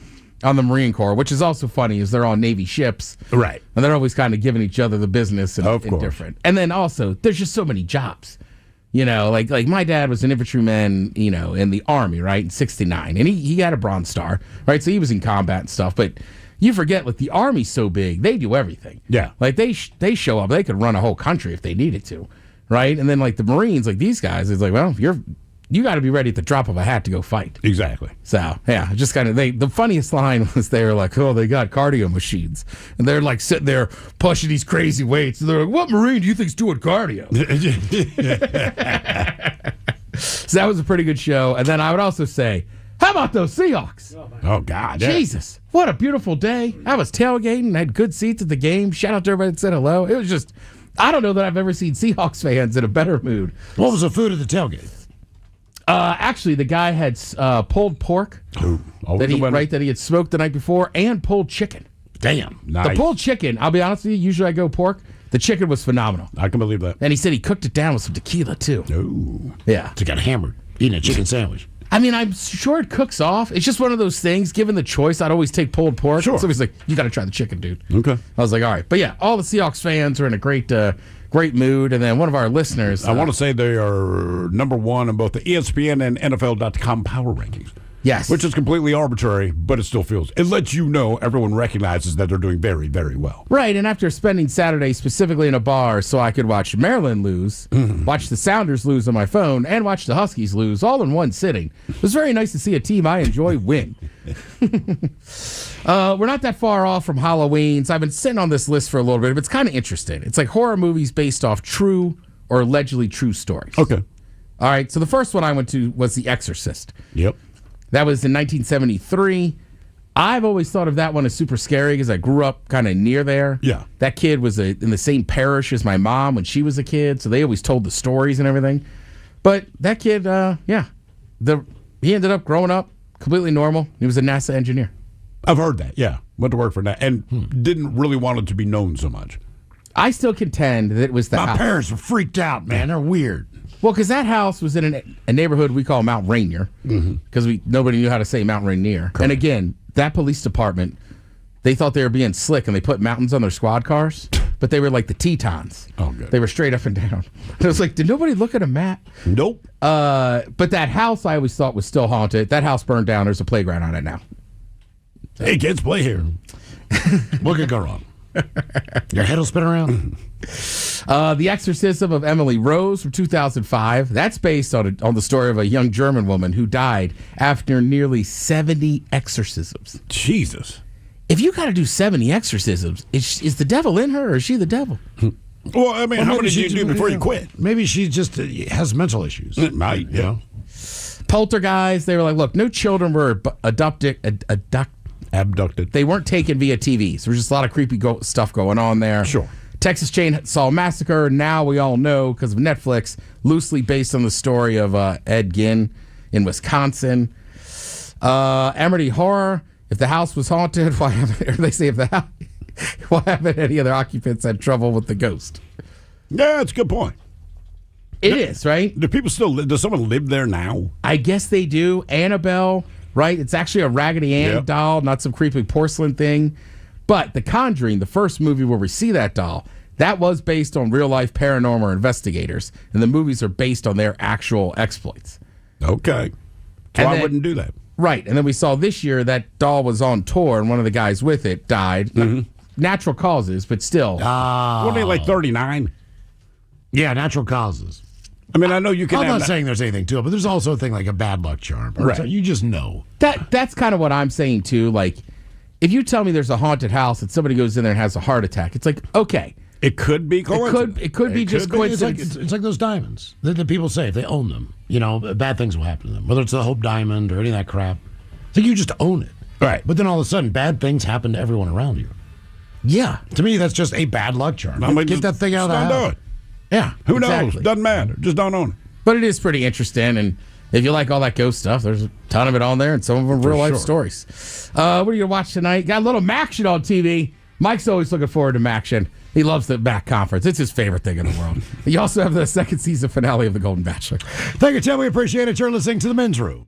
on the Marine Corps, which is also funny, is they're all Navy ships. Right. And they're always kind of giving each other the business and different. And then also, there's just so many jobs. You know, like my dad was an infantryman, you know, in the Army, right, in 69. And he had a Bronze Star, right? So he was in combat and stuff. But you forget, like, the Army's so big, they do everything. Yeah. Like, they show up. They could run a whole country if they needed to, right? And then, like, the Marines, like these guys, it's like, well, you got to be ready at the drop of a hat to go fight. Exactly. So, yeah, just kind of, the funniest line was they were like, oh, they got cardio machines. And they're like sitting there pushing these crazy weights. And they're like, what Marine do you think's doing cardio? So that was a pretty good show. And then I would also say, how about those Seahawks? Oh, God. Jesus. What a beautiful day. I was tailgating, had good seats at the game. Shout out to everybody that said hello. It was just, I don't know that I've ever seen Seahawks fans in a better mood. What was the food at the tailgate? Actually, the guy had pulled pork that he had smoked the night before, and pulled chicken. Damn, nice. The pulled chicken, I'll be honest with you, usually I go pork. The chicken was phenomenal. I can believe that. And he said he cooked it down with some tequila, too. Ooh. Yeah. So got hammered eating a chicken sandwich. I mean, I'm sure it cooks off. It's just one of those things. Given the choice, I'd always take pulled pork. Sure. So he's like, you got to try the chicken, dude. Okay. I was like, all right. But yeah, all the Seahawks fans are in a great mood. And then one of our listeners. I want to say they are number one in both the ESPN and NFL.com power rankings. Yes. Which is completely arbitrary, but it still feels. It lets you know everyone recognizes that they're doing very, very well. Right. And after spending Saturday specifically in a bar so I could watch Maryland lose, watch the Sounders lose on my phone, and watch the Huskies lose all in one sitting, it was very nice to see a team I enjoy win. We're not that far off from Halloween, so I've been sitting on this list for a little bit, but it's kind of interesting. It's like horror movies based off true or allegedly true stories. Okay. All right, so the first one I went to was The Exorcist. Yep. That was in 1973. I've always thought of that one as super scary because I grew up kind of near there. Yeah. That kid was in the same parish as my mom when she was a kid, so they always told the stories and everything. But that kid, he ended up growing up completely normal. He was a NASA engineer. I've heard that, yeah. Went to work for that and didn't really want it to be known so much. I still contend that it was the My house. parents were freaked out, man. They're weird. Well, because that house was in a neighborhood we call Mount Rainier, because nobody knew how to say Mount Rainier. Correct. And again, that police department, they thought they were being slick, and they put mountains on their squad cars, but they were like the Tetons. Oh, good. They were straight up and down. And I was like, did nobody look at a map? Nope. But that house I always thought was still haunted. That house burned down. There's a playground on it now. Hey, kids, play here. What could go wrong? Your head will spin around. The Exorcism of Emily Rose from 2005. That's based on the story of a young German woman who died after nearly 70 exorcisms. Jesus. If you got to do 70 exorcisms, is the devil in her or is she the devil? Well, I mean, how many did you do before you quit? Maybe she just has mental issues. It might, you know. Poltergeist, they were like, look, no children were abducted. They weren't taken via TVs. There was just a lot of creepy stuff going on there. Sure. Texas Chainsaw Massacre, now we all know because of Netflix, loosely based on the story of Ed Gein in Wisconsin. Amity Horror, if the house was haunted, why haven't any other occupants had trouble with the ghost? Yeah, that's a good point. It is, right? Do people still live? Does someone live there now? I guess they do. Annabelle, right? It's actually a Raggedy Ann doll, not some creepy porcelain thing. But The Conjuring, the first movie where we see that doll, that was based on real-life paranormal investigators, and the movies are based on their actual exploits. Okay. So I wouldn't do that. Right, and then we saw this year that doll was on tour, and one of the guys with it died. Natural causes, but still. Weren't they like 39? Yeah, natural causes. I mean, I know you can. I'm not saying there's anything to it, but there's also a thing like a bad luck charm. Right. So you just know. That's kind of what I'm saying, too. Like, if you tell me there's a haunted house and somebody goes in there and has a heart attack, it's like, okay. It could be coincidence. It could be just coincidence. It's like those diamonds that people say if they own them, you know, bad things will happen to them. Whether it's the Hope Diamond or any of that crap. It's like you just own it. Right. But then all of a sudden, bad things happen to everyone around you. Yeah. To me, that's just a bad luck charm. Get that thing out of the house. Don't do it. Yeah. Who knows? Doesn't matter. Just don't own it. But it is pretty interesting, and if you like all that ghost stuff, there's a ton of it on there, and some of them real-life stories. What are you going to watch tonight? Got a little Maction on TV. Mike's always looking forward to Maction. He loves the Mac conference. It's his favorite thing in the world. You also have the second season finale of The Golden Bachelor. Thank you, Tim. We appreciate it. You're listening to The Men's Room.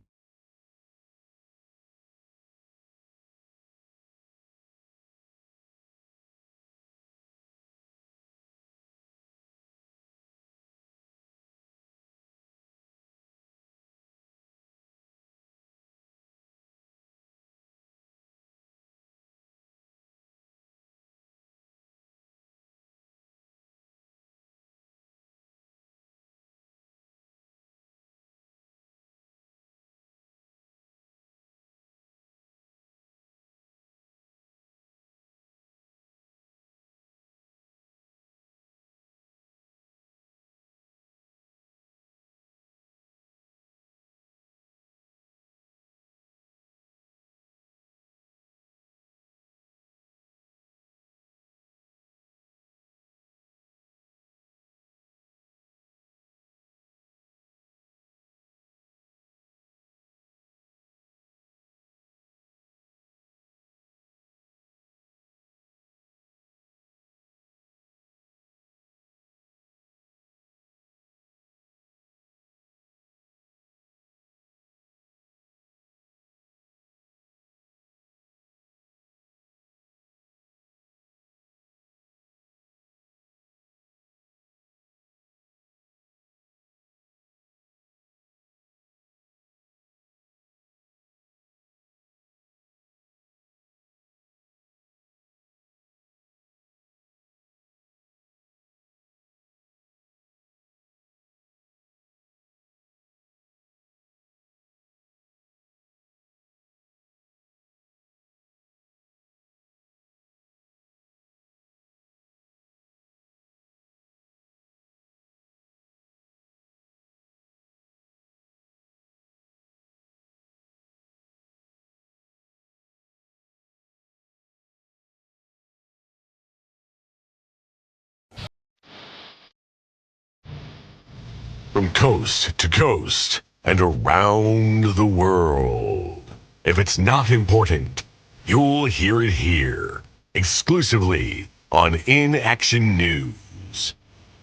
From coast to coast and around the world. If it's not important, you'll hear it here. Exclusively on In Action News.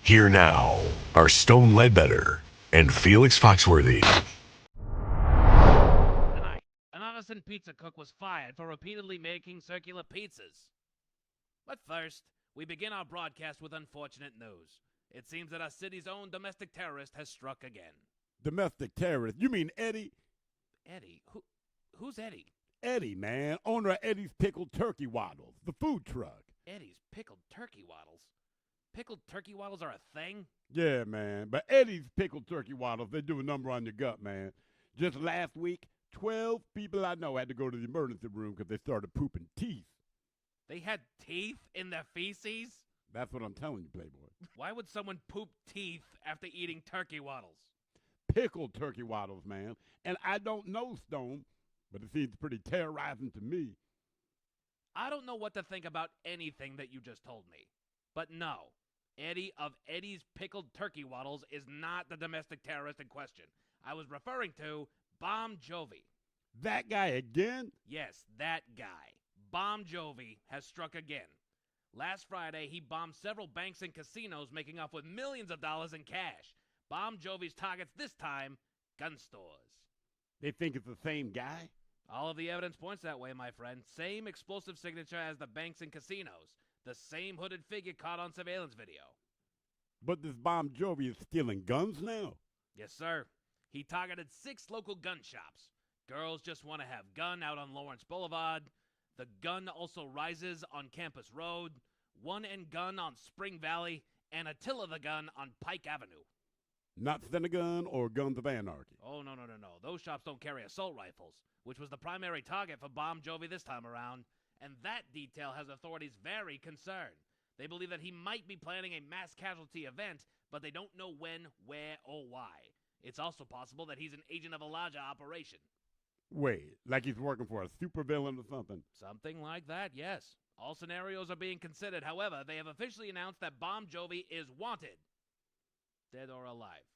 Here now are Stone Ledbetter and Felix Foxworthy. Tonight, an innocent pizza cook was fired for repeatedly making circular pizzas. But first, we begin our broadcast with unfortunate news. It seems that our city's own domestic terrorist has struck again. Domestic terrorist? You mean Eddie? Eddie? Who's Eddie? Eddie, man. Owner of Eddie's Pickled Turkey Waddles, the food truck. Eddie's Pickled Turkey Waddles? Pickled turkey waddles are a thing? Yeah, man. But Eddie's Pickled Turkey Waddles, they do a number on your gut, man. Just last week, 12 people I know had to go to the emergency room because they started pooping teeth. They had teeth in their feces? That's what I'm telling you, Playboy. Why would someone poop teeth after eating turkey waddles? Pickled turkey waddles, man. And I don't know, Stone, but it seems pretty terrorizing to me. I don't know what to think about anything that you just told me. But no, Eddie of Eddie's Pickled Turkey Waddles is not the domestic terrorist in question. I was referring to Bon Jovi. That guy again? Yes, that guy. Bon Jovi has struck again. Last Friday, he bombed several banks and casinos, making off with millions of dollars in cash. Bon Jovi's targets this time, gun stores. They think it's the same guy? All of the evidence points that way, my friend. Same explosive signature as the banks and casinos. The same hooded figure caught on surveillance video. But this Bon Jovi is stealing guns now? Yes, sir. He targeted 6 local gun shops. Girls Just Want to Have Gun out on Lawrence Boulevard. The Gun Also Rises on Campus Road. One and Gun on Spring Valley. And Attila the Gun on Pike Avenue. Not Senegun or Guns of Anarchy? Oh, no. Those shops don't carry assault rifles, which was the primary target for Bon Jovi this time around. And that detail has authorities very concerned. They believe that he might be planning a mass casualty event, but they don't know when, where, or why. It's also possible that he's an agent of a larger operation. Wait, like he's working for a supervillain or something? Something like that, yes. All scenarios are being considered. However, they have officially announced that Bon Jovi is wanted. Dead or alive.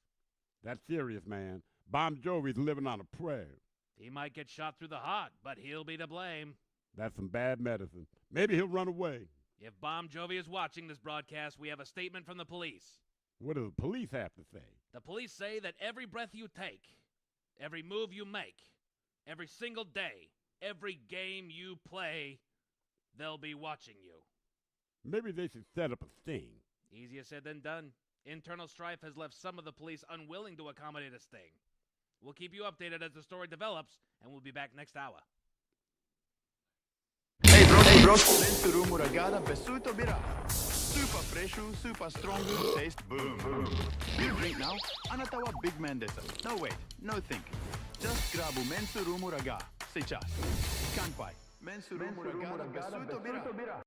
That's serious, man. Bon Jovi's living on a prayer. He might get shot through the heart, but he'll be to blame. That's some bad medicine. Maybe he'll run away. If Bon Jovi is watching this broadcast, we have a statement from the police. What do the police have to say? The police say that every breath you take, every move you make, every single day, every game you play, they'll be watching you. Maybe they should set up a sting. Easier said than done. Internal strife has left some of the police unwilling to accommodate a sting. We'll keep you updated as the story develops, and we'll be back next hour. Hey bro, Mensu Muragana Besuto Bira. Super freshu, super strong, taste boom. You drink now, anatawa big man desa. No wait, no think. Just grab Mensu Muraga. Say chas. Kanpai. Mensu Muragana Besuto Bira.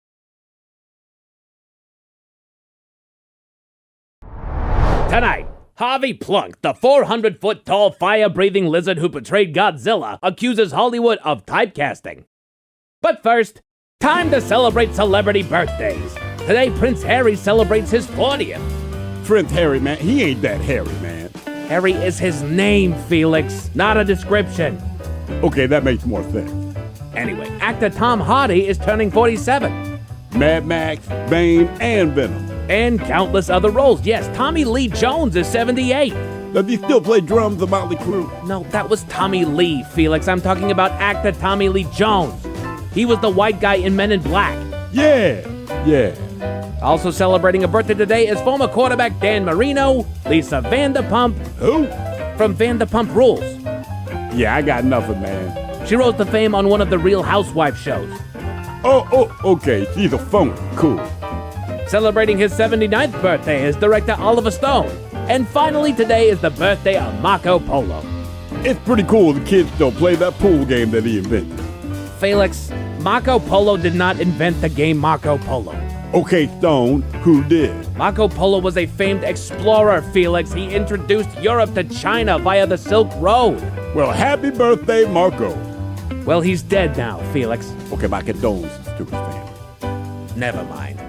Tonight, Harvey Plunk, the 400-foot-tall fire-breathing lizard who portrayed Godzilla, accuses Hollywood of typecasting. But first, time to celebrate celebrity birthdays. Today, Prince Harry celebrates his 40th. Prince Harry, man, he ain't that hairy, man. Harry is his name, Felix, not a description. Okay, that makes more sense. Anyway, actor Tom Hardy is turning 47. Mad Max, Bane, and Venom. And countless other roles. Yes, Tommy Lee Jones is 78. Does he still play drums in Motley Crue? No, that was Tommy Lee, Felix. I'm talking about actor Tommy Lee Jones. He was the white guy in Men in Black. Yeah. Also celebrating a birthday today is former quarterback Dan Marino, Lisa Vanderpump. Who? From Vanderpump Rules. Yeah, I got nothing, man. She rose to fame on one of the Real Housewives shows. Oh, okay. She's a phony. Cool. Celebrating his 79th birthday is director Oliver Stone. And finally, today is the birthday of Marco Polo. It's pretty cool the kids still play that pool game that he invented. Felix, Marco Polo did not invent the game Marco Polo. Okay, Stone, who did? Marco Polo was a famed explorer, Felix. He introduced Europe to China via the Silk Road. Well, happy birthday, Marco. Well, he's dead now, Felix. Okay, my condolences to his family. Never mind.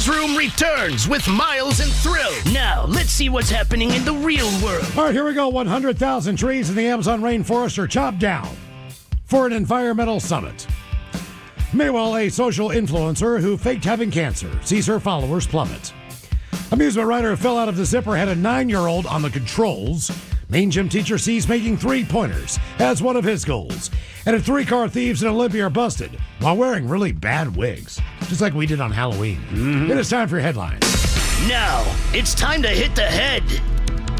Room returns with Miles and Thrill. Now, let's see what's happening in the real world. All right, here we go. 100,000 trees in the Amazon rainforest are chopped down for an environmental summit. Meanwhile, a social influencer who faked having cancer sees her followers plummet. Amusement rider who fell out of the zipper had a 9-year-old on the controls. Main gym teacher sees making 3-pointers as one of his goals. And if 3-car thieves in Olympia are busted while wearing really bad wigs, just like we did on Halloween. It is time for your headlines. Now, it's time to hit the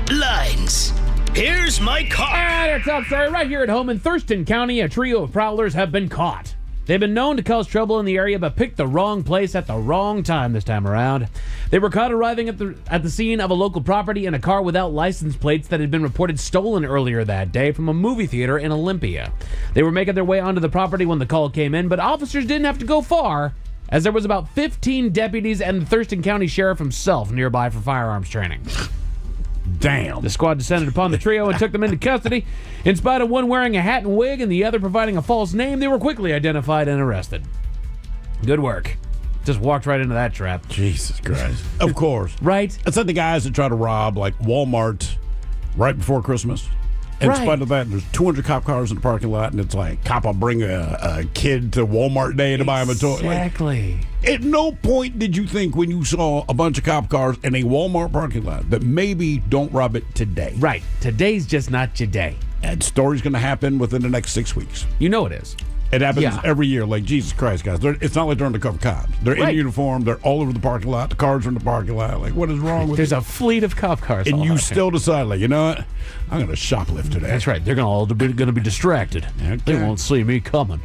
headlines. Here's my car. All right, our top story right here at home in Thurston County. A trio of prowlers have been caught. They've been known to cause trouble in the area, but picked the wrong place at the wrong time this time around. They were caught arriving at the scene of a local property in a car without license plates that had been reported stolen earlier that day from a movie theater in Olympia. They were making their way onto the property when the call came in, but officers didn't have to go far, as there was about 15 deputies and the Thurston County Sheriff himself nearby for firearms training. Damn. The squad descended upon the trio and took them into custody. In spite of one wearing a hat and wig and the other providing a false name, they were quickly identified and arrested. Good work. Just walked right into that trap. Jesus Christ. Of course. Right? It's like the guys that try to rob, like, Walmart right before Christmas. In spite of that, there's 200 cop cars in the parking lot, and it's like, cop will bring a kid to Walmart Day to buy him a toy. Exactly. Like, at no point did you think when you saw a bunch of cop cars in a Walmart parking lot that maybe don't rob it today. Right. Today's just not your day. That story's going to happen within the next 6 weeks. You know it is. It happens every year. Like, Jesus Christ, guys. It's not like they're undercover cops. They're in uniform. They're all over the parking lot. The cars are in the parking lot. Like, what is wrong with There's a fleet of cop cars. And all you out still decide, like, you know what? I'm going to shoplift today. That's right. They're going to be distracted. Okay. They won't see me coming.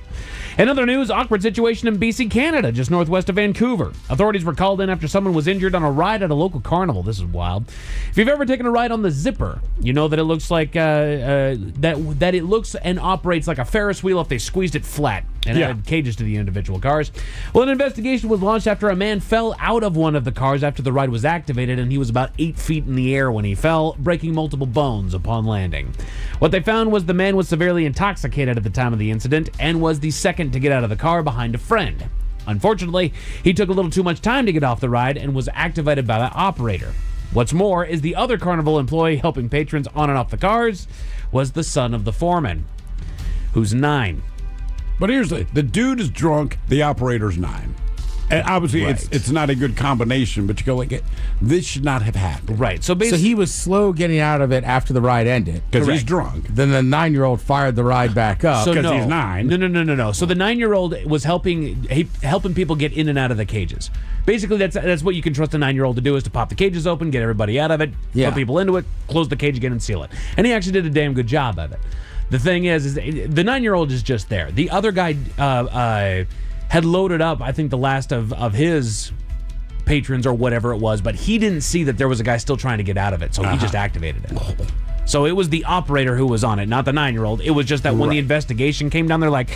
In other news, awkward situation in BC, Canada, just northwest of Vancouver. Authorities were called in after someone was injured on a ride at a local carnival. This is wild. If you've ever taken a ride on the Zipper, you know that it looks like that it looks and operates like a Ferris wheel if they squeezed it flat and added cages to the individual cars. Well, an investigation was launched after a man fell out of one of the cars after the ride was activated, and he was about 8 feet in the air when he fell, breaking multiple bones upon landing. What they found was the man was severely intoxicated at the time of the incident and was the second to get out of the car behind a friend. Unfortunately, he took a little too much time to get off the ride and was activated by the operator. What's more is the other carnival employee helping patrons on and off the cars was the son of the foreman, who's 9. But here's the dude is drunk, the operator's 9. And obviously, it's not a good combination, but you go like, this should not have happened. Right. So he was slow getting out of it after the ride ended. Because he's drunk. Then the 9-year-old fired the ride back up. Because he's 9. No. So the 9-year-old was helping people get in and out of the cages. Basically, that's what you can trust a 9-year-old to do, is to pop the cages open, get everybody out of it, put people into it, close the cage again, and seal it. And he actually did a damn good job of it. The thing is the 9-year-old is just there. The other guy had loaded up, I think, the last of his patrons or whatever it was, but he didn't see that there was a guy still trying to get out of it, so he just activated it. So it was the operator who was on it, not the 9-year-old. It was just that when the investigation came down, they're like,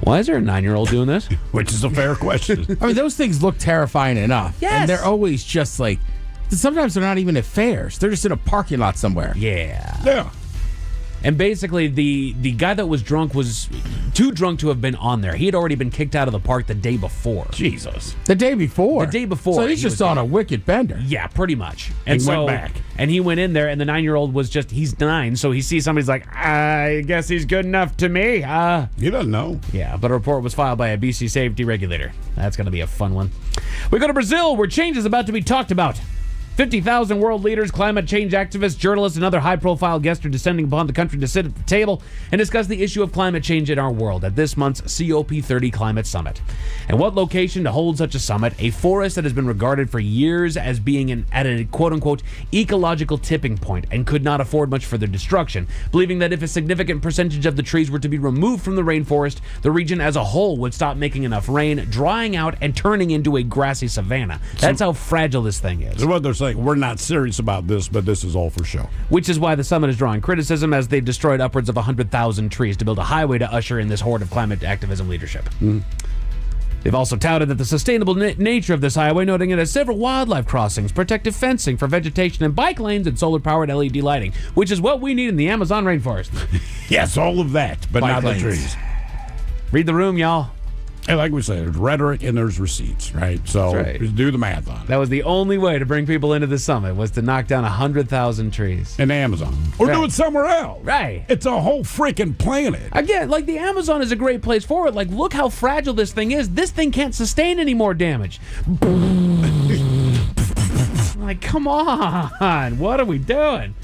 why is there a 9-year-old doing this? Which is a fair question. I mean, those things look terrifying enough. Yes. And they're always just like, sometimes they're not even at fairs. They're just in a parking lot somewhere. Yeah. And basically, the guy that was drunk was too drunk to have been on there. He had already been kicked out of the park the day before. Jesus. The day before? The day before. So he's just on a wicked bender. Yeah, pretty much. And he went back. And he went in there, and the 9-year-old was he's 9, so he sees somebody's like, I guess he's good enough to me. He doesn't know. Yeah, but a report was filed by a BC safety regulator. That's going to be a fun one. We go to Brazil, where change is about to be talked about. 50,000 world leaders, climate change activists, journalists, and other high-profile guests are descending upon the country to sit at the table and discuss the issue of climate change in our world at this month's COP30 Climate Summit. And what location to hold such a summit? A forest that has been regarded for years as being at a quote-unquote ecological tipping point and could not afford much further destruction, believing that if a significant percentage of the trees were to be removed from the rainforest, the region as a whole would stop making enough rain, drying out, and turning into a grassy savanna. That's how fragile this thing is. So what they're saying, we're not serious about this, but this is all for show. Which is why the summit is drawing criticism, as they've destroyed upwards of 100,000 trees to build a highway to usher in this horde of climate activism leadership. They've also touted that the sustainable nature of this highway, noting it has several wildlife crossings, protective fencing for vegetation and bike lanes, and solar-powered LED lighting, which is what we need in the Amazon rainforest. Yes, all of that, but Bike not lanes. the trees. Read the room, y'all. And like we said, there's rhetoric and there's receipts, right? So That's right. just do the math on it. That was the only way to bring people into the summit, was to knock down 100,000 trees. In Amazon. Or do it somewhere else. Right. It's a whole freaking planet. Again, like the Amazon is a great place for it. Like, look how fragile this thing is. This thing can't sustain any more damage. Like, come on. What are we doing?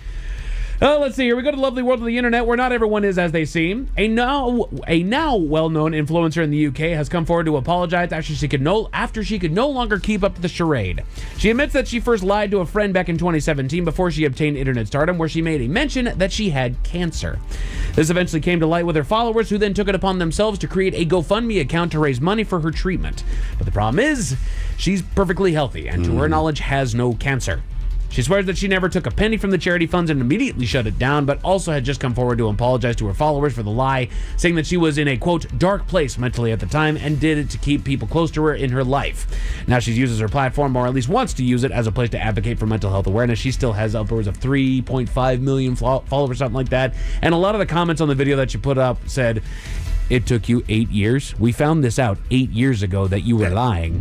Let's see here. We go to the lovely world of the internet where not everyone is as they seem. A now well-known influencer in the UK has come forward to apologize after she could no longer keep up the charade. She admits that she first lied to a friend back in 2017 before she obtained internet stardom, where she made a mention that she had cancer. This eventually came to light with her followers, who then took it upon themselves to create a GoFundMe account to raise money for her treatment. But the problem is, she's perfectly healthy and to her knowledge has no cancer. She swears that she never took a penny from the charity funds and immediately shut it down, but also had just come forward to apologize to her followers for the lie, saying that she was in a, quote, dark place mentally at the time and did it to keep people close to her in her life. Now she uses her platform, or at least wants to use it, as a place to advocate for mental health awareness. She still has upwards of 3.5 million followers, something like that. And a lot of the comments on the video that she put up said, "It took you 8 years. We found this out 8 years ago that you were lying."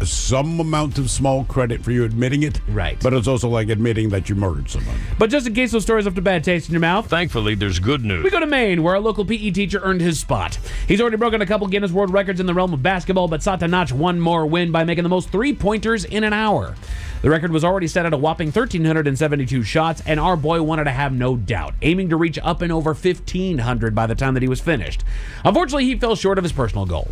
Some amount of small credit for you admitting it. Right. But it's also like admitting that you murdered someone. But just in case those stories left a bad taste in your mouth, thankfully, there's good news. we go to Maine, where a local PE teacher earned his spot. He's already broken a couple Guinness World Records in the realm of basketball, but sought to notch one more win by making the most three-pointers in an hour. The record was already set at a whopping 1,372 shots, and our boy wanted to have no doubt, aiming to reach up and over 1,500 by the time that he was finished. Unfortunately, he fell short of his personal goal,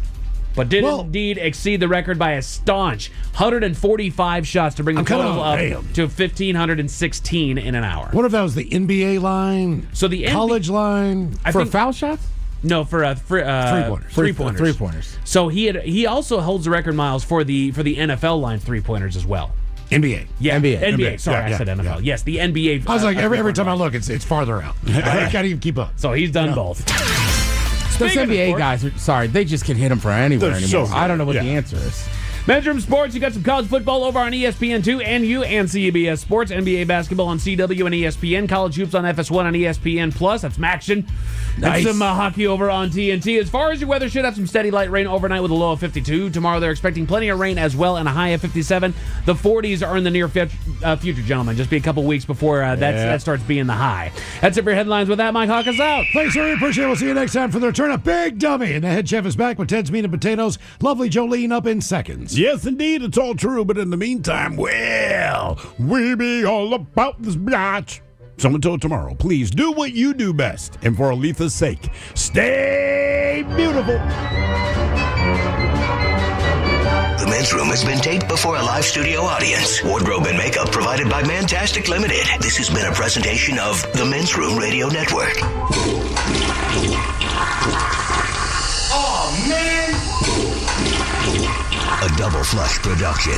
but did indeed exceed the record by a staunch 145 shots to bring the total up to 1,516 in an hour. What if that was the NBA line? So the college line for foul shots? No, for three-pointers. Three-pointers. So he also holds the record, Miles, for the NFL line three-pointers as well. NBA. Yeah, NBA. NBA. Sorry, Yeah, I said yeah, NFL. yeah. Yes, the NBA. I was like, every time I look, it's farther out. I can't even keep up. So he's done both. Those NBA guys are sorry, they just can hit them from anywhere anymore. I don't know what the answer is. Men's Room Sports, you got some college football over on ESPN2 and CBS Sports, NBA basketball on CW and ESPN, college hoops on FS1 and ESPN+. That's Maction. Nice. And some hockey over on TNT. As far as your weather, should have some steady light rain overnight with a low of 52. Tomorrow they're expecting plenty of rain as well and a high of 57. The 40s are in the near future, gentlemen. Just be a couple weeks before that starts being the high. That's it for your headlines. With that, Mike Hawk is out. Thanks, sir. Appreciate it. We'll see you next time for the return of Big Dummy. And the head chef is back with Ted's Meat and Potatoes. Lovely Jolene up in seconds. Yes, indeed, it's all true. But in the meantime, well, we be all about this biatch. So until tomorrow, please do what you do best. And for Aletha's sake, stay beautiful. The Men's Room has been taped before a live studio audience. Wardrobe and makeup provided by Mantastic Limited. This has been a presentation of the Men's Room Radio Network. Oh, man! A Double Flush production.